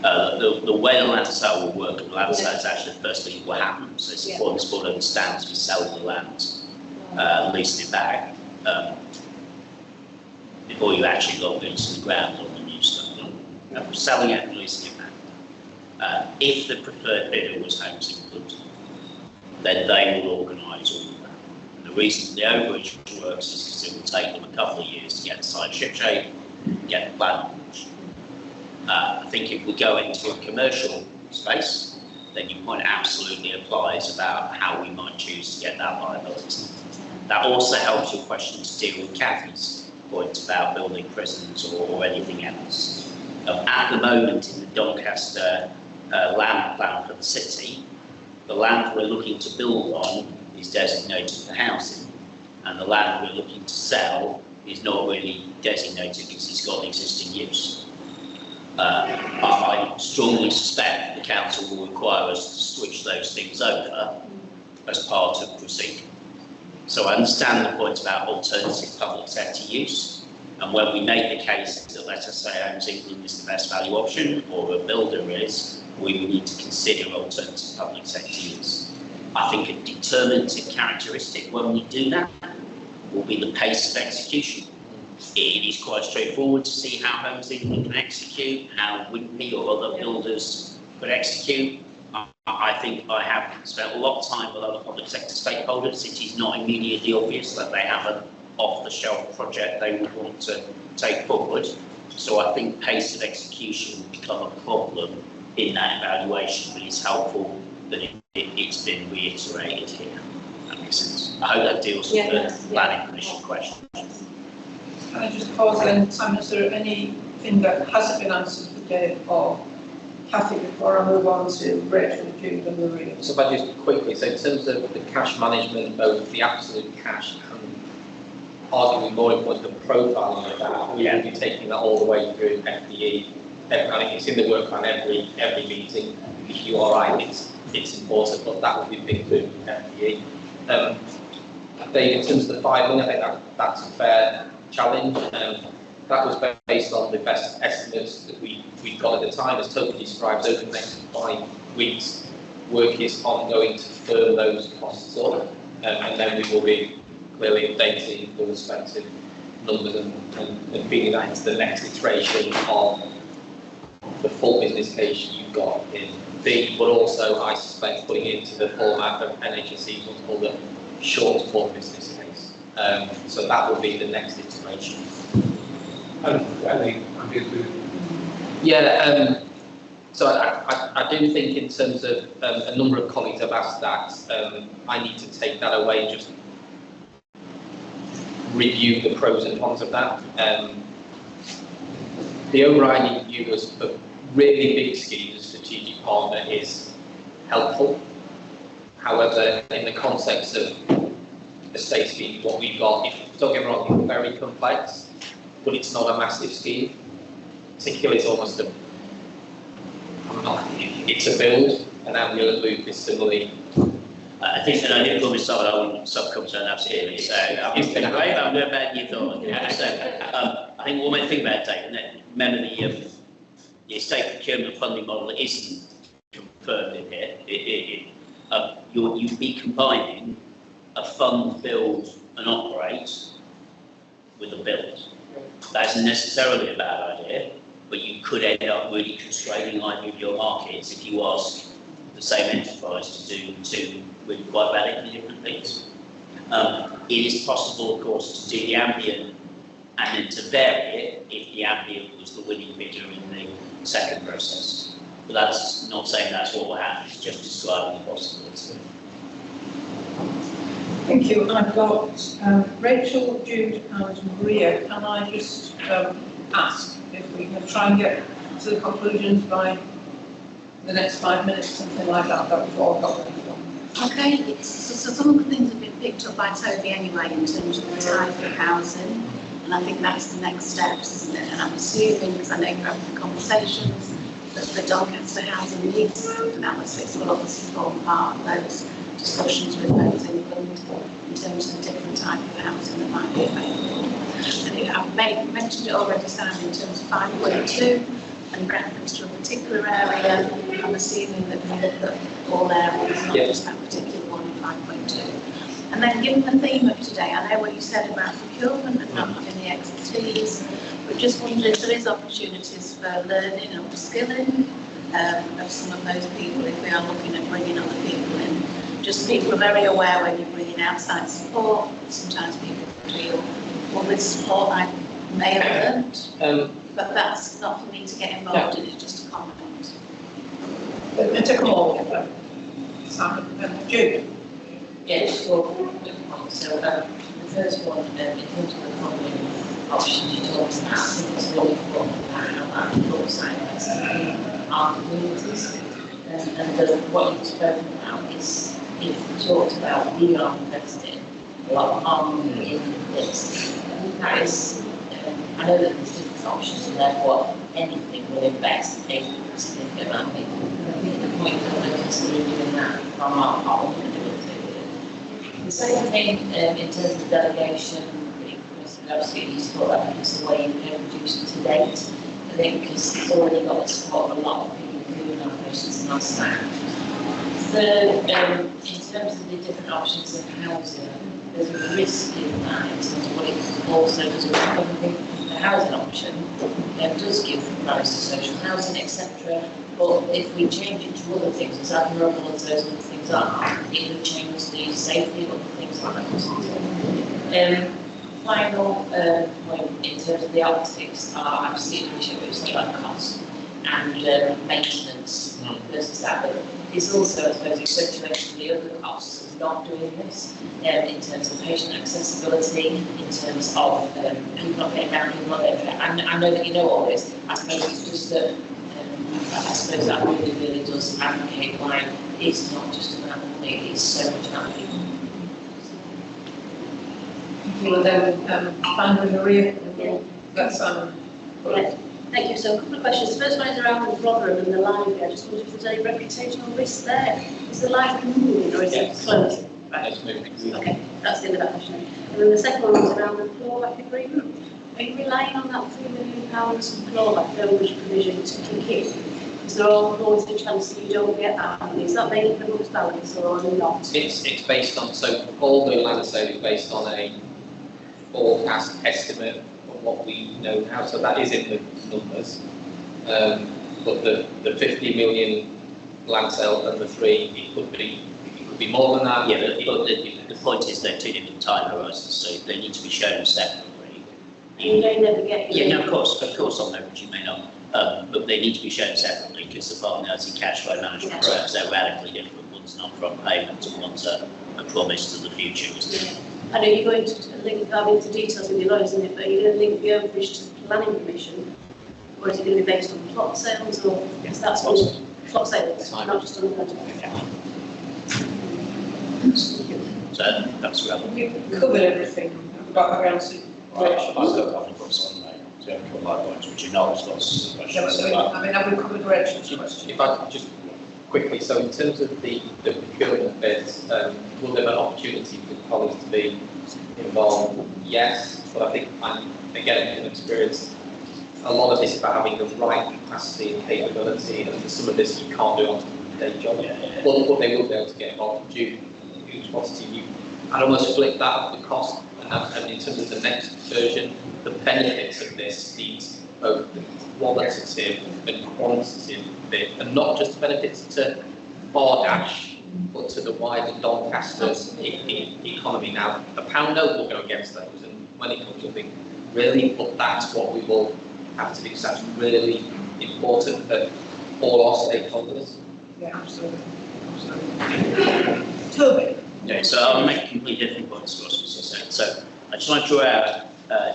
the way the land sale will work, the land sale is actually the first thing that will happen. So it's important this board understands we sell the land, leasing it back, before you actually got boots on the ground on the new stuff. Selling it and leasing it back. If the preferred bidder was Homes England, then they will organise all of that. And the reason the overage works is because it will take them a couple of years to get the site shipshape, get the plan launched. I think if we go into a commercial space, then your point absolutely applies about how we might choose to get that liability. That also helps your question to deal with Kathy's point about building prisons or anything else. At the moment in the Doncaster land plan for the city, the land we're looking to build on is designated for housing, and the land we're looking to sell is not really designated because it's got existing use. I strongly suspect the council will require us to switch those things over as part of proceeding. So I understand the point about alternative public sector use. And when we make the case that, let us say, Homes England is the best value option, or a builder is, we need to consider alternative public sector use. I think a determinative characteristic when we do that will be the pace of execution. It is quite straightforward to see how Homes England can execute, how Whitby or other builders could execute. I think I have spent a lot of time with other public sector stakeholders. It is not immediately obvious that they have an off-the-shelf project they would want to take forward. So I think pace of execution will become a problem in that evaluation, but it's helpful that it's been reiterated here. That makes sense. I hope that deals with the planning commission question. Can I just pause then, Simon, is there anything that hasn't been answered for Dave or Kathy before I move on to Rachel, Jude and Maria? So if I just quickly, so in terms of the cash management, both the absolute cash and arguably more important, the profiling of that, we will be taking that all the way through FDE. I think it's in the work plan every meeting. If you are right, it's important, but that will be big through FDE. I think in terms of the 5 million, I think that's a fair challenge. That was based on the best estimates that we got at the time. As Toby describes, over the next 5 weeks, work is ongoing to firm those costs up, and then we will be clearly updating the respective numbers and feeding that into the next iteration of the full business case you've got in B, but also I suspect putting it into the format of NHSE, what's called a short form business case. So that will be the next iteration. Yeah, so I do think in terms of a number of colleagues have asked that, I need to take that away and just review the pros and cons of that. The overriding view was for really big schemes, a strategic partner is helpful. However, in the context of estate scheme, what we've got, don't get me wrong, it's very complex, but it's not a massive scheme. Particularly, it's almost it's a build, and ambulance loop is similarly. I think that I did probably start on subcontract absolutely. So it's been great. I'm going better than you thought. Yeah. So I think one main thing about Dave, and remember the estate procurement funding model isn't confirmed in here. You'd be combining a fund, build, and operate with a build. That isn't necessarily a bad idea, but you could end up really constraining either of your markets if you ask the same enterprise to do two really quite radically different things. It is possible, of course, to do the ambient and then to vary it if the ambient was the winning bidder in the second process. But that's not saying that's what will happen, it's just describing the possibility. Thank you. I've got Rachel, Jude and Maria. Can I just ask if we can try and get to the conclusions by the next 5 minutes, something like that? That was all I've got. Okay, so some of the things have been picked up by Toby anyway in terms of the type of housing, and I think that's the next steps, isn't it? And I'm assuming, because I know you're having the conversations, that the Doncaster housing needs analysis will obviously form part of those discussions with Homes England in terms of the different type of housing that might be available. And think I've mentioned it already, Simon, in terms of 5.2 and reference to a particular area. I'm assuming that we look at all areas, not just that particular one in 5.2. And then given the theme of today, I know what you said about procurement and not having the expertise, but just wondering if there is opportunities for learning and upskilling of some of those people if we are looking at bringing other people in. Just people are very aware when you're bringing outside support, sometimes people feel, well, this support I may have learned, but that's not for me to get involved in, it's just a comment. Let's take them all. Simon and Jude. Yes, well, good point. So the first one, in terms of the funding options you talked about, I think it's really important about how that looks like our communities. And what you've spoken about is, if we talked about we are investing a lot of money in this, that is, I know that there's different options and therefore anything will invest a significant amount of people. I think the point that we're considering doing that from our part, we're going to do it. The second thing, in terms of delegation, obviously you thought that because the way you've introduced to date, I think because it's already got the support of a lot of people doing operations and our staff. Third, in terms of the different options of housing, there's a risk in that in terms of what it also does with funding. The housing option does give rights to social housing, etc. But if we change it to other things, as admirable as those other things are, it would change the safety of other things like that. Final point in terms of the optics are absolutely appreciate what you said about cost and maintenance versus that. But it's also, I suppose, accentuating the other costs of not doing this in terms of patient accessibility, in terms of people not getting down, people not getting down. I know that you know all this. I suppose it's just that I suppose that really does advocate why it's not just about money, it's so much about people. Well, then, Simon Maria, that's Thank you. So a couple of questions. The first one is around the Rotherham and the library. I just wondered if there's any reputational risk there. Is the library moving or is it closing? Right. It's moving. Okay, that's the end of that question. And then the second one was around the clawback agreement. Are you relying on that £3 million clawback builders provision to kick in? Is there always a chance that you don't get that money? Is that making the books balance or not? It's based on, so all the land sale is based on a forecast estimate of what we know now, so that is in the numbers. But the 50 million land sale and the 3, it could be more than that. Yeah, but the point is they're two different time horizons, so they need to be shown separately. You may never get. Yeah, no, of course, on average you may not, but they need to be shown separately because the finality cash flow management programs, they're radically different. One's an upfront payment and one's a promise to the future. I know you're going to link that into details with your lawyers, isn't it? But you're going to link the overage to the planning permission, or is it going to be based on plot sales, or is that plot sales, not just on the budget? So that's relevant. We've covered everything about around supervision. I've got a couple of books on there, so I've got likewise, which are not responses to Yeah, questions. so, I mean, have we covered Rachel's question? If I could just quickly, so in terms of the procurement bit, will there be an opportunity for colleagues to be involved? Yes, but I think, again, from experience, a lot of this is about having the right capacity and capability, and for some of this you can't do on a day job. But they will be able to get involved. Due to you, I'd almost flip that of the cost, and in terms of the next version, the benefits of this needs both the qualitative and quantitative bit, and not just the benefits to Bardash, but to the wider Doncaster economy. Now, a pound note will go against those, and when it comes to think, really, but that's what we will have to do, because that's really important for all our stakeholders. Yeah, absolutely. Toby? Okay, so I'll make a completely different points to what you said. So I just want to draw out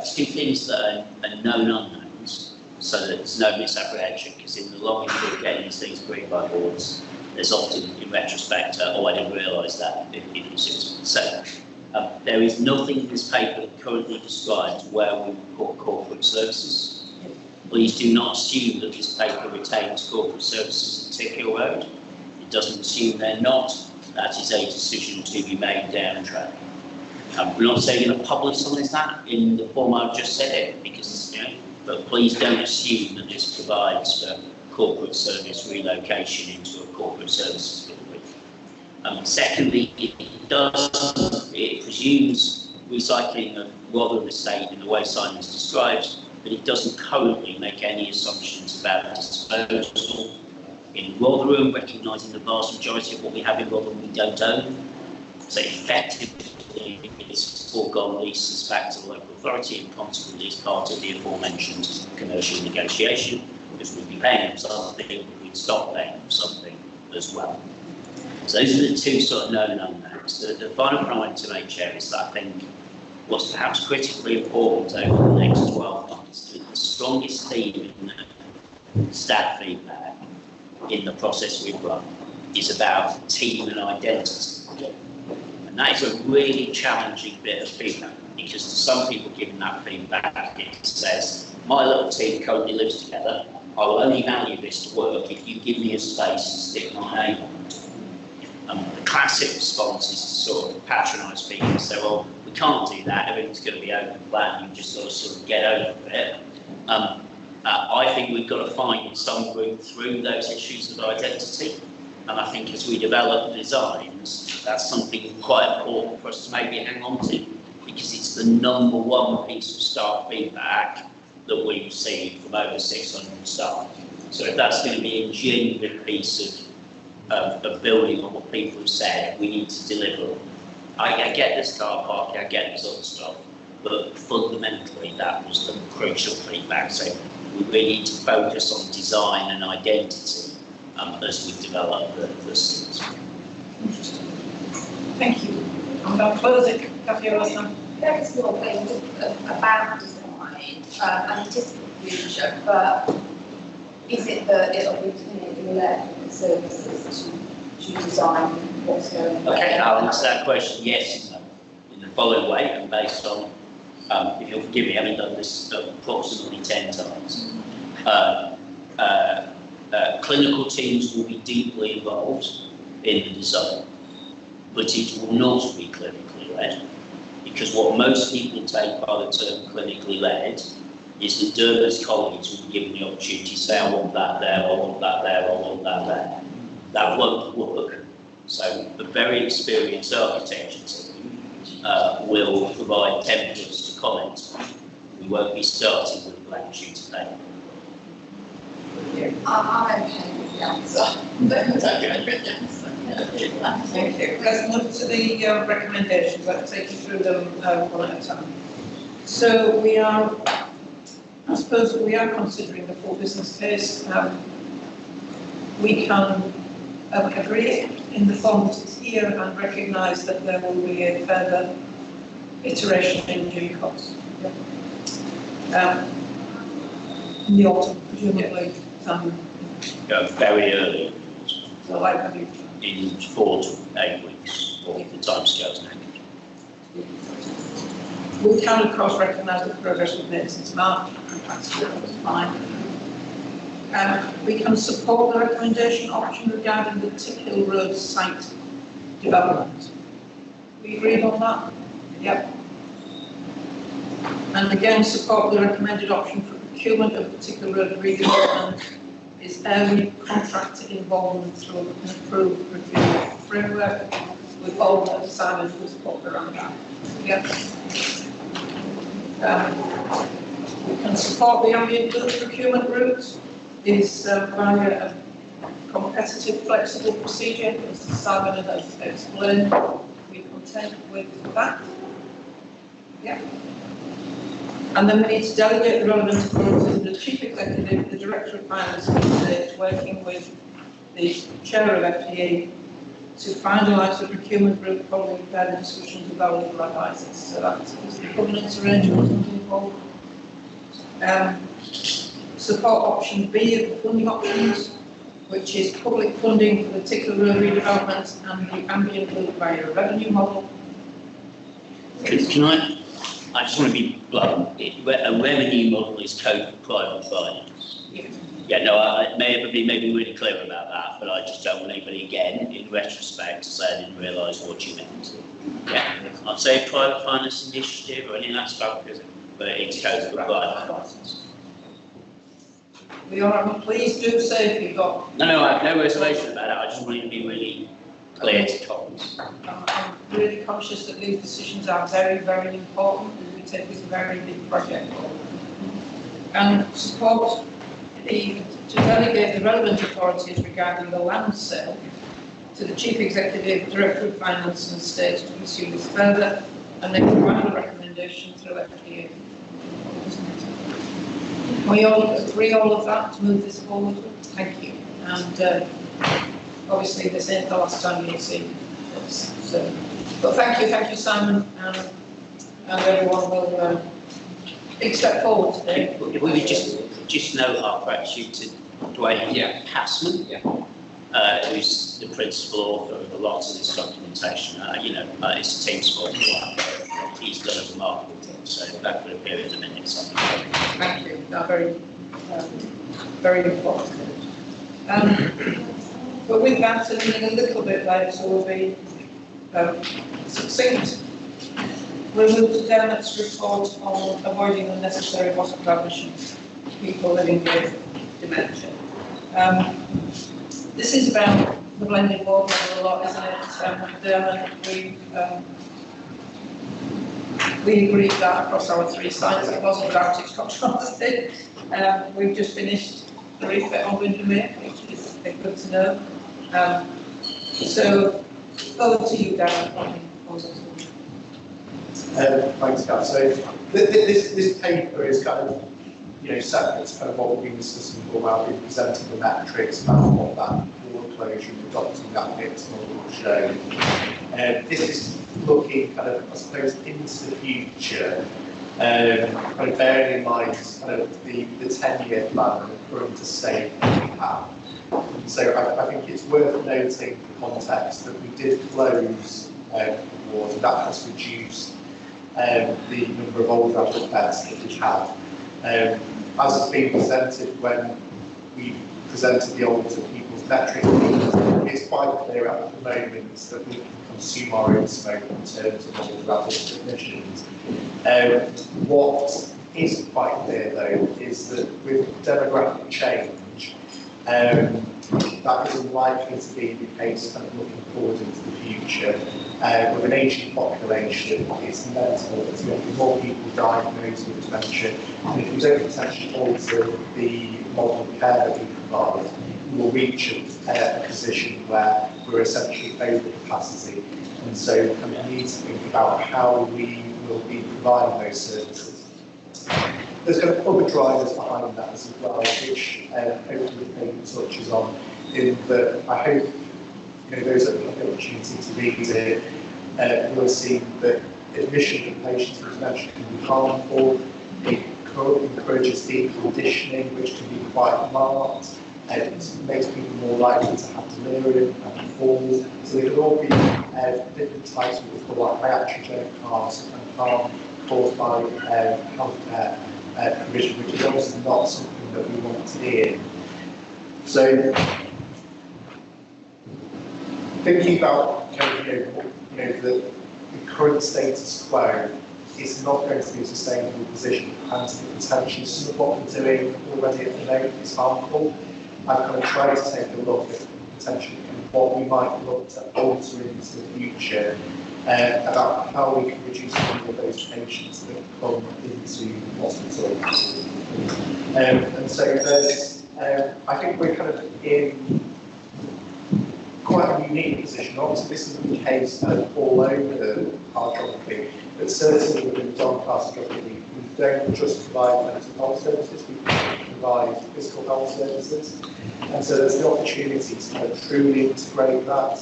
two things that are known unknowns, so that there's no misapprehension, because in the long run of getting these things agreed by boards, there's often, in retrospect, oh, I didn't realise that, if you see. So there is nothing in this paper that currently describes where we put corporate services. Please do not assume that this paper retains corporate services at Tickhill Road. It doesn't assume they're not. That is a decision to be made down track. We're not saying going to publicise that in the form I've just said it, because, but please don't assume that this provides for corporate service relocation into a corporate services building. Secondly, it presumes recycling of Rotherham Estate in the way Simon's described, but it doesn't currently make any assumptions about disposal in Rotherham, recognising the vast majority of what we have in Rotherham we don't own. So effectively, it's foregone leases back to the local authority and consequently is part of the aforementioned commercial negotiation, because we'd be paying them something, we'd stop paying them something as well. So those are the two sort of known unknowns. The final point I wanted to make, Chair, is that I think what's perhaps critically important over the next 12 months, the strongest theme in the staff feedback in the process we've run is about team and identity. And that is a really challenging bit of feedback, because to some people giving that feedback, it says, my little team currently lives together, I will only value this to work if you give me a space and stick my name on it. The classic response is to sort of patronise people and say, well, we can't do that, everything's going to be open plan, you just got to sort of get over it. I think we've got to find some route through those issues of identity. And I think as we develop designs, that's something quite important for us to maybe hang on to, because it's the number one piece of staff feedback that we receive from over 600 staff. So if that's going to be a genuine piece of building on what people have said, we need to deliver. I get this car park, I get this other stuff, but fundamentally that was the crucial feedback. So we really need to focus on design and identity as we develop the systems. Thank you. I'm going to close it. Kathy, Very small thing about design, and it is for the future, but is it that it'll be clearly led with services to design what's going on? Okay, I'll answer that question yes and no in the following way, and based on, if you'll forgive me, I haven't done this approximately 10 times. Clinical teams will be deeply involved in the design, but it will not be clinically led, because what most people take by the term clinically led is that Dermot's colleagues will be given the opportunity to say, I want that there, I want that there, I want that there. That won't work. So the very experienced architecture team will provide templates to comment. We won't be starting with a blank sheet of paper. I'm okay with the answer. Thank you. Let's move to the recommendations. Let's take you through them one at a time. So we are, I suppose we are considering the full business case. We can agree in the form that it's here and recognise that there will be a further iteration in due course. In the autumn, presumably. Very early. So like in 4 to 8 weeks, or the timescales now. We can of course recognise the progress we've made since March, and that's fine. We can support the recommendation option regarding the Tickhill Road site development. We agreed on that? Yep. And again, support the recommended option for procurement of the Tickhill Road redevelopment is early contractor involvement through an approved review framework with all the Simon who support around that. Yep. We can support the ambient build procurement route is via a competitive, flexible procedure, as Simon has explained. We're content with that. Yeah. And then we need to delegate the relevant authorities to the Chief Executive, the Director of Finance and State, working with the Chair of FDE to finalise the procurement route following further discussions with our legal advisors. So that is the governance arrangement involved. Support option B of the funding options, which is public funding for the Tickhill Road redevelopment and the ambient loop via a revenue model. Can I just want to be blunt. A revenue model is code for private finance. Yeah. Yeah, no, I may have been really clear about that, but I just don't want anybody again, in retrospect, to say I didn't realise what you meant. Yeah, I'd say private finance initiative or any of that stuff, but it's code for private finance. We are, please do say if you've got. No, I have no reservation about it. I just want it to be really clear to Collins. I'm really conscious that these decisions are very, very important, and we take this very big project. And support to delegate the relevant authorities regarding the land sale to the Chief Executive, Director of Finance and Estates to pursue this further and make a final recommendation through FTA. We all agree all of that to move this forward? Thank you. And obviously this ain't the last time you'll see us. So, but thank you Simon, and everyone will big step forward today. We would just note our gratitude to Dwayne Passman, who's the principal author of a lot of this documentation. It's a team sport. He's done a remarkable thing, so that would appear in the minutes. Thank you. No, very important. But with that, and a little bit later, so we'll be succinct. We'll move to Dermot's report on avoiding unnecessary hospital admissions to people living with dementia. This is about the blended ward model a lot, isn't it? Dermot, we agreed that across our 3 sites. It wasn't about its controversy. We've just finished the refit on Windermere, which is good to know. So over to you, Darren. Thanks, Gav. So this paper is kind of, separate to kind of what we've been discussing before, where we've presented the metrics about what that ward closure and adopting that mix model will show. This is looking kind of, I suppose, into the future, kind of bearing in mind kind of the 10-year plan and the current estate that we have. So I think it's worth noting the context that we did close wards, and that has reduced the number of older adult beds that we have. As has been presented when we presented the older people's metric, it's quite clear at the moment that we can consume our own smoke in terms of older adult admissions. What is quite clear though is that with demographic change, that is unlikely to be the case kind of looking forward into the future. With an ageing population, it's inevitable that there's going to be more people diagnosed with dementia, and if we don't potentially alter the model of care that we provide, we will reach a position where we're essentially over capacity, and so we need to think about how we will be providing those services. There's going to be other drivers behind that as well, which hopefully the paper touches on, in that I hope those that have the opportunity to read it will see that admission of patients with dementia can be harmful. It encourages deconditioning, which can be quite marked. It makes people more likely to have delirium and falls. So they can all be different types of what's called iatrogenic harm caused by healthcare provision, which is obviously not something that we want to be in. So, thinking about the current status quo is not going to be a sustainable position, and potentially some of what we're doing already at the moment is harmful. I've kind of tried to take a look at potentially what we might look to alter into the future, about how we can reduce the number of those patients that come into hospital. And so there's, I think we're kind of in quite a unique position. Obviously, this isn't the case all over our geography, but certainly within Doncaster geography, we don't just provide mental health services, we provide physical health services. And so there's the opportunity to kind of truly integrate that,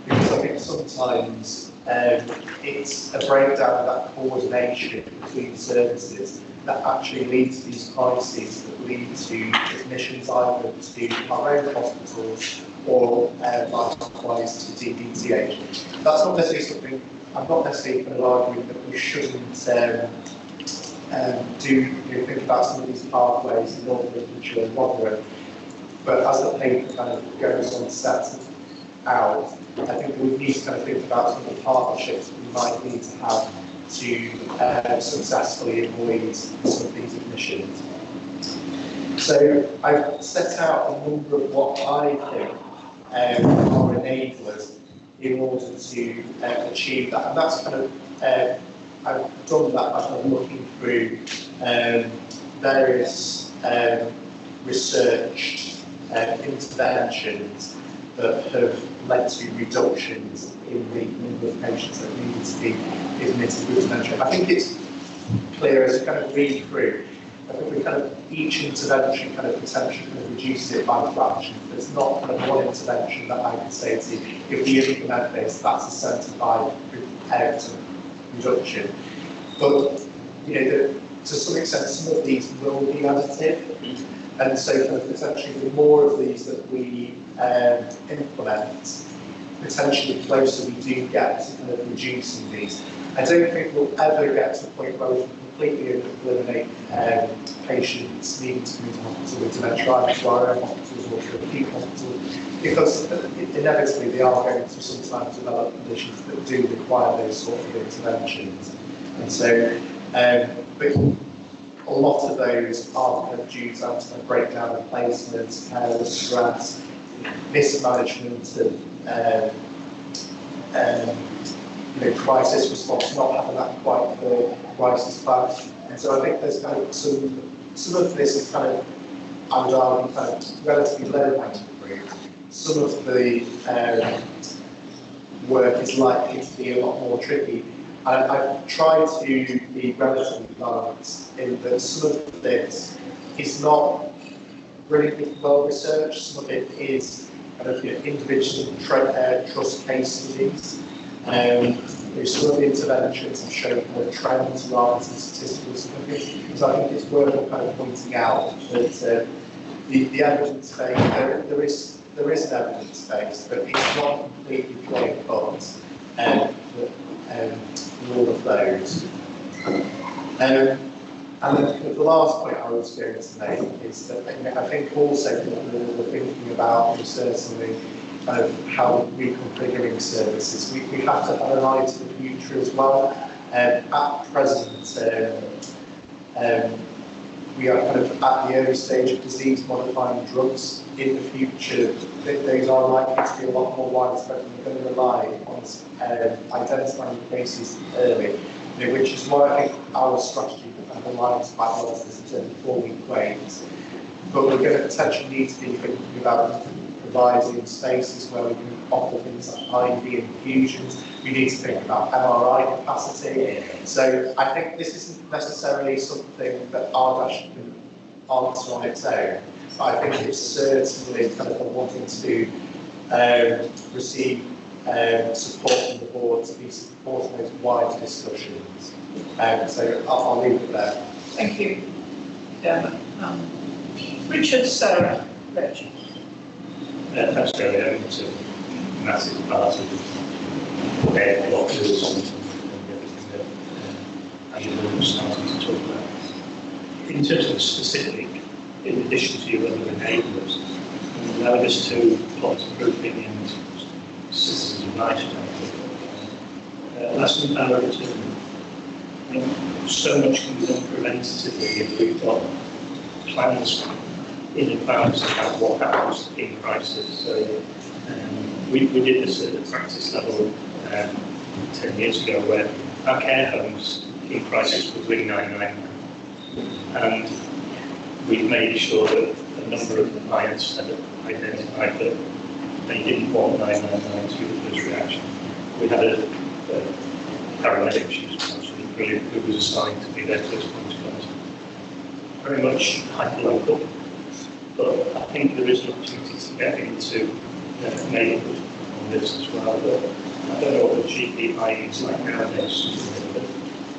because I think sometimes it's a breakdown of that coordination between services that actually leads to these crises that lead to admissions either to our own hospitals or likewise to DPTH. That's not necessarily something, I'm not necessarily going to argue that we shouldn't think about some of these pathways in order to ensure moderate. But as the paper kind of goes on set out, I think we need to kind of think about some of the partnerships we might need to have to successfully avoid some of these admissions. So I've set out a number of what I think are enablers in order to achieve that. And that's kind of, I've done that by kind of looking through various researched interventions that have led to reductions in the number of patients that need to be admitted with dementia. I think it's clear as you kind of read through. I think we kind of, each intervention kind of potentially kind of reduces it by fractions. There's not kind of one intervention that I can say to you, if we implement this, that's a 75% reduction. But, you know, to some extent, some of these will be additive. And so kind of potentially the more of these that we implement, potentially the closer we do get to kind of reducing these. I don't think we'll ever get to a point where we can completely eliminate patients needing to move to hospital with dementia, either to our own hospitals or to acute hospitals, because inevitably they are going to sometimes develop conditions that do require those sort of interventions. And so, but a lot of those are kind of due to kind of breakdown of placements, careless stress, mismanagement of crisis response, not having that quite clear crisis plan. And so I think there's kind of some of this is kind of, I would argue, kind of relatively low hanging fruit. Some of the work is likely to be a lot more tricky. And I've tried to be relatively balanced in that some of this is not really well researched. Some of it is kind of individual trust case studies. Some of the interventions have shown kind of trends rather than statistical significance. So I think it's worth kind of pointing out that the evidence base, there is an evidence base, but it's not completely clear cut all of those. And then the last point I was going to make is that I think also we're thinking about certainly kind of how reconfiguring services. We have to have an eye to the future as well. At present, we are kind of at the early stage of disease-modifying drugs. In the future, those are likely to be a lot more widespread, and we're going to rely on identifying cases early, which is why I think our strategy underlines quite a lot of this in terms of 4-week waits. But we're going to potentially need to be thinking about providing spaces where we can offer things like IV infusions. We need to think about MRI capacity. So I think this isn't necessarily something that Ardash can answer on its own, but I think it's certainly kind of wanting to receive support from the board to be supporting those wider discussions. So I'll leave it there. Thank you, Dermot. Richard, Sarah, Reg. Thanks, Jerry. I think it's a massive part of bed doctors and everything that as you're starting to talk about. In terms of specific, in addition to your other enablers, allowed us to plot improving and citizens of lifestyle. Last month, our return, so much can be done preventatively if we've got plans in advance about what happens in crisis. So we did this at the practice level 10 years ago, where our care homes in crisis would ring 999, and we made sure that a number of the clients had identified that they didn't want 999 to be the first reaction. We had a paramedic, she was absolutely brilliant, who was assigned to be their first point of contact. Very much hyper-local. But I think there is an opportunity to get into neighbourhood on this as well. But I don't know what the GP IE is like nowadays. But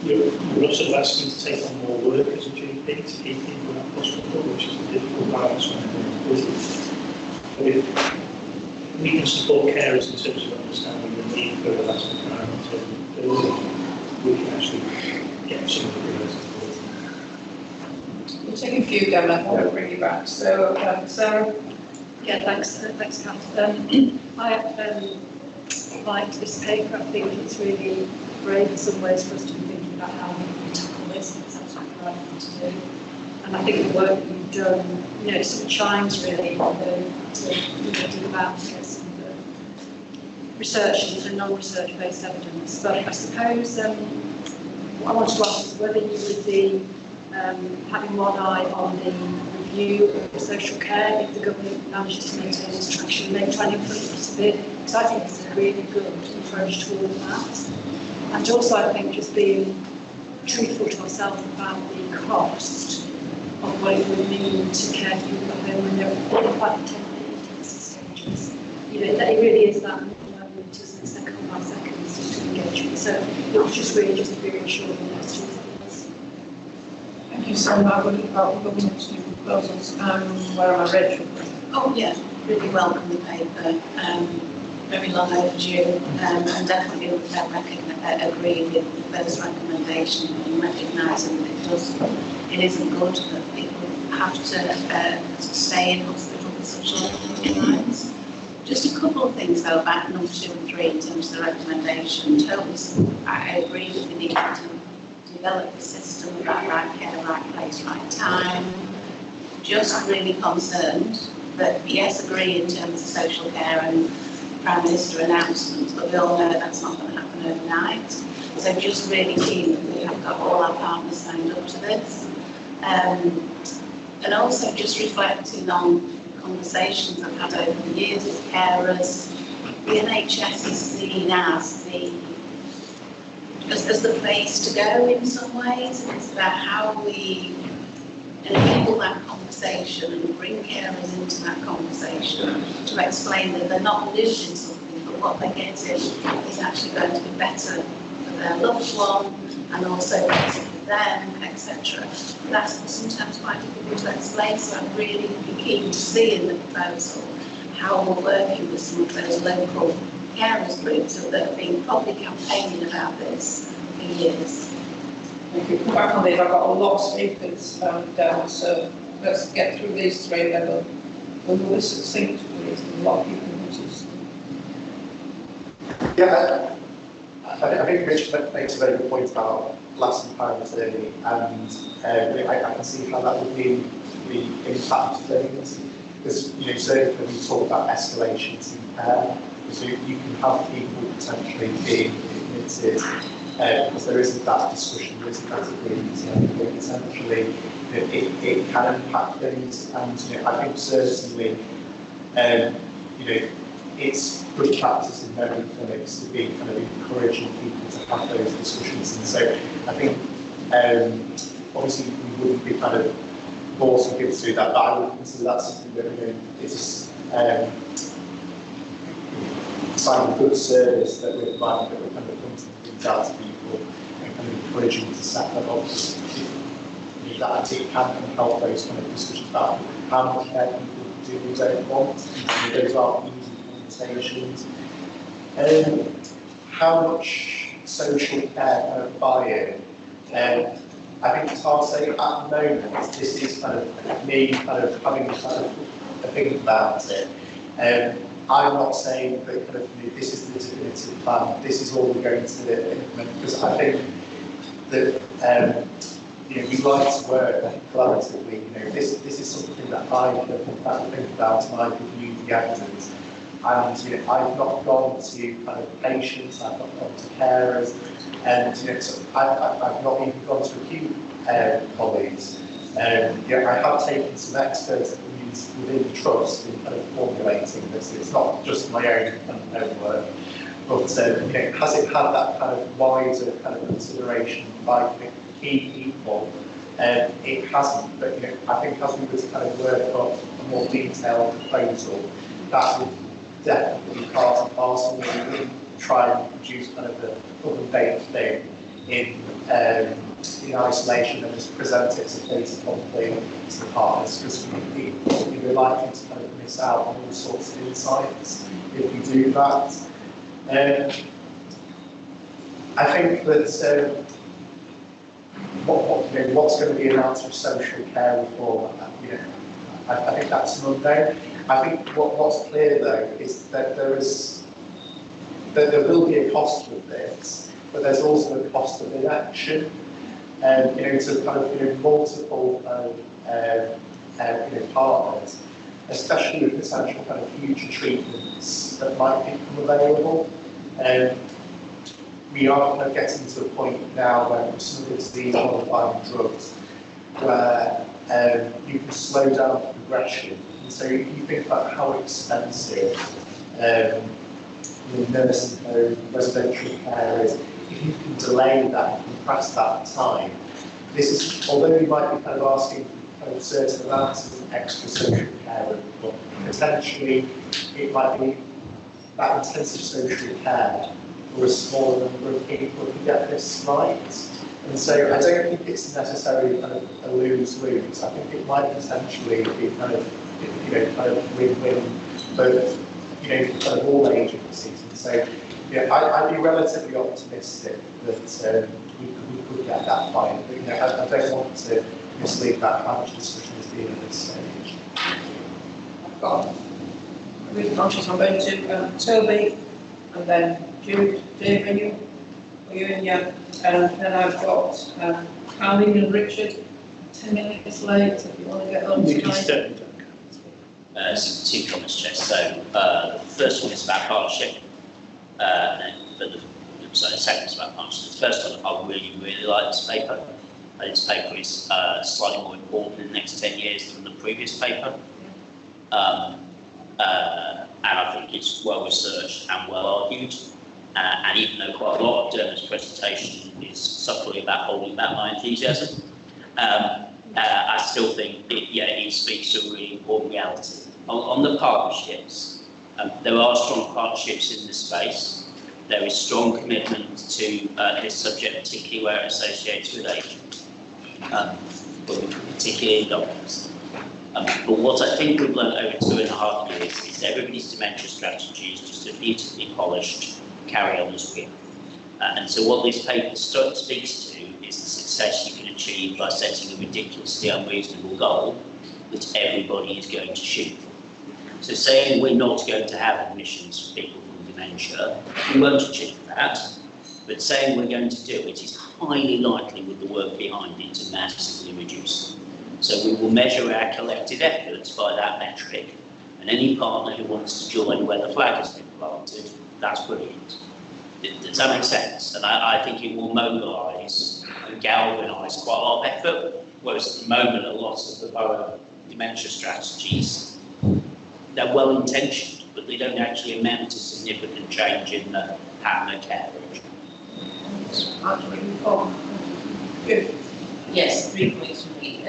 you're also asking to take on more work as a GP to keep people in that hospital, which is a difficult balance when if we can support carers in terms of understanding the need for elastic we can actually get some of the realistic. We'll take a few, Dermot, and we'll bring you back. So, Sarah? Yeah, thanks, Kath. I liked this paper. I think it's really brave in some ways for us to be thinking about how we tackle this. It's absolutely the right thing to do. And I think the work that you've done, you know, it sort of chimes really to do about some of the research and the non-research based evidence. But I suppose what I want to ask is whether you would be having one eye on the review of social care if the government manages to maintain its traction, maybe trying to influence it a bit, because I think it's a really good approach toward that. And also I think just being truthful to ourselves about the cost of what it would mean to care for people at home when they're quite intensive stages. You know, that it really is that moment, isn't it, second by second, just engagement. So it was just really just to be reassuring those two things. Thank you so much. About the government's new proposals, where am I, Rachel? Oh yeah, really welcome the paper. Very long overdue, and definitely agree with those recommendations and recognising that it isn't good that people have to stay in hospital for such long times. Just a couple of things though about number 2 and 3 in terms of the recommendation. Totally, I agree that we need to develop the system about right care, right place, right time. Just really concerned that, yes, agree in terms of social care and Prime Minister announcements, but we all know that's not going to happen overnight. So just really keen that we have got all our partners signed up to this. And also just reflecting on conversations I've had over the years with carers. The NHS is seen as the place to go in some ways, and it's about how we enable that conversation and bring carers into that conversation to explain that they're not losing something, but what they're getting is actually going to be better for their loved one and also better for them, etc. That's sometimes quite difficult to explain, so I'm really keen to see in the proposal how we're working with some of those local carers groups that have been probably campaigning about this for years. Thank you. Back on these, I've got a lot of speakers down, so let's get through these 3 then. We'll be succinct, please. A lot of people want to. Yeah, I think Richard makes a very good point about lasting parents early, and I can see how that would be the impact things. Because, you know, certainly when we talk about escalations in care, so you can have people potentially being admitted because there isn't that discussion, there isn't that agreement, but essentially it can impact things, and you know, I think certainly you know, it's good practice in many clinics to be kind of encouraging people to have those discussions, and so I think obviously we wouldn't be kind of forcing people to do that, but I would consider that something that, you know, is a sign of good service that we're providing, that we're kind of pointing things out to people and kind of encouraging to set that up. That it can help those kind of discussions about how much care people do and don't want. And those are easy conversations. How much social care kind of buy-in? I think it's hard to say at the moment. This is kind of me kind of having kind of a think about it. I'm not saying that kind of, you know, this is the definitive plan, this is all we're going to implement, because I think that you know, we like to work collaboratively. You know, this is something that I think about and I review the evidence. And you know, I've not gone to kind of patients, I've not gone to carers, and you know, so I've not even gone to acute colleagues. You know, I have taken some experts within the trust in kind of formulating this. It's not just my own work, but you know, has it had that kind of wider kind of consideration by key people? It hasn't, but you know, I think as we were to kind of work on a more detailed proposal, that would definitely be part and parcel. We would try and produce kind of the up-and-date thing in isolation and just present it as a data complete to the partners, because we're likely to kind of miss out on all sorts of insights if we do that. I think that what's going to be announced with social care reform, you know, I think that's an unknown. I think what's clear though is that there will be a cost with this, but there's also a cost of inaction, and to kind of multiple partners, especially with potential kind of future treatments that might become available. We are kind of getting to a point now when some of these modifying drugs, where you can slow down the progression. And so you think about how expensive nursing home, residential care is. If you can delay that and compress that time, this is, although you might be kind of asking for certain amounts of extra social care, but potentially it might be that intensive social care for a smaller number of people who get this right. And so I don't think it's necessarily kind of a lose-lose. I think it might potentially be kind of win-win both, kind of all agencies. And so I'd be relatively optimistic that we could get that fine. But I don't want to mislead that how much discussion is being at this stage. I'm really conscious I'm going to Toby and then Jude, Dave, and you, yeah. And then I've got Carleen and Richard, 10 minutes late, if you want to get on tonight. So 2 comments, Chair. So the first one is about partnership, the second is about partnership. The first one, I really like this paper. This paper is slightly more important in the next 10 years than the previous paper. And I think it's well researched and well argued. And even though quite a lot of Dermot's presentation is subtly about holding back my enthusiasm, I still think it speaks to a really important reality. On the partnerships, there are strong partnerships in this space. There is strong commitment to this subject, particularly where it's associated with aging, particularly in doctors. But what I think we've learned over 2.5 years is everybody's dementia strategy is just a beautifully polished carry on as well. And so what this paper speaks to is the success you can achieve by setting a ridiculously unreasonable goal that everybody is going to shoot for. So saying we're not going to have admissions for people with dementia, we won't achieve that, but saying we're going to do it is highly likely with the work behind it to massively reduce them. So we will measure our collective efforts by that metric, and any partner who wants to join where the flag has been planted, that's brilliant. Does that make sense? And I think it will mobilise and galvanise quite a lot of effort, whereas at the moment a lot of the borough dementia strategies, they're well intentioned, but they don't actually amount to significant change in the pattern of care. Yes, 3 points for me.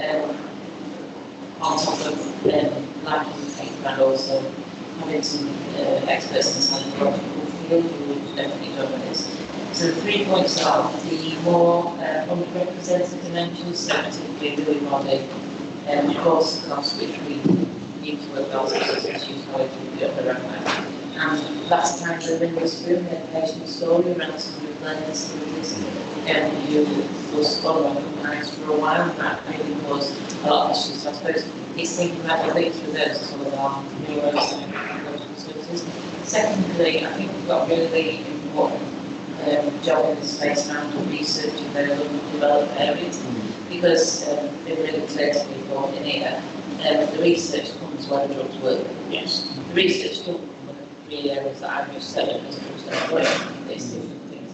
On top of liking the paper and also having some experts in psychological field who would definitely go with this. So the 3 points are the more underrepresented dimensions, so particularly Lewy body, which causes the cost which we need to work on, such as use how it can be up the roadmap. And last time we were in this room, we had a patient story around some of the blindness and you was following up for a while, and that really caused a lot of issues. So I suppose it's thinking about the link through those as well as our neuroscience facilities. Secondly, I think we've got a really important job in the space around research in the local developed areas, because they're really clear to people in here. The research comes where the drugs work. Yes. The research doesn't come in the 3 areas that I've just said, because drugs don't work. It's different things,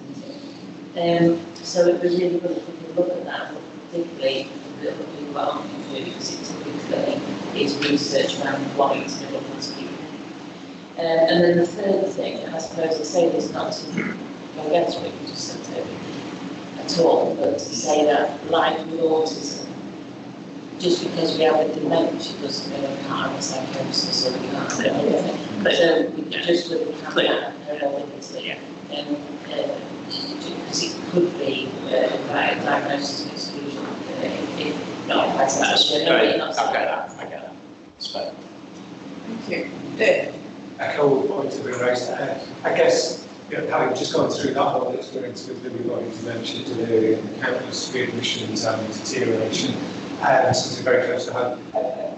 isn't it? So it was really good if we could look at that, but particularly the people that aren't included, because it's typically is research around why it's middle class people. And then the third thing, and I suppose I say this not to go against what you just said, Toby, at all, but to say that like with autism, just because we have a dementia doesn't mean we can't have a psychosis or we can't have anything. So we just with the caveat of heredity, because it could be by diagnosis and exclusion, if not by suspicion. I get that. So. Thank you. Dave? Echo all the points that have been raised. I guess, having just gone through that whole experience with Lewy body dementia, delirium, countless readmissions and deterioration, something very close to home.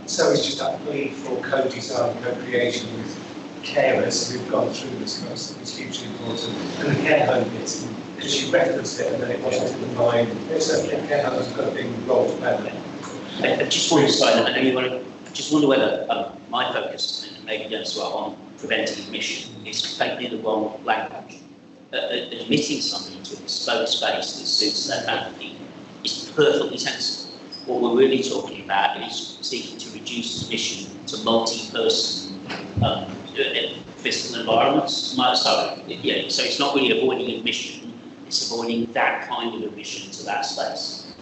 So it's just that plea for co-design, co-creation with carers who've gone through this process. It's hugely important. And the care home bits, because you referenced it and then it wasn't in the mind. Certainly care homes got a big role to play. I just want to say, I know you want to, I just wonder whether my focus, and maybe as well, on preventing admission is completely the wrong language. Admitting somebody to a bespoke space that suits their family is perfectly sensible. What we're really talking about is seeking to reduce admission to multi-person physical environments. So it's not really avoiding admission, it's avoiding that kind of admission to that space.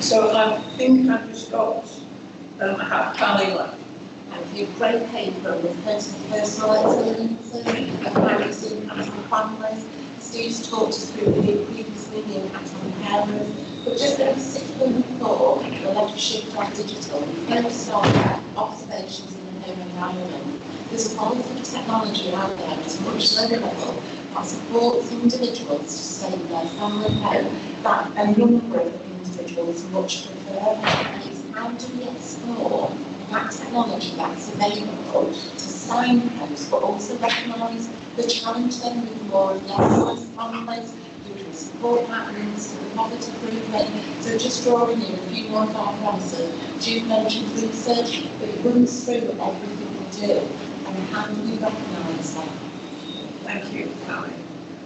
So I think I've just got Carly left. And the great paper with personalised learning of parents and impact on families. Steve's talked us through previously the impact on carers, but just at 6.4, the left shift on digital, we focused on observations in the home environment. There's a lot of technology out there at a much lower level that supports individuals to stay in their family home that a number of individuals much prefer, and it's how do we explore that technology that's available to signpost, but also recognise the challenge then with more of the adolescent families who can support patterns, to the poverty improvement. So just drawing in a few more of our premises, Jude mentioned research, but it runs through everything we do, and how do we recognise that? Thank you, Carly.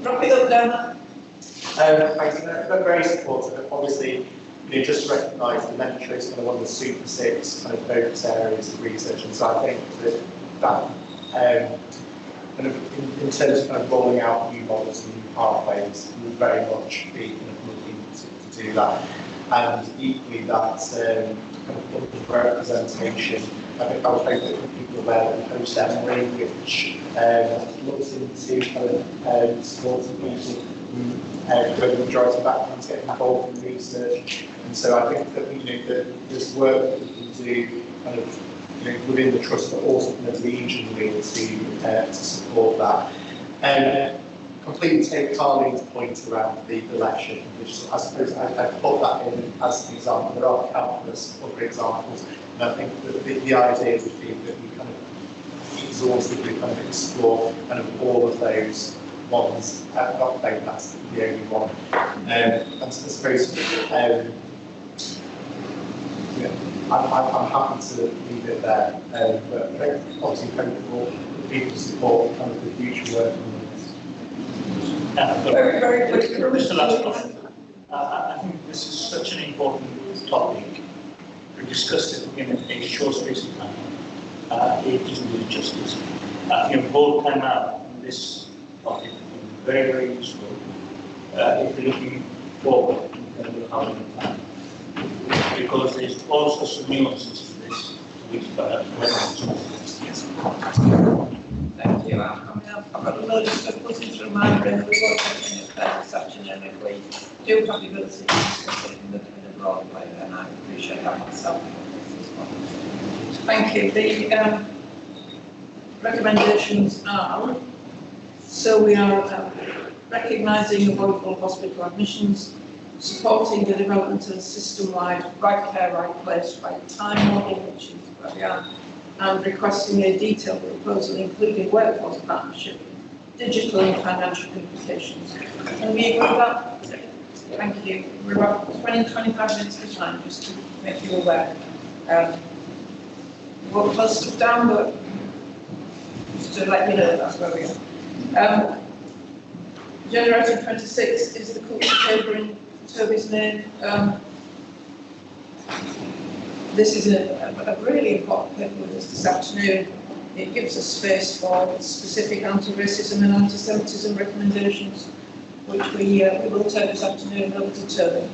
Wrap it up, Donna. Thanks, I'm very supportive. Obviously, just to recognise the mentor is kind of one of the Super 6 kind of focus areas of research, and so I think that kind of in terms of kind of rolling out new models and new pathways, we would very much be kind of looking to do that. And equally, that kind of underrepresentation. I think I was hoping that people aware that Post Emory, which looks into kind of supporting people who the majority of backgrounds get involved in research. And so I think that that there's work that we can do kind of within the trust, but also kind of regionally to support that. Completely take Carlene's point around the election, which I suppose I put that in as an example. There are countless other examples, and I think that the idea would be that we kind of exhaustively kind of explore kind of all of those ones. Not saying that's the only one. And I suppose I'm happy to leave it there, but obviously hopeful that people support kind of the future work on this. Very, very quick. Mr. Lascoff, I think this is such an important topic. We discussed it in a short space of time. It doesn't do justice. Both time out on this topic very, very useful if you're looking forward in terms of how we plan. Because there's all sorts of nuances to this, which Thank you. I've got a load of stuff putting through my brain. We won't take any further this afternoon if we do have the ability to discuss it in a broad way, and I appreciate that myself. Thank you. The recommendations are, so we are recognising avoidable hospital admissions, supporting the development of a system-wide right care, right place, right time model, which is where we are, and requesting a detailed proposal including workforce partnership, digital and financial implications. Can we agree with that? Thank you. We're about 20-25 minutes to time, just to make you aware. We'll close stuff down, but just to let you know that's where we are. Generator 26 is the culture paper in Toby's name. This is a really important paper with us this afternoon. It gives us space for specific anti-racism and anti-Semitism recommendations, which we will take this afternoon over to Toby.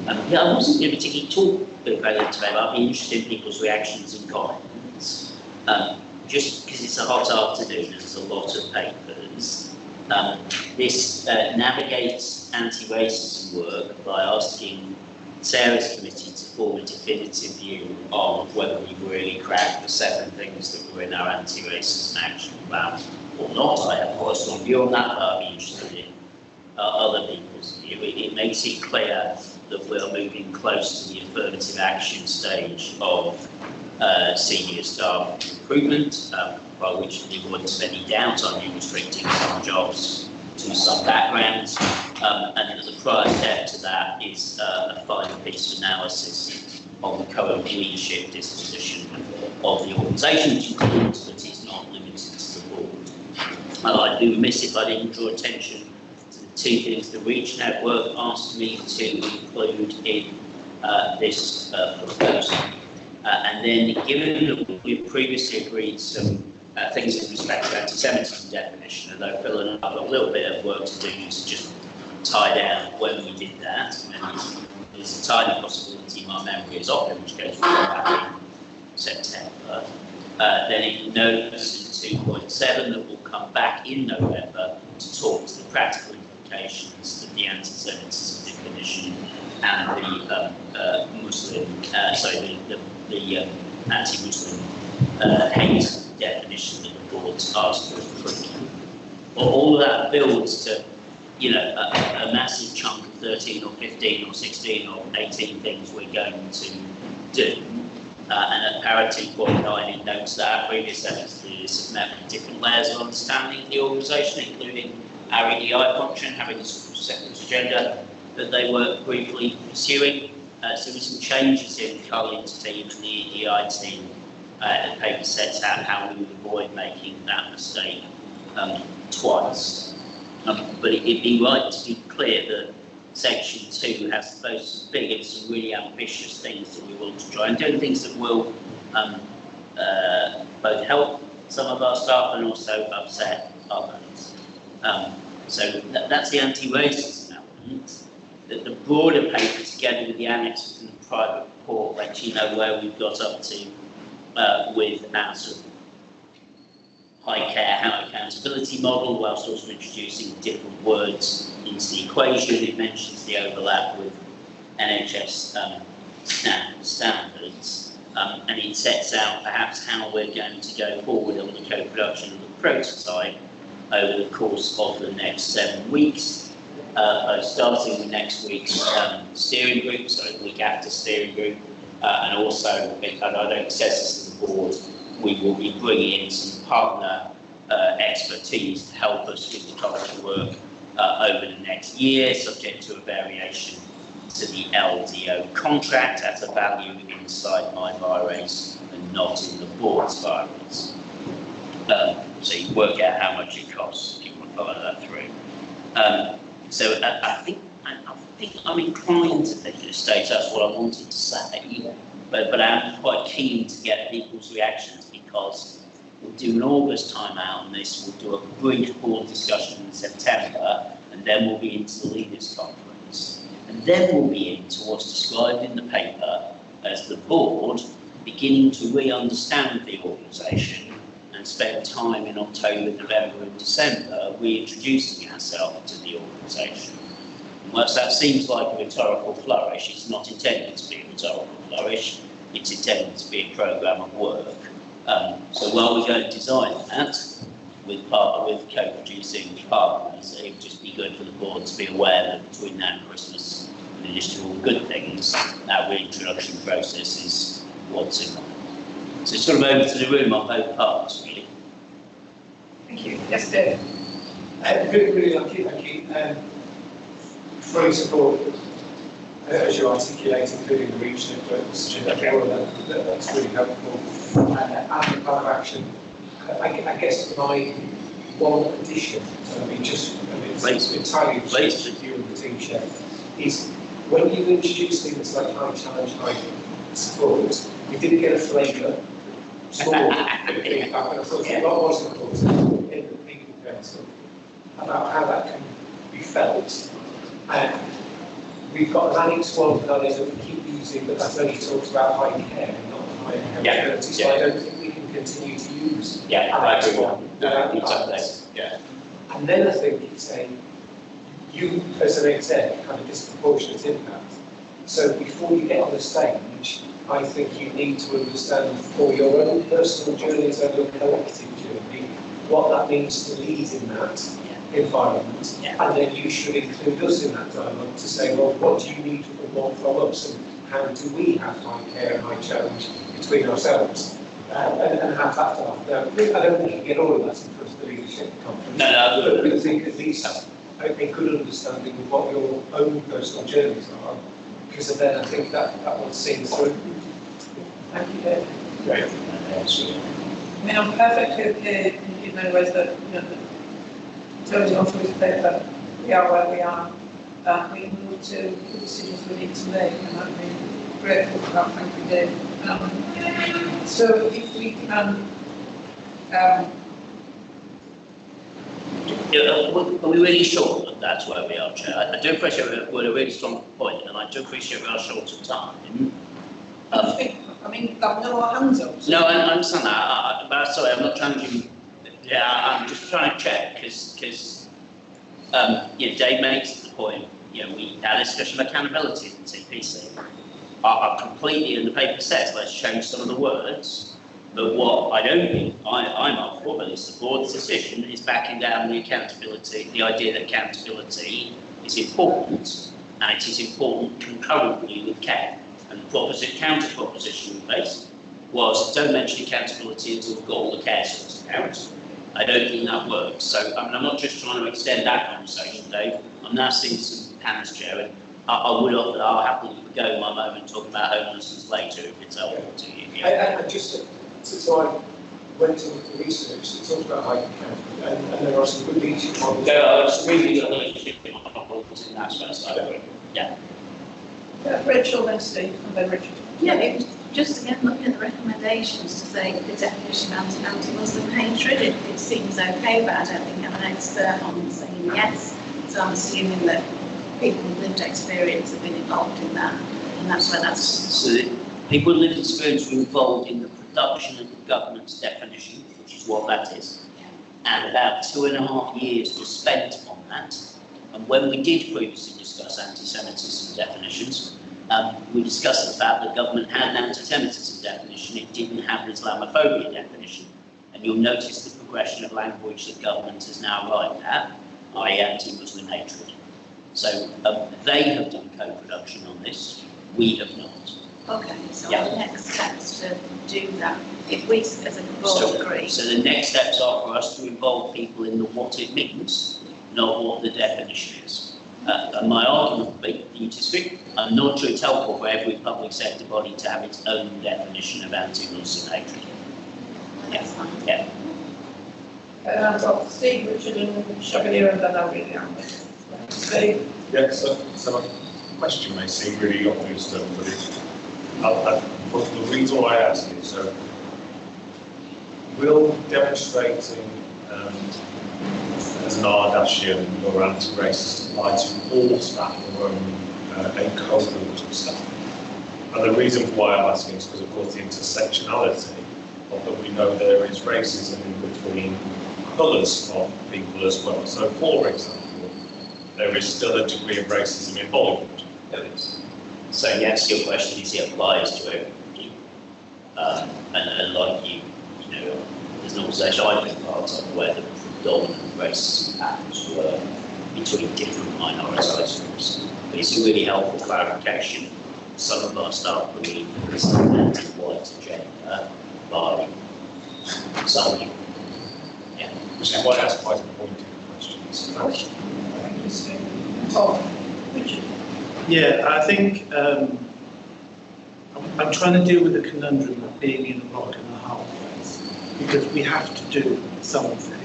I wasn't going to particularly talk about it today, but I'd be interested in people's reactions and comments. Just because it's a hot afternoon, there's a lot of papers. This navigates anti-racism work by asking Sarah's committee to form a definitive view on whether we've really cracked the 7 things that were in our anti-racism action plan or not. I have a personal view on that, but I'd be interested in other people's view. It makes it clear that we're moving close to the affirmative action stage of senior staff recruitment, by which we wouldn't have any doubt on you restricting some jobs to some backgrounds, and that the prior step to that is a final piece of analysis on the current leadership disposition of the organisation, which includes but is not limited to the board. I'd be remiss if I didn't draw attention to the two things the Reach Network asked me to include in this proposal. And then, given that we've previously agreed some things with respect to anti-Semitism definition, although Phil and I have got a little bit of work to do to just tie down when we did that, and there's a tiny possibility my memory is off, which goes back in September. Then it notes in 2.7 that we'll come back in November to talk to the practical implications of the anti-Semitism definition and the Muslim, the anti-Muslim hate definition that the board's asked for approval. All of that builds to, a massive chunk of 13 or 15 or 16 or 18 things we're going to do. And at parity 2.9, it notes that our previous efforts have met with different layers of understanding of the organisation, including our EDI function having a separate agenda that they were briefly pursuing. So there's some changes in Carlin's team and the EDI team. The paper sets out how we would avoid making that mistake twice. But it'd be right to be clear that Section 2 has both some big and some really ambitious things that we want to try and do, things that will both help some of our staff and also upset others. So that's the anti-racism element. The broader paper, together with the annexes and the private report, lets you know where we've got up to with our sort of high care, how accountability model, whilst also introducing different words into the equation. It mentions the overlap with NHS standards, and it sets out perhaps how we're going to go forward on the co-production of the prototype over the course of the next 7 weeks, starting with next week's steering group, so the week after steering group, and also, and I don't access this to the board, we will be bringing in some partner expertise to help us with the culture work over the next year, subject to a variation to the LDO contract at a value inside my VIRACE and not in the board's VIRACE. So you work out how much it costs if you want to follow that through. So I think I'm inclined to state that's what I wanted to say, but I'm quite keen to get people's reactions, because we'll do an August time out on this, we'll do a brief board discussion in September, and then we'll be into the leaders conference. And then we'll be into what's described in the paper as the board beginning to re-understand the organisation and spend time in October, November and December reintroducing ourselves to the organisation. And whilst that seems like a rhetorical flourish, it's not intended to be a rhetorical flourish, it's intended to be a programme of work. So while we go and design that with co-producing partners, it would just be good for the board to be aware that between now and Christmas, in addition to all the good things, that reintroduction process is what's in mind. So sort of over to the room on both parts, really. Thank you. Yes, Dave. Really thank you. Fully support, as you articulated, including the Reach Network, that's really helpful. And the plan of action, I guess my one addition, it's entirely with you and the team, Chef, is when you introduce things like high challenge, high support, we didn't get a flavour, small feedback, and I thought, what was the cause in the people council about how that can be felt. And we've got an Annex 1 that we keep using, but that's only talks about high care and not high accountability, so I don't think we can continue to use Annex 1. And then I think it's saying, you as an exec have a disproportionate impact. So before you get on the stage, I think you need to understand for your own personal journeys and your collective journey, what that means to lead in that, environment, and then you should include us in that dialogue to say, well, what do you need and want from us, and how do we have high care and high challenge between ourselves, and have that dialogue. Now, I don't think you can get all of that in front of the leadership conference, but I think at least a good understanding of what your own personal journeys are, because then I think that will sing through. Thank you, Dave. Great. I mean, I'm perfectly okay in many ways that, you know, Tony also is clear that we are where we are, and we can move to the decisions we need to make, and I'd be grateful for that. Thank you, Dave. So if we can, are we really sure that that's where we are, Chair? I do appreciate we're a really strong point, and I do appreciate we are short of time. I mean, I've no hands up. So. No, I understand that, but sorry, I'm not challenging. Yeah, I'm just trying to check because you know, Dave makes the point. You know, we had a discussion of accountability in TPC. I completely, and the paper says, let's change some of the words. But what I don't think I'm up for, but it's the board's decision, is backing down the accountability, the idea that accountability is important, and it is important concurrently with care. And the counter proposition we faced was, don't mention accountability until we've got all the care sorted out. I don't think that works. So I mean, I'm not just trying to extend that conversation, Dave. I'm now seeing some hands, Chair, and I'll happily go in my moment talking about homelessness later if it's helpful to you. Yeah. And just so I went to look at the research that talks about high accountability, and there are some good leadership models. There are some really good leadership models in that space. Yeah. Rachel, then Steve, and then Richard. Yeah, it was just again looking at the recommendations to say the definition of anti-Muslim hatred, it seems okay, but I don't think I'm an expert on saying yes. So I'm assuming that people with lived experience have been involved in that, and that's where that's. So people with lived experience were involved in the production of the government's definition, which is what that is. And about 2.5 years was spent on that. And when we did previously discuss anti-Semitism definitions, we discussed the fact that the government had an anti-Semitism definition, it didn't have an Islamophobia definition. And you'll notice the progression of language that government has now arrived at, i.e. anti-Muslim hatred. So they have done co-production on this, we have not. Okay, so the next steps to do that, if we as a board agree. So the next steps are for us to involve people in the what it means, not what the definition is. And my argument would be, you disagree, I'm not sure it's helpful for every public sector body to have its own definition of anti-Muslim hatred. Yeah. I've got Steve, Richard, and Shabir, and then I'll read the answer. Steve. Yeah, so my question may seem really obvious to everybody. But the reason why I ask is, will demonstrating as an Ardashian or anti-racist apply to all staff or only a cohort of staff? And the reason why I'm asking is because, of course, the intersectionality of that we know there is racism in between colours of people as well. So, for example, there is still a degree of racism in Bollywood. There is. So yes, your question is, it applies to everybody. And like you know, there's an organisation I've been part of where the predominant racism patterns were between different minoritized groups. But it's a really helpful clarification. Some of our staff believe there is an anti-white agenda by some people. Yeah. Which is why I asked quite a pointed questions. Yeah, I think I'm trying to deal with the conundrum of being in a rock and a hard place, because we have to do something.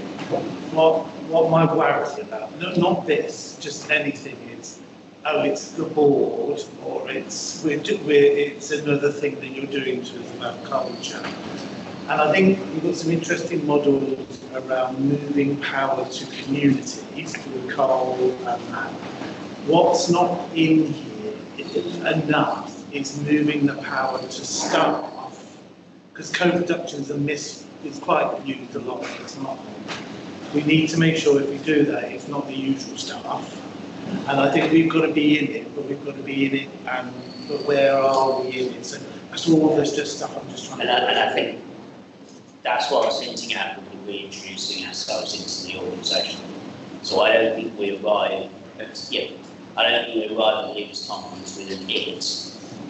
What my worry about, not this, just anything is, oh, it's the board, or it's another thing that you're doing to us about culture. And I think you've got some interesting models around moving power to communities with Carl and Matt. What's not in here enough is moving the power to staff, because co-production is quite used a lot. It's not. We need to make sure if we do that, it's not the usual staff. And I think we've got to be in it, but we've got to be in it. But where are we in it? So that's all this just stuff I'm just trying to. And I think that's what I was hinting at when we were introducing ourselves into the organisation. So I don't think we arrive I don't think we arrive at Leavers Conference with an it,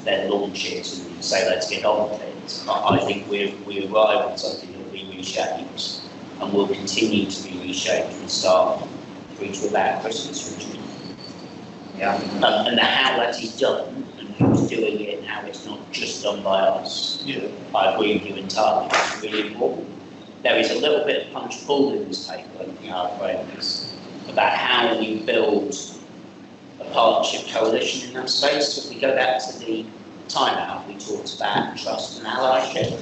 then launch it and say let's get on with it. I think we arrive at something that will be reshaped and will continue to be reshaped from start through to about Christmas, Richard. Yeah. And how that is done and who's doing it and how it's not just done by us. Yeah. I agree with you entirely. It's really important. There is a little bit of punch-pull in this paper, in our frameworks, about how we build a partnership coalition in that space. So if we go back to the timeout, we talked about trust and allyship,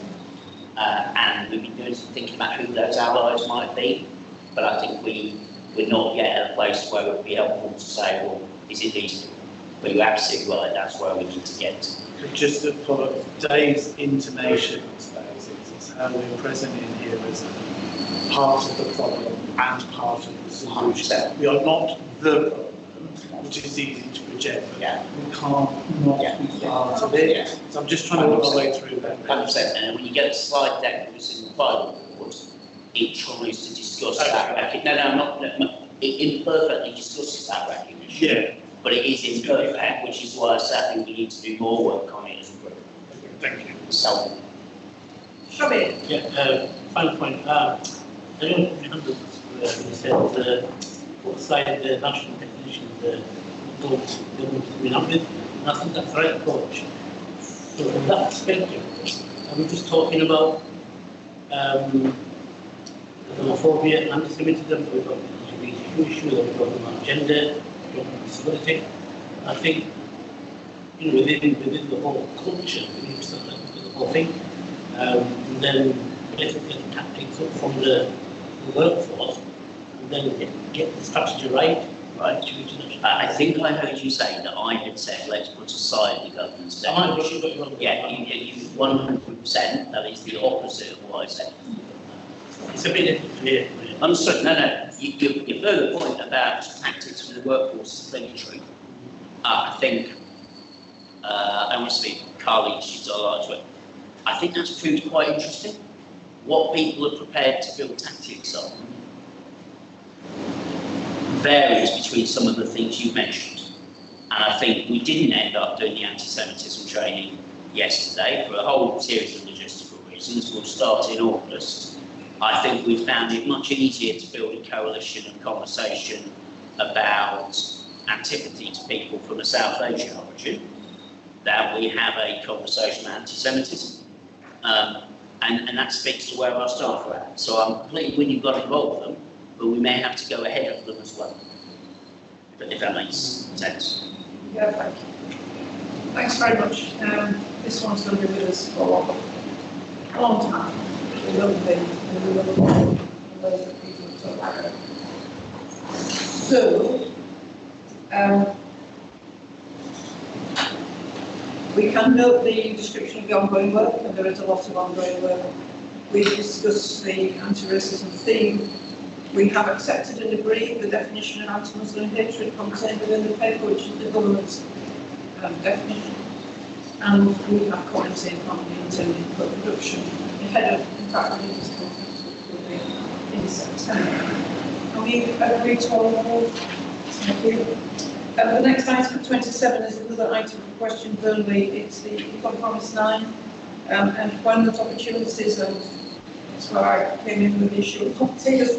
and we've been doing some thinking about who those allies might be. But I think we're not yet at a place where it would be helpful to say, well, is it these people? But you're absolutely right, that's where we need to get to. Just to follow Dave's intonation, I suppose, it's how we're present in here as part of the problem and part of the solution. We are not the problem, which is easy to project, but we can't not be part of it. So I'm just trying to work my way through that. 100%. And when you get a slide deck that was in the final report, it tries to discuss that recognition. It imperfectly discusses that recognition. Yeah. But it is imperfect, which is why I say I think we need to do more work on it as a group. Thank you. So, Shabir. Yeah, final point. I don't remember you said put aside the national definition of the government coming up with, and I think that's the right approach. So from that perspective, are we just talking about homophobia and anti-Semitism? We've got the LGBT issue, we've talking about gender, we've got disability. I think within the whole culture, we need to start looking at the whole thing. And then get tactics up from the workforce, and then get the strategy right. I think I heard you say that I had said let's put aside the government's definition. Yeah, you 100%. That is the opposite of what I said. It's a bit clear. Understood. No. Your further point about tactics for the workforce is clearly true. I think I want to speak Carly, she's got a lot to it. I think that's proved quite interesting. What people are prepared to build tactics on varies between some of the things you've mentioned. And I think we didn't end up doing the anti-Semitism training yesterday for a whole series of logistical reasons. We'll start in August. I think we found it much easier to build a coalition and conversation about antipathy to people from a South Asian origin than we have a conversation on anti-Semitism. And that speaks to where our staff are at. So I'm completely with you got to involve them, but we may have to go ahead of them as well. If that makes sense. Yeah, thank you. Thanks very much. This one's going to be with us for a long time. We will be, and we will be those that people talk about. So, we can note the description of the ongoing work, and there is a lot of ongoing work. We discussed the anti-racism theme. We have accepted and agreed the definition of anti-Muslim hatred contained within the paper, which is the government's definition. And we have commented on the intended production ahead of, in fact, the Leaders Conference, which will be in September. And we agreed to all of those. Thank you. The next item, 27, is another item of questions only. It's the Compromise 9, and when there's opportunities, and that's where I came in with the issue of volunteers.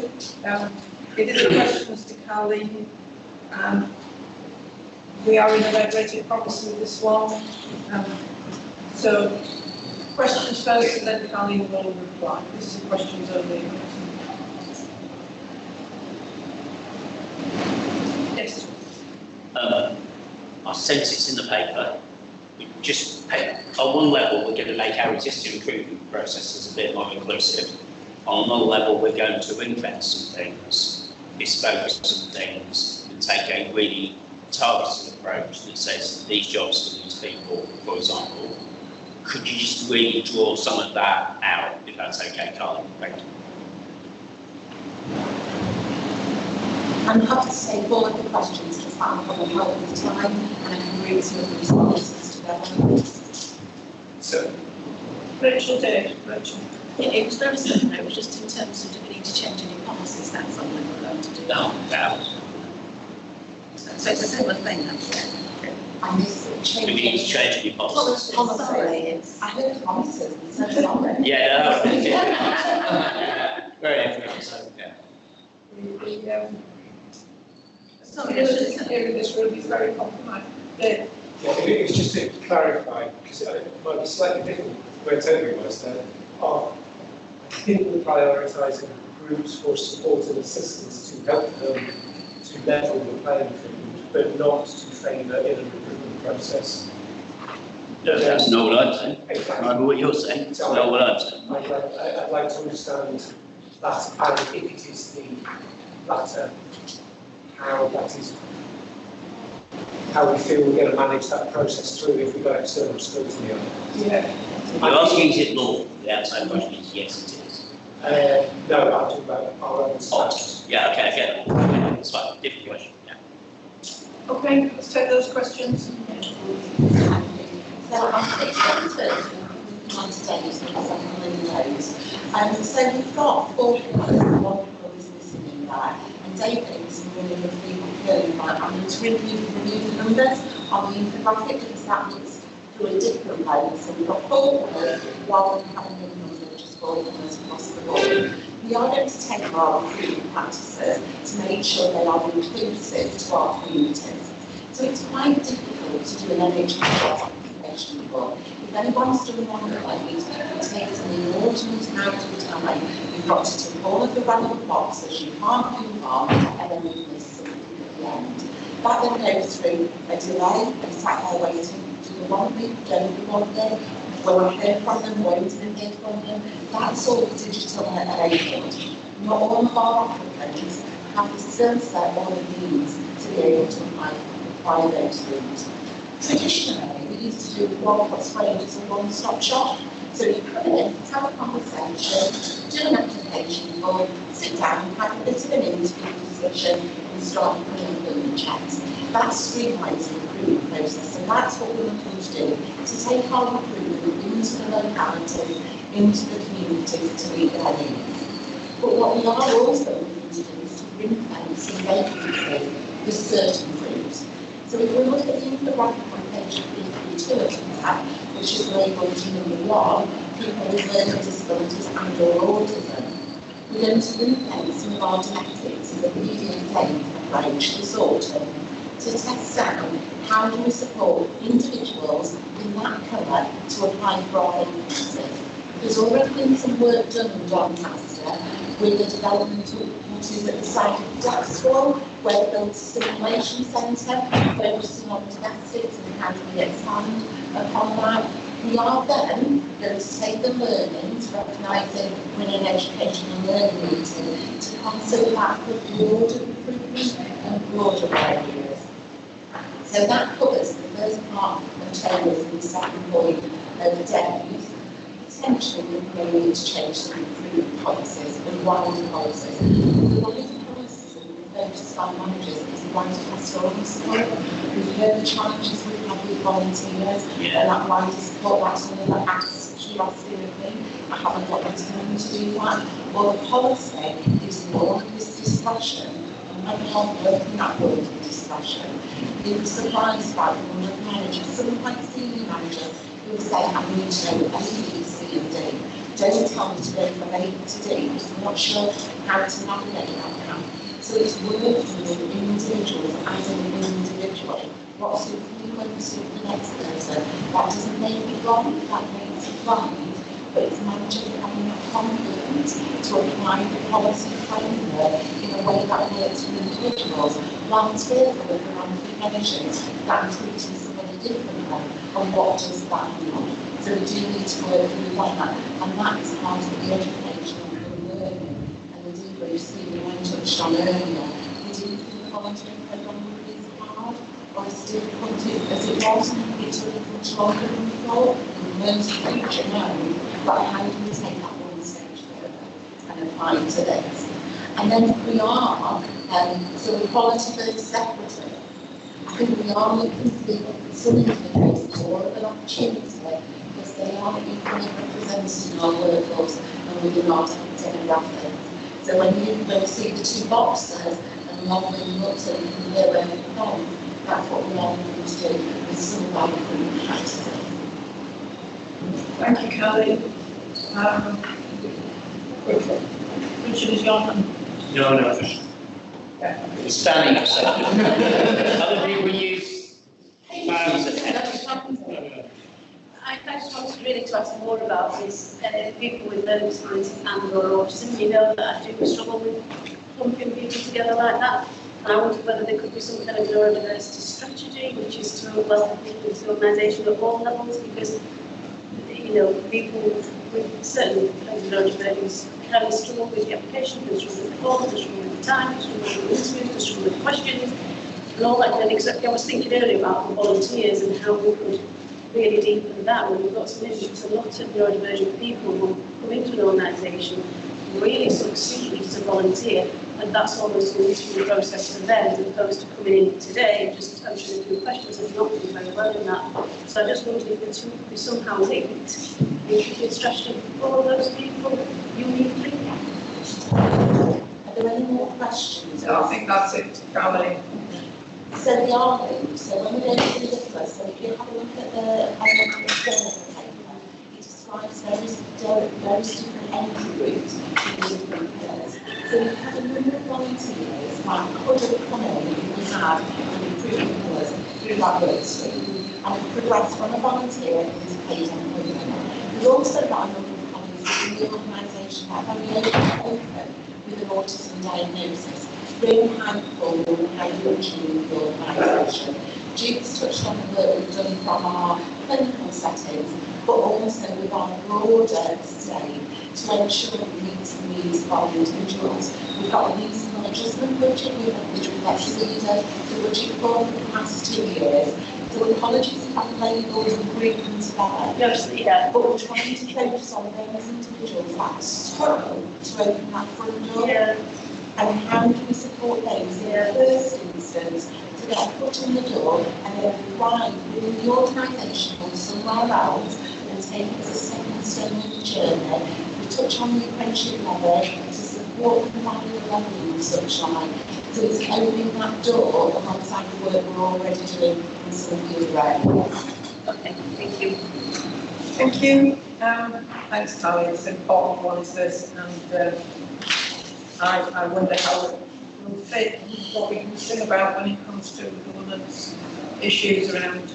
It is a question as to Carly. We are in a red-rated promise with this one. So, questions first, and then Carly will reply. This is a questions only. Yes. I sense it's in the paper. We just on one level, we're going to make our existing recruitment processes a bit more inclusive. On another level, we're going to ring-fence some things, bespoke some things, and take a really targeted approach that says these jobs for these people, for example. Could you just really draw some of that out, if that's okay, Carly? Thank you. I'm happy to take all of the questions to find what will help with time, and I can bring some of the responses together. So, Rachel Day. Rachel. It was very similar, it was just in terms of do we need to change any policies, that's something we're going to do. No, doubt. So it's a similar thing, that's I missed it. Do we need to change any policies? Sorry, I heard promises, so sorry. Yeah, no, very interesting, yeah. Sorry, it's just here in this room is very compromised. Yeah, it's just to clarify, because it might be slightly different where Toby was there. I think we're prioritising groups for support and assistance to help them to level the playing field, but not to favour in a recruitment process. No, that's not what I'm saying. Exactly. I know what you're saying, it's not what I'm saying. I'd like to understand that, and if it is the latter, how we feel we're going to manage that process through if we've got external scrutiny on it. Yeah. You're asking, is it law? The outside question is yes, it is. No, I'm talking about our own status. Yeah, okay, I get it. It's fine, different question, yeah. Okay, let's take those questions. So I'm on today's because I'm on those. So we've got 4 pillars and 1 pillar is missing in there. And David was really good feeling like I'm going to remove the numbers on the infographic because that looks through a different lens. So we've got 4 pillars rather than having the numbers just 4 pillars across the board. We are going to take our recruitment practices to make sure they are inclusive to our communities. So it's quite difficult to do an NHS application report. If anyone's doing one of those, it takes an inordinate amount of time. You've got to tick all of the relevant boxes, you can't move on, and then you miss something at the end. That then goes through a delay, and sat there waiting, do they want me, don't they want them, will I hear from them, won't I hear from them? That's all digital enabled. Not all of our applicants have the skill set or the needs to be able to apply those things. Traditionally, we used to do 1 plus range as a one-stop shop. So you come in, have a conversation, do an application form, sit down, have a bit of an interview discussion, and start putting in the checks. That streamlines the recruitment process, and that's what we're looking to do, to take our recruitment into the locality, into the communities to meet their needs. But what we are also looking to do is to ring fence and vacancy with certain groups. So if we look at the infographic on page 332 of the tab, which is labelled number 1, people with learning disabilities and or autism, we're going to ring fence some of our domestics as a medium game approach this autumn to test out how do we support individuals in that colour to apply for our vacancies. There's already been some work done in Doncaster with the development of at the site of Dexwell, where they built a simulation centre focusing on domestics and how do we expand upon that. We are then going to take the learnings, recognising we're in an education and learning meeting, to consider that for broader recruitment and broader areas. So that covers the first part of tables and the second point of Debbie's. Potentially, we may need to change some recruitment policies and wider policies. The wider policies that we focus on managers is wider pastoral support. We've heard the challenges we've had with volunteers, and that wider support, that's something that asks curiosity of me. I haven't got the time to do that. Well, the policy is more of this discussion, and when we're not working that word of discussion, you'll be surprised by the number of managers, some quite senior managers, who will say, I need to know A, B, C, and D. Don't tell me to go from A to D, because I'm not sure how to navigate that now. So it's working with individuals as an individual. What's your frequency of the next person? That doesn't make it wrong, that makes it right, but it's managing having that confidence to apply the policy framework in a way that works with individuals, rather than fearful of the managers that is treating somebody differently. And what does that mean? So we do need to work through that, and that is part of the education and the learning and the debriefs Stephen touched on earlier. We do think the volunteering programme will be as hard or as difficult as it was. It's really much longer than we thought. We learn to future now, but how do we take that one stage further and apply it to this? And then we are, so equality versus equity. I think we are looking to see some indicators more of an opportunity for they aren't equally represented in our workforce and within our demographics. So when you see the two boxes and along with looks and you can hear where they're from, that's what we are looking to do with some of our recruitment practices. Thank you, Kelly. Richard, is your hand? No. It's standing up. Other people use fans and I just wanted really to ask more about is people with learning disabilities and or autism. You know that I do struggle with clumping people together like that. And I wondered whether there could be some kind of neurodiversity strategy, which is to involve people into the organisation at all levels, because people with certain kinds of neurodiversities can struggle with the application, can struggle with the form, can struggle with the time, can struggle with the interviews, can struggle with questions, and all that kind of thing. I was thinking earlier about the volunteers and how we could really deepen that. When we've got some issues, a lot of neurodivergent people who come into an organisation really succeed to volunteer, and that's almost an interview process for them, as opposed to coming in today and just answering a few questions and not doing very well in that. So I just wondered if it could be somehow linked, the strategy for all those people uniquely. Are there any more questions? No, I think that's it, Caroline. So they are linked. So when we go to the difference, so if you have a look at the paper, it describes various different entry routes in the different pillars. So we've had a number of volunteers like could have come in and we had an improvement pillars through that work stream and progressed from a volunteer into paid employment. We've also got a number of colleagues in the organisation that are very open with an autism diagnosis. Really helpful in how you're achieving the organisation. Jude's touched on the work we've done from our clinical settings, but also with our broader state to ensure that we meet the needs of our individuals. We've got a reasonable adjustment budget, which we've exceeded the budget for the past 2 years. So apologies if I'm labelled and grouped them together. But we're trying to focus on those individuals that struggle to open that front door. And how can we support those in the first instance to get a foot in the door and then thrive within the organisation or somewhere else and take it as a stepping stone of the journey. We touch on the apprenticeship level to support providing the learning and such like. So it's opening that door alongside the work we're already doing in some of the other areas. Okay, thank you. Thank you. Thanks, Tally. It's an important one, is this, and I wonder how it will fit what we can think about when it comes to governance issues around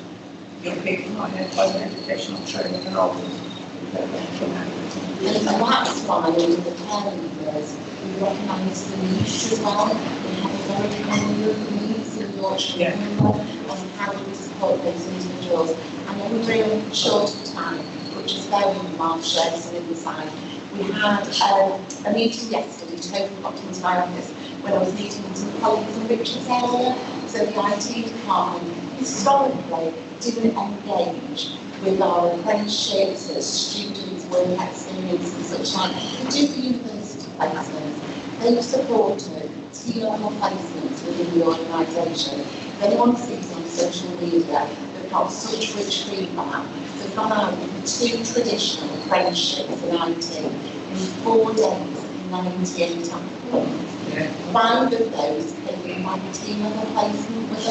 young people not in employment, educational training and all this. And that's why in the caring years we recognise the needs as well. We have a very common number of needs in Yorkshire and how do we support those individuals. And then we're really short of time, which is very Mark shared some insight. We had a meeting yesterday, totally got into my office, when I was meeting with some colleagues in Richard's area. So the IT department historically didn't engage with our apprenticeships, students, work experience and such like. We did the university placements. They've supported T-level placements within the organisation. If anyone sees on social media, they've got such rich feedback. We've gone out with 2 traditional apprenticeships in IT in 4 days, 98 applicants. 5 of those came in my team-level placement with us.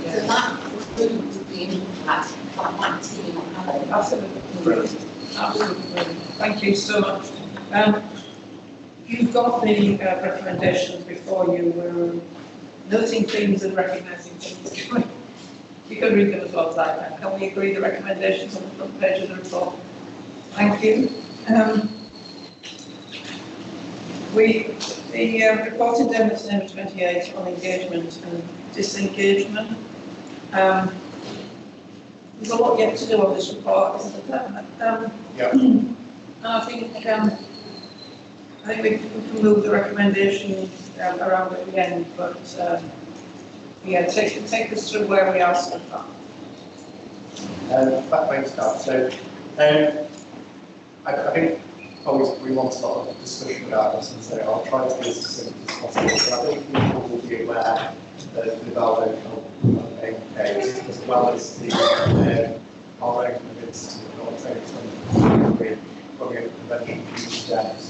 So that proves the impact that that team are having. Absolutely brilliant. Absolutely brilliant. Thank you so much. You've got the recommendations before you. Were noting things and recognising things. You can read them as well as I can. Can we agree the recommendations on the front page of the report? Thank you. The report indemnity number 28 on engagement and disengagement. There's a lot yet to do on this report, isn't there? And I think we can move the recommendation around at the end, but yeah, take us through where we are so far. Thanks, Carl. So I think probably we want a lot of discussion about this, and so I'll try to be as succinct as possible. So I think people will be aware that the Valdo case, as well as the our own this in October 2023, when we had the convention of deaths,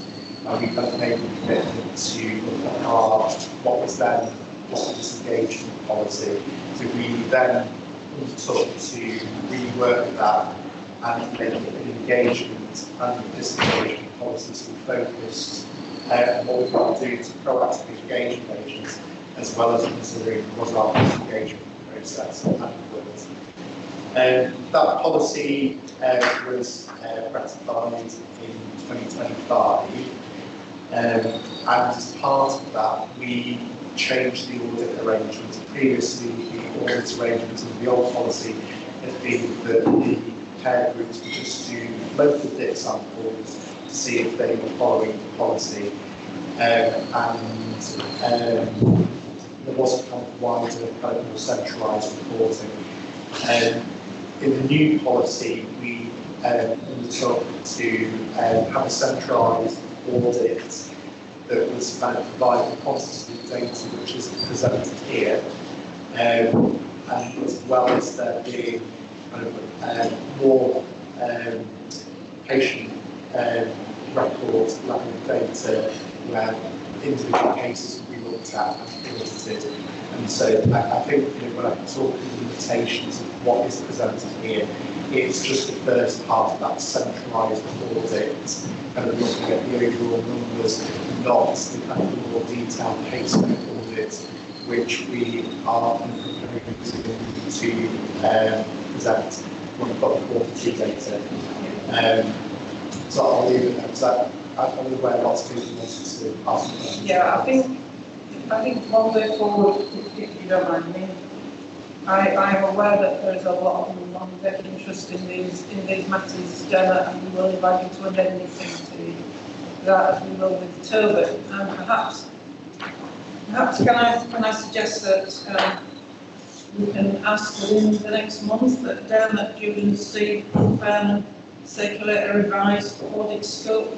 and we kind of made a commitment to look at what was then just a disengagement policy. So we then undertook to rework that and make it an engagement and disengagement policy, so we focused on what we want to do to proactively engage patients, as well as considering was our disengagement process adequate. That policy was ratified in 2025, and as part of that, we changed the audit arrangements. Previously, the audit arrangements of the old policy had been that the care groups would just do local DIT samples to see if they were following the policy, and there wasn't kind of wider, kind of more centralised reporting. In the new policy, we undertook to have a centralised audit that was kind of providing quantitative data, which is presented here, and as well as there being kind of more patient records level data where individual cases will be looked at and audited. And so I think when I talk about the limitations of what is presented here, it's just the first part of that centralised audit, kind of looking at the overall numbers, not the kind of more detailed case audit, which we are preparing to present when we've got the quarterly data. So I'll leave it there, because I'm aware lots of people wanted to ask a question. Yeah, I think one way forward, if you don't mind me, I'm aware that there is a lot of longevity interest in these matters, Gemma, and we will invite you to amend anything to that, as we will with Tobit. And perhaps can I suggest that we can ask within the next month that Dermot, Julian and Steve circulate a revised audit scope,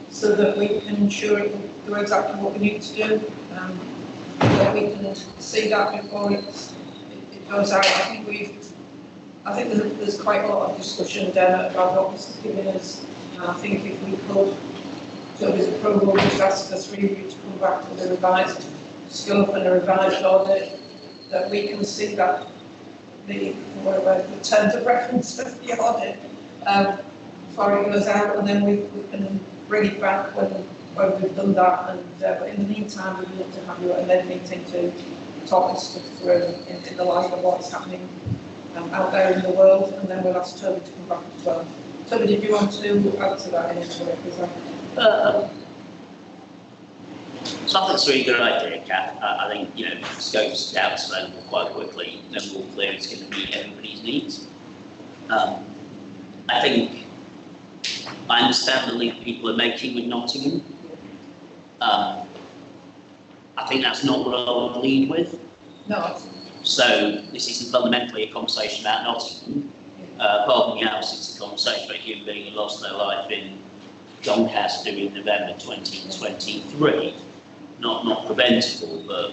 so that we can ensure it will do exactly what we need to do, that we can see that before it goes out. I think there's quite a lot of discussion there about what Mr. giving us, and I think if we could, so there's approval, just ask the three of you to come back with a revised scope and a revised audit, that we can see that the terms of reference of the audit before it goes out, and then we can bring it back when we've done that. And but in the meantime, we'd love to have you at a meeting to talk this stuff through in the light of what's happening out there in the world, and then we'll ask Toby to come back as well. Toby, did you want to add to that in any way? So I think it's a really good idea, Kat. I think, scope's out available quite quickly, then we'll clear it's going to meet everybody's needs. I think I understand the link people are making with Nottingham. I think that's not what I would lead with. No. So this isn't fundamentally a conversation about Nottingham. Pardon me, else, it's a conversation about a human being who lost their life in Doncaster in November 2023. Not preventable, but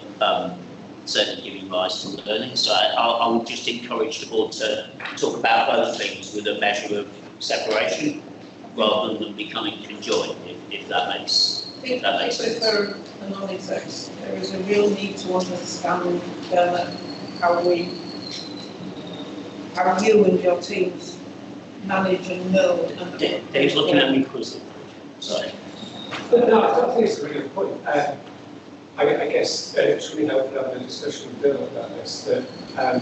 certainly giving rise to learning. So I would just encourage the board to talk about both things with a measure of separation, rather than becoming conjoined, if that makes sense. For the non-execs, there is a real need to understand how you and your teams manage and know. Dave's looking at me quizzing. Sorry. No, I think it's a really good point. I guess it's really helpful to have a discussion with Bill about this. That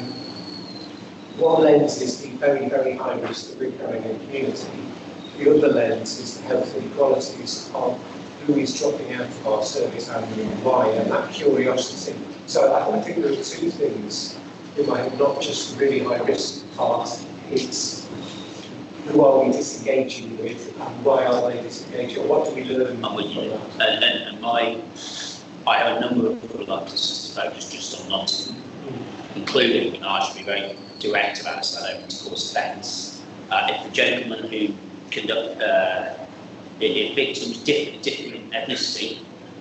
one lens is the very, very high risk of recurring in community. The other lens is the health inequalities of who is dropping out of our service and why, and that curiosity. So I think there are two things in my head, not just the really high risk part, it's who are we disengaging with and why are they disengaging, or what do we learn from that? And I have a number of reluctances to focus just on Nottingham, including, and I should be very direct about this, I don't want to cause offence. If the gentleman who if victims different ethnicity,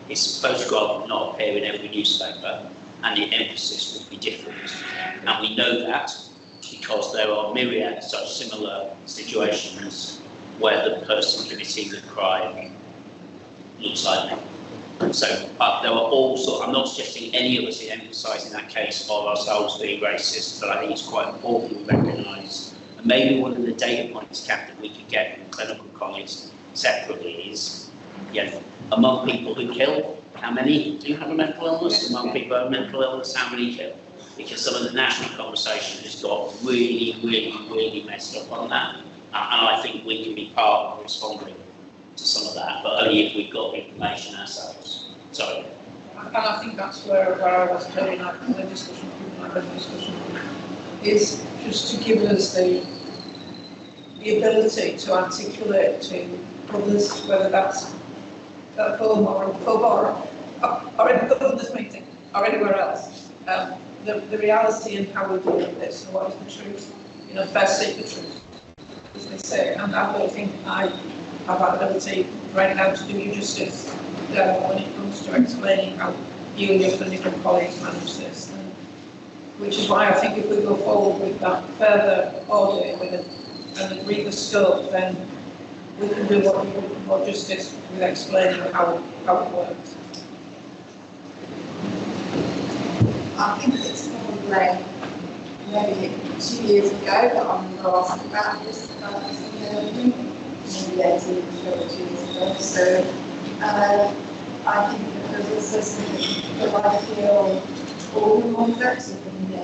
his photograph would not appear in every newspaper, and the emphasis would be different. And we know that, because there are myriad such similar situations where the person committing the crime looks like me. So there are also, I'm not suggesting any of us in emphasising that case of ourselves being racist, but I think it's quite important we recognise, and maybe one of the data points, Kath, that we could get from clinical colleagues separately is, among people who kill, how many do have a mental illness? Among people who have mental illness, how many kill? Because some of the national conversation has got really messed up on that. And I think we can be part of responding to some of that, but only if we've got the information ourselves. Sorry. And I think that's where I was heading at the discussion, is just to give us the ability to articulate to others, whether that's at home or in the pub or in the governor's meeting or anywhere else, the reality and how we're doing this and what is the truth, first seek the truth, as they say. And I don't think I have that ability right now to do you justice when it comes to explaining how you and your clinical colleagues manage this. And which is why I think if we go forward with that further audit and agree the scope, then we can do what you would more justice with explaining how it works. I think it's probably maybe 2 years ago that I'm asked about this maybe 18 or 2 years ago. So I think that there's also something that I feel all more effective than me,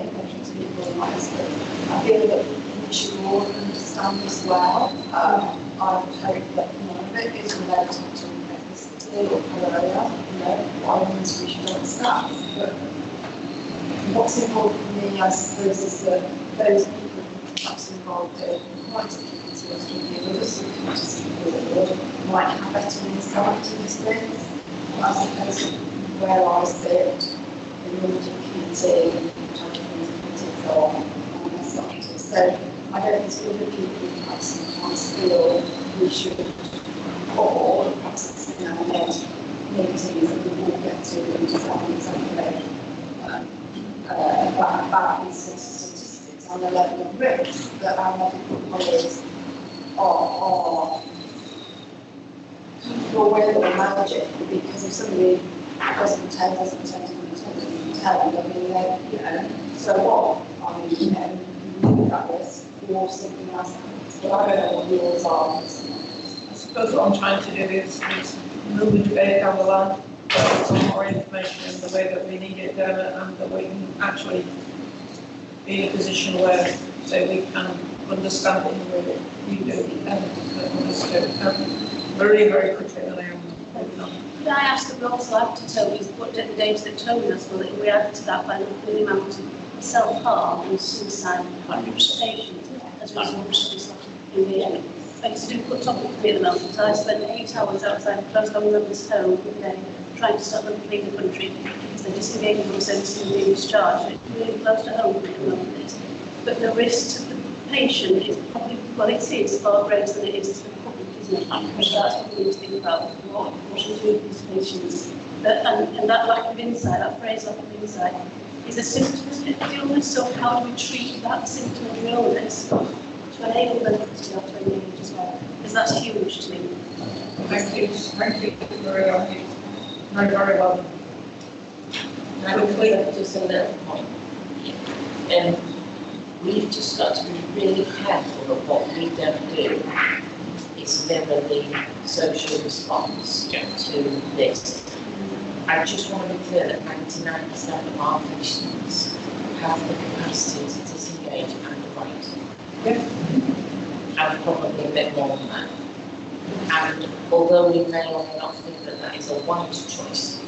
to be more honest, but I feel that we should all understand as well. I would hope that none of it is related to ethnicity or colour, what means we should understand. But what's important for me, I suppose, is that those people perhaps involved in quite a few concerns others who come to see the might have better insight into things. As opposed to where I sit in the community, on the scientists. So I don't think other people perhaps sometimes feel we should, or perhaps it's meetings that we will get to understand exactly about these statistics and the level of risk that our medical colleagues are comfortable with or managing, because if somebody doesn't tell them, so what? I mean, you knew that risk or something else happens, but I don't know what yours are. I suppose what I'm trying to do is move the debate down the line, get some more information in the way that we need it done, and that we can actually be in a position where, say, we can understand it in the way that you do and understood. Very, very quickly, and I am. Could I ask that we also have to tell you what the data that Tony has, well, that we add to that by looking at the amount of self-harm and suicide patients as a result of this in the end. It's a difficult topic for me at the moment. I spend 8 hours outside a closed on women's home every day trying to stop them fleeing the country because they're disengaging themselves and being discharged. It's really close to home at the moment. But the risk to the patient is probably, well, it is far greater than it is to the public, isn't it? And that's what we need to think about, what should do with these patients. And that lack of insight, that phrase lack of insight, is a symptom of illness, so how do we treat that symptom of illness to enable them to be able to engage as well? Because that's huge to me. Thank you very well. Just a little point. We've just got to be really careful of what we don't do. It's never the social response to this. I just want to be clear that 99% of our patients have the capacity to disengage and write. And probably a bit more than that. And although we may or may not think that that is a wise choice,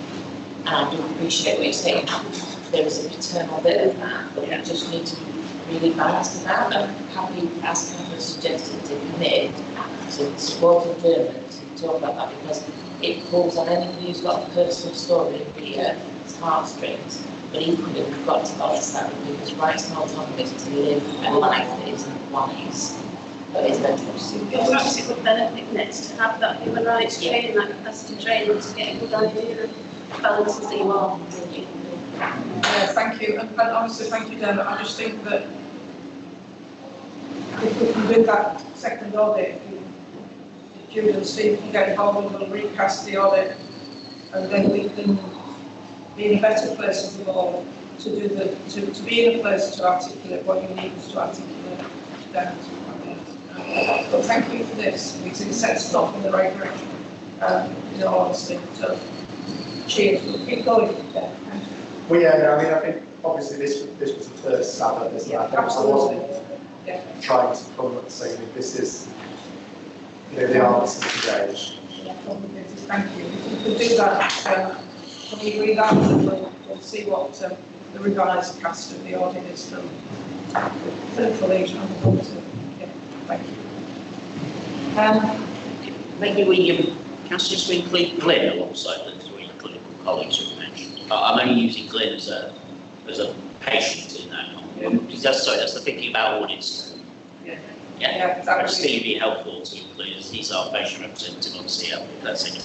and I do appreciate what you're saying, there is a paternal bit of that, but we just need to be really balanced about and happy, as Catherine suggested, to commit to supporting German to talk about that, because it pulls on anybody who's got a personal story in the heartstrings. But equally, we've got to balance that because rights and autonomy to live a life that isn't wise. Perhaps it would benefit next to have that human rights training, that capacity training to get a good idea of balances that you are. Thank you, and honestly, thank you, Dermot. I just think that if we can do that second audit, if Julie and Steve can get involved, we'll recast the audit, and then we can be in a better place as a board to do to be in a place to articulate what you need us to articulate down to Cabinet. But thank you for this, because it sets us off in the right direction, in all honesty. So, cheers, we'll keep going. Yeah, thank you. Well, yeah, no, I mean, I think obviously this was the first stab at this. Yeah, I absolutely. wasn't Yeah. trying to come and say this is, the answer today. Thank you. If we could do that, can we agree that? And we'll see what the revised cast of the audit is from clinical age and yeah, thank you. Maybe we can just to include Glenn alongside the three clinical colleagues we've mentioned. I'm only using Glenn as a patient in that. That's the thinking about audits. Yeah, I just think it'd be helpful to include, as he's our patient representative on CL, if that's it.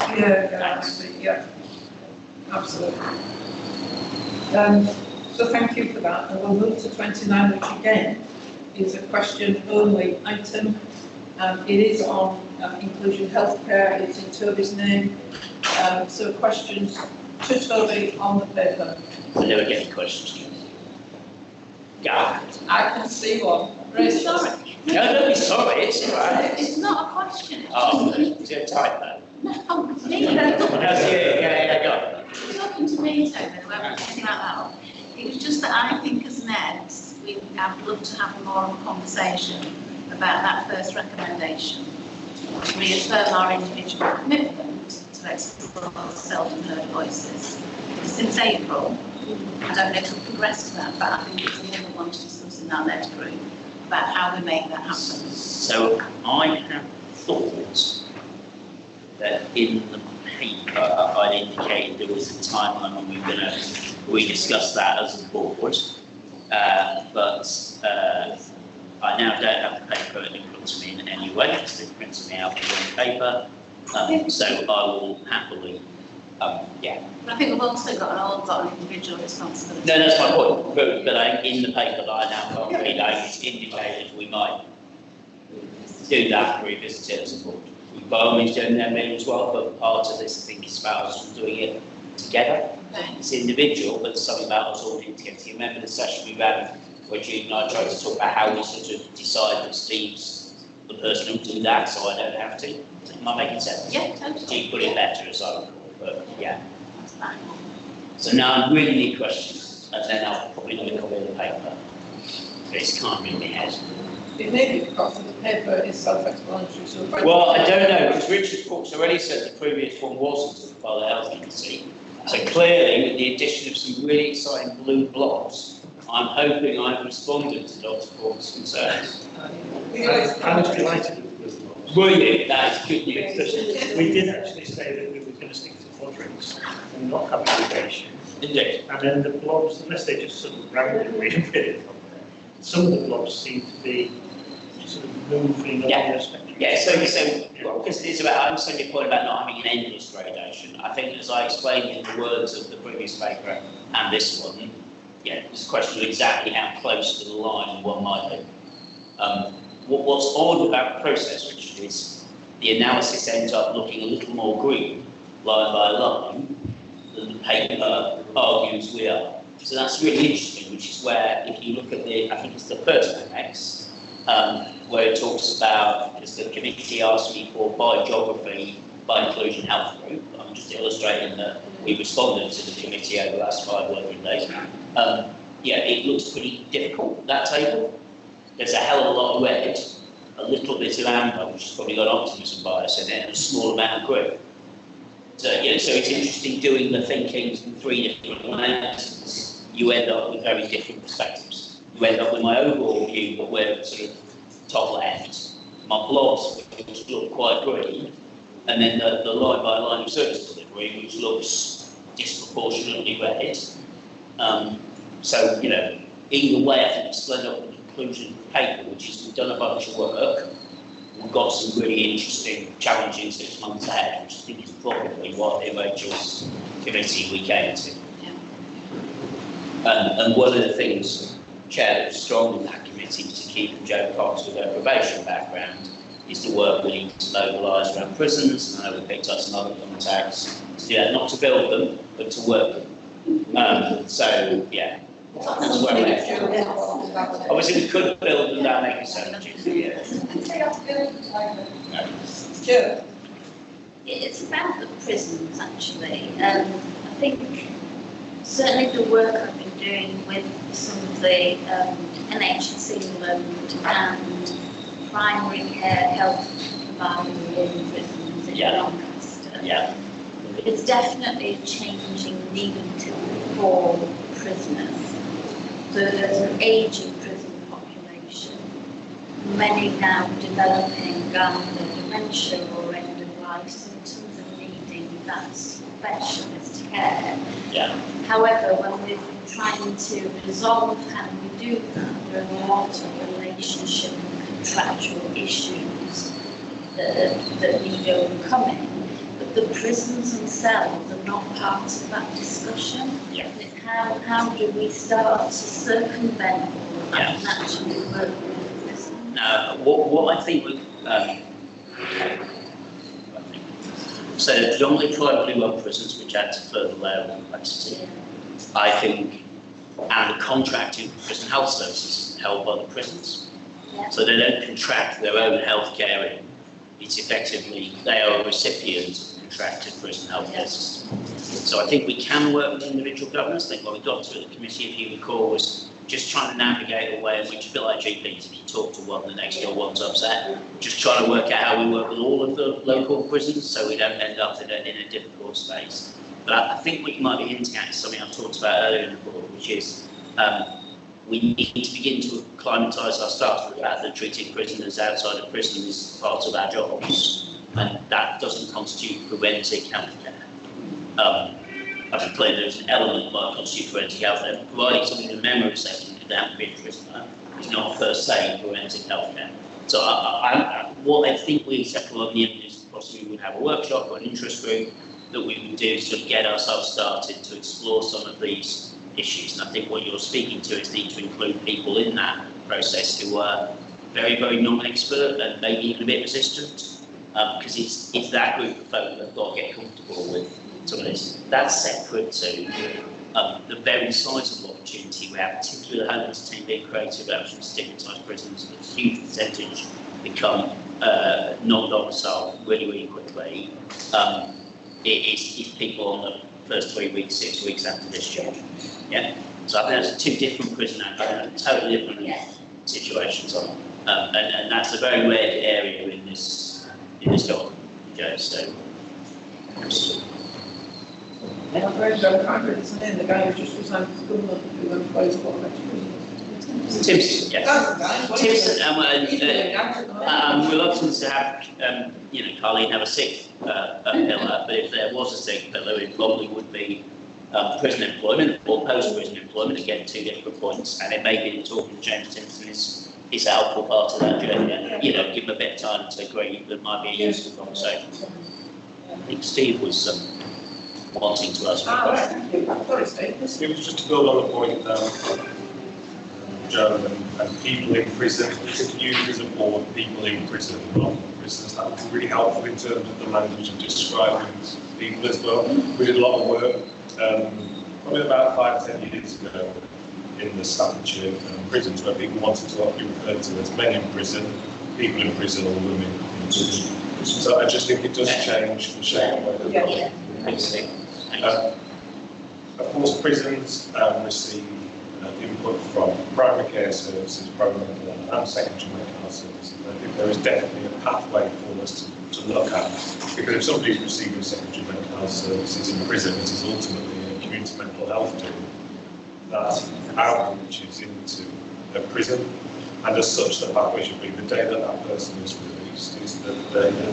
Yeah, absolutely. So thank you for that, and we'll move to 29, which again is a question only item. It is on inclusion healthcare, it's in Toby's name. So questions to Toby on the paper. I never get any questions. Yeah. I can see one. Sorry. No, don't be sorry, it's all right. It's not a question. Oh, is it a typo? No, me. Yeah, go. You're talking to me, Toby, whoever taking that out. It was just that I think as NEDs, I'd love to have more of a conversation about that first recommendation, to reaffirm our individual commitment to explore self-heard voices. Since April, I don't know if we've progressed to that, but I think it's the other one to discuss in our NED group about how we make that happen. So I have thought that in the paper I'd indicated there was a timeline when we were going to rediscuss that as a board, but I now don't have the paper in front of me in any way, because it prints me out on paper, so I will happily, yeah. But I think we've also got an individual responsibility. No, that's my point, but in the paper that I now can't read, I indicated we might do that and revisit it as a board. We've by all means done their meeting as well, but part of this, I think, is about us doing it together. Okay. It's individual, but it's something about us all doing it together. Do you remember the session we ran where Jude and I tried to talk about how we sort of decide that Steve's the person who'll do that, so I don't have to? Am I making sense? Yeah, totally. Steve put it better, as I recall, but yeah. That's fine. So now I really need questions, and then I'll probably look at the paper. But it's can't read my head. It may be because the paper is self-explanatory. So well, I don't know, because Richard Cook's already said the previous one wasn't by the Health Committee. So clearly, with the addition of some really exciting blue blobs, I'm hoping I've responded to Dr. Cook's concerns. I was delighted with the blue blobs. Were you? That is good news. Because we did actually say that we were going to stick to quadrants and not have aggregation. Indeed. And then the blobs, unless they just sort of randomly appeared from there, some of the blobs seem to be sort of moving along the spectrum. Yeah, so well, because it is about, I understand your point about not having an endless gradation. I think, as I explained in the words of the previous paper and this one, yeah, it's a question of exactly how close to the line one might be. What's odd about the process, Richard, is the analysis ends up looking a little more green, line by line, than the paper argues we are. So that's really interesting, which is where, if you look at the, I think it's the first annex, where it talks about, because the committee asked me for by geography, by inclusion health group. I'm just illustrating that we responded to the committee over the last 5 working days. Yeah, it looks pretty difficult, that table. There's a hell of a lot of red, a little bit of amber, which has probably got optimism bias in it, and a small amount of green. So, yeah, so it's interesting doing the thinking in 3 different lenses. You end up with very different perspectives. You end up with my overall view, but we're sort of top left. My blobs, which look quite green, and then the line by line of service delivery, which looks disproportionately red. So, you know, either way, I think it's led up to the conclusion of the paper, which is we've done a bunch of work. We've got some really interesting, challenging 6 months ahead, which I think is probably what the Rachel's committee we came to. And one of the things, Chair, that was strong in that committee seems to keep Joe Cox with her probation background, is the work we need to mobilise around prisons, and I know we picked up some other contacts to do that, not to build them, but to work them. So, yeah, that's where we're at. Obviously, we could build them without making so much Sure. It's about the prisons, actually. I think certainly the work I've been doing with some of the NHS England and primary care health providers within prisons in Doncaster. It's definitely a changing need for prisoners. So there's an ageing prison population, many now developing either dementia or end of life symptoms and needing that specialist care. However, when we've been trying to resolve how we do that, there are a lot of relationship and contractual issues that need overcoming. But the prisons themselves are not part of that discussion. It's how do we start to circumvent all of that and actually work with the prison? Now, what I think we so predominantly privately run prisons, which add to further layer of complexity. I think, and the contracting prison health services held by the prisons. So they don't contract their own healthcare in. It's effectively, they are a recipient of contracted prison healthcare system. So I think we can work with individual governments. I think what we got to at the committee, if you recall, was just trying to navigate a way in which, a bit like GPs, if you talk to one, the next door one's upset, just trying to work out how we work with all of the local prisons so we don't end up in a difficult space. But I think what you might be hinting at is something I've talked about earlier in the book, which is we need to begin to acclimatise our staff to the fact that treating prisoners outside of prison is part of our jobs, and that doesn't constitute forensic healthcare. I would claim there's an element that might constitute forensic healthcare. Providing something in memory session if they haven't been a prisoner is not per se forensic healthcare. So what I think we settle on the end is possibly we would have a workshop or an interest group that we would do to get ourselves started to explore some of these issues. And I think what you're speaking to is need to include people in that process who are very, very non-expert and maybe even a bit resistant, because it's that group of folk that have got to get comfortable with some of this. That's separate to the very sizable opportunity we have, particularly the homeless team being creative about some stigmatised prisons. A huge percentage become non-domicile really, really quickly. It's people on the first 3 weeks, 6 weeks after discharge. So I think that's two different prison outcomes, totally different situations on, and that's a very red area in this document. So absolutely. My friend John Conrad isn't in, the guy who just resigned from government who employs what Timson, yes. Timson, I'm reluctant to have, Carleen have a sixth pillar, but if there was a sixth pillar, it probably would be prison employment or post-prison employment, again, two different points, and it may be that talking to James Timson is a helpful part of that journey. Give him a bit of time to agree that might be a useful conversation. I think Steve was wanting to ask me a question. It was just to build on the point, Joe, and people in prison, to use prison board, people in prison, not prisoners. That was really helpful in terms of the language of describing people as well. We did a lot of work, probably about 5 to 10 years ago, in the Staffordshire prisons, where people wanted to be referred to as men in prison, people in prison, or women in prison. So I just think it does change the shape of the of course, prisons receive input from primary care services, primary and secondary mental health services. I think there is definitely a pathway for us to look at, because if somebody is receiving secondary mental health services in prison, it is ultimately a community mental health team that outreaches into a prison, and as such, the pathway should be the day that that person is released, is that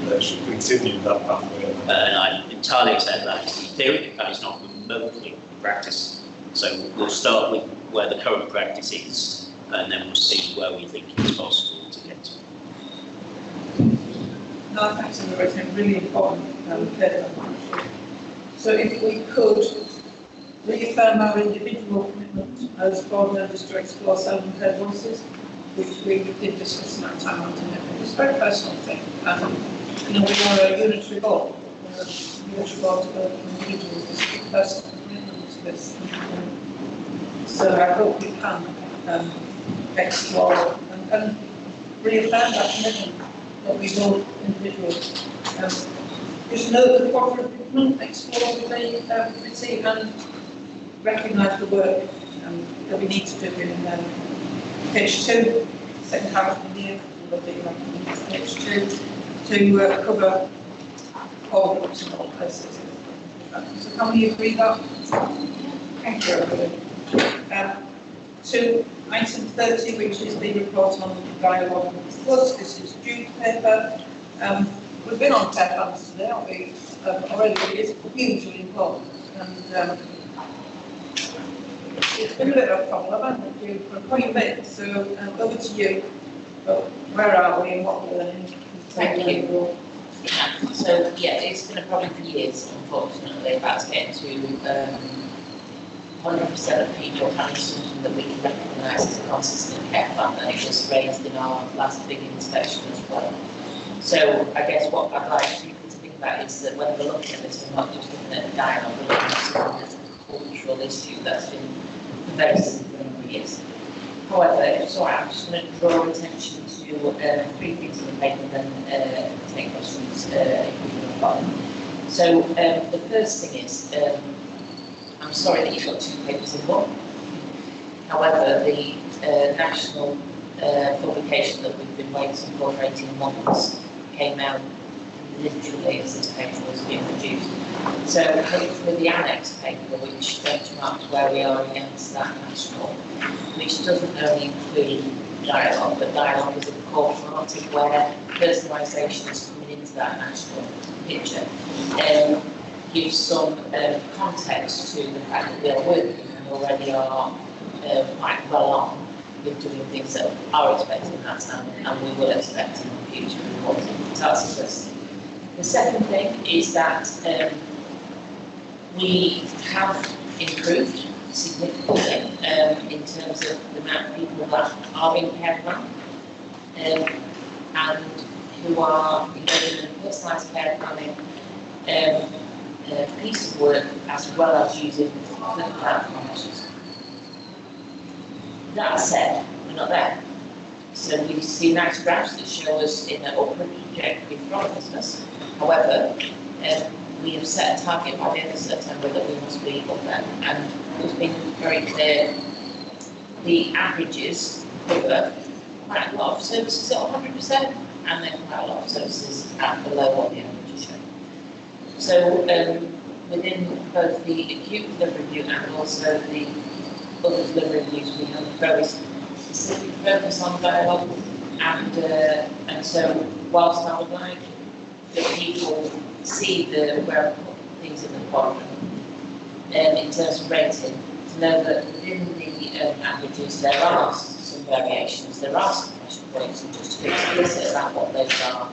they should continue that pathway. And I entirely accept that as the theory, that is not remotely practice. So we'll start with where the current practice is, and then we'll see where we think it's possible to get to. No, thanks, and it's really important. So if we could reaffirm our individual commitment as board members to explore self-employed voices, which we did discuss in that time, it was a very personal thing. You know, we are a unitary board, unitary board of individuals, is a personal commitment to this. So I hope we can explore and reaffirm that commitment that we will individuals. Just know the cooperative government, explore the committee and recognise the work that we need to do in page 2, second half of the year, page 2, to cover all groups and all places. So can we agree that? Thank you, everybody. To item 30, which is the report on dialogue with floods. This is due paper. We've been on Fairbanks today, aren't we? Already, it's hugely important. And it's been a bit of a problem, hasn't it, for quite a bit. So over to you. But where are we and what we're learning? Thank you. Yeah. So yeah, it's been a problem for years, unfortunately, about getting to 100% of people having something that we can recognise as a consistent care plan, and it was raised in our last big inspection as well. So I guess what I'd like people to think about is that when we're looking at this, we're not just looking at dialogue, we're looking at something that's a cultural issue that's been for very significant years. However, if it's all right, I'm just going to draw attention to 3 things in the paper and then take questions if we can follow. So the first thing is, I'm sorry that you've got 2 papers in one. However, the national publication that we've been waiting for 18 months came out literally as this paper was being produced. So hopefully the annex paper, which benchmarks where we are against that national, which doesn't only include dialogue, but dialogue is a core part of where personalisation is coming into that national picture. Gives some context to the fact that we are working and already are quite well on with doing things that are expected in that standard and we will expect in the future. So that's the first thing. The second thing is that we have improved significantly in terms of the amount of people that are in care plan and who are engaged in personalised care planning piece of work as well as using clinical outcome measures. That said, we're not there. So we see nice graphs that show us in an upward trajectory from business. However, we have set a target by the end of September that we must be up there. And it's been very clear the averages cover quite a lot of services at 100% and then quite a lot of services at below what the averages show. So within both the acute delivery review and also the other delivery reviews, we have a very specific focus on dialogue, and so whilst I would like that people see where I put things in the quadrant in terms of rating, to know that within the averages there are some variations, there are some pressure points, and just to be explicit about what those are.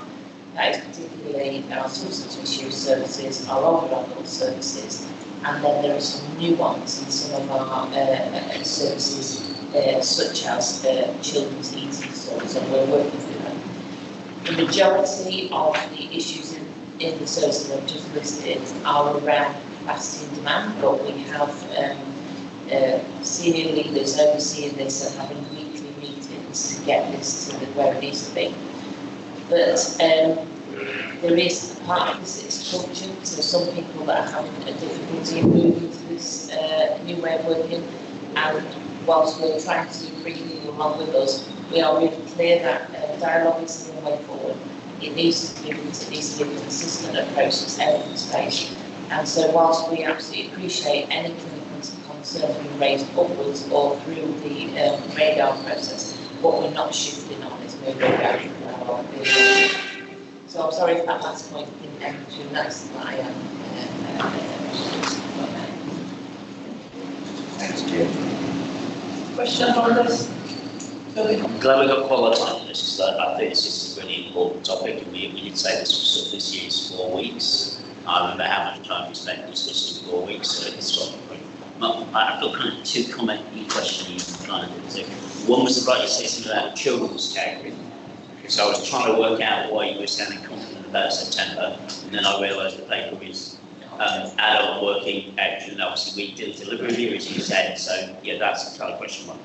That is particularly our substance misuse services, our older adult services, and then there is some nuance in some of our services, such as children's eating disorders, and we're working through them. The majority of the issues in the services I've just listed are around capacity and demand, but we have senior leaders overseeing this and having weekly meetings to get this to where it needs to be. But there is a part of this is culture, so some people that are having a difficulty in moving to this new way of working, and whilst we're trying to bring people along with us, we are really clear that dialogue is the way forward. It needs to be a consistent approach that's evidence-based. And so whilst we absolutely appreciate any clinical concerns being raised upwards or through the radar process, what we're not shifting on is moving back to dialogue. So I'm sorry if that last point didn't end too nice, but I am. Thanks, Jim. Question on this? I'm glad we got quality on this, because I think this is a really important topic, and we did say this was this year's 4 weeks. I remember how much time we spent discussing 4 weeks, so it's got I've got kind of two comment questions kind of do. One was about you saying something about children's category. So I was trying to work out why you were sounding confident about September, and then I realised the paper is adult working action, and obviously we do delivery here, as you said, so yeah, that's kind of question one.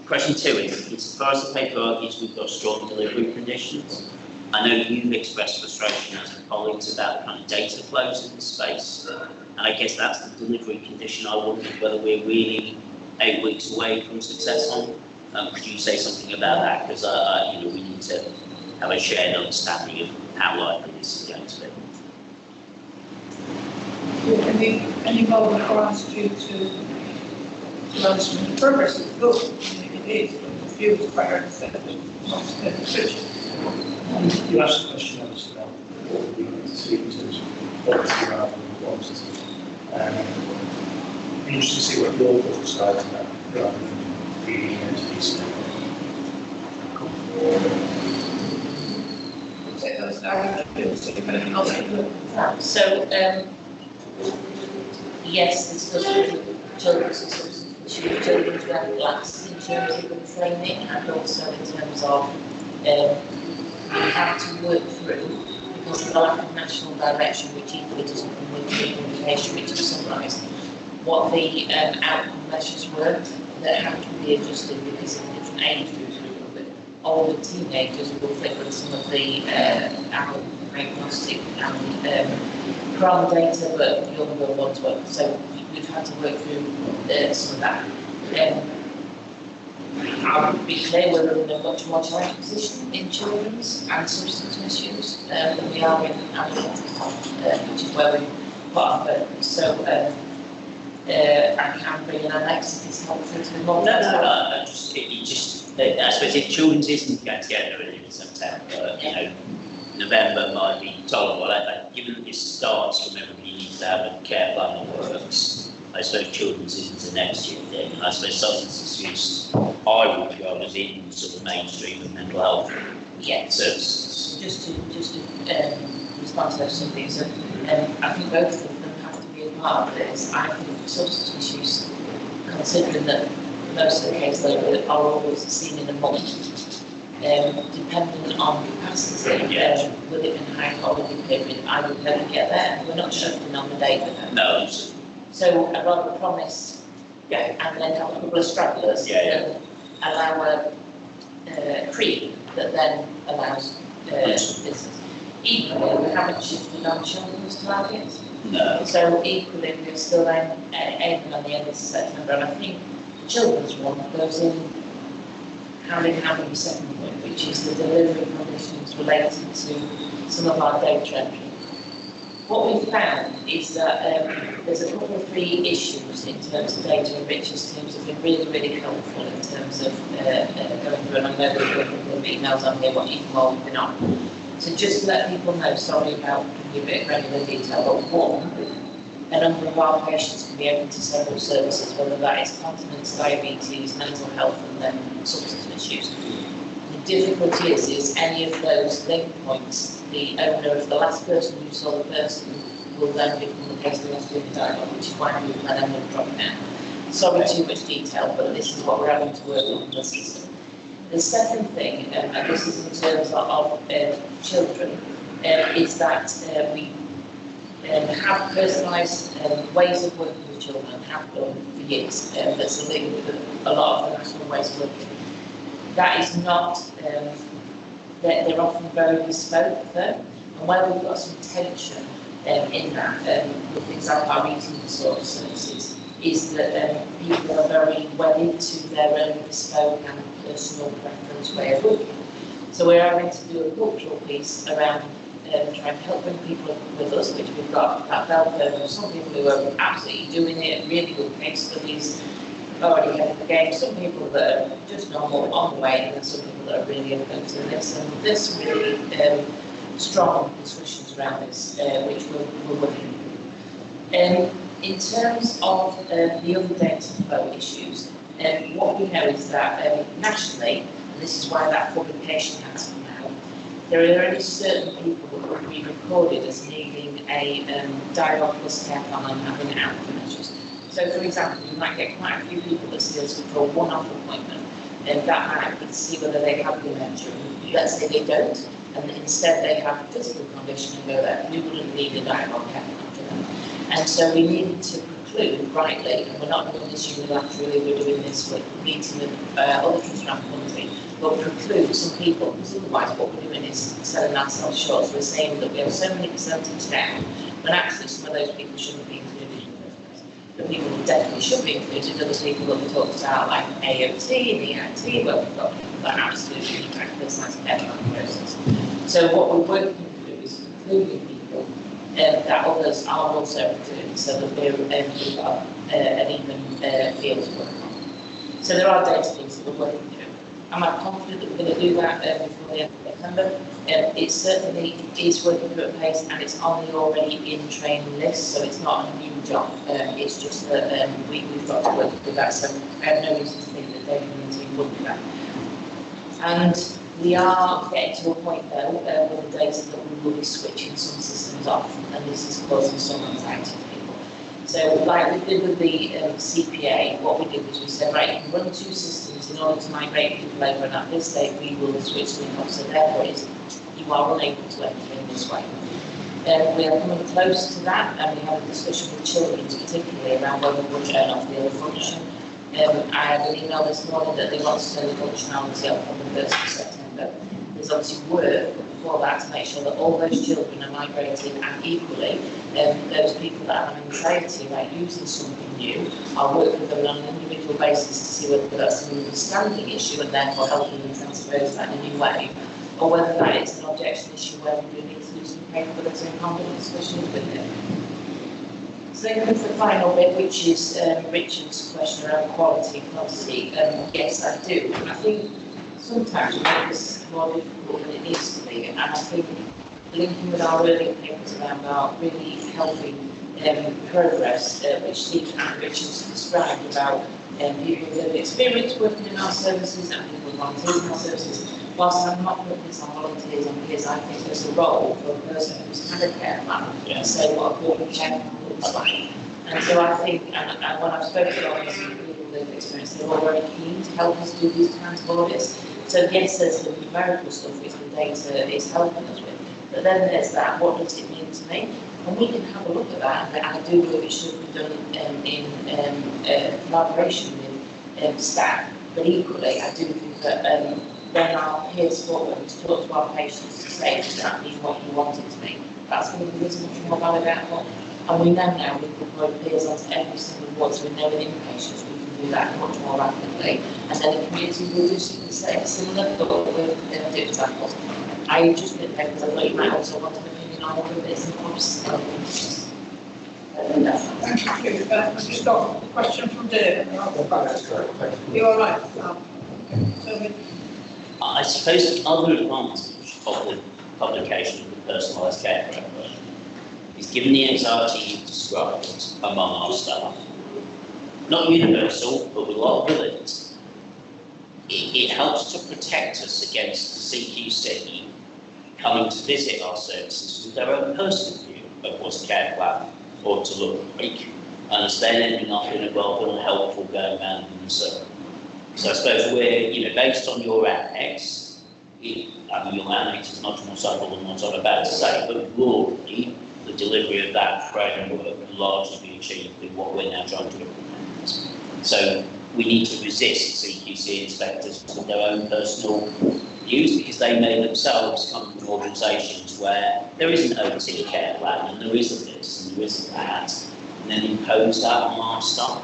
Question two is, as far as the paper argues, we've got strong delivery conditions. I know you've expressed frustration as colleagues about the kind of data flows in the space, and I guess that's the delivery condition. I wondered whether we're really 8 weeks away from success on. Could you say something about that? Because you know, we need to have a shared understanding of how likely this is going to be. Any more requirements due to management progress is good. It is, but the view is quite unfair. You asked the question obviously about what we need to see in terms of quality rather than quantity. Be interested to see what your thoughts are on that rather than the entities. Take those now, if anything else to do. So, yes, this does with children's and substance misuse, children's very lax in terms of the training, and also in terms of we have to work through, because of the lack of national direction, which equally doesn't come with the communication, which is summarised, what the outcome measures were that have to be adjusted because of different age groups. Older teenagers will fit with some of the adult diagnostic and crime data, but younger ones won't. So we've had to work through some of that. I would be clear we're in a much more challenging position in children's and substance misuse than we are in adult health, which is where we put our focus. So I can bring in an next if it's helpful to the more. No, I suppose if children's isn't going to get there in September, you know, November might be tolerable. Given that it starts from everybody needs to have a care plan that works, I suppose children's isn't a next year thing. I suppose substance misuse, I would regard as in sort of mainstream of mental health services. Just to respond to those things, I think both of them have to be a part of this. I think substance misuse, considering that most of the cases are always seen in a month, depending on capacity, with it in high quality period, I would never get there. We're not shifting on the data. No. So I'd rather promise, and then have a couple of stragglers, and allow a creep that then allows business. Equally, we haven't shifted on children's targets. No. So equally, we're still aiming on the end of September, and I think the children's one goes in hand with the second point, which is the delivery conditions related to some of our data entry. What we've found is that there's a couple of three issues in terms of data enrichers teams have been really, really helpful in terms of going through, and I know there's a couple of emails on here what you can all been on. So just to let people know, sorry about giving you a bit of granular detail, but one, a number of our patients can be open to several services, whether that is continence, diabetes, mental health, and then substance misuse. The difficulty is any of those link points, the owner of the last person who saw the person will then become the person who has to do the dialogue, which is why we've let them drop down. Sorry, too much detail, but this is what we're having to work on in the system. The second thing, and this is in terms of children, is that we have personalised ways of working with children, and have done for years. That's a link with a lot of the national ways of working. That is not, they're often very bespoke though, and where we've got some tension in that, with things like our eating disorder services, is that people are very wedded to their own bespoke and personal preference way of working. So we're having to do a cultural piece around trying to help bring people with us, which we've got that bell curve of some people who are absolutely doing it, really good case studies, already ahead of the game, some people that are just normal on the way, and then some people that are really open to this. And there's some really strong discussions around this, which we're working through. In terms of the other data flow issues, what we know is that nationally, and this is why that publication has come out, there are only certain people that will be recorded as needing a dialogue plus care plan and having outcome measures. So for example, you might get quite a few people that see us for a one-off appointment, and that might be to see whether they have dementia. Let's say they don't, and instead they have a physical condition and go there, we wouldn't need a dialogue after them. And so we needed to preclude rightly, and we're not doing this unilaterally, we're doing this with meeting with other trusts around the country, but preclude some people, because otherwise what we're doing is selling ourselves short. So we're saying that we have so many percentage down, when actually some of those people shouldn't be included in the first place. The people who definitely should be included are the people that we talked about, like AOT and EIT, where we've got people that absolutely impact personalised care plan process. So what we're working through is including people that others are also doing, so that we've got an even field to work on. So there are data things that we're working through. Am I confident that we're going to do that before the end of September? It certainly is working through at pace, and it's on the already in training list, so it's not a new job. It's just that we've got to work with that, so I have no reason to think that David and the team will do that. And we are getting to a point though with the data that we will be switching some systems off, and this is causing some anxiety to people. So like we did with the CPA, what we did was we said, right, you can run 2 systems in order to migrate people over, and at this stage we will switch them off, so therefore you are unable to enter in this way. We are coming close to that, and we had a discussion with children particularly around whether we will turn off the other function. I had an email this morning that they want to turn the functionality off on the 1st of September. There's obviously work before that to make sure that all those children are migrated, and equally those people that have anxiety about using something new, I'll work with them on an individual basis to see whether that's an understanding issue and therefore helping them transpose that in a new way, or whether that is an objection issue where we do need to do some capability and confidence discussions with them. So then comes the final bit, which is Richard's question around quality and quantity. Yes, I do. I think sometimes we make this more difficult than it needs to be, and I think linking with our earlier papers around our really healthy progress, which Steve and Richard's described about people with lived experience working in our services and people volunteering in our services. Whilst I'm not putting this on volunteers and peers, I think there's a role for a person who's had a care plan to say what a corporate care plan looks like. And so I think, and when I've spoken to all these people with lived experience, they're all very keen to help us do these kinds of audits. So yes, there's the numerical stuff which the data is helping us with, but then there's that, what does it mean to me? And we can have a look at that, and I do believe it should be done in collaboration with staff, but equally I do think that when our peers forward to talk to our patients to say, does that mean what you want it to mean? That's going to be much more valid outcome. And we know now we can deploy peers onto every single ward, so we know with inpatients we can do that much more rapidly. And then the community will do something similar, but we'll do examples. I just did that because I thought you might also want an opinion on all of this and course. Thank you. I just got a question from Dave. You all right? I suppose the other advantage of the publication of the personalised care framework is, given the anxiety you've described among our staff, not universal, but with a lot of it, it helps to protect us against CQC coming to visit our services with their own personal view of what's a care plan or to look like, and it's then ending up in a rather unhelpful going round in the circle. So I suppose we're, based on your annex, I mean, your annex is much more subtle than what I'm about to say, but broadly, the delivery of that framework will largely be achieved with what we're now trying to implement. So we need to resist CQC inspectors with their own personal views, because they may themselves come from organisations where there is an OT care plan and there isn't this and there isn't that, and then impose that on our staff.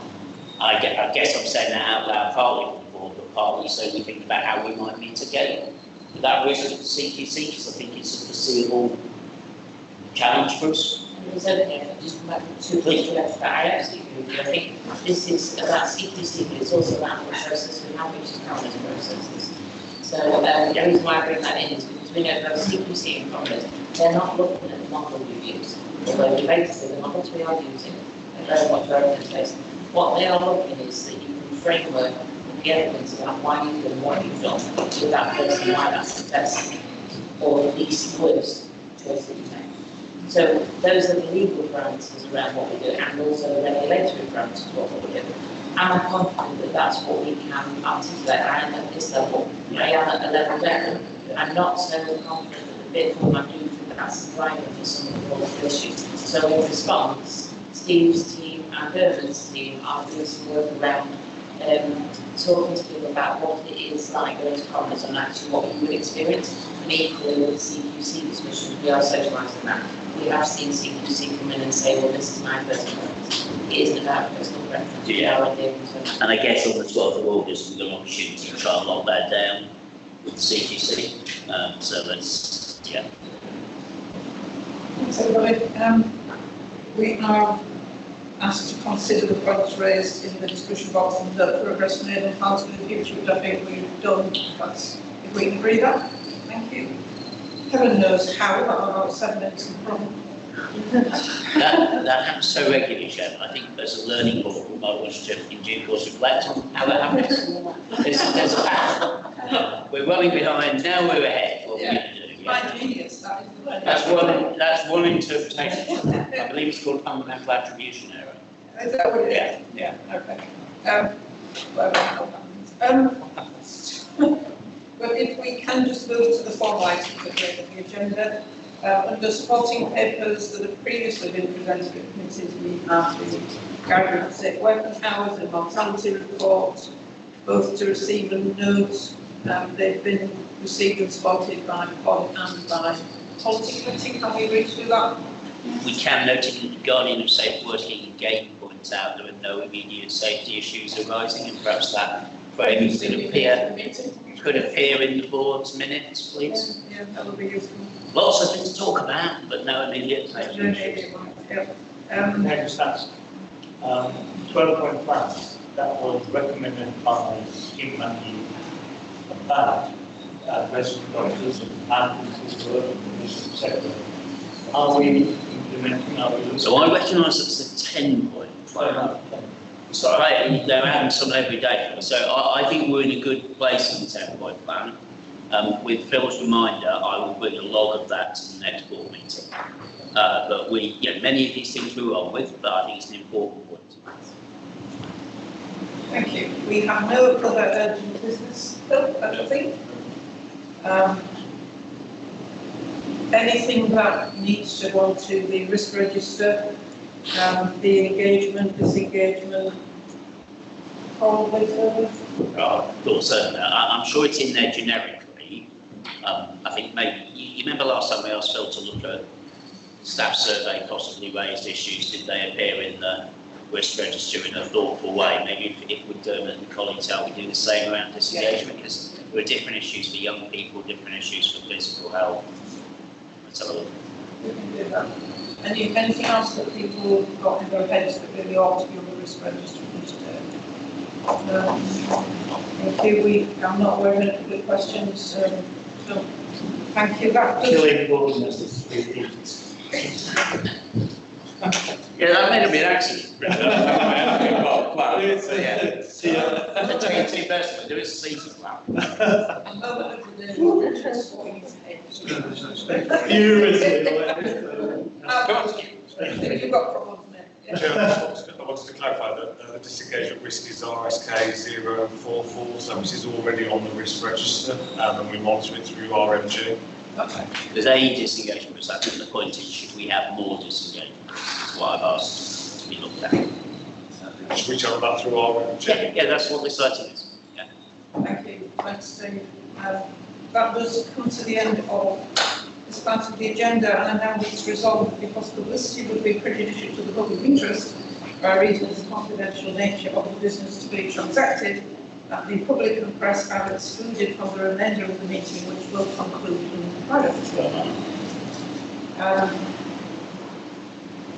I guess I'm saying that out loud partly on the board, but partly so we think about how we might mitigate that risk of CQC, because I think it's a foreseeable challenge for us. Just back to that, I absolutely agree with you. I think this is about CQC, but it's also about the process we have, which is governance processes. So the reason why I bring that in is because we know both CQC and governance, they're not looking at the model we use, although debatably the models we are using are very much evidence-based. What they are looking is that you can framework the evidence about why you've done what you've done with that person, why that's the best or the least worst choice that you make. So those are the legal parameters around what we do, and also the regulatory parameters of what we do. Am I confident that that's what we can articulate? I am at this level. I am at a level down. I'm not so confident that the bit form I do think that's the driver for some of the political issues. So in response, Steve's team and Dermot's team are doing some work around talking to people about what it is like going to conference and actually what you would experience. And equally with the CQC discussion, we are socialising that. We have seen CQC come in and say, well, this is my personal preference. It isn't about personal preference. Yeah. And And I guess on the 12th of August, we've got an opportunity to try and lock that down with the CQC. So that's, yeah. Thanks, everybody. We are asked to consider the points raised in the discussion box and the progress made and plans for the future, which I think we've done. That's, if we can agree that. Thank you. Heaven knows how, but I'm about 7 minutes in front. That happens so regularly, Chairman. I think there's a learning board we might want to, in due course, reflect on how that happens. There's a pattern. We're running behind, now we're ahead. What we're going to do. My genius, that is the learning. That's one interpretation. I believe it's called fundamental attribution error. Is that what it is? Yeah, okay. Whatever happens. But if we can just move to the formal items at the end of the agenda. Under supporting papers that have previously been presented to committees, we have the guidance for safe working hours and mortality report, both to receive and note. They've been received and supported by POD and by Policy Committee. Can we read through that? We can note that the Guardian of Safe Working again points out there are no immediate safety issues arising, and perhaps that phrase could appear in the board's minutes, please. Yeah, that would be useful. Lots of things to talk about, but no immediate safety issues. Can I just ask, 12-point plans that was recommended by Kim and about resident doctors and ambulances working in this sector. Are we implementing, are we looking? So I recognise it's a 10-point plan. Right, they're adding some every day. So I think we're in a good place in the 10-point plan. With Phil's reminder, I will bring a log of that to the next board meeting. But many of these things we're on with, but I think it's an important point. Thank you. We have no other urgent business, Phil, I don't think. Anything that needs to go to the risk register, the engagement, disengagement, probably further? I'm sure it's in there generically. I think maybe, you remember last time we asked Phil to look at staff survey, possibly raised issues, did they appear in the risk register in a thoughtful way? Maybe if with Dermot and colleagues out, we do the same around disengagement, because there are different issues for young people, different issues for physical health. Let's have a look. We can do that. Anything else that people have got in their heads that really ought to be on the risk register today? Thank you. I'm not aware of any other questions. So thank you. Killing boldness is 3 digits. Yeah, that may have been an accident. I'm taking it too personally. There is a season plan. You've got problems, I wanted to clarify that the disengagement risk is RSK 044, so this is already on the risk register, and we monitor it through RMG. Okay. There's a disengagement risk. I think the point is, should we have more disengagement? That's what I've asked to be looked at. Should we channel that through RMG? Yeah, that's what this item is. Yeah. Thank you. Thanks, Steve. That does come to the end of this part of the agenda, and now it's resolved because publicity would be prejudicial to the public interest by reason of the confidential nature of the business to be transacted, that the public and press are excluded from the remainder of the meeting, which will conclude in private.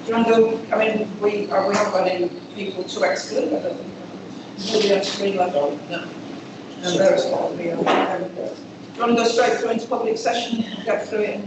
Do you want to go? I mean, we haven't got any people to exclude. I don't think. Will we exclude like no? And there's what we are. Do you want to go straight through into public session, get through it?